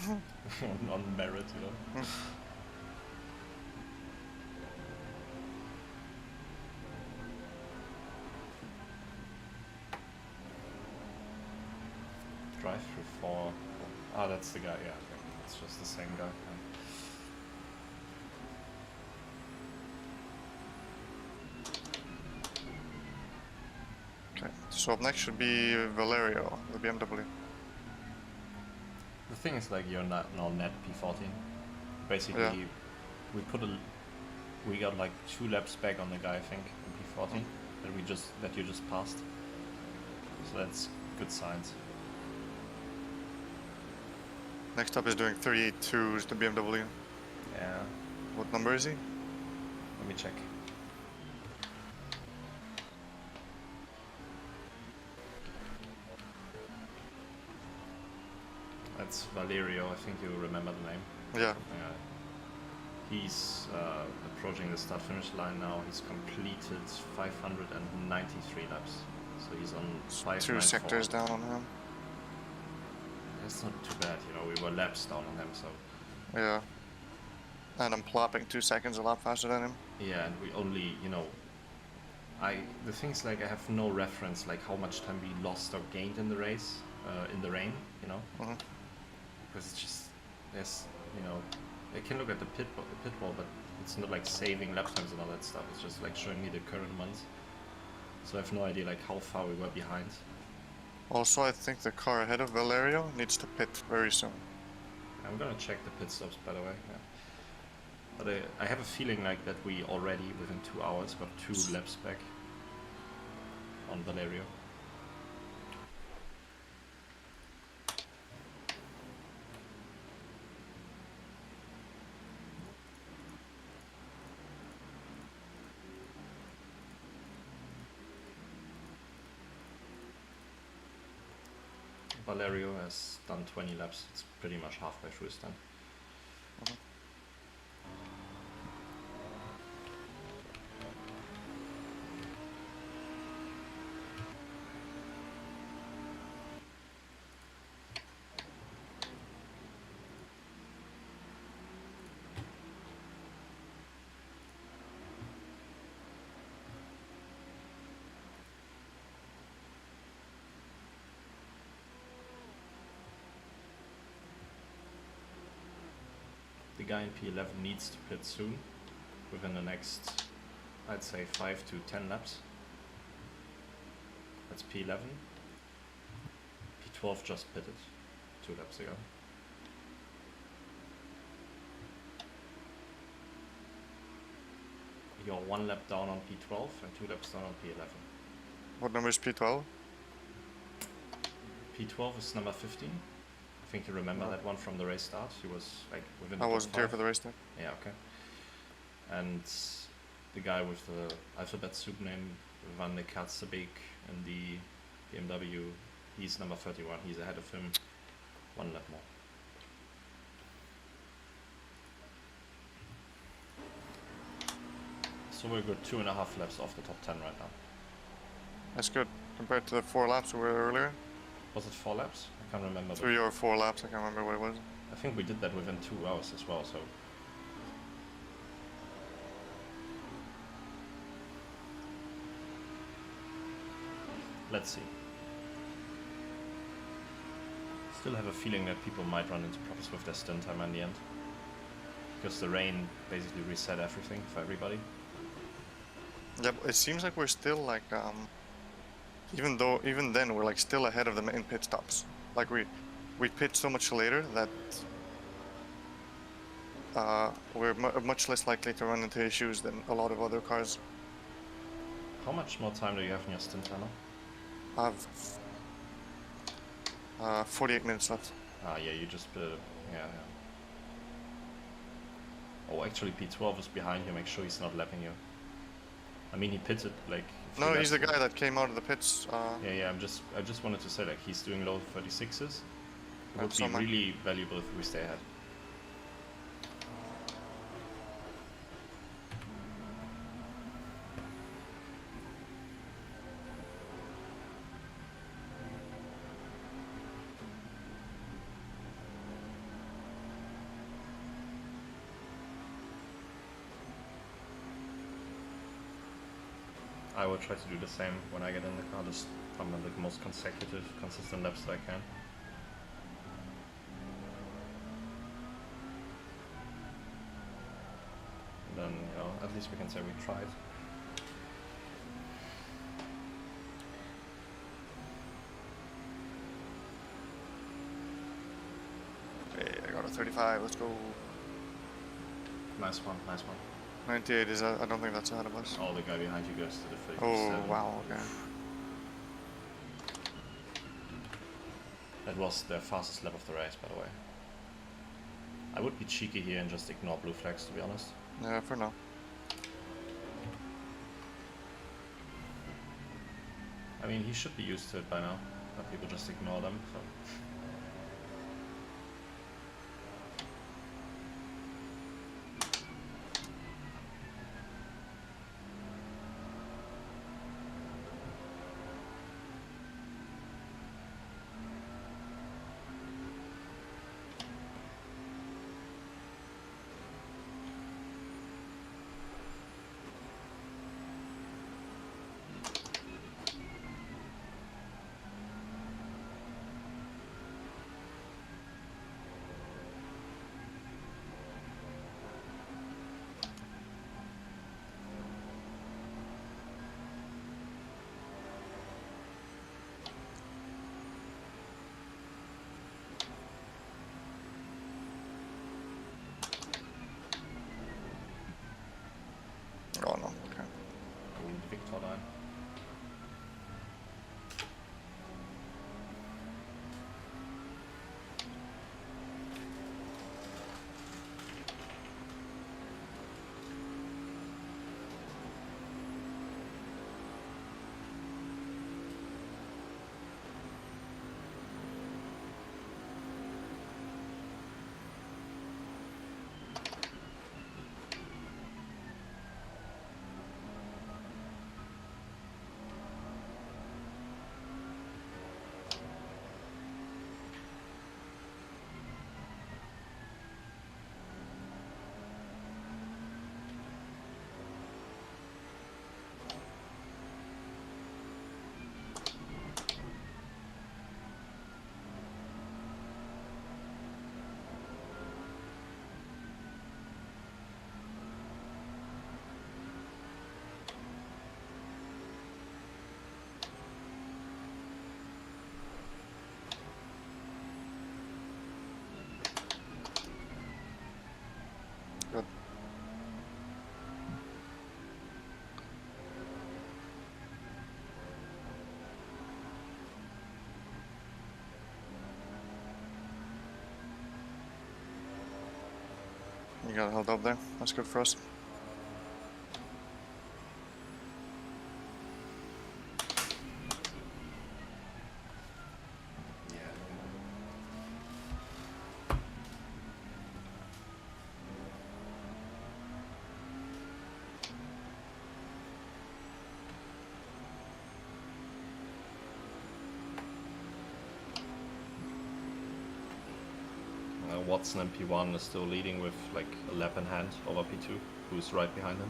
on merit, you know. Drive through 4. Ah, that's the guy, yeah, okay. It's just the same guy. Okay, so up next should be Valerio, the BMW. The thing is, like, you're not net P14. Basically, Yeah. we got like 2 laps back on the guy, I think, in P14 that you just passed. So that's good signs. Next up is doing 38.2s, the BMW. Yeah. What number is he? Let me check. That's Valerio, I think you remember the name. Yeah. He's approaching the start-finish line now. He's completed 593 laps. So he's on 594. 2 sectors down on him. That's not too bad, you know, we were laps down on him, so... Yeah. And I'm plopping 2 seconds a lot faster than him. Yeah, and we only, you know... The thing is, like, I have no reference, like, how much time we lost or gained in the race, in the rain, you know? Mhm. Because it's just... There's, you know... I can look at the pit wall, but it's not, like, saving lap times and all that stuff. It's just, like, showing me the current ones. So I have no idea, like, how far we were behind. Also, I think the car ahead of Valerio needs to pit very soon. I'm gonna check the pit stops, by the way. Yeah. But I have a feeling like that we already, within 2 hours, got 2 laps back on Valerio. Valerio has done 20 laps. It's pretty much halfway through his time. The guy in P11 needs to pit soon, within the next, I'd say 5 to 10 laps. That's P11. P12 just pitted 2 laps ago. You're 1 lap down on P12 and 2 laps down on P11. What number is P12? P12 is number 15. I think you remember that one from the race start. He was like within the I top wasn't here 5. for the race start. Yeah, okay. And the guy with the alphabet soup name, Van de Katzenbeek, in the BMW, he's number 31. He's ahead of him 1 lap more. So we're good 2.5 laps off the top 10 right now. That's good compared to the 4 laps we were earlier. Was it 4 laps? I can't remember. 3 or 4 laps, I can't remember what it was. I think we did that within 2 hours as well, so... Let's see. Still have a feeling that people might run into problems with their stint time in the end. Because the rain basically reset everything for everybody. Yeah, but it seems like we're still like even then we're like still ahead of the main pit stops. Like we pit so much later that we're much less likely to run into issues than a lot of other cars. How much more time do you have in your stint timer? I've 48 minutes left. Ah, yeah, you just yeah. Oh, actually, P12 is behind you. Make sure he's not lapping you. I mean, he pitted like. No, he's the guy that came out of the pits. Yeah. I just wanted to say like he's doing low 36s. It would be so really valuable if we stay ahead. I will try to do the same when I get in the car, just run the most consistent laps that I can. And then, you know, at least we can say we tried. Okay, I got a 35. Let's go. Nice one, nice one. 98 is. I don't think that's ahead of us. Oh, the guy behind you goes to the 57. Oh wow. Okay. That was the fastest lap of the race, by the way. I would be cheeky here and just ignore blue flags, to be honest. Yeah, for now. I mean, he should be used to it by now, but people just ignore them, so... Oh no. Okay. Victor line. Good. You got held up there. That's good for us. Watson and P1 is still leading with like a lap in hand over P2, who's right behind him.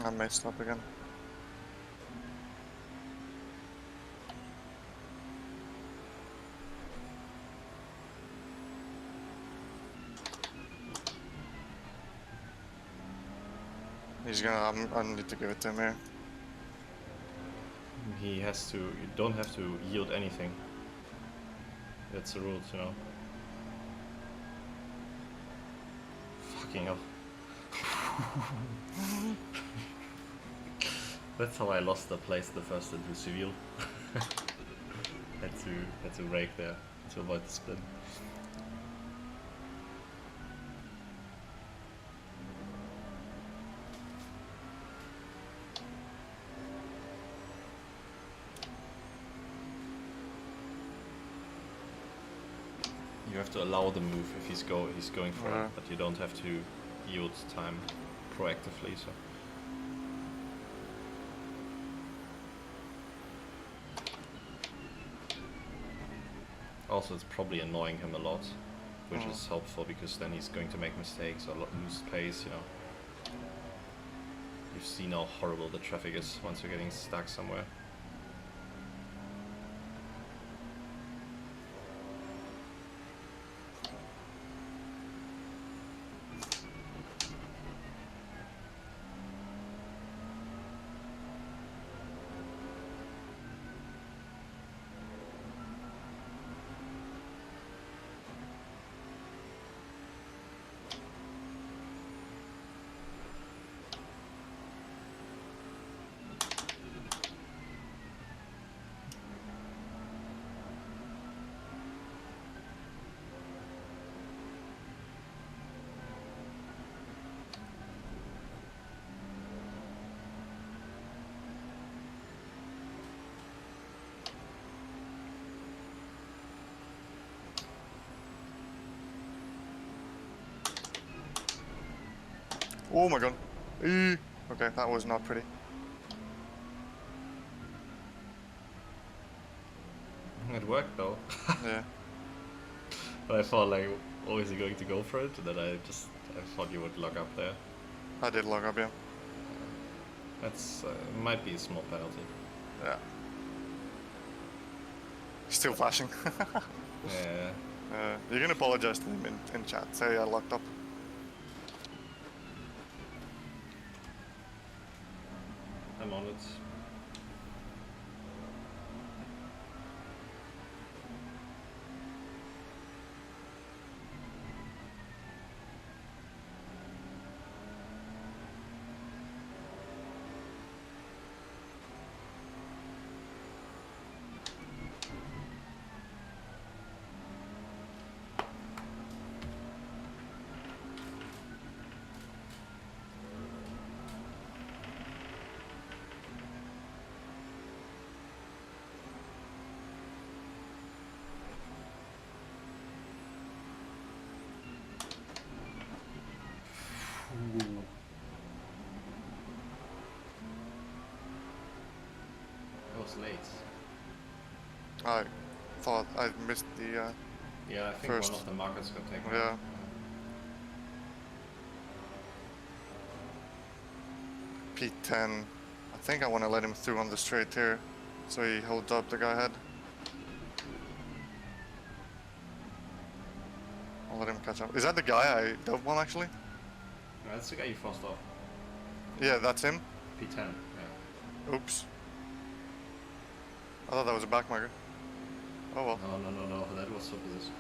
I messed up again. He's gonna. I need to give it to him here. He has to. You don't have to yield anything. That's the rules, you know. Fucking hell. That's how I lost the place the first into civil. had to rake there to avoid the spin. You have to allow the move if he's going for it, but you don't have to yield time proactively. So. Also, it's probably annoying him a lot, which is helpful because then he's going to make mistakes or lose pace, you know. You see how horrible the traffic is once you're getting stuck somewhere. Oh my god. Okay, that was not pretty. It worked though. Yeah. But I thought like, oh, is he going to go for it? And then I thought you would lock up there. I did log up, yeah. That's might be a small penalty. Yeah. Still flashing. Yeah. You can apologize to him in chat. Say I locked up. I'm on it. That was late. I thought I missed the Yeah, I think first. one of the markers got taken. Yeah. P10. I think I want to let him through on the straight here, so he holds up the guy ahead. I'll let him catch up. Is that the guy I dove one actually? No, that's the guy you forced off. Yeah, that's him. P10. Yeah. Oops. I thought that was a backmarker. Oh well. No. That was supposition.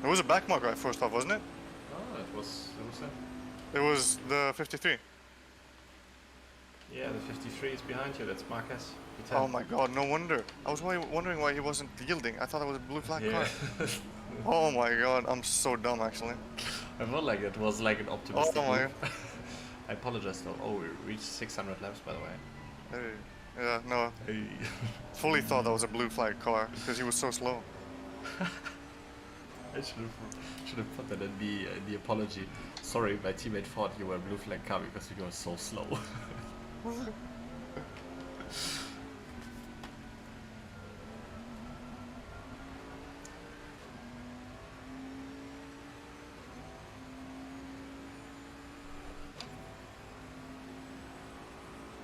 It was a backmarker I forced off, wasn't it? Oh, it was him. It was the 53. Yeah, the 53 is behind you. That's Marquez. P10. Oh my god, no wonder. I was wondering why he wasn't yielding. I thought it was a blue flag Yeah. car. Oh my god, I'm so dumb actually. I felt like it was like an optimistic Oh my move. I apologize though. Oh, we reached 600 laps by the way. Hey. Yeah, no. Hey. Fully thought that was a blue flag car because he was so slow. I should have put that in the apology. Sorry, my teammate thought you were a blue flag car because you were so slow.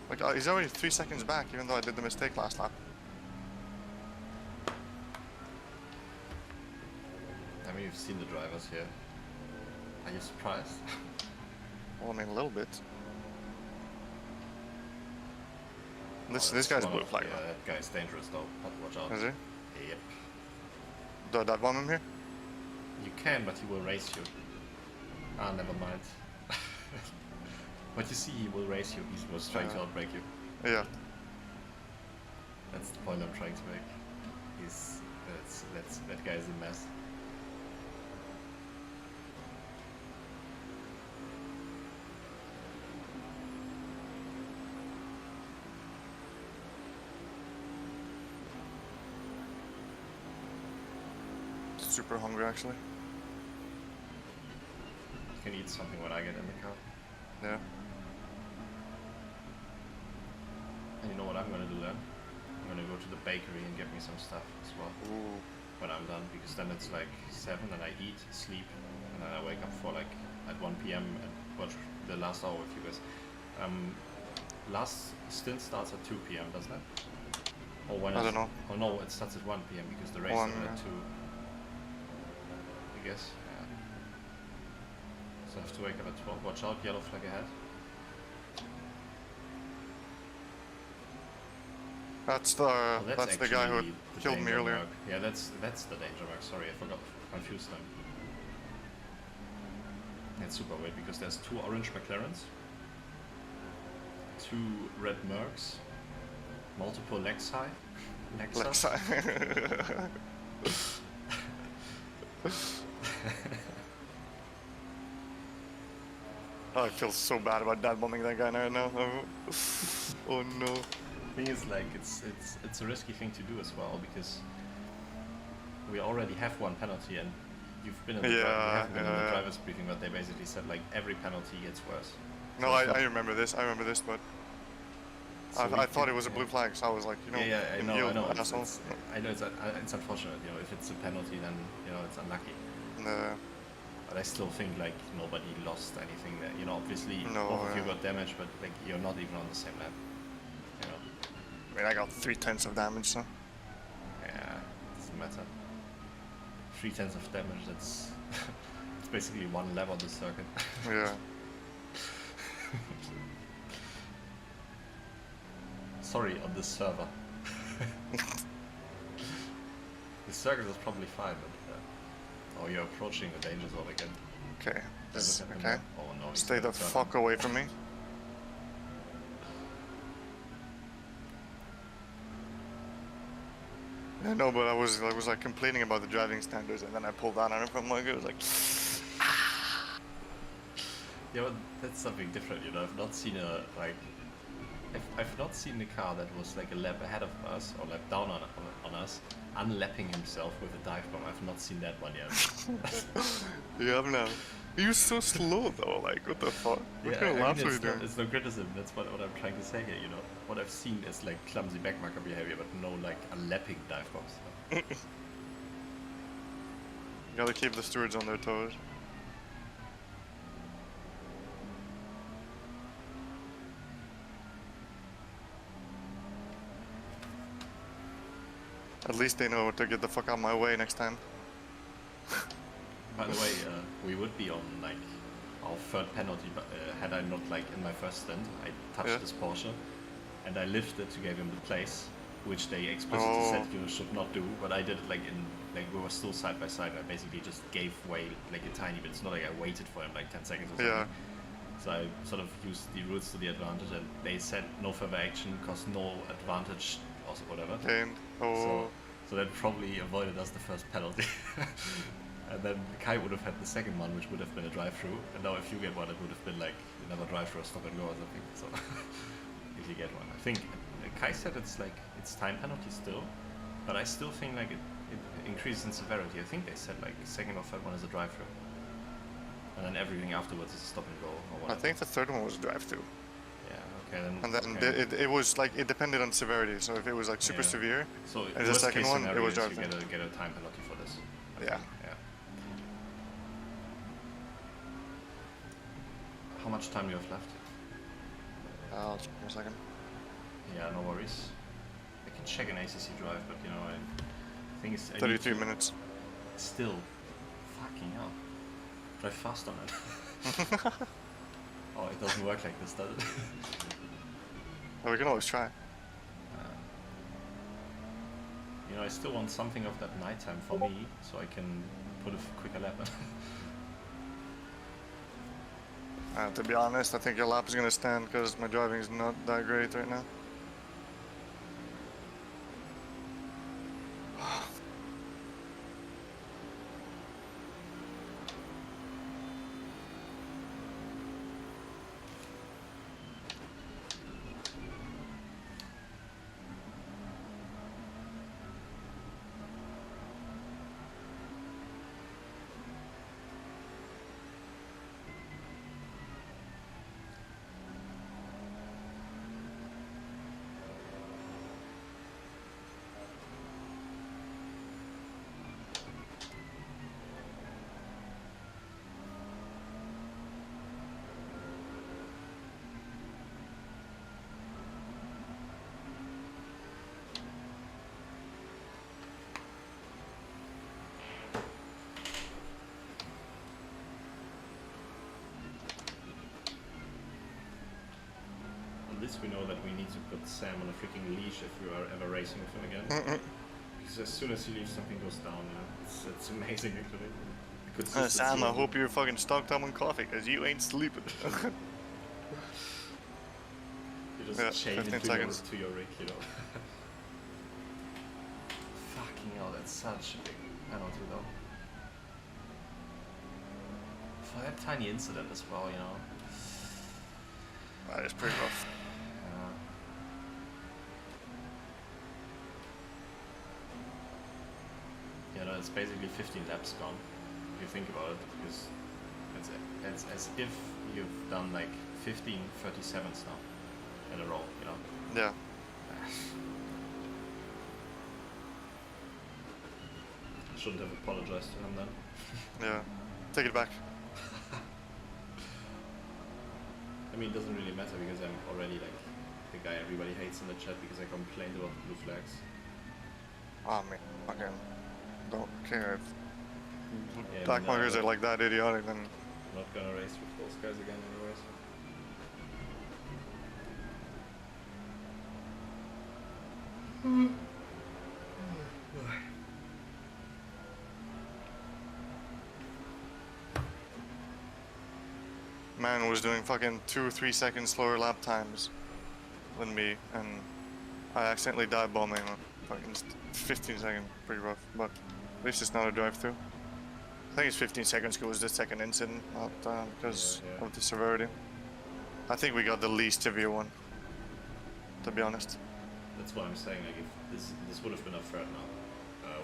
Like, he's already 3 seconds back, even though I did the mistake last lap. I mean, you've seen the drivers here. Are you surprised? Well, I mean, a little bit. This Oh, that's guy's one blue of- flag. Yeah, that guy's dangerous though. But watch out. Is he? Yep. Do I dive bomb him here? You can, but he will race you. Ah, never mind. But you see, he will race you. He was trying to outbrake you. Yeah. That's the point I'm trying to make. That guy is a mess. Super hungry actually. You can eat something when I get in the car. Yeah. And you know what I'm gonna do then? I'm gonna go to the bakery and get me some stuff as well Ooh. when I'm done, because then it's like 7 and I eat, sleep, and then I wake up for like at 1 p.m. and watch the last hour with you guys. Last stint starts at 2 p.m. doesn't it? Or when I don't know. Oh no, it starts at 1 p.m. because the race One, is at yeah. 2. I guess, yeah. So I have to wake up at 12. Watch out, yellow flag ahead. That's the Oh, that's the guy who actually the killed me danger earlier. mark. Yeah, that's the danger mark. Sorry, I forgot. Confused them. It's super weird because there's 2 orange McLarens, 2 red Mercs, multiple Lexi, Lex. Oh, I feel so bad about dive bombing that guy right now. Oh no. Thing is, like, it's a risky thing to do as well because we already have 1 penalty and you've been in the, Yeah, we have been in the yeah. driver's briefing, but they basically said like every penalty gets worse. No, So it's not- I remember this. I remember this, but so we I thought can- it was a blue flag, so I was like, you know, yeah, I know, you I know. asshole. I know it's unfortunate, you know, if it's a penalty, then you know it's unlucky. But I still think like nobody lost anything there. You know, obviously No, both of you yeah. got damaged, but like you're not even on the same lap. You know, I mean, I got 3/10 of damage, so. yeah, it doesn't matter. 3/10 of damage. That's it's basically 1 lap on the circuit. Yeah. Sorry, on this server. The circuit is probably fine, but oh, you're approaching the danger zone again. Okay. This, Look at him okay. now. Oh no. he's Stay gonna the turn fuck away from me. Yeah, no, but I was like complaining about the driving standards, and then I pulled out on it from like it was like. Yeah, but that's something different, you know. I've not seen a like. I've not seen a car that was like a lap ahead of us or lap down on us, unlapping himself with a dive bomb. I've not seen that one yet. Yeah, I'm now. He was so slow though. Like, what the fuck? What kind of laps were you doing? it's no criticism. That's what I'm trying to say here. You know, what I've seen is like clumsy backmarker behavior, but no like unlapping dive bombs. You gotta keep the stewards on their toes. At least they know to get the fuck out of my way next time. By the way, we would be on like our 3rd penalty, but had I not like in my first stint, I touched Yeah. this Porsche, and I lifted to give him the place, which they explicitly Oh. said you should not do. But I did it like we were still side by side. I basically just gave way like a tiny bit. It's not like I waited for him like 10 seconds or something. Yeah. So I sort of used the rules to the advantage, and they said no further action because no advantage or whatever. Gained. Oh. So that probably avoided us the first penalty. And then Kai would have had the second one, which would have been a drive-through. And now if you get one, it would have been like another drive-through or stop and go or something. So if you get one, I think Kai said it's time penalty still, but I still think like it increases in severity. I think they said like second or third one is a drive-through, and then everything afterwards is a stop and go or I whatever. think the third one was a drive-through. Yeah. Okay then. And then okay. it was like it depended on severity. So if it was like super Yeah. severe, So and the worst second case one, it scenario was is you drive-through. get a time penalty for this. I Yeah. think, yeah. How much time do you have left? I'll check in a second. Yeah, no worries. I can check an ACC drive, but you know, I think it's... I need 33 to- minutes. Still. Fucking hell. Drive fast on it. Oh, it doesn't work like this, does it? Well, we can always try. You know, I still want something of that nighttime for me, so I can put a quicker lap in. To be honest, I think your lap is gonna stand because my driving is not that great right now. At least we know that we need to put Sam on a freaking leash if we are ever racing with him again. Because as soon as he leaves, something goes down, you know? It's amazing, actually. The consistency Sam, I of hope you're fucking stocked up on coffee because you ain't sleeping. You just Yeah, chain 15 into seconds. to your rig, you know. Fucking hell, that's such a big penalty though. For that tiny incident as well, you know. That is pretty rough. You know, it's basically 15 laps gone, if you think about it, because it's as if you've done like 15 37s now in a row, you know. Yeah. I shouldn't have apologized to him then. Yeah. Take it back. I mean, it doesn't really matter because I'm already like the guy everybody hates in the chat because I complained about blue flags. I mean, fucking don't care if Yeah, black no, markers but are like that idiotic, then I'm not gonna race with those guys again anyways. man was doing fucking 2-3 seconds slower lap times than me, and I accidentally dive bombing him. Fucking 15 seconds, pretty rough, but at least it's not a drive-through. I think it's 15 seconds because it was the second incident, not because Yeah. of the severity. I think we got the least severe one, to be honest. That's what I'm saying. Like, if this would have been a third now.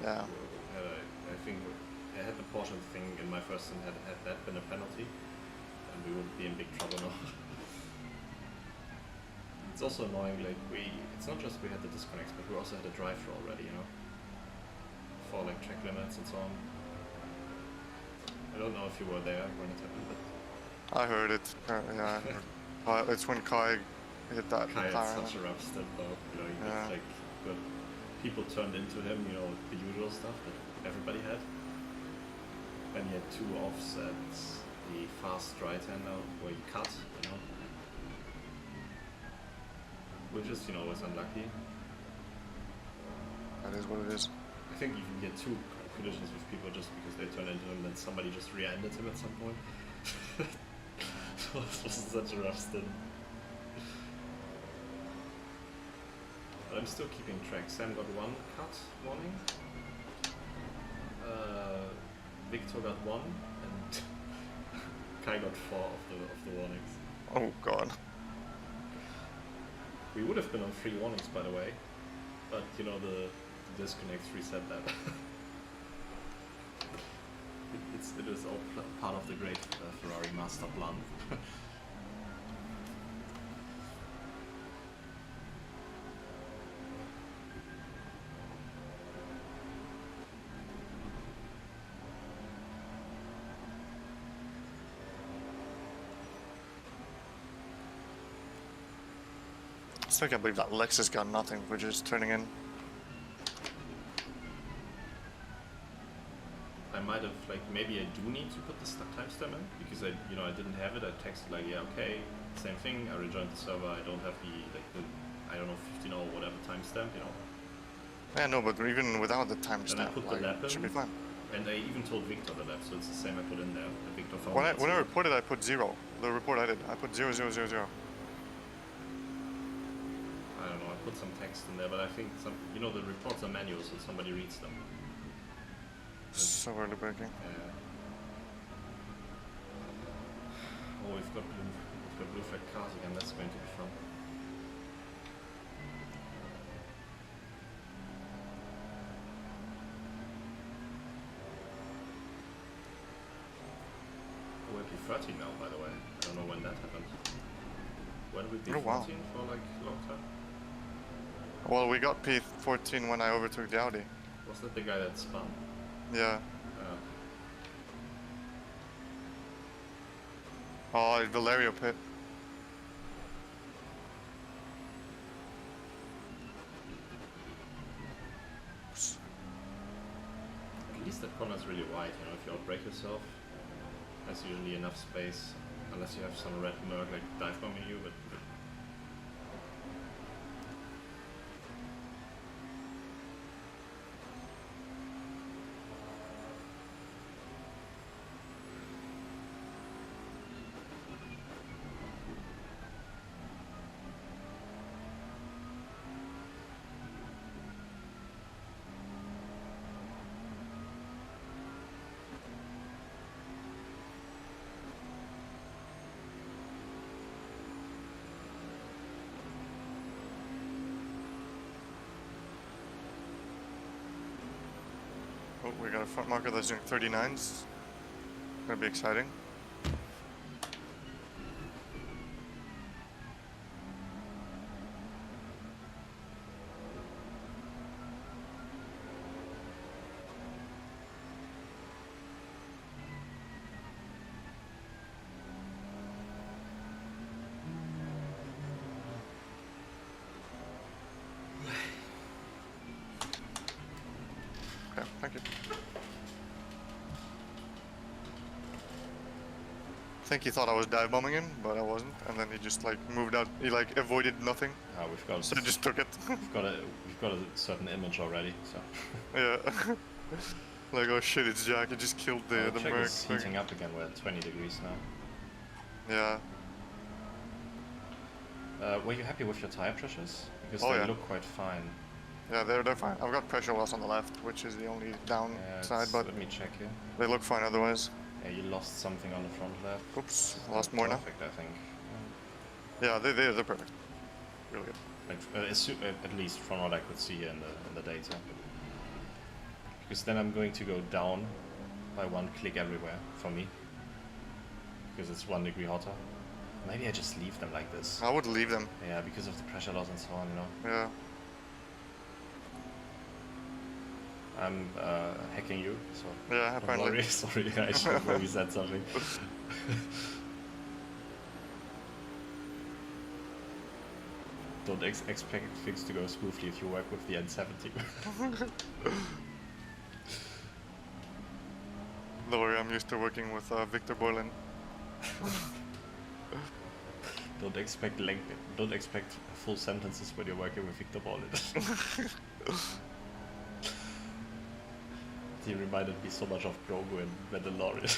Yeah. I think I had the Porsche thing in my first stint. Had that been a penalty, then we would be in big trouble now. It's also annoying. Like it's not just we had the disconnects, but we also had a drive-through already. You know, for like track limits and so on. I don't know if you were there when it happened, but I heard it. Yeah, I heard. It's when Kai hit that Kai had McLaren. such a rough stint though. You know, he Yeah. was like, but people turned into him. You know, the usual stuff that everybody had. Then he had 2 offs at the fast right-hander where you cut. You know, which is was unlucky. That is what it is. I think you can get 2 collisions with people just because they turned into him, then somebody just rear-ended him at some point. So This was such a rough stint. But I'm still keeping track. Sam got 1 cut warning. Victor got 1, and Kai got 4 of the warnings. Oh god. We would have been on 3 warnings, by the way, but you know the disconnects reset that. It is all part of the great Ferrari master plan. I still can't believe that Lexus got nothing for just turning in. I might have, like, maybe I do need to put the timestamp in, because I didn't have it. I texted like, yeah, okay, same thing. I rejoined the server. I don't have the I don't know, 15 or whatever timestamp, you know. Yeah, no, but even without the timestamp, put the lap it should be in. fine. And I even told Victor the lap, so it's the same I put in there. And Victor found When I it, so- reported, I put 0. The report I did, I put 0, 0, 0, 0. I don't know. I put some text in there, but I think the reports are manual, so somebody reads them. So early braking. Oh, we've got blue flag cars again. That's going to be fun. Oh, we're P13 now, by the way. I don't know when that happened. When we P14 Oh, wow. for like a long time? Well, we got P14 when I overtook the Audi. Was that the guy that spun? Yeah. Uh, Oh, Valerio pit. At least that corner is really wide, you know, if you outbrake yourself, there's usually enough space, unless you have some red merc like dive bombing you, but Oh, we got a front marker that's doing 39s. Gonna be exciting. Okay, thank you. I think he thought I was dive bombing him, but I wasn't. And then he just like moved out. He like avoided nothing, we've got so I just took it. we've got a certain image already. So Yeah. Like, oh shit, it's Jack. He just killed the check merc. is heating up again. We're at 20 degrees now. Yeah. Were you happy with your tire pressures? Because Oh, they yeah. look quite fine. Yeah, they're fine. I've got pressure loss on the left, which is the only downside, but Let me check here. they look fine otherwise. Yeah, you lost something on the front left. Oops, lost more now. Perfect, I think. Yeah, they're perfect. Really good. Like, at least from what I could see in the data. Because then I'm going to go down by 1 click everywhere for me. Because it's 1 degree hotter. Maybe I just leave them like this. I would leave them. Yeah, because of the pressure loss and so on, you know. Yeah. I'm hacking you, so Yeah, don't apparently. worry. Sorry, I should have maybe said something. Don't expect things to go smoothly if you work with the N70. Don't worry, I'm used to working with Victor Borlin. Don't expect full sentences when you're working with Victor Borlin. He reminded me so much of Grogu and Mandalorian.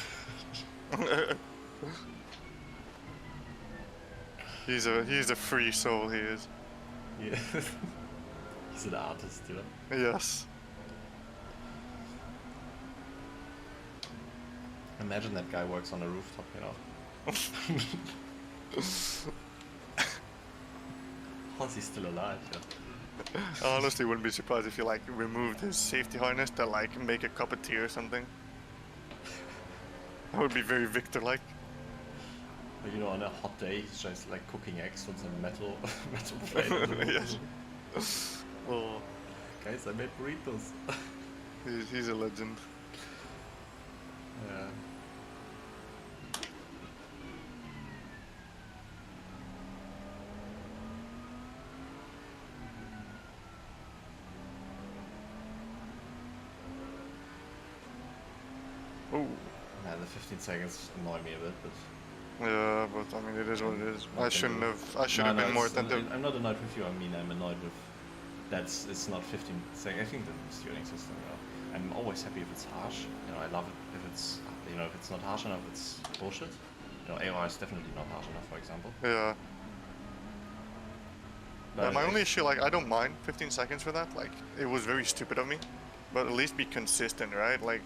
He's a free soul. He is. Yeah. He's an artist, you know. Yes. Imagine that guy works on a rooftop, you know. How's he still alive? Yeah. I honestly wouldn't be surprised if you like removed his safety harness to like make a cup of tea or something. That would be very Victor-like. But, you know, on a hot day, he's just like cooking eggs on some metal plate. Yes. Oh, Guys, I made burritos. he's a legend. Yeah. Oh. Yeah, the 15 seconds annoy me a bit, but Yeah, but I mean, it is what it is. I shouldn't have been more it's- attentive. I'm not annoyed with you. I mean, I'm annoyed with it's not 15 seconds. I think the steering system. You know, I'm always happy if it's harsh. You know, I love it if it's if it's not harsh enough, it's bullshit. You know, AOR is definitely not harsh enough, for example. Yeah. But My only issue, like, I don't mind 15 seconds for that. Like, it was very stupid of me, but at least be consistent, right? Like,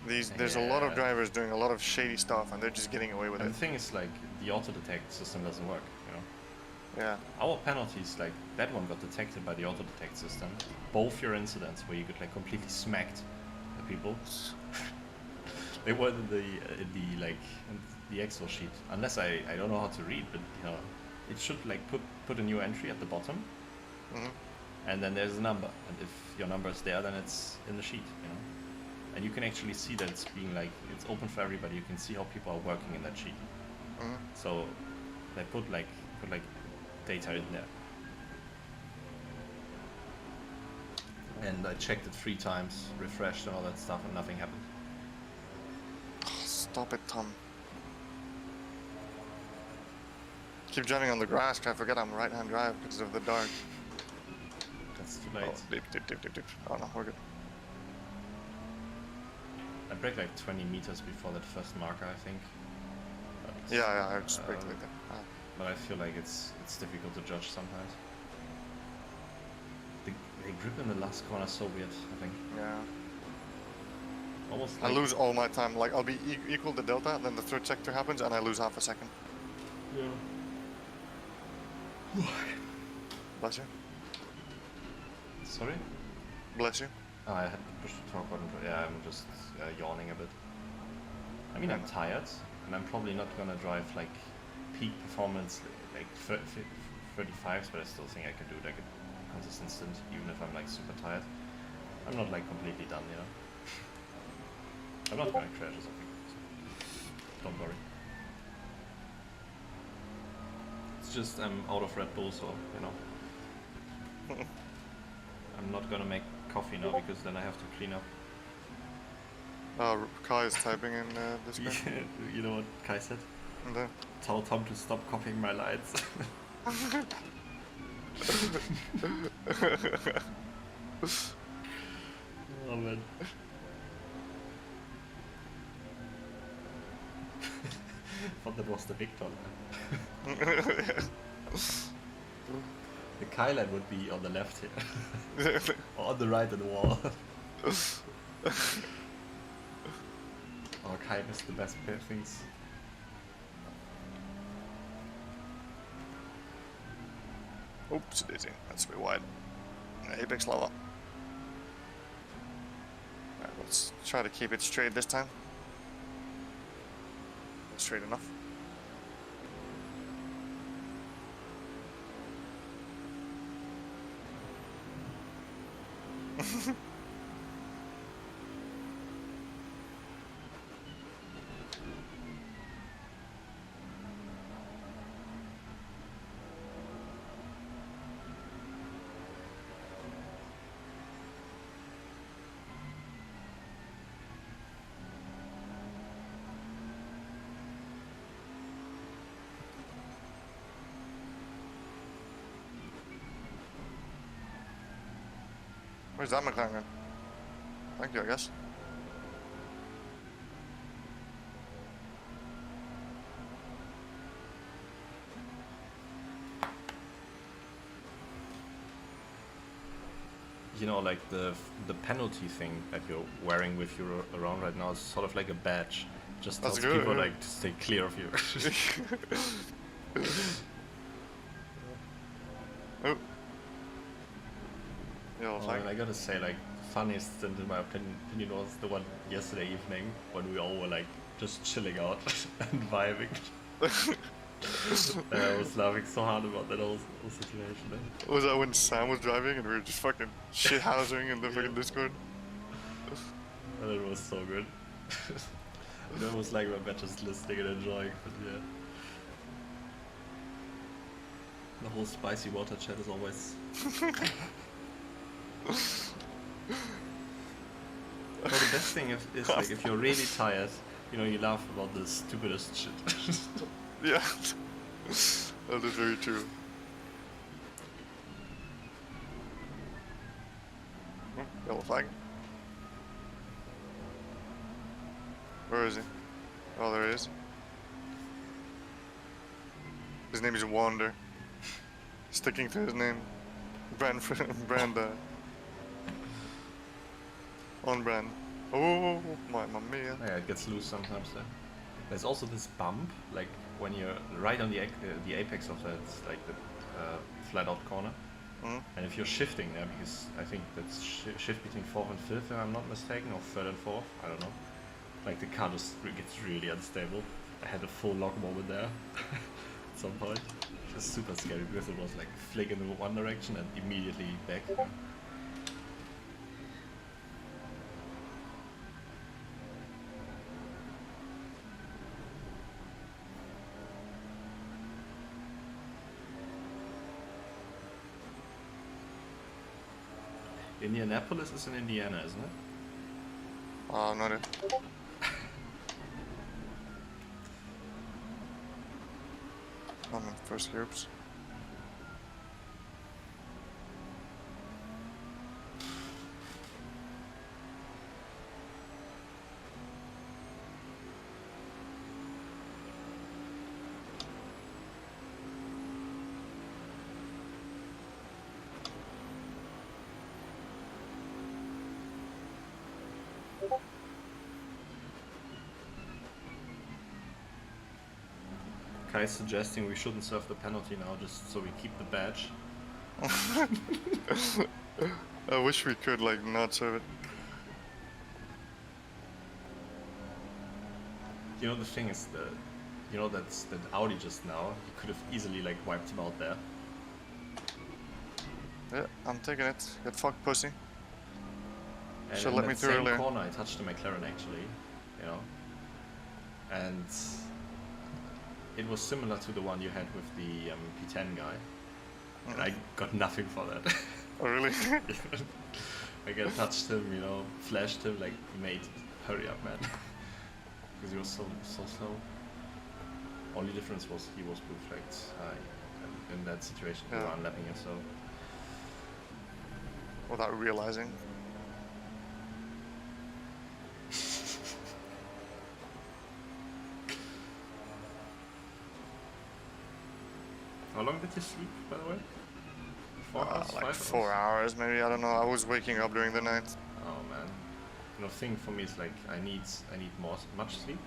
there's a lot of Yeah. drivers doing a lot of shady stuff, and they're just getting away with And it. the thing is, like, the auto detect system doesn't work. You know, Yeah. our penalties, like that one got detected by the auto detect system. Both your incidents where you got like completely smacked the people. They were in the Excel sheet. Unless I don't know how to read, but you know, it should like put a new entry at the bottom, Mhm. and then there's a number. And if your number is there, then it's in the sheet. You know, and you can actually see that it's being like it's open for everybody. You can see how people are working in that sheet. Mhm. So they put like data in there. And I checked it 3 times, refreshed and all that stuff, and nothing happened. Stop it, Tom. Keep driving on the grass, 'cause I forget I'm right-hand drive because of the dark. That's too late. Oh, dip, dip, dip, dip, dip. Oh no, we're good. I braked like 20 meters before that first marker, I think. But, Yeah, I just braked like that. But I feel like it's difficult to judge sometimes. The grip in the last corner is so weird, I think. Yeah. Almost I like... lose all my time. Like, I'll be equal to delta, then the third sector happens, and I lose half a second. Yeah. Bless you. Sorry? Bless you. Oh, I had to push the talk button. Yeah, I'm just yawning a bit. I mean, I'm tired, and I'm probably not gonna drive like peak performance like 35s, but I still think I can do like a consistent stint, even if I'm like super tired. I'm not like completely done, you know. I'm not gonna crash or something, so don't worry. It's just I'm out of Red Bull, so you know. I'm not gonna make coffee now because then I have to clean up. Kai is typing in Discord. You know what Kai said? And then, Tell Tom to stop copying my lines. Oh man. Thought that was the Victor line. The Kai line would be on the left here. Or on the right of the wall. Oh, Kai missed the best pair things. Oops, daisy. That's a bit wide. Apex level. Alright, let's try to keep it straight this time. Straight enough. Where's that McLaren? Thank you, I guess. you know, like the penalty thing that you're wearing with you around right now is sort of like a badge. Just That's tells good, people yeah. like to stay clear of you. Oh. Yeah, Oh, and I gotta say, like, funniest stint in my opinion was the one yesterday evening when we all were like just chilling out and vibing. And I was laughing so hard about that whole situation. Eh? Was that when Sam was driving and we were just fucking shithousing in the fucking Discord? And it was so good. You know, it was like we're just listening and enjoying, but yeah. The whole spicy water chat is always. Well, the best thing is like if you're really tired, you know, you laugh about the stupidest shit. Yeah. That is very true. Yellow flag. Where is he? Oh, there he is. His name is Wander. Sticking to his name. Brand. On brand. Oh, mamma mia. Yeah, it gets loose sometimes there. There's also this bump, like when you're right on the apex of that, like the flat out corner. Mhm. And if you're shifting there, because I think that's shift between 4th and 5th, if I'm not mistaken, or 3rd and 4th, I don't know. Like the car just gets really unstable. I had a full lock moment there at some point. It was super scary because it was like flick in the one direction and immediately back. Indianapolis is in Indiana, isn't it? Not it. I'm in first groups. Kai's suggesting we shouldn't serve the penalty now, just so we keep the badge. I wish we could like not serve it. You know, the thing is, you know, that Audi just now, you could have easily like wiped him out there. Yeah, I'm taking it. Get fucked, pussy. And Should in let that me through same earlier. corner, I touched the McLaren actually, you know. And it was similar to the one you had with the P10 guy. And I got nothing for that. Oh really? Like I touched him, you know, flashed him, like, mate, hurry up, man. Because he was so slow. Only difference was he was blue flagged. In that situation, we were Yeah. unlapping him, so. Without realizing. How long did you sleep, by the way? 4 hours? Like 5 4 hours maybe, I don't know. I was waking up during the night. Oh man. You know, thing for me is like I need much sleep,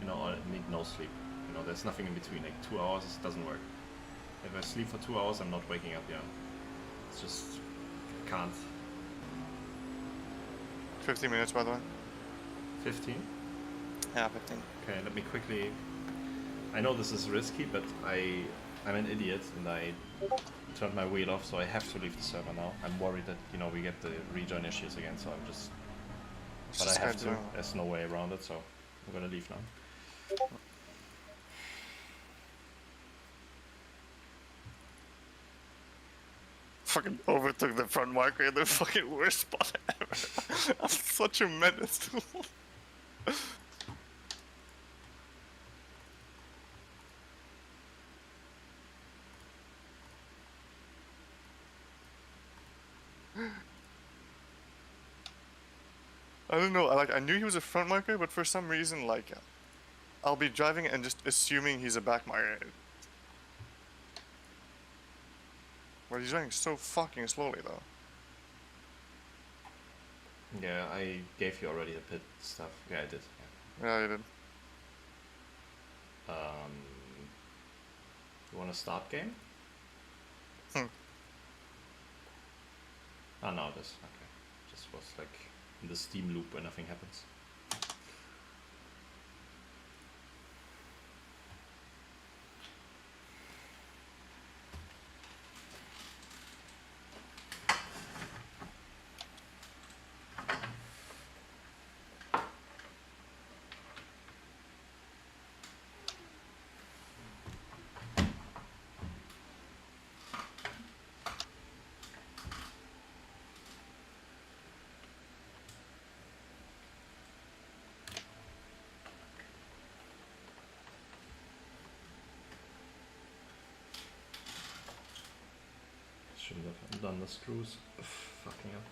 you know, or I need no sleep. You know, there's nothing in between. Like 2 hours doesn't work. If I sleep for 2 hours, I'm not waking up. Yeah, it's just can't. 50 minutes by the way. 15. Yeah, 15. Okay, let me quickly. I know this is risky, but I'm an idiot and I turned my wheel off, so I have to leave the server now. I'm worried that, you know, we get the rejoin issues again, so I'm just. But I have to. There's no way around it, so I'm gonna leave now. Fucking overtook the front marker in the fucking worst spot ever. I'm such a menace. I don't know, I knew he was a front marker, but for some reason, like, I'll be driving and just assuming he's a back marker. But he's driving so fucking slowly, though. Yeah, I gave you already the pit stuff. Yeah, I did. Yeah, you did. You want to start game? Hmm. Oh no, it is. Okay. Just was like in the Steam loop where nothing happens. Shouldn't have done the screws. Ugh, fucking hell.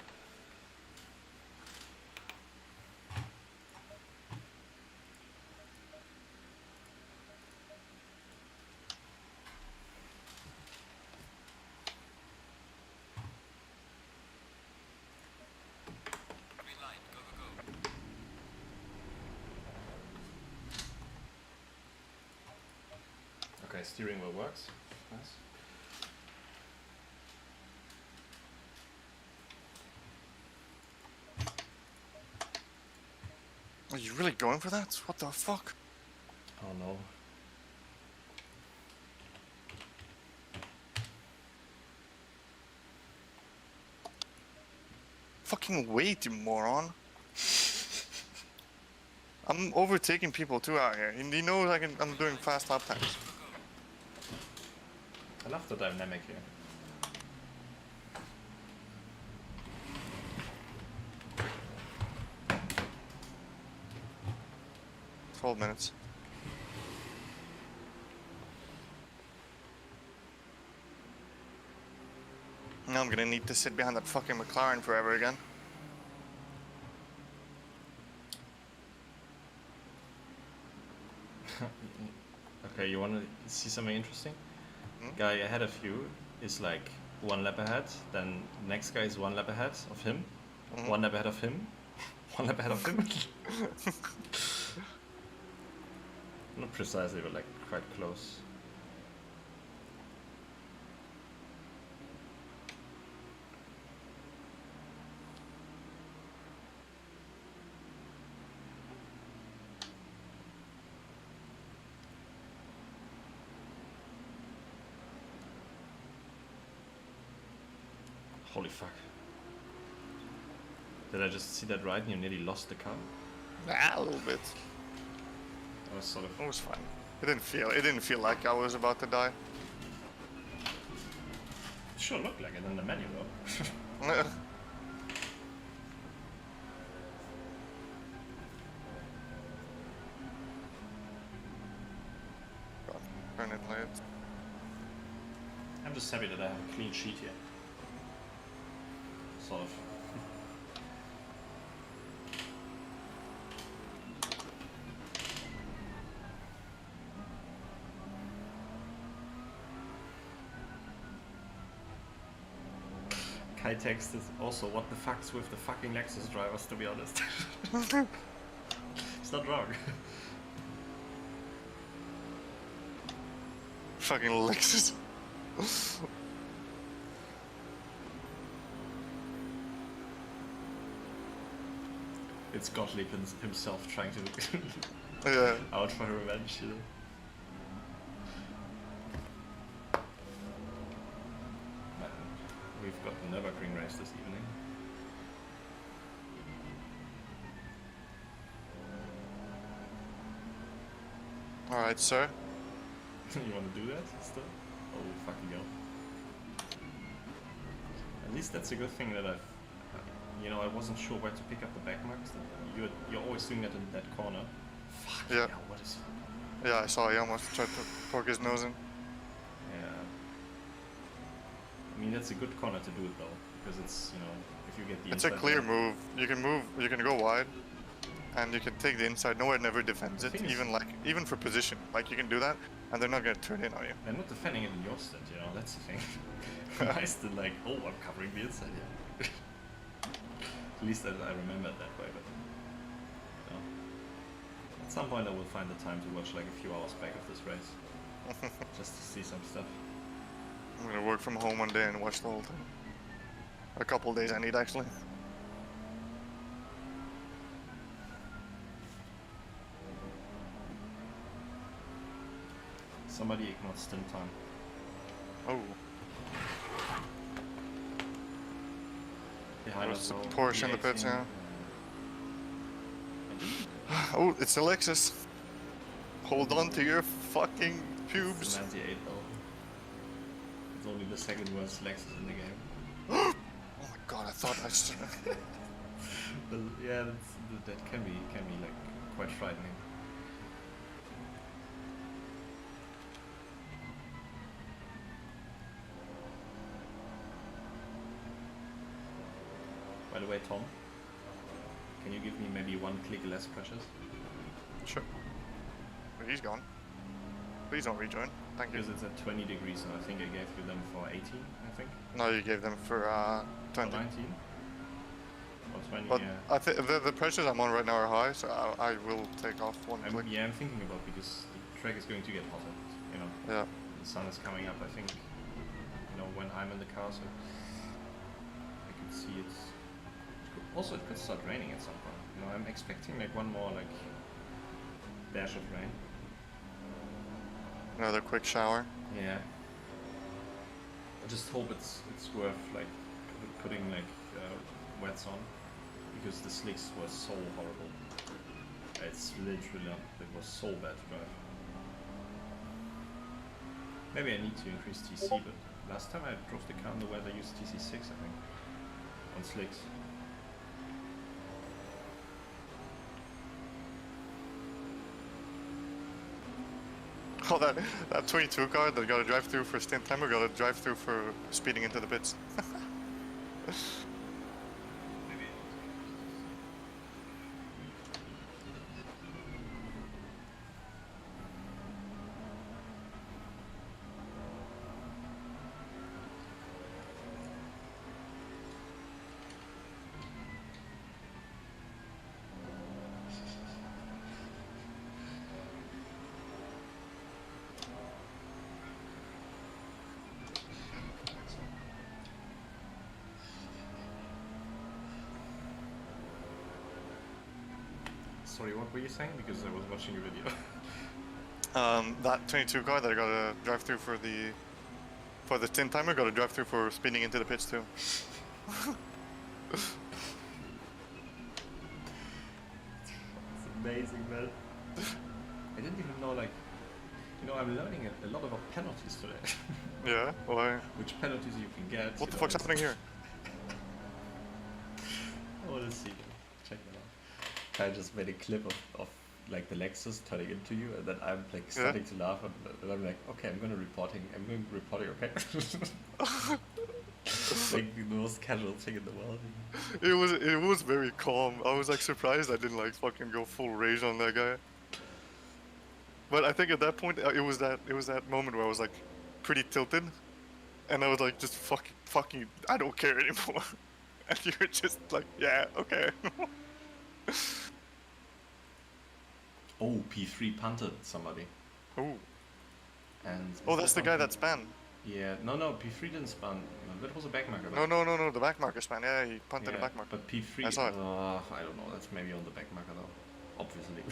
Green light, go, go, go. Okay, steering wheel works. Nice. Are you really going for that? What the fuck? Oh no. Fucking wait, you moron. I'm overtaking people too out here. He knows I'm doing fast lap times. I love the dynamic here. 12 minutes. Now I'm gonna need to sit behind that fucking McLaren forever again. Okay, you want to see something interesting? Hmm? Guy ahead of you is like 1 lap ahead, then next guy is 1 lap ahead of him, Mhm. 1 lap ahead of him, 1 lap ahead of him. Not precisely, but like quite close. Holy fuck. Did I just see that right and you nearly lost the car? Ah, a little bit. I was sort of... It was fine. It didn't feel like I was about to die. It sure looked like it in the menu though. God, turn it late. I'm just happy that I have a clean sheet here. Sort of. Kai texted also, what the fuck's with the fucking Lexus drivers, to be honest. He's not wrong. Fucking Lexus. It's Gottlieb himself trying to Yeah. out for revenge, you know. Man, we've got the Nürburgring race this evening. Alright, sir. You want to do that still? Oh, fucking hell. At least that's a good thing that I've... You know, I wasn't sure where to pick up the back marks. You're always doing that in that corner. Fuck Yeah. hell, what is... Yeah, I saw he almost tried to poke his nose in. Yeah. I mean, that's a good corner to do it though, because it's, you know, if you get the It's a inside clear there- move. You can go wide, and you can take the inside. Nowhere never defends it, thing is- even for position. Like you can do that, and they're not gonna turn in on you. They're not defending it in your stint, you know, that's the thing. Nice to like, oh, I'm covering the inside, yeah. At least I remember it that way, but you know, at some point I will find the time to watch like a few hours back of this race, just to see some stuff. I'm gonna work from home one day and watch the whole thing. A couple days I need actually. Somebody ignored stint time. Oh, Behind there's us, a though, Porsche in the pits, E18. yeah. Oh, it's a Lexus. Hold on to your fucking It's pubes. the 98 though. It's only the second worst Lexus in the game. Oh my god, I thought I should. But yeah, that can be like quite frightening. By the way, Tom, can you give me maybe one click less precious? Sure. But he's gone. Please don't rejoin. Thank you. Because it's at 20 degrees and I think I gave you them for 18, I think. No, you gave them for Or 20. 19? Or 20, But yeah. I think the pressures I'm on right now are high, so I will take off one click. Yeah, I'm thinking about because the track is going to get hotter, you know. Yeah. The sun is coming up, I think, you know, when I'm in the car, so I can see it. Also, it could start raining at some point. You know, I'm expecting like one more like dash of rain. Another quick shower. Yeah. I just hope it's worth like putting like wets on, because the slicks were so horrible. It's literally it was so bad to drive. Maybe I need to increase TC, but last time I drove the car in the weather I used TC6, I think, on slicks. Oh, that 22 car that got a drive through for stint timer got a drive through for speeding into the pits. Sorry, what were you saying? Because I was watching a video. That 22 car that got a drive through for the stint timer got a drive through for speeding into the pits too. It's amazing, man. I didn't even know, like, you know, I'm learning a lot about penalties today. Yeah, why? Which penalties you can get. What the fuck's happening here? Oh, let's see. Check that out. I just made a clip of like the Lexus turning into you, and then I'm like starting to laugh, and I'm like, okay, I'm going reporting, okay? Like the most casual thing in the world. It was very calm. I was like surprised I didn't like fucking go full rage on that guy. But I think at that point it was that moment where I was like pretty tilted, and I was like just fucking I don't care anymore. And you're just like, yeah, okay. Oh, P3 punted somebody. Ooh. And Oh, that's the guy that span. Yeah, no, P3 didn't span. That was a backmarker. No, the backmarker span. Yeah, he punted a backmarker. But P3, I saw it. I don't know. That's maybe on the backmarker though, obviously.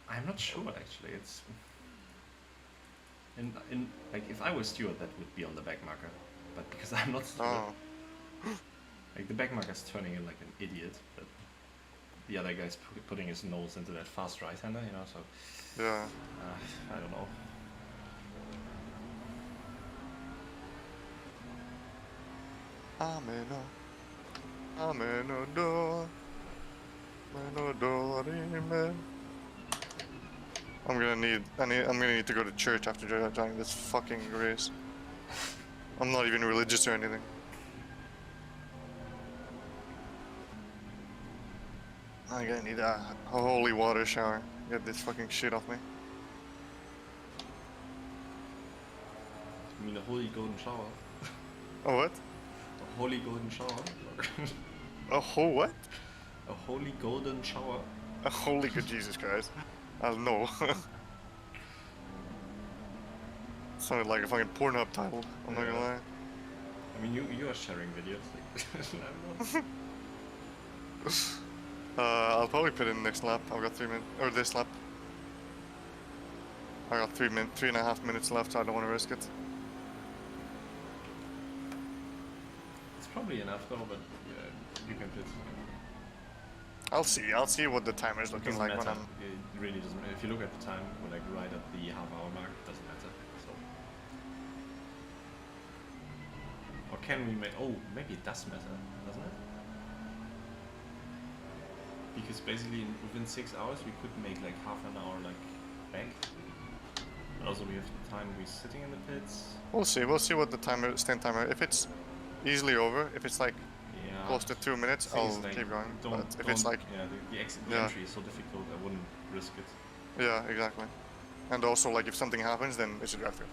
I'm not sure actually. It's in like if I was Stewart, that would be on the backmarker, but because I'm not Stewart, Oh. like the backmarker's turning in like an idiot, but the other guy's putting his nose into that fast right-hander, you know. So Yeah. I don't know. I'm gonna need to go to church after joining this fucking race. I'm not even religious or anything. I'm gonna need a holy water shower. Get this fucking shit off me. You mean a holy golden shower? Oh, what? A holy golden shower. A whole what? A holy golden shower. A holy good Jesus Christ. I don't know. Sounded like a fucking Pornhub title. I'm not gonna Yeah. lie. I mean, you are sharing videos. Like, I'm not. I'll probably put in next lap. I've got 3 minutes, or this lap. I got 3.5 minutes left, so I don't want to risk it. It's probably enough though, but you can put. I'll see what the timer is It looking doesn't like when matter. I'm. It really doesn't matter. If you look at the time, we're like right at the half-hour mark. It doesn't matter. So. Or can we make? Oh, maybe it does matter, doesn't it? Because basically, within 6 hours, we could make like half an hour like back. But also, we have the time we're sitting in the pits. We'll see what the timer, stand timer. If it's easily over, if it's like Yeah. close to 2 minutes, Thing is, I'll like, keep going. Don't, But if it's like, yeah, the Yeah. entry is so difficult. I wouldn't risk it. yeah, exactly. And also, like, if something happens, then it's a drive through.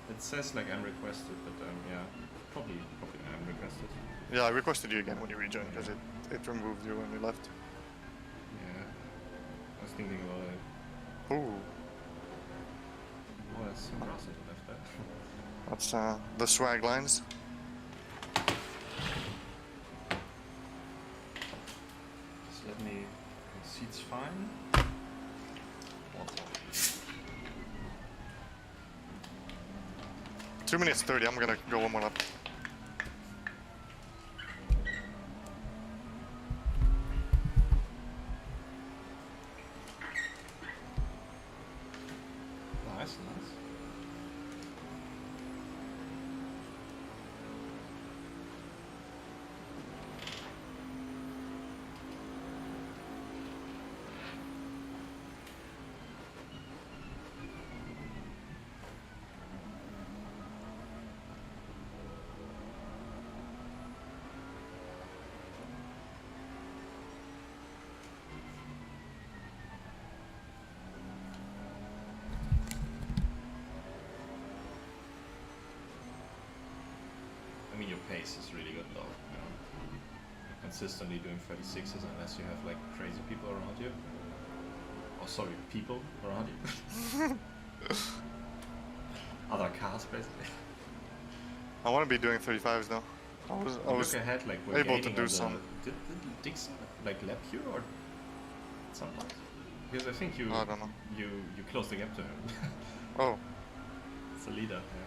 It says like I'm requested, but yeah, probably I'm requested. Yeah, I requested you again when you rejoined because it removed you when you left. Yeah, I was thinking about it. Ooh, Oh, there's some grass on the left there. that's the swag lines. Just let me. The seat's fine. Water. 2 minutes 30. I'm gonna go one more lap. Nice, nice. I mean, your pace is really good though. You know? You're consistently doing 36s unless you have like crazy people around you. Oh, sorry, people around you. Other cars, basically. I want to be doing 35s though. I You was look ahead, like we're able to gaining do on the- some. Did Dixon like lap you or at some point? Because I think you I don't know. you closed the gap to him. Oh, It's a leader. Yeah.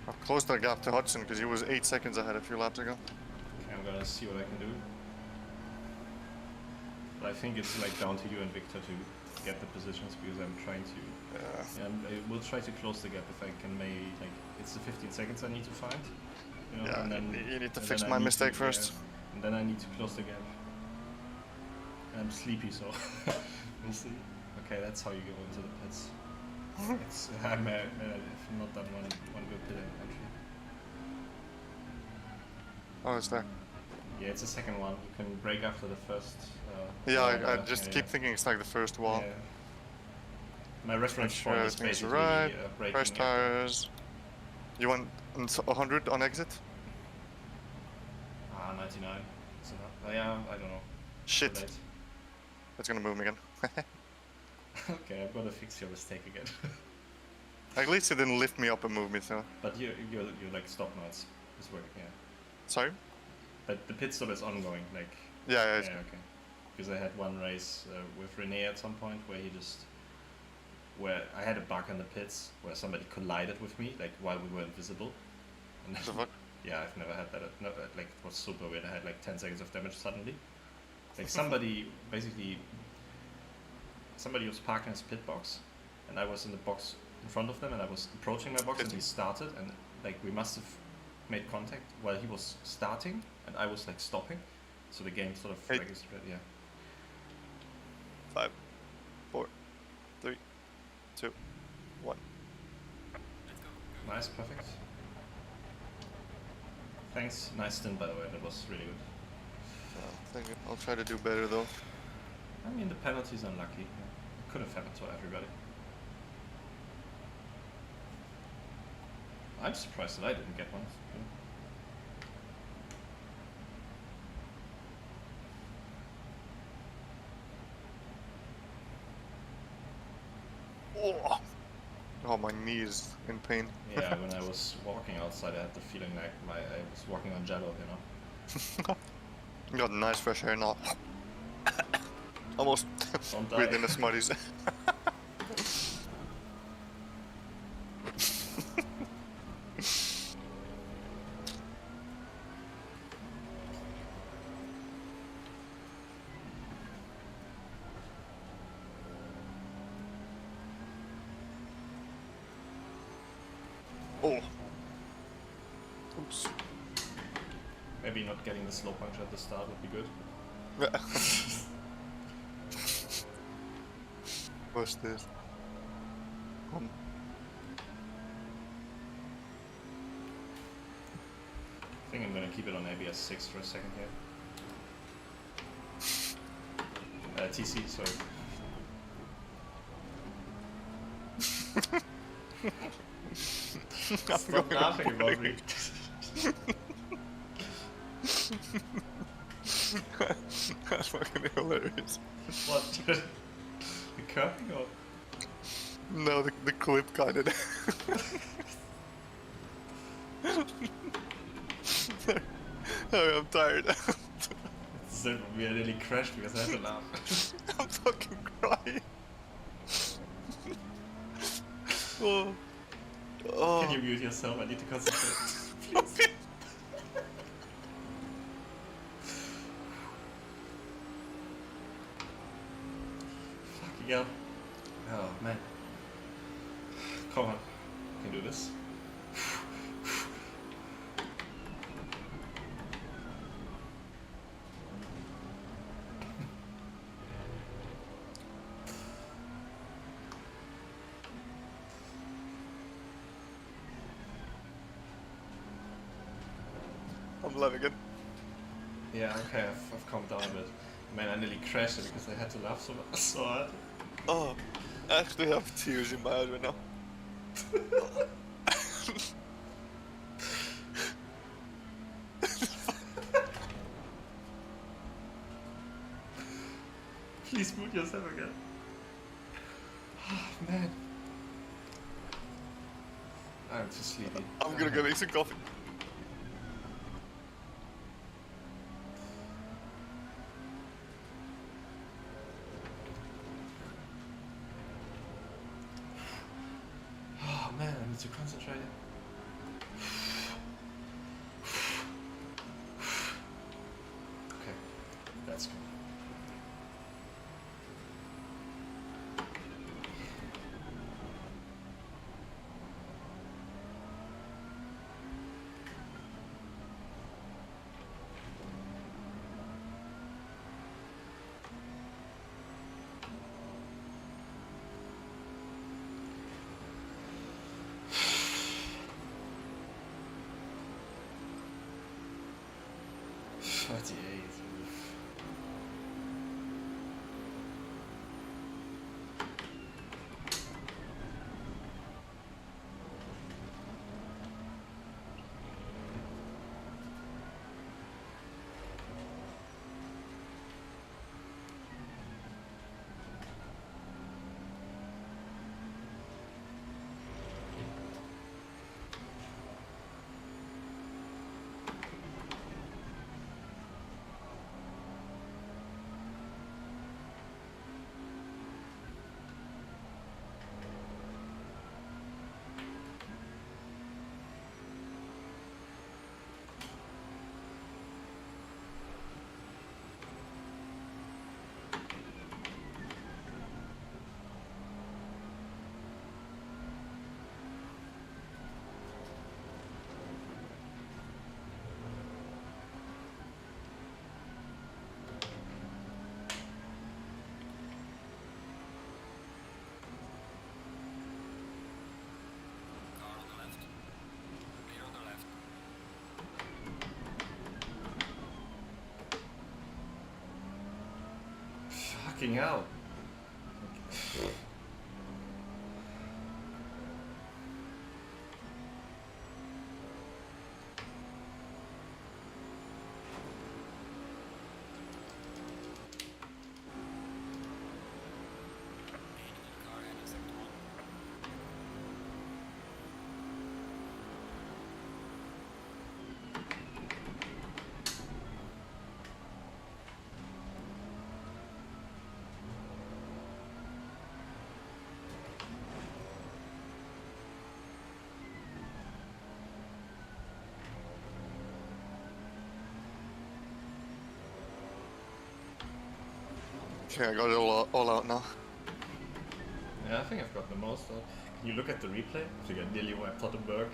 I've closed the gap to Hudson because he was 8 seconds ahead a few laps ago. Okay, I'm gonna see what I can do. But I think it's like down to you and Victor to get the positions because I'm trying to. Yeah. Yeah, I will try to close the gap if I can. Make like it's the 15 seconds I need to find. You know, Yeah, and then you need to and fix then I my need mistake to- first. Yeah, and then I need to close the gap. And I'm sleepy, so we'll see. Okay, that's how you go into the pits. It's I've not done one good pit entry. Oh, it's there. Yeah, it's the second one. You can break after the first. Yeah, I yeah, just yeah, keep thinking it's like the first wall. Yeah. My reference Sure point is everything's basically right. breaking Fresh after- tires. You want 100 on exit? 99. Is enough. Yeah, I don't know. Shit, Too late. that's gonna move me again. Okay, I've got to fix your mistake again. At least it didn't lift me up and move me, so. But you like stop now. It's working. Yeah. Sorry? But the pit stop is ongoing. Like. Yeah, it's Yeah. Okay. Because I had one race with Rene at some point where where I had a bug in the pits where somebody collided with me like while we were invisible. And What the fuck? Yeah, I've never had that. No, like it was super weird. I had like 10 seconds of damage suddenly. Like somebody was parked in his pit box, and I was in the box in front of them, and I was approaching my box, and he started, and like we must have made contact while he was starting, and I was like stopping, so the game sort of Hey. registered. Yeah. 5, 4, 3, 2, 1. Let's go. Nice, perfect. Thanks, nice stint by the way. That was really good. Thank you. I'll try to do better though. I mean, the penalty's unlucky. It could have happened to everybody. I'm surprised that I didn't get one. Oh, my knee is in pain. Yeah, when I was walking outside, I had the feeling like I was walking on jello, you know? You got nice fresh air now. Almost Don't die. breathe in the Smarties. Oh. Oops. Maybe not getting the slow puncture at the start would be good. What's this? I think I'm gonna keep it on ABS 6 for a second here. TC, sorry. Stop laughing about me. That's fucking hilarious. What? The curving or? No, the clip got it. Oh, I'm tired. It's the same for me, I nearly crashed because I had to laugh. I'm fucking crying. Oh. Oh. Can you mute yourself? I need to concentrate. Please. Fucking hell. Oh man. Come on. You can do this. I'm laughing again. Yeah, okay, I've calmed down a bit. Man, I nearly crashed it because I had to laugh so hard. Oh, I actually have tears in my eyes right now. Please mute yourself again. Oh, man. I'm too sleepy. I'm gonna go make some coffee. Oh man, I need to concentrate. Okay, that's good. Car on the left. Clear on the left. Fucking hell. Okay, I got it all out now. Yeah, I think I've got the most out. Can you look at the replay? I think I nearly wiped out a Berg.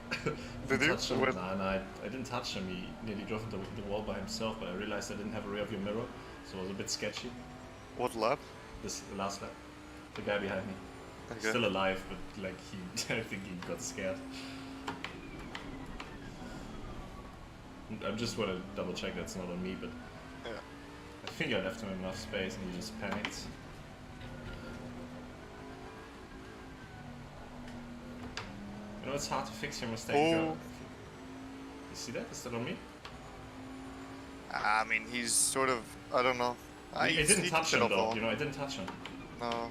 Did you? Touch him. When- Nah, I didn't touch him. He nearly drove into the wall by himself, but I realized I didn't have a rear view mirror, so it was a bit sketchy. What lap? The last lap. The guy behind me. Okay. Still alive, but like he, I think he got scared. I just want to double check that's not on me, but Yeah. I think I left him enough space and he just panicked. You know, it's hard to fix your mistake. Oh. You see that? Is that on me? I mean, he's sort of. I don't know. I didn't he touch took it him off though. all. You know, I didn't touch him. No.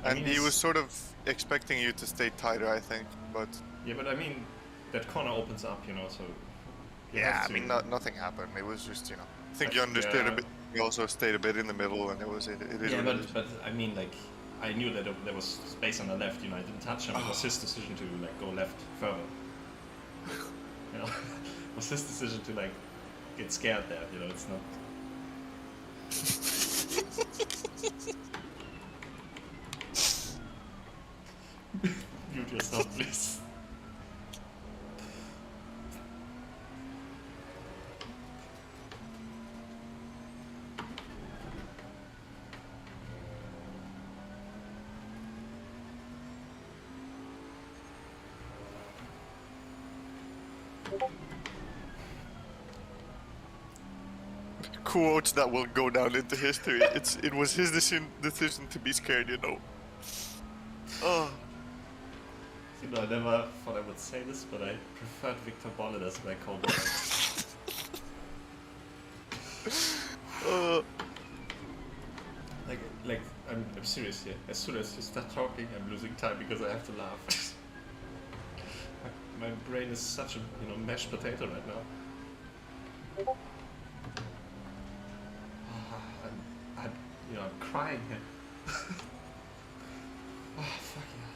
I And mean, he it's- was sort of expecting you to stay tighter, I think. But Yeah, but I mean, that corner opens up, you know, so. you yeah, have I to- mean, nothing happened. It was just, you know. I think you Yeah. understood a bit. You also stayed a bit in the middle, and it was it. It is Yeah, what it is. but I mean, like, I knew that there was space on the left. You know, I didn't touch him. It was his decision to like go left further. You know, it was his decision to like get scared there. You know, it's not. Mute yourself, please. Quotes that will go down into history. It was his decision to be scared, you know. Oh. You know, I never thought I would say this, but I preferred Victor Bollet as my co-driver. Like, I'm serious here. As soon as you start talking, I'm losing time because I have to laugh. my brain is such a, you know, mashed potato right now. I'm you know, I'm crying here. Oh, fuck yeah.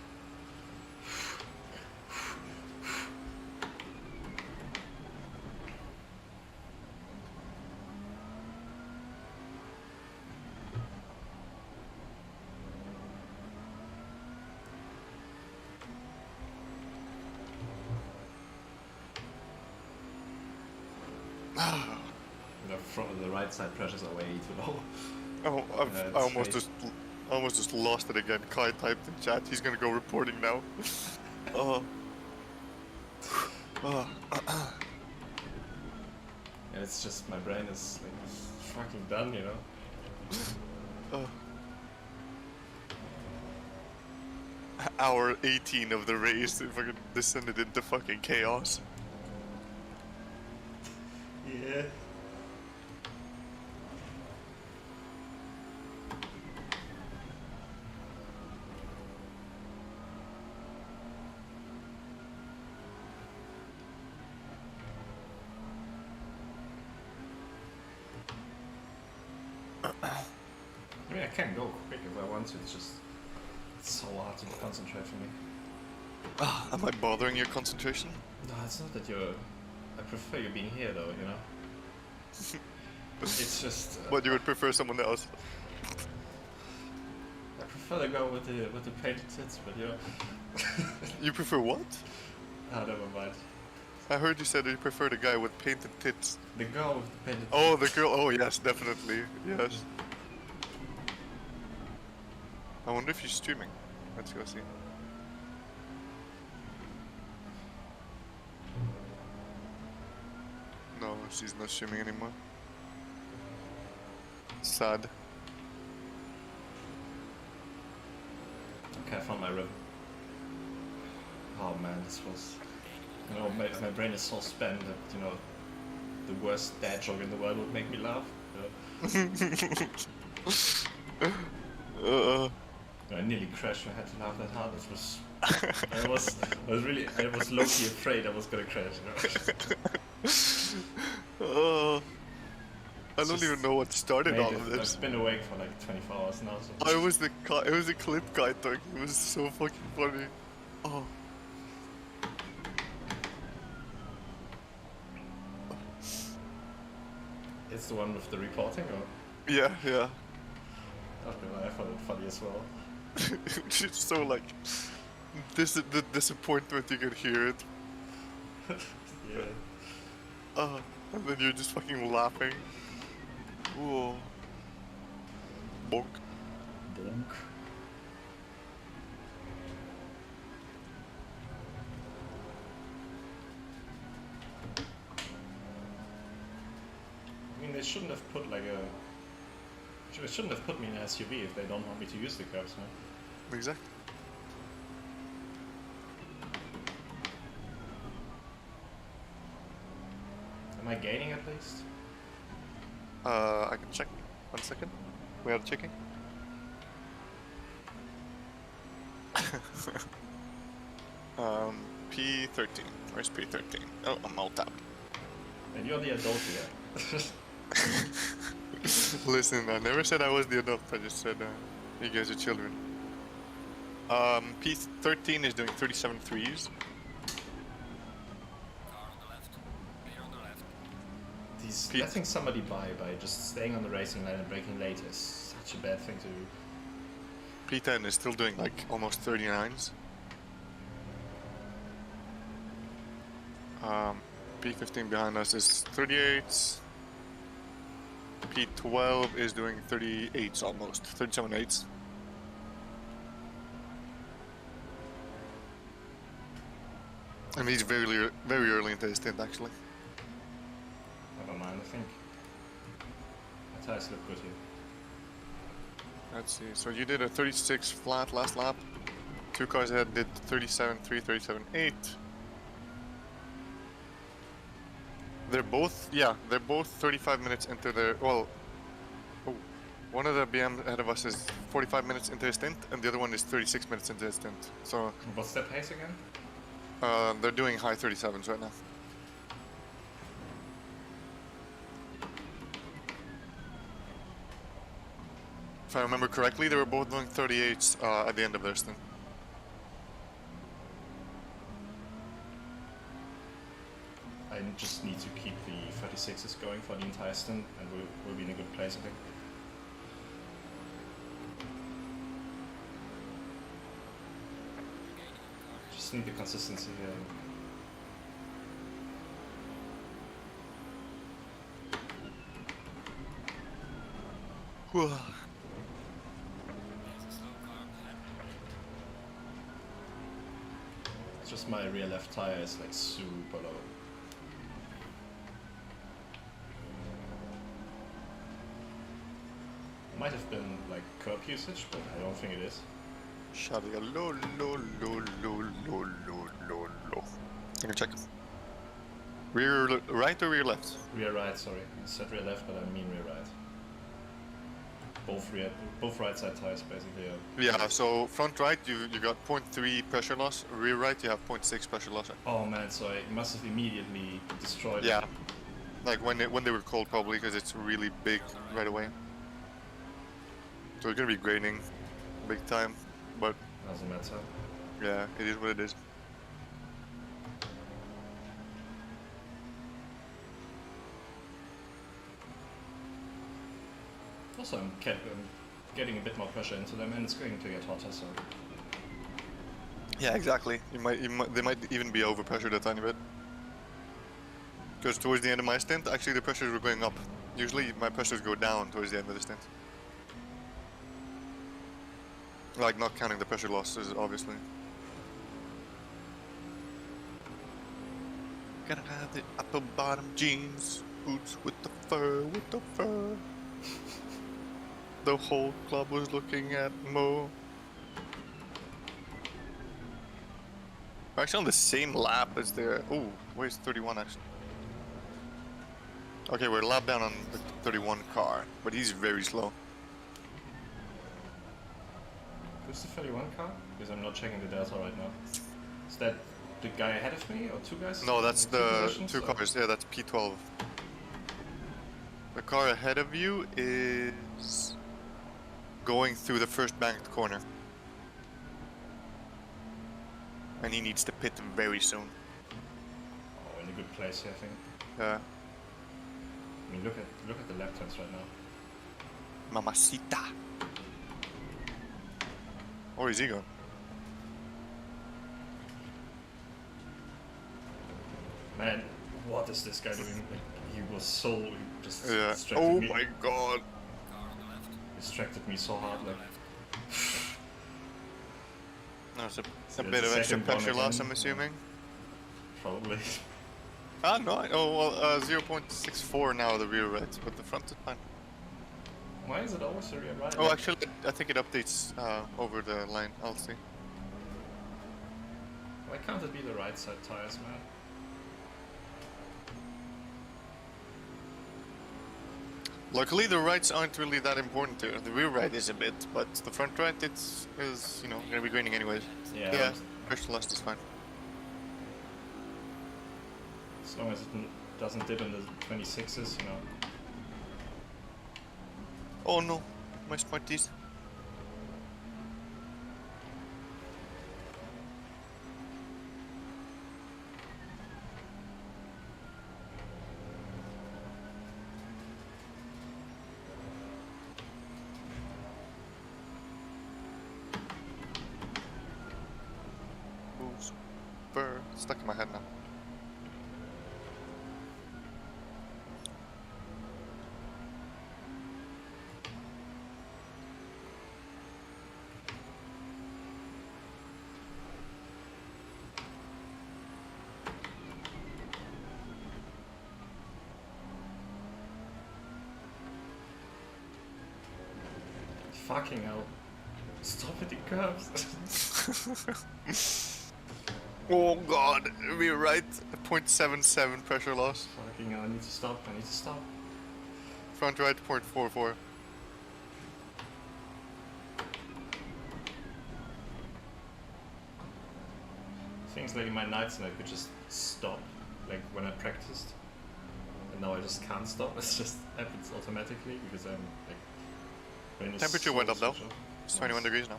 The right side pressures are way too low. Oh, I it's almost just lost it again. Kai typed in chat. He's gonna go reporting now. Oh. Oh. And it's just my brain is like fucking done, you know. Oh. Hour 18 of the race, it fucking descended into fucking chaos. Yeah. I mean, I can go quick if I want to, it's just it's so hard to concentrate for me. Am I bothering your concentration? No, it's not that you're... I prefer you being here though, you know? It's just... But you would prefer someone else? I prefer to go with the painted tits, but you know... You prefer what? Ah, never mind. I heard you said you prefer the guy with painted tits. The girl with the painted Oh, the girl. Oh, yes, definitely. Yes. I wonder if she's streaming. Let's go see. No, she's not streaming anymore. Sad. Okay, I found my rhythm. Oh man, this was... You know, my brain is so spent that, you know, the worst dad joke in the world would make me laugh. I nearly crashed. I had to laugh that hard. It was... I was low-key afraid I was gonna crash, you know? I don't even know what started all of this. I've been awake for like 24 hours now, so... It was the clip guy talking. It was so fucking funny. Oh. It's the one with the reporting, or? Yeah, yeah. Okay, I found it funny as well. It's so like the disappointment you could hear it. Yeah. And then you're just fucking laughing. Whoa. Bonk. Bonk. I mean, they shouldn't have put like a... They shouldn't have put me in an SUV if they don't want me to use the curbs, man. Exactly. Am I gaining at least? I can check. 1 second. We are checking. P13. Where's P13? Oh, I'm all tapped. And you're the adult here. Listen, I never said I was the adult. I just said you guys are children. P13 is doing 37 threes. Car on the left. Clear on the left. These Pete. letting somebody by just staying on the racing line and braking late is such a bad thing to do. P10 is still doing like almost 39s. P15 behind us is 38s. P12 is doing 38s almost, 37 8s. And he's very early into his stint actually. Never mind, I think my tires look good here. Let's see, so you did a 36 flat last lap. 2 cars ahead did 37 3, 37 8. They're both 35 minutes into their, well, oh, one of the BM ahead of us is 45 minutes into his stint, and the other one is 36 minutes into his stint. So What's their pace again? they're doing high 37s right now. If I remember correctly, they were both doing 38s at the end of their stint. I just need to keep the 36s going for the entire stint, and we'll be in a good place, I think. Just need the consistency here. Whew. There's a slow car up ahead. It's just my rear left tire is like super low. Might have been like curb usage, but I don't think it is. Shawty, low. Can you check? Rear right or rear left? Rear right, sorry. I said rear left, but I mean rear right. Both right side tires basically. Yeah, so front right you got 0.3 pressure loss, rear right you have 0.6 pressure loss. Oh man, so it must have immediately destroyed it. Yeah, like when they were cold probably because it's really big right away. So it's gonna be graining big time, but Doesn't matter. yeah, it is what it is. Also, I'm getting a bit more pressure into them, and it's going to get hotter, so... Yeah, exactly. They might even be overpressured a tiny bit. Because towards the end of my stint, actually the pressures were going up. Usually my pressures go down towards the end of the stint. Like not counting the pressure losses, obviously. Gotta have the upper bottom jeans, boots with the fur. The whole club was looking at Mo. We're actually on the same lap as the... Ooh, where's 31 actually? Okay, we're a lap down on the 31 car, but he's very slow. Who's the 31 car? Because I'm not checking the delta right now. Is that the guy ahead of me, or two guys? No, that's Two the positions, two or- cars. Yeah, that's P12. The car ahead of you is going through the first banked corner. And he needs to pit very soon. Oh, in a good place here, I think. Yeah. I mean, look at the lap times right now. Mamacita. Or is he gone? Man, what is this guy doing? Like, he was so... He just Yeah. distracted Oh me. my god. Car on the left. Distracted me so hard, like... No, it's a there's bit a of extra second one pressure loss, again. I'm assuming. Probably. Ah, no. Oh, well, 0.64 now the rear right, but the front is fine. Why is it always the rear right? Oh, actually, I think it updates over the line. I'll see. Why can't it be the right side tires, man? Luckily, the rights aren't really that important here. The rear right is a bit, but the front right is you know, gonna be graining anyways. Yeah, pressure loss is fine. As long as it doesn't dip in the 26s, you know. Oh no, my Smarties. Oh, super stuck in my head now. Fucking hell. Stop at the curbs. Oh god, rear right, 0.77 pressure loss. Fucking hell, I need to stop, I need to stop. Front right, 0.44. Things like in my nights and I could just stop, like when I practiced. And now I just can't stop, it just happens automatically because I'm like... brain is Temperature so went up though. switched off. It's 21 degrees now.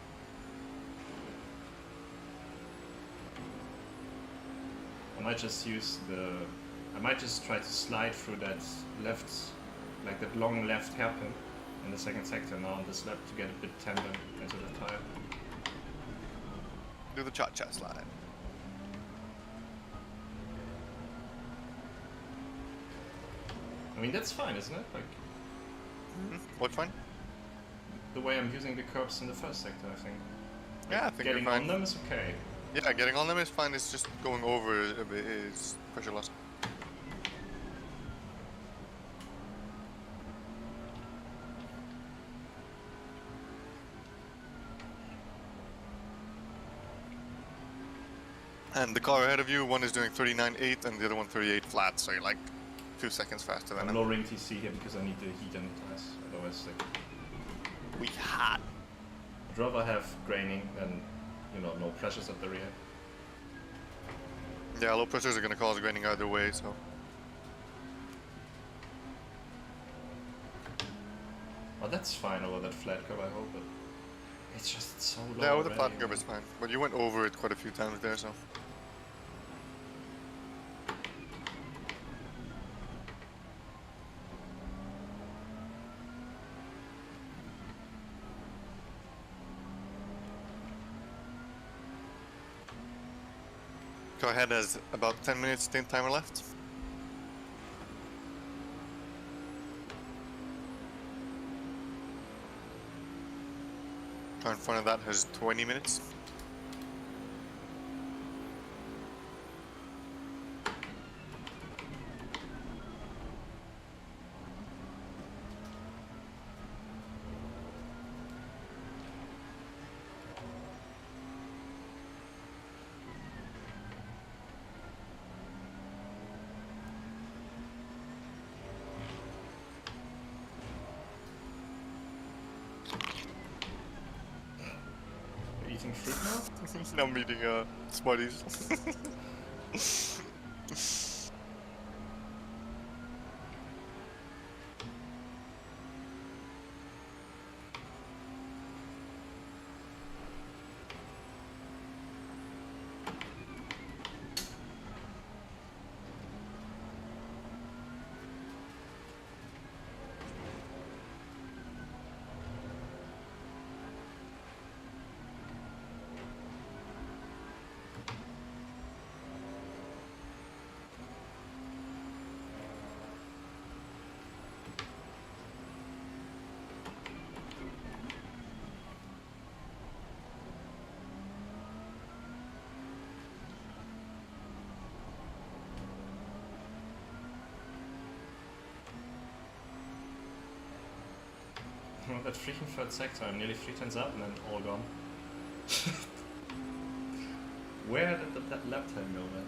I might just use the... I might just try to slide through that left, like that long left hairpin in the second sector now on this lap to get a bit tender into the tire. Do the cha-cha slide. I mean, that's fine, isn't it? Like, What fine? the way I'm using the curbs in the first sector, I think. Yeah, I think Getting you're fine. on them is okay. Yeah, getting on them is fine. It's just going over a bit is pressure loss. And the car ahead of you, one is doing 39.8 and the other one 38 flat, so you're like 2 seconds faster than I'm him. lowering TC here because I need the heat on the tires. Otherwise, like, We hot. I'd rather have graining than, you know, no pressures at the rear. Yeah, low pressures are gonna cause graining either way, so. Oh, that's fine over that flat curve, I hope, but it's just so low. Yeah, with the already, flat curve man. is fine. But you went over it quite a few times there, so. Go ahead, has about 10 minutes stint timer left. Car in front of that has 20 minutes. You're eating fruit now? Now I'm eating Smarties. Oh, that freaking third sector, I'm nearly 3 turns up and then all gone. Where did that lap time go, man?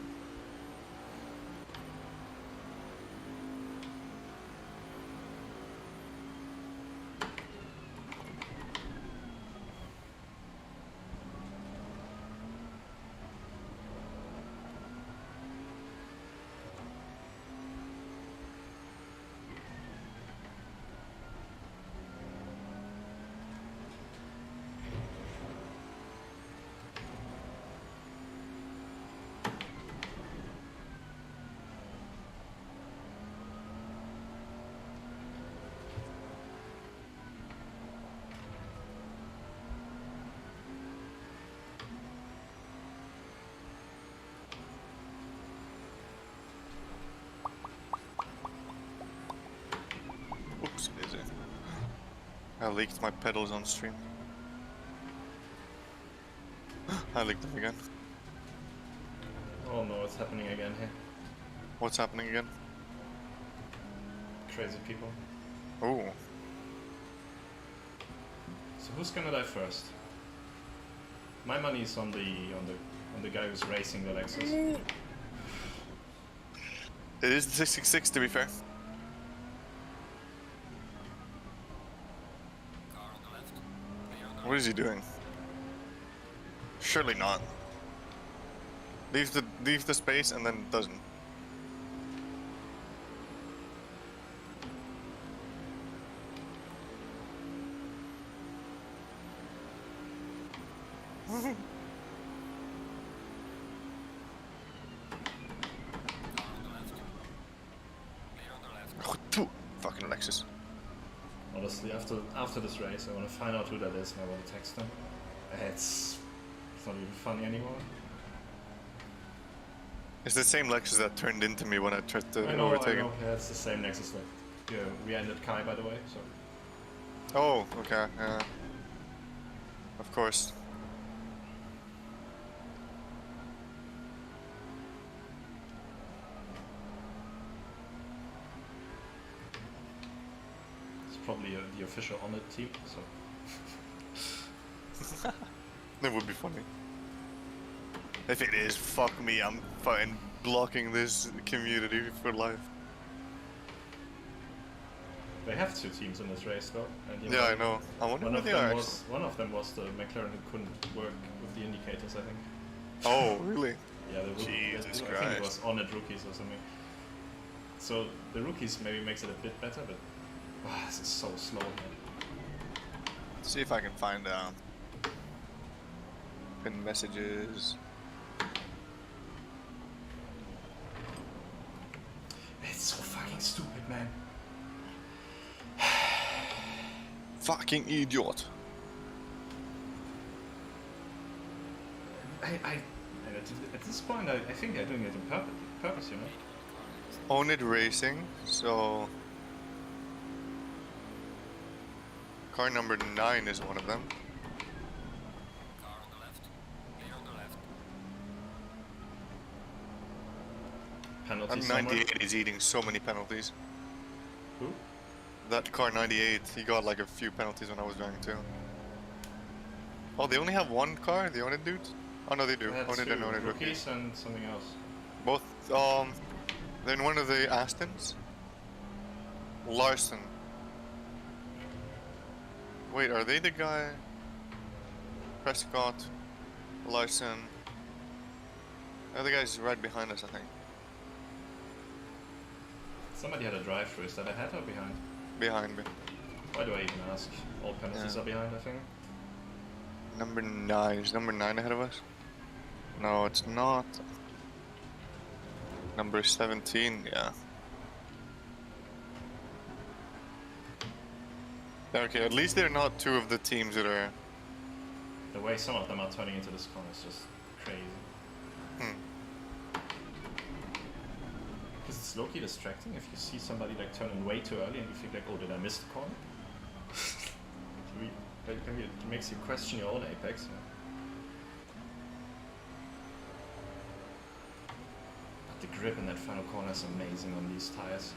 Oops, daisy. I leaked my pedals on stream. I leaked them again. Oh no, it's happening again here. What's happening again? Crazy people. Oh, So who's gonna die first? My money is on the guy who's racing the Lexus. it is the 666 to be fair. Car on the left. Clear on the What is he doing? Surely not. Leaves the space and then doesn't. car on the left. Clear on the left. Oh, phew. Fucking Lexus. Honestly, after this race, I want to find out who that is and I want to text them. It's not even funny anymore. It's the same Lexus that turned into me when I tried to I know. overtake him. Yeah, it's the same Nexus. Like, yeah, we ended Kai, by the way. So Oh, okay, yeah. Of course. it's probably the official ONID team. So That would be funny. If it is, fuck me, I'm fucking blocking this community for life. they have 2 teams in this race, though. And, you Yeah, I know. I wonder One what of they them are. was one of them was the McLaren who couldn't work with the indicators. I think. Oh, really? Yeah, the Jesus I think it Christ. was ONID rookies or something. So the rookies maybe makes it a bit better, but this is so slow, man. See if I can find pin messages. It's so fucking stupid, man. Fucking idiot. At this point, I think they're doing it on purpose, you know. ONID Racing, so car number 9 is one of them. Car on the left. Clear on the left. Penalty And somewhere. 98 is eating so many penalties. Who? That car 98, he got like a few penalties when I was driving too. Oh, they only have one car, the ONID dudes? Oh no, they do. They had ONID 2 and ONID rookies. rookies and something else. Both, then one of the Astons. Larson. Wait, are they the guy? Prescott, Larson. The other guy's right behind us, I think. Somebody had a drive-through. Is that ahead or behind? Behind me. Why do I even ask? All penalties Yeah. are behind, I think. Number 9. Is number 9 ahead of us? No, it's not. Number 17, yeah. Okay, at least they're not 2 of the teams that are... The way some of them are turning into this corner is just crazy. Hmm. Because it's low-key distracting if you see somebody like turning way too early and you think like, oh, did I miss the corner? It makes you question your own apex. You know? But the grip in that final corner is amazing on these tires.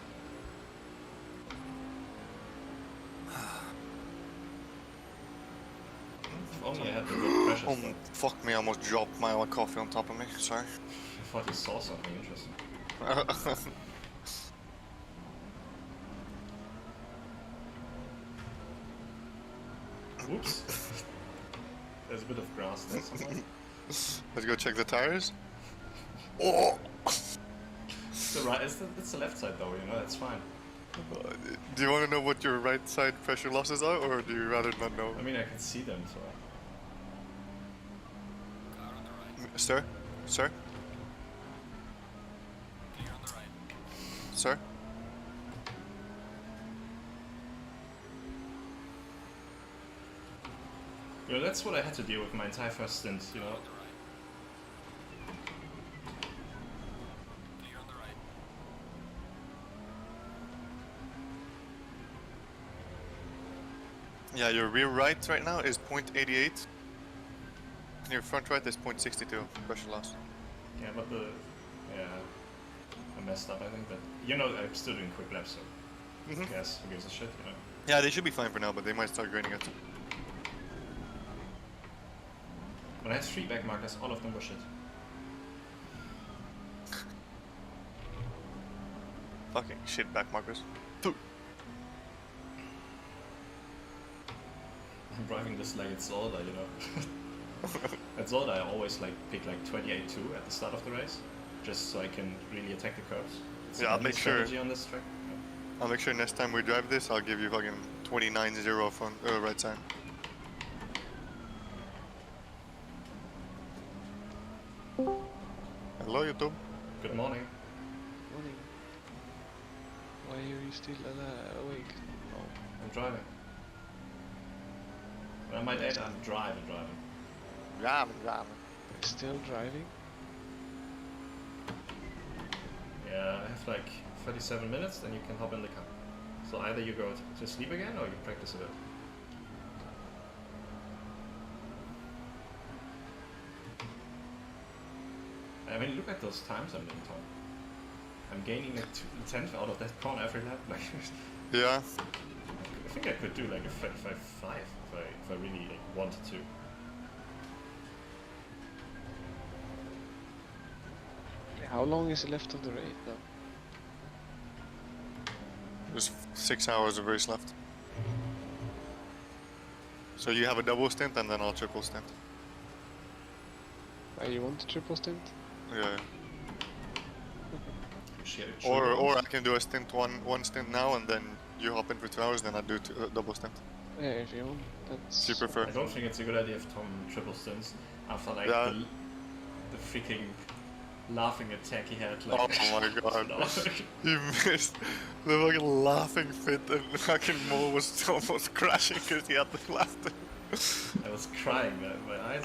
fuck me, I almost dropped my coffee on top of me. Sorry. I thought you saw something interesting. Whoops. There's a bit of grass there somewhere. Let's go check the tires. Oh! It's the right, it's the left side though, you know, that's fine. Do you want to know what your right side pressure losses are, or do you rather not know? I mean, I can see them, so... Car on the right. Sir? Sir? Clear on the right. Sir? You know, that's what I had to deal with my entire first stint, you know. On the right. Clear on the right. Yeah, your rear right now is 0.88. And your front right is 0.62 pressure loss. Yeah, but yeah, I messed up, I think, but, you know, I'm still doing quick laps, so, Mhm. yes, who gives a shit, you know. Yeah, they should be fine for now, but they might start grading it. When I had 3 back markers, all of them were shit. Fucking shit back markers. I'm driving this like it's Zelda, you know. At Zelda, I always like pick like 28.2 at the start of the race, just so I can really attack the curves. It's Yeah, a I'll new make sure. strategy on this track. I'll make sure next time we drive this, I'll give you fucking 29.0 front right side. Hello, YouTube. Good morning. Morning. Why are you still awake? Oh, I'm driving. When I might add, I'm driving. Ramen. still driving? Yeah, I have like 37 minutes, then you can hop in the car. So either you go to sleep again, or you practice a bit. I mean, look at those times I'm doing, Tom. I'm gaining like 10th out of that corner every lap. Like, Yeah. I think I could do like a 35.5 if I really like, wanted to. How long is left of the race though? There's 6 hours of race left. So you have a double stint and then I'll triple stint. You want the triple stint? Yeah. Shit, Or I can do a stint one stint now and then you hop in for 2 hours, then I do double stint. Yeah, if you want. That's... Do you prefer? I don't think it's a good idea if Tom triple stints after like Yeah. the freaking laughing attack he had. Like, Oh my god. No. You missed the fucking laughing fit and fucking Mo was almost crashing because he had the laughter. I was crying, man. My eyes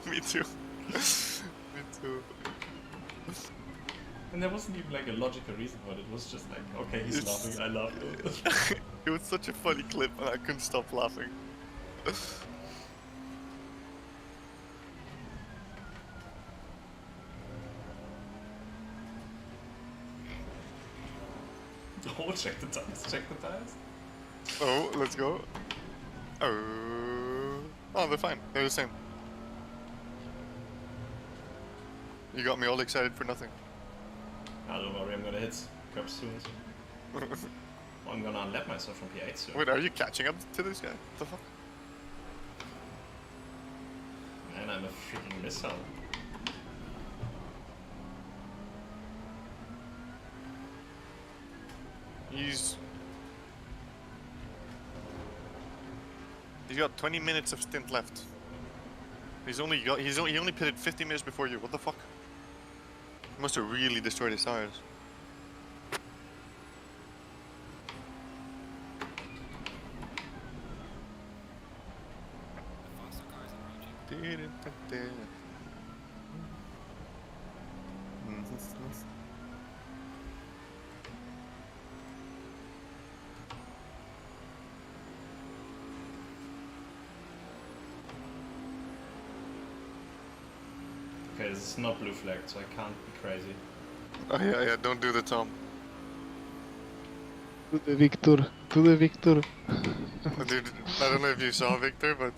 were Me too. Me too. And there wasn't even like a logical reason for it. It was just like, okay, he's laughing, I laugh. It was such a funny clip and I couldn't stop laughing. Oh, check the tires, check the tires. Oh, let's go. Oh, they're fine. They're the same. You got me all excited for nothing. Ah, don't worry, I'm gonna hit curbs soon. I'm gonna unlap myself from P8 soon. Wait, are you catching up to this guy? What the fuck? Man, I'm a freaking missile. He's got 20 minutes of stint left. He only pitted 50 minutes before you. What the fuck? He must have really destroyed his tires. The faster car is approaching. Okay, this is not blue flagged, so I can't be crazy. Oh yeah, don't do the Tom. To the victor. To the victor. Dude, I don't know if you saw Victor, but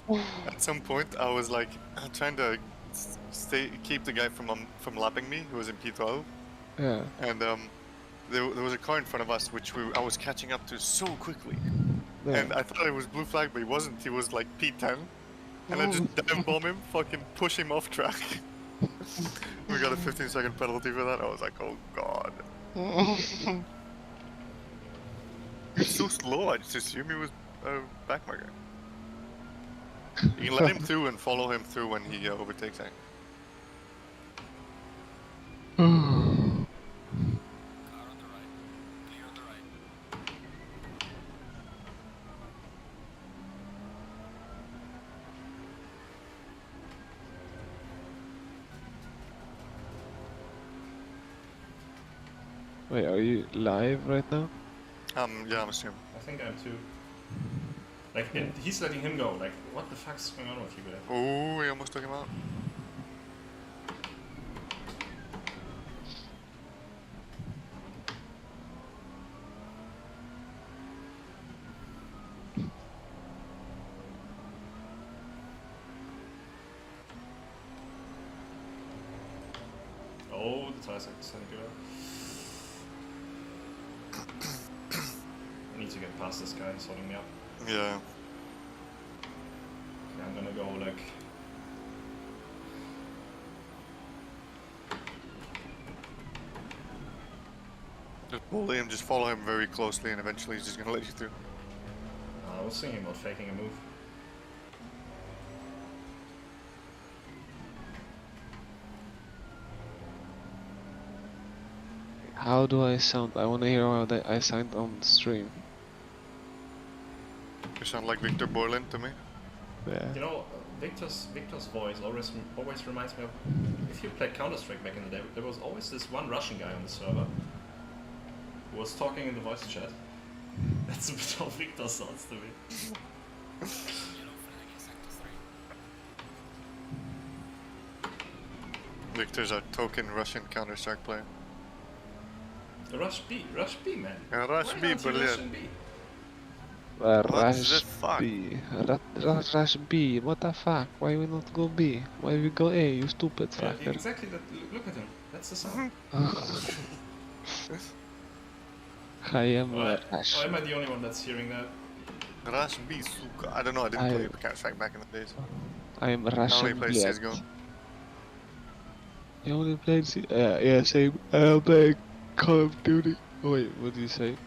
at some point I was like trying to keep the guy from lapping me, who was in P12, Yeah. and there was a car in front of us which I was catching up to so quickly, Yeah. and I thought it was blue flag, but he wasn't. He was like P10, and I just dive bomb him, fucking push him off track. We got a 15-second penalty for that. I was like, oh god. He's so slow. I just assumed he was a backmarker. You can let him through and follow him through when he overtakes it. Car on the right. Clear on the right. Wait, are you live right now? Yeah, I'm assuming. I think I'm too. Like, he's letting him go. Like, what the fuck's going on with you guys? Oh, he almost took him out. Oh, the tires are starting to go. I need to get past this guy, he's holding me up. Yeah. Okay, I'm gonna go like. Just bully him, just follow him very closely, and eventually he's just gonna let you through. I was thinking about faking a move. How do I sound? I wanna hear how I sound on the stream. You sound like Victor Borland to me. Yeah. You know, Victor's voice always reminds me of. If you played Counter-Strike back in the day, there was always this one Russian guy on the server who was talking in the voice chat. That's a bit how Victor sounds to me. Yellow flag in sector 3. Victor's a token Russian Counter-Strike player. Rush B, man. Yeah, Rush Why B, aren't you brilliant. Russian B? What the Rush fuck? B. Rush B. What the fuck? Why we not go B? Why we go A? You stupid Yeah, fucker. exactly. That. Look at him. That's the sound. I am Or Rush. am I the only one that's hearing that? Rush B, suka. I don't know, I didn't play Counter-Strike back in the days. I am I only Russian played blood. CSGO. You only played C? Yeah, same. I play Call of Duty. Oh, wait, what do you say?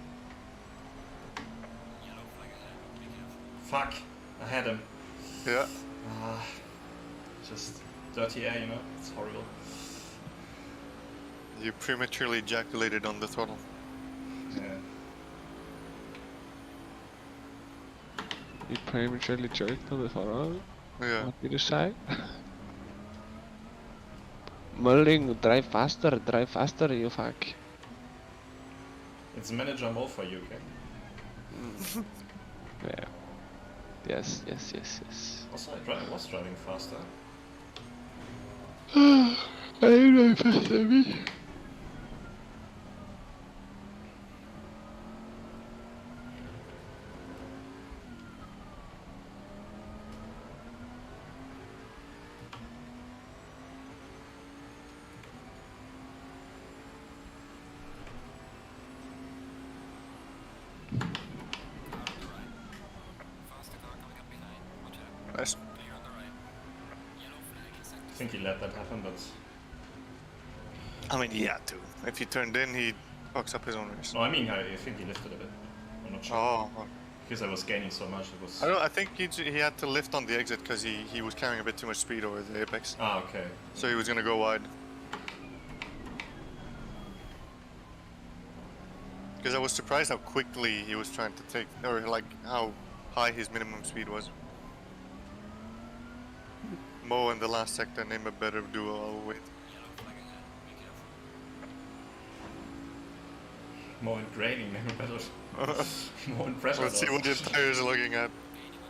Yellow flag ahead. Be careful. Fuck. I had him. Yeah. Just dirty air, you know? It's horrible. You prematurely ejaculated on the throttle. Yeah. You prematurely jerked on the photo? Yeah. What did you say? Mulling, drive faster, you fuck. It's manager mode for you, okay? Yeah. Yes. Also, I was driving faster. I drive faster than me. Faster car coming up behind. Watch out. Nice. Clear on the right. Yellow flag in sector I think he let that happen, but... I mean, he had to. If he turned in, he fucks up his own race. No, I mean, I think he lifted a bit. I'm not sure. Oh. Because I was gaining so much, it was... I think he had to lift on the exit because he was carrying a bit too much speed over the apex. Ah, okay. So he was gonna go wide. Because I was surprised how quickly he was trying to take, or like how high his minimum speed was. Mo in the last sector, name a better duo, I'll wait. Yellow flag ahead. Be careful. More in graining, maybe better. More in pressure. Let's see what your tires are looking at. Gaining on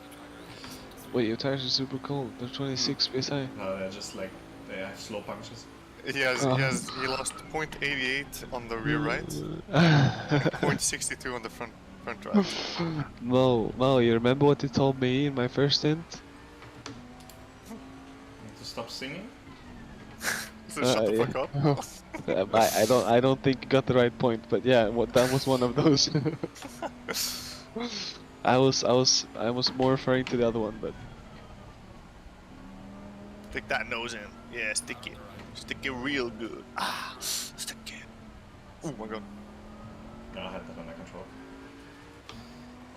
the tracker ahead. Sector 3. Wait, your tires are super cold. They're 26 psi. No, they're just like, they have slow punctures. He lost 0.88 on the rear right, 0.62 on the front. Front right. Mo, you remember what you told me in my first stint? Need to stop singing. So shut the fuck up. I don't think you got the right point, but yeah, that was one of those. I was more referring to the other one, but Stick that nose in. Yeah, stick it. Stick it real good. Ah, stick it. Oh my god. No, I had that under control.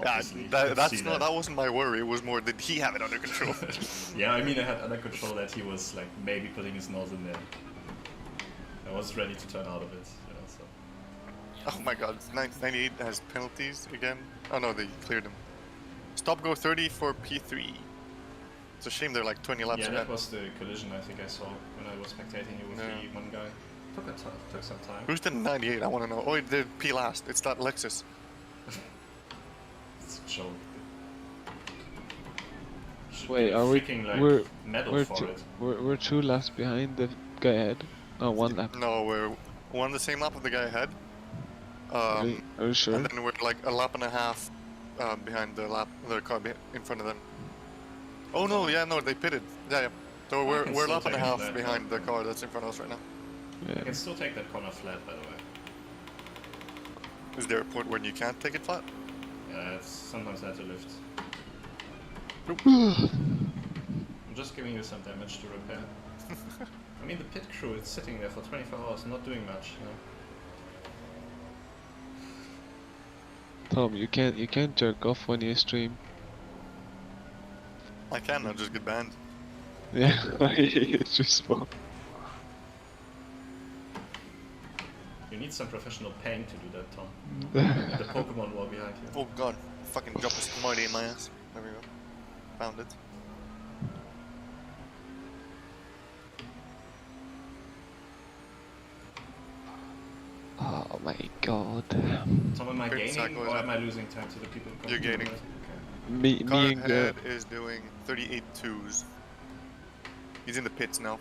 Yeah, Obviously, you could see that wasn't my worry. It was more, did he have it under control? Yeah, I mean, I had under control that he was like maybe putting his nose in there. I was ready to turn out of it, you know. So Oh my god, 98 has penalties again. Oh no, they cleared him. Stop go 30 for P3. It's a shame they're like 20 laps yeah, ahead. that was the collision I think I saw when I was spectating it with Yeah. the one guy. Took some time. Who's the 98? I want to know. Oh, they're P last. It's that Lexus. It's a joke. Should wait, be are we? freaking, like, We're medal for two, it. we're 2 laps behind the guy ahead. Oh, 1 lap. No, we're on the same lap of the guy ahead. Are you sure? And then we're like a lap and a half behind the car in front of them. Oh no, yeah, no, they pitted. Yeah, yeah. So we're can a still lap and a take half that, behind the car that's in front of us right now. I Yeah. can still take that corner flat, by the way. Is there a point when you can't take it flat? Yeah, it's sometimes I had to lift. I'm just giving you some damage to repair. I mean, the pit crew is sitting there for 24 hours, not doing much, you know. Tom, you can't jerk off when you stream. I can, I'll just get banned. Yeah, it's just fun. You need some professional paint to do that, Tom. And the Pokemon wall behind you. Oh god, fucking drop a smarty in my ass. There we go. Found it. Oh my god. Tom, am I Pit gaining cycle is or up. am I losing time to the people? You're gaining. Okay. Me Car and ahead is doing 38 twos. He's in the pits now.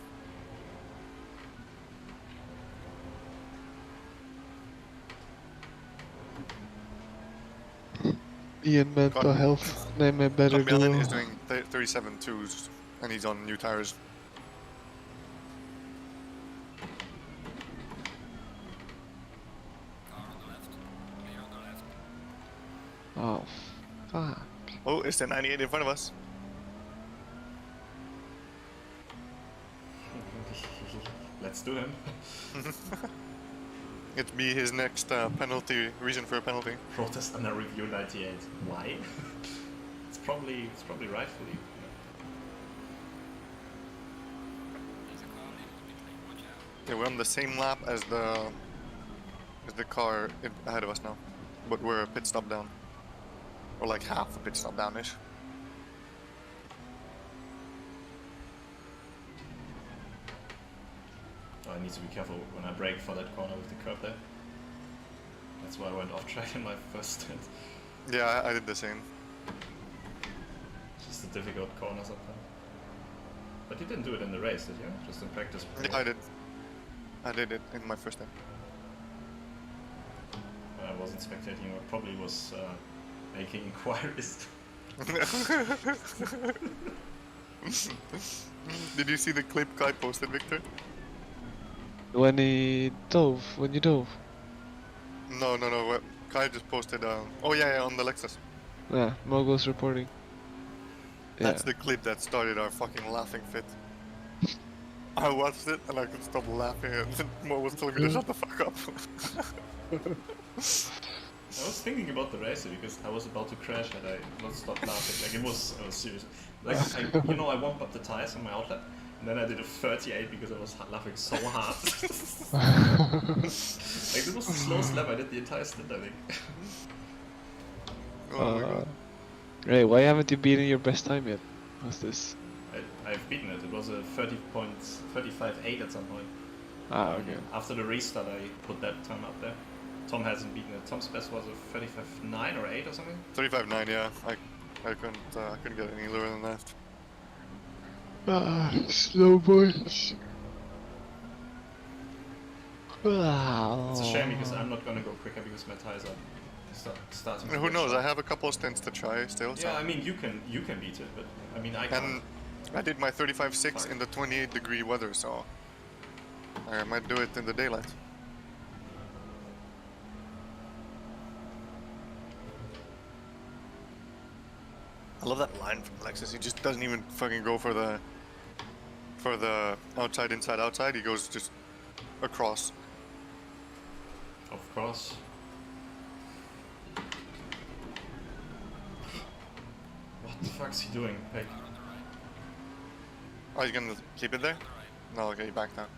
Ian mental Car- health. Name a better Tom behind duo. is doing 37 twos, and he's on new tires. Car on the left. Me on the left. Oh, fuck. Oh, it's the 98 in front of us. Let's do him. It'd be his next penalty, reason for a penalty. Protest under review 98. Why? it's probably rightfully. There's a car leaving the pit lane. Watch out. Yeah, we're on the same lap as the car ahead of us now, but we're a pit stop down, or like half a pit stop down-ish. Oh, I need to be careful when I brake for that corner with the curb there. That's why I went off track in my first stint. Yeah, I did the same. Just a difficult corner sometimes. But you didn't do it in the race, did you? Just in practice. Yeah, I did. I did it in my first time. When I wasn't spectating, I probably was making inquiries. Did you see the clip Kai posted, Victor? When you dove. No. Kai just posted. Oh yeah, on the Lexus. Yeah, Mogul's reporting. Yeah. That's the clip that started our fucking laughing fit. I watched it and I couldn't stop laughing, and Mo was telling me to shut the fuck up. I was thinking about the racer because I was about to crash and I not stopped laughing. Like it was serious. Like I warmed up the tires on my outlet and then I did a 38 because I was laughing so hard. Like this was the slowest lap I did the entire stint, I think. Oh my god. Hey, why haven't you beaten your best time yet? What's this? I've beaten it. It was a 30.35.8 at some point. Ah, okay. After the restart, I put that time up there. Tom hasn't beaten it. Tom's best was a 35.9 or 8 or something. 35.9, yeah. I couldn't get any lower than that. Ah, slow boys. Wow. It's a shame because I'm not gonna go quicker because my tires are starting. to Who get knows? shot. I have a couple of stints to try still. So. Yeah, I mean you can beat it, but I mean I can't. And I did my 35.6 Fuck. in the 28-degree weather, so I might do it in the daylight. I love that line from Lexus. He just doesn't even fucking go for the outside, inside, outside. He goes just across. Of course. What the fuck's he doing? Like, Oh, he's gonna keep it there? No, okay, he backed out.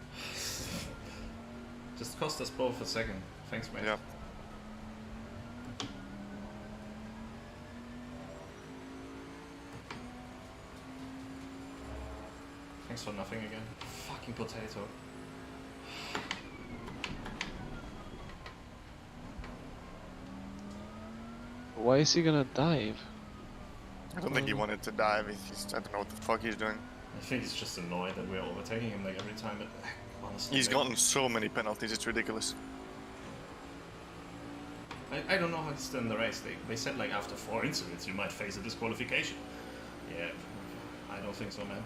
just cost us both a second. Thanks, mate. Yeah. Thanks for nothing again. Fucking potato. Why is he gonna dive? I don't think he wanted to dive. He's, I don't know what the fuck he's doing. I think he's just annoyed that we're overtaking him like every time. But honestly, He's like, gotten so many penalties, it's ridiculous. I don't know how it's done in the race. They said like after 4 incidents you might face a disqualification. Yeah, I don't think so, man.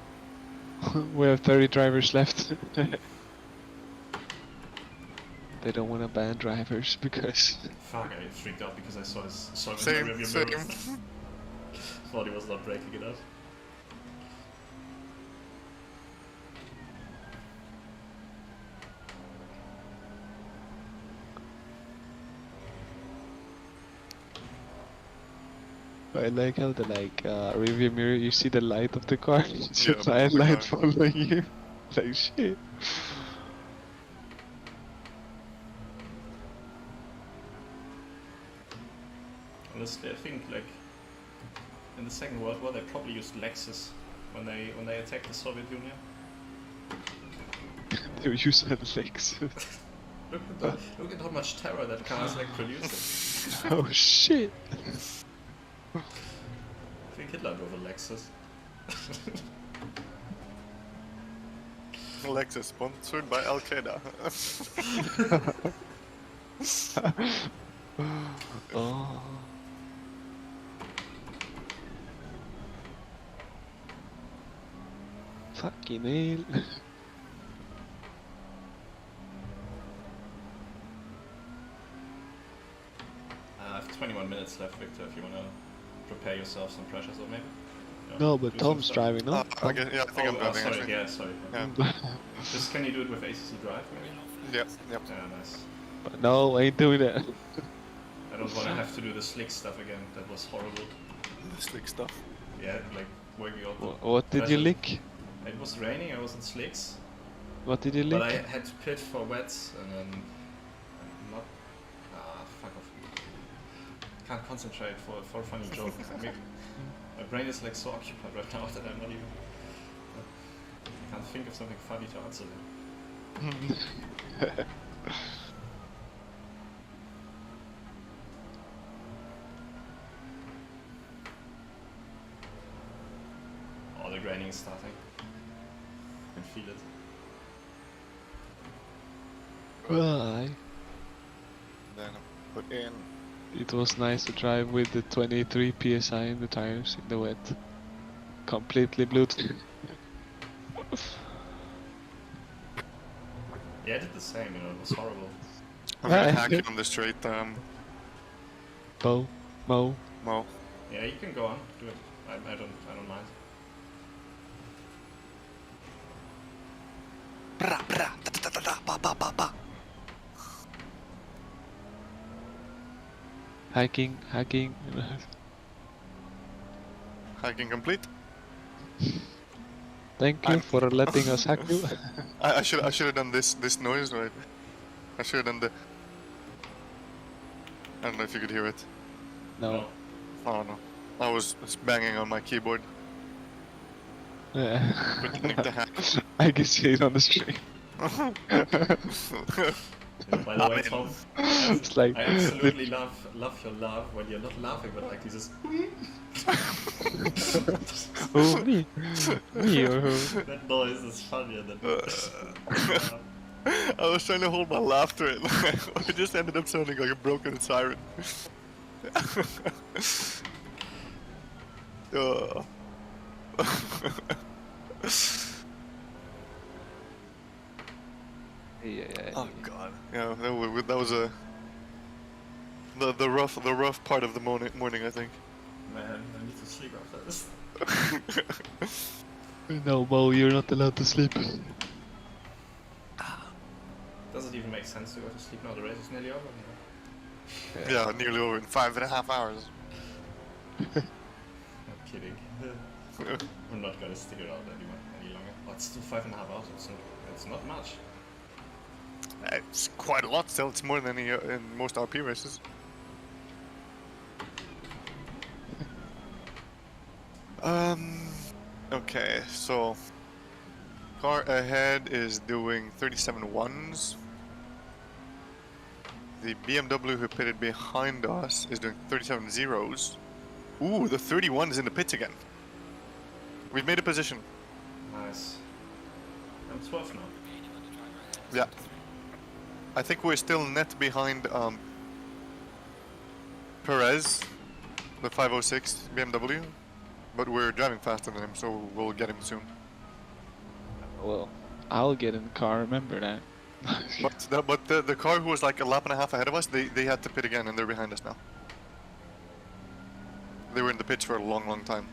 We have 30 drivers left. They don't want to ban drivers because Fuck, I freaked out because I saw him in Same, the rearview same. mirrors. Thought he was not breaking it up. I like how the rearview mirror you see the light of the car. It's Yeah, a giant the light car. following you. Like shit. Honestly, I think like in the Second World War they probably used Lexus when they attacked the Soviet Union. They use that legs. Look at how much terror that car is like producing. Oh shit. I think Hitler drove a Lexus. Lexus, sponsored by Al Qaeda. Oh. Fucking hell. I have 21 minutes left, Victor, if you want to prepare yourself some pressures or maybe. No, but do some Tom's stuff. driving, no? I guess, yeah, I think I'm driving. sorry, actually. yeah, sorry. Yeah. Just can you do it with ACC Drive, maybe? Yep, yep. Yeah, nice. No, I ain't doing that. I don't want to have to do the slick stuff again. That was horrible. The slick stuff. Yeah, like working out. What did you pressure. lick? It was raining. I was in slicks, What did you but I lick? had to pit for wets, and then I'm not. Fuck off. Can't concentrate for a funny joke. I mean, my brain is like so occupied right now that I'm not even. I can't think of something funny to answer them. Oh, the graining is starting. I can feel it. Aye. Then put in. It was nice to drive with the 23 psi in the tires in the wet. Completely blue. Yeah, I did the same, you know, it was horrible. I'm gonna Yeah, hack yeah. it on the straight, Mo. Mo. Yeah, you can go on, do it. I don't mind. Bra, bra, da, da, da, da, ba, ba, ba, ba. Hacking. Hacking complete. Thank you for letting us hack you. I should have done this noise right. I should have done the. I don't know if you could hear it. No. Oh no, I was banging on my keyboard. Yeah. Pretending to hack. I can see it on the stream. Yeah, by the way, Tom, It's like I absolutely love your laugh when you're not laughing, but like you just. oh me or who? That noise is funnier than. I was trying to hold my laughter in. It just ended up sounding like a broken siren. Oh god. Yeah, that was a the rough part of the morning I think. Man, I need to sleep after this. No, Bo, you're not allowed to sleep. Does it even make sense to go to sleep now? The race is nearly over. Yeah, nearly over in 5.5 hours. Not kidding. I'm not gonna stick it out any longer. But still 5.5 hours. It's not much. It's quite a lot still. It's more than in most RP races. Okay, so car ahead is doing 37.1s. The BMW who pitted behind us is doing 37.0s. Ooh, the 31 is in the pits again. We've made a position. Nice. I'm 12 now. Yeah. I think we're still net behind Perez, the 506 BMW, but we're driving faster than him, so we'll get him soon. Well, I'll get in the car, remember that. But the car who was like a lap and a half ahead of us, they had to pit again, and they're behind us now. They were in the pits for a long time.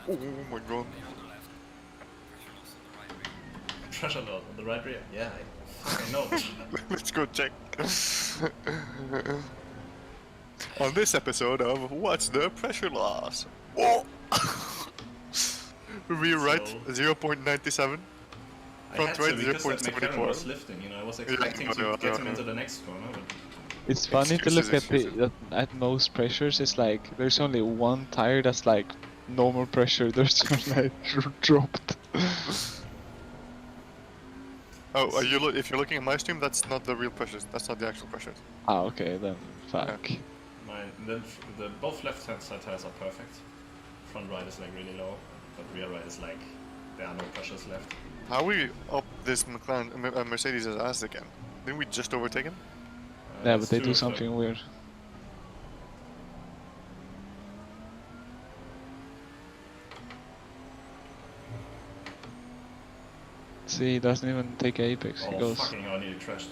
Oh my god. Pressure load on the right rear. Yeah, I know. Let's go check. On this episode of What's the Pressure Loss? Oh! Rear right, So- 0.97. I Front had to right, because that McLaren 0.74. was lifting, you know, I was expecting to get him into the next corner, but It's funny to look Excuses. at most pressures. It's like there's only one tire that's like normal pressure. There's one like dropped. Oh, if you're looking at my stream, that's not the real pressures. That's not the actual pressures. Ah, okay then. Fuck. both left-hand side tires are perfect. Front right is like really low, but rear right is like, there are no pressures left. How are we up this Mercedes' ass again? Didn't we just overtake him? Yeah, There's but they two do of them. something weird. See, he doesn't even take apex. He Oh goes. fucking hell, I nearly crashed.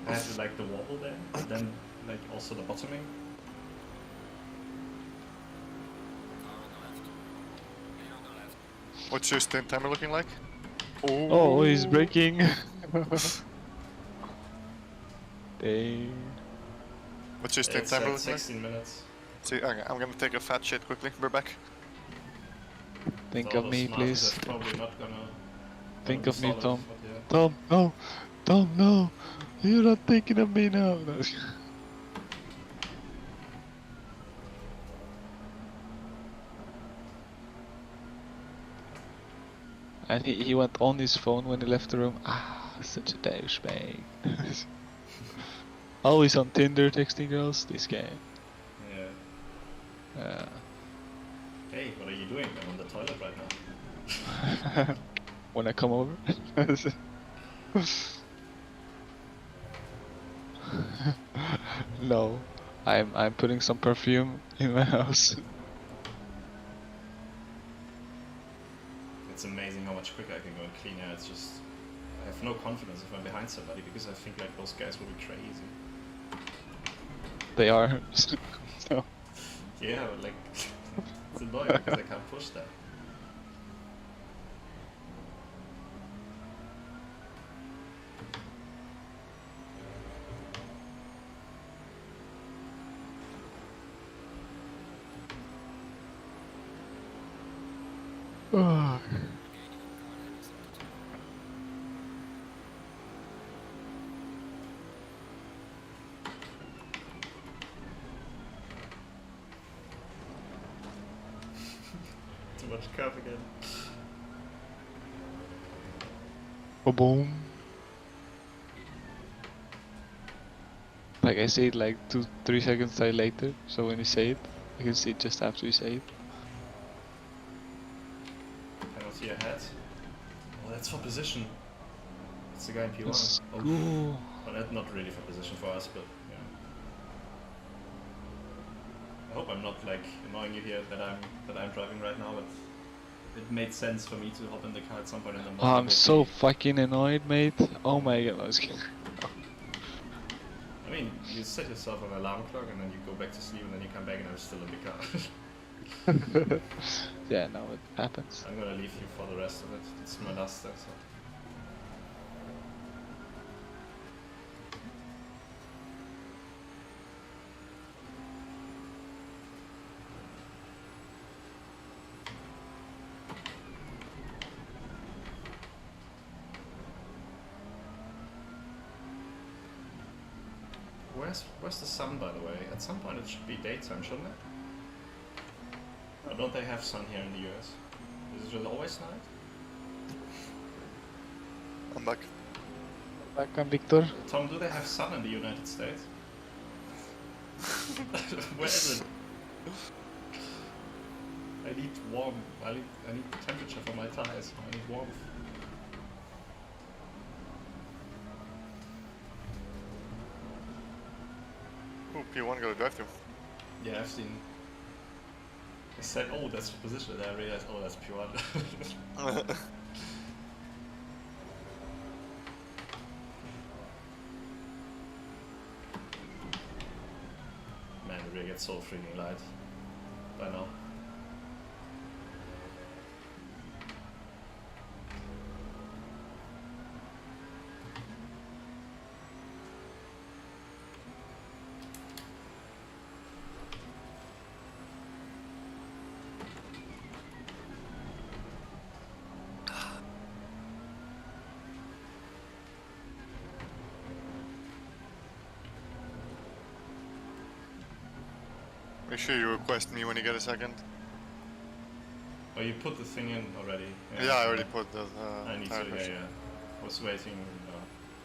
I had to like the wobble there, and then like also the bottoming. What's your stint timer looking like? Oh, he's braking. Dang. What's your stint It's timer at looking like? 16 minutes. See, okay, I'm gonna take a fat shit quickly. We're back. Think So of the me, smartest please. is probably not gonna Think be of me, solid, Tom. but yeah. Tom, no. Tom, no. You're not thinking of me now. No. And he went on his phone when he left the room. Ah, such a douchebag. Always on Tinder texting girls, this guy. Yeah. Hey, what are you doing? I'm on the toilet right now. When I come over. No, I'm putting some perfume in my house. It's amazing how much quicker I can go and clean air. It's just, I have no confidence if I'm behind somebody because I think like those guys will be crazy. They are. So, Yeah, but like, it's annoying because I can't push that. Too much curve again. boom. Like I say it like 2-3 seconds later, so when you say it, I can see it just after you say it. Penalty ahead. Oh, that's for position. It's the guy in P1. Let's Oh, go. well, that's not really for position for us, but yeah. I hope I'm not like annoying you here that I'm driving right now, but it made sense for me to hop in the car at some point in the morning. I'm with so the- fucking annoyed, mate. Oh my god, I was kidding. I mean, you set yourself an alarm clock and then you go back to sleep and then you come back and I'm still in the car. Yeah, no, it happens. I'm gonna leave you for the rest of it. It's my last step, so. Where's the sun, by the way? At some point it should be daytime, shouldn't it? Or don't they have sun here in the US? Is it just always night? I'm back. Back on Victor. Tom, do they have sun in the United States? Where is it? I need warm. I need temperature for my tires. I need warmth. Ooh, P1 got a drive through. Yeah, I've seen. I said, oh, that's the position. Then I realized, oh, that's pure. Man, the rear gets so freaking light by now. Make sure you request me when you get a second. Oh, you put the thing in already? Yeah, I already put the I need tire to, pressure. I was waiting.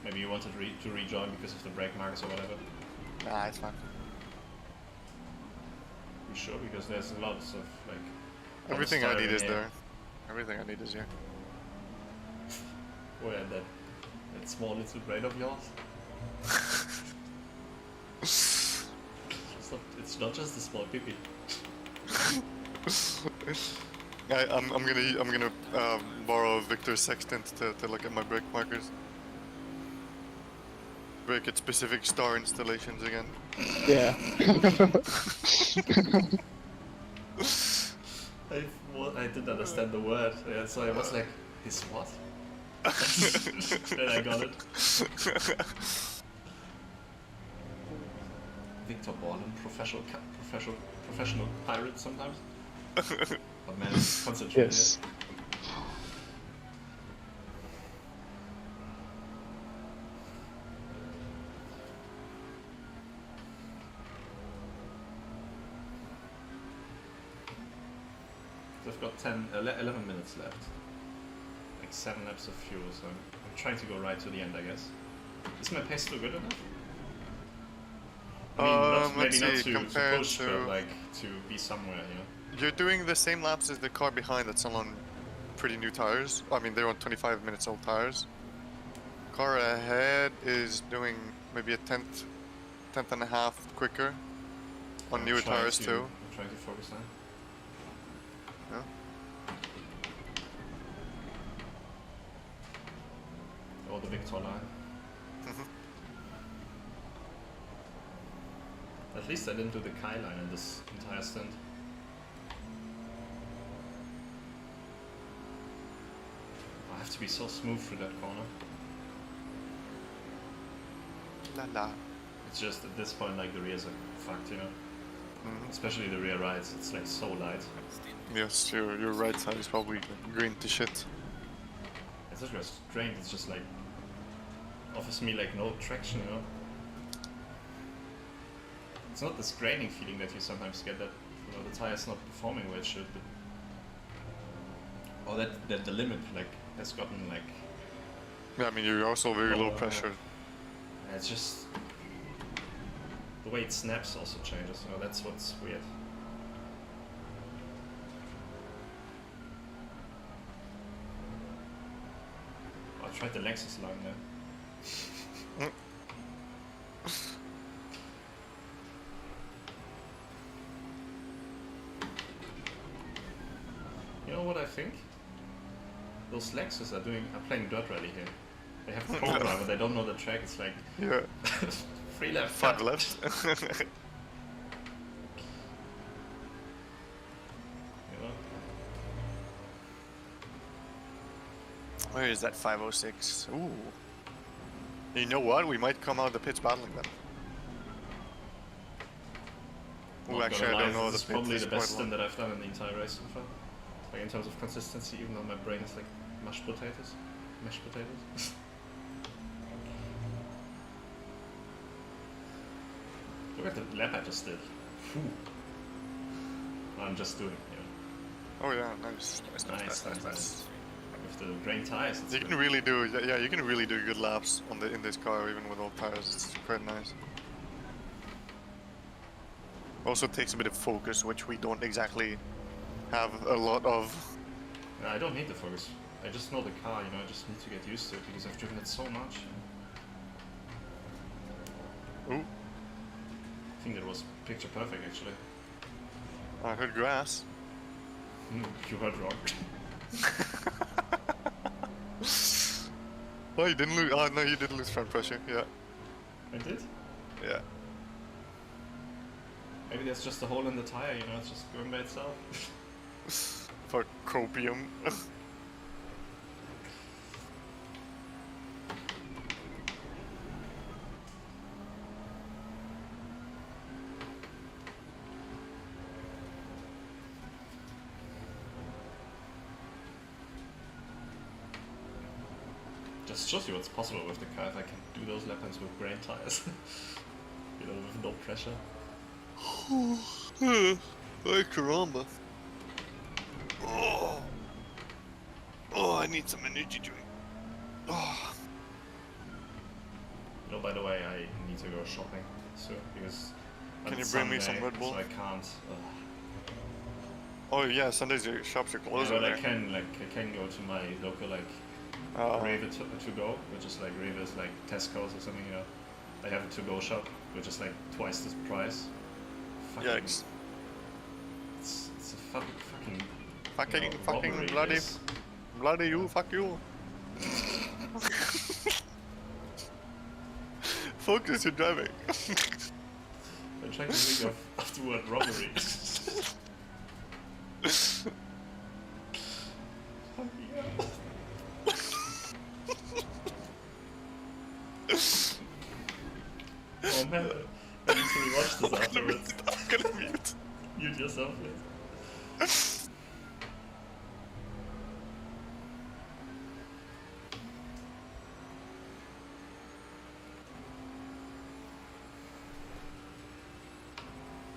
Maybe you wanted to rejoin because of the brake marks or whatever. Nah, it's fine. You sure? Because there's lots of like. Everything I need polystyrene is here. there. Everything I need is here. Where that small little brain of yours? It's not just a small pippy. I'm gonna borrow Victor's sextant to look at my brake markers. Brake at specific star installations again. Yeah. I didn't understand the word, yeah, so I was like, his what? Then I got it. Victor Borland, professional pirate sometimes. But man, concentrate. Yes. So I've got 11 minutes left. Like 7 laps of fuel, so I'm trying to go right to the end, I guess. Is my pace still good enough? I mean, Let's maybe see, not to compared push, to... but like to be somewhere, you know? You're doing the same laps as the car behind that's on pretty new tires. I mean, they're on 25 minutes old tires. Car ahead is doing maybe a tenth and a half quicker on I'm newer trying tires to- too. I'm trying to focus now. Yeah. Oh, the Victor line. Mhm. At least I didn't do the Kai line in this entire stint. I have to be so smooth through that corner. La la. It's just at this point, like the rears are fucked, you know? Mhm. Especially the rear rides, it's like so light. Yes, your right side is probably green to shit. It's just restrained, it's just like offers me like no traction, you know? It's not this graining feeling that you sometimes get that, you know, the tire's not performing where it should, but or that the limit like has gotten like Yeah, I mean, you're also very low Oh, pressure. it's just the way it snaps also changes, you know, that's what's weird. I tried the Lexus line there. think those Lexus are playing dirt rally here. They have program, but they don't know the track. It's like Yeah. 3 left, 5 cut. left. You know? Where is that 506? Ooh. You know what? We might come out of the pits battling them. Ooh, Not actually, gonna I don't lie, know. this The is probably pits the is quite best stint long. that I've done in the entire race so far. Like in terms of consistency, even though my brain is like mashed potatoes. Mashed potatoes. Look at the lap I just did. Phew. I'm just doing, Oh yeah, nice. Nice. With the grain tires, it's You good. can really do, yeah, you can really do good laps on in this car even with old tires. It's quite nice. Also takes a bit of focus, which we don't exactly have a lot of. I don't need the focus. I just know the car, I just need to get used to it because I've driven it so much. Ooh, I think that was picture perfect actually. I heard grass. You heard wrong. Oh, you didn't lose. Oh no, you did lose front pressure. Yeah, I did? yeah. Maybe there's just a hole in the tire, it's just going by itself. For copium. Just shows you what's possible with the car if I can do those lap times with grain tires. With no pressure. Ay, caramba. Oh, I need some energy drink. Oh. By the way, I need to go shopping soon because Can you it's bring me Sunday, some Red Bull? So I can't. Oh yeah, Sundays your shops are closed. But I there. can go to my local Rave to go, which is like Rave is like Tesco's or something. They have a to-go shop, which is like twice the price. Yikes. It's a fucking Fucking robbery, bloody, this. bloody you, fuck you. Focus, you're driving. I'm trying to think of the word robbery. Fucking hell. Oh man, I need to rewatch this afterwards. I'm gonna mute. Mute yourself, please.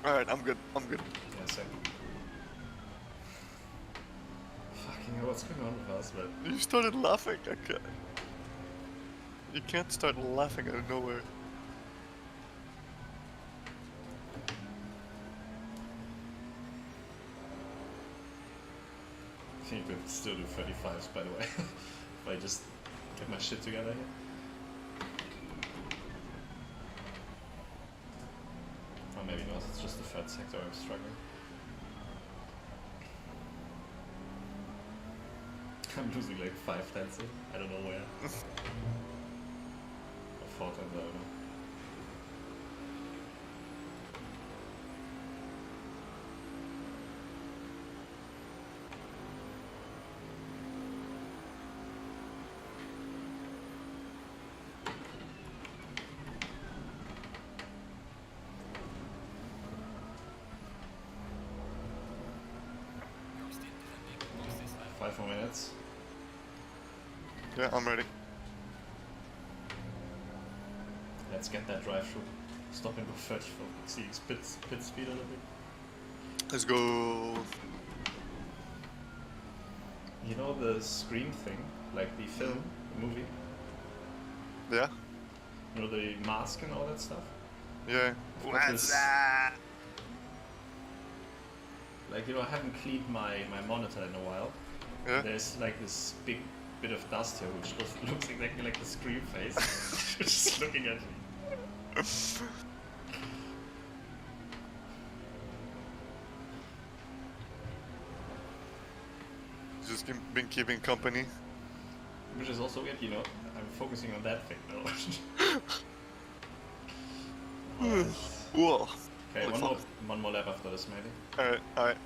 Alright, I'm good. I'm good. Yeah, same. Fucking hell, what's going on with us, man? You started laughing. I can't. You can't start laughing out of nowhere. I think you could still do 35s, by the way. If I just get my shit together here. Or maybe not, it's just the third sector I'm struggling. I'm losing like 5 tenths. I don't know where. Or 4 tenths, I don't know. Your stint didn't make the most this time. 5 more minutes. Yeah, I'm ready. Let's get that drive through. Stop and go 34. See, pit speed a little bit. Let's go. You know the Scream thing? Like the film, the movie? Yeah? You know the mask and all that stuff? Yeah. I've got this- Like, I haven't cleaned my monitor in a while. Yeah? There's like this big bit of dust here, which looks exactly like the Scream face. Just looking at me. been keeping company. Which is also weird, you know. I'm focusing on that thing though. Whoa. Okay, Holy one more lap after this maybe. Alright.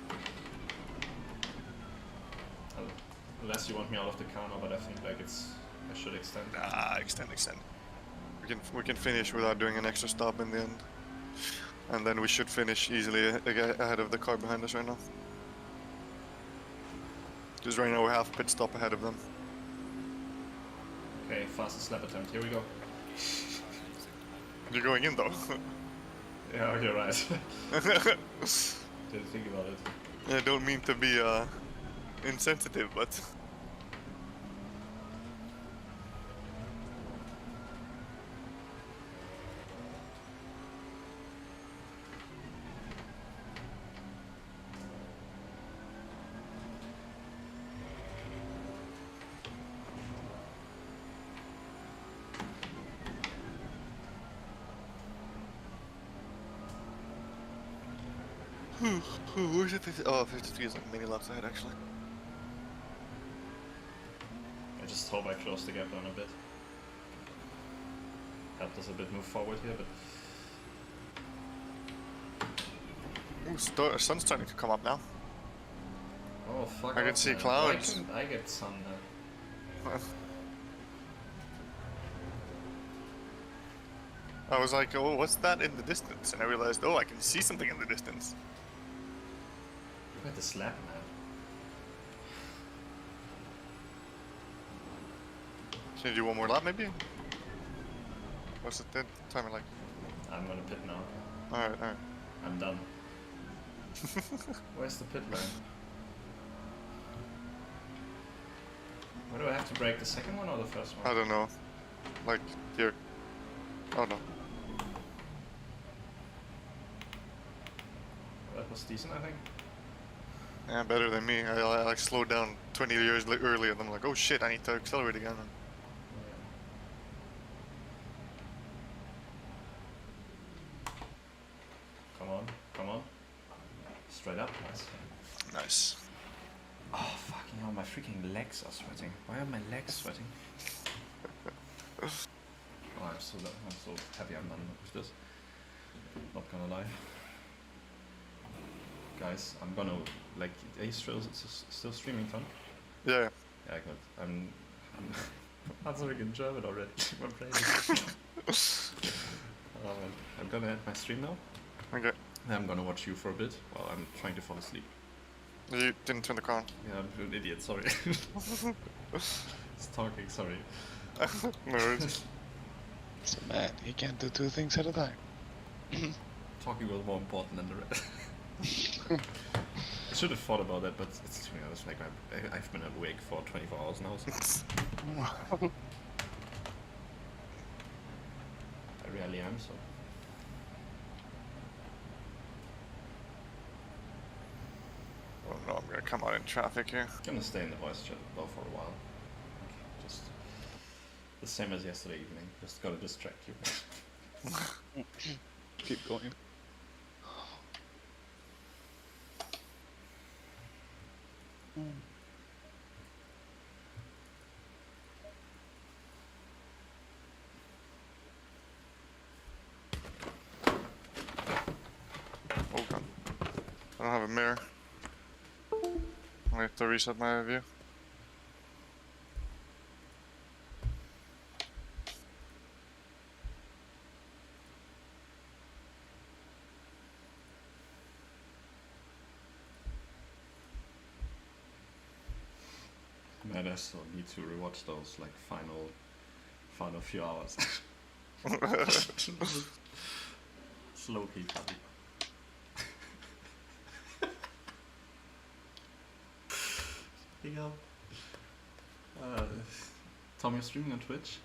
Unless you want me out of the car now, but I think like I should extend. Nah, extend. We can finish without doing an extra stop in the end. And then we should finish easily ahead of the car behind us right now. Because right now we're half pit stop ahead of them. Okay, fastest lap attempt, here we go. You're going in though. Yeah, you're right. Didn't think about it. I don't mean to be insensitive, but where's it? 53 is like many laps ahead actually. I just hope I close the gap down a bit. Helped us a bit move forward here, but... Ooh, sun's starting to come up now. Oh fuck I can off, see man. clouds. Why can't I get sun now? I was like, oh, what's that in the distance? And I realized, oh, I can see something in the distance. Look at the slap, man. Can you do one more lap maybe? What's the timer like? I'm gonna pit now. Alright. I'm done. Where's the pit lane? Where do I have to break, the second one or the first one? I don't know. Like, here. Oh no. That was decent, I think. Yeah, better than me. I like slowed down 20 years earlier and I'm like, oh shit, I need to accelerate again. Come on. Straight up, nice. Nice. Oh, fucking hell, my freaking legs are sweating. Why are my legs sweating? Oh, I'm so happy I'm done with this. Not gonna lie. Guys, I'm gonna, like, are you still streaming, Tom? Yeah. Yeah, good. I'm answering in German already. My brain is... I'm gonna end my stream now. Okay. I'm gonna watch you for a bit while I'm trying to fall asleep. You didn't turn the car on. Yeah, I'm an idiot, sorry. It's talking, sorry. No worries. So man, he can't do two things at a time. Talking was more important than the rest. I should have thought about that, but it's, to be honest, like I've been awake for 24 hours now, so I rarely am, so. Oh no, I'm gonna come out in traffic here. I'm gonna stay in the voice chat though for a while. Just the same as yesterday evening, just gotta distract you. Keep going. Oh god. I don't have a mirror. I have to reset my view. Man, I still need to rewatch those like final few hours. Slow key funny. Tom, you're streaming on Twitch?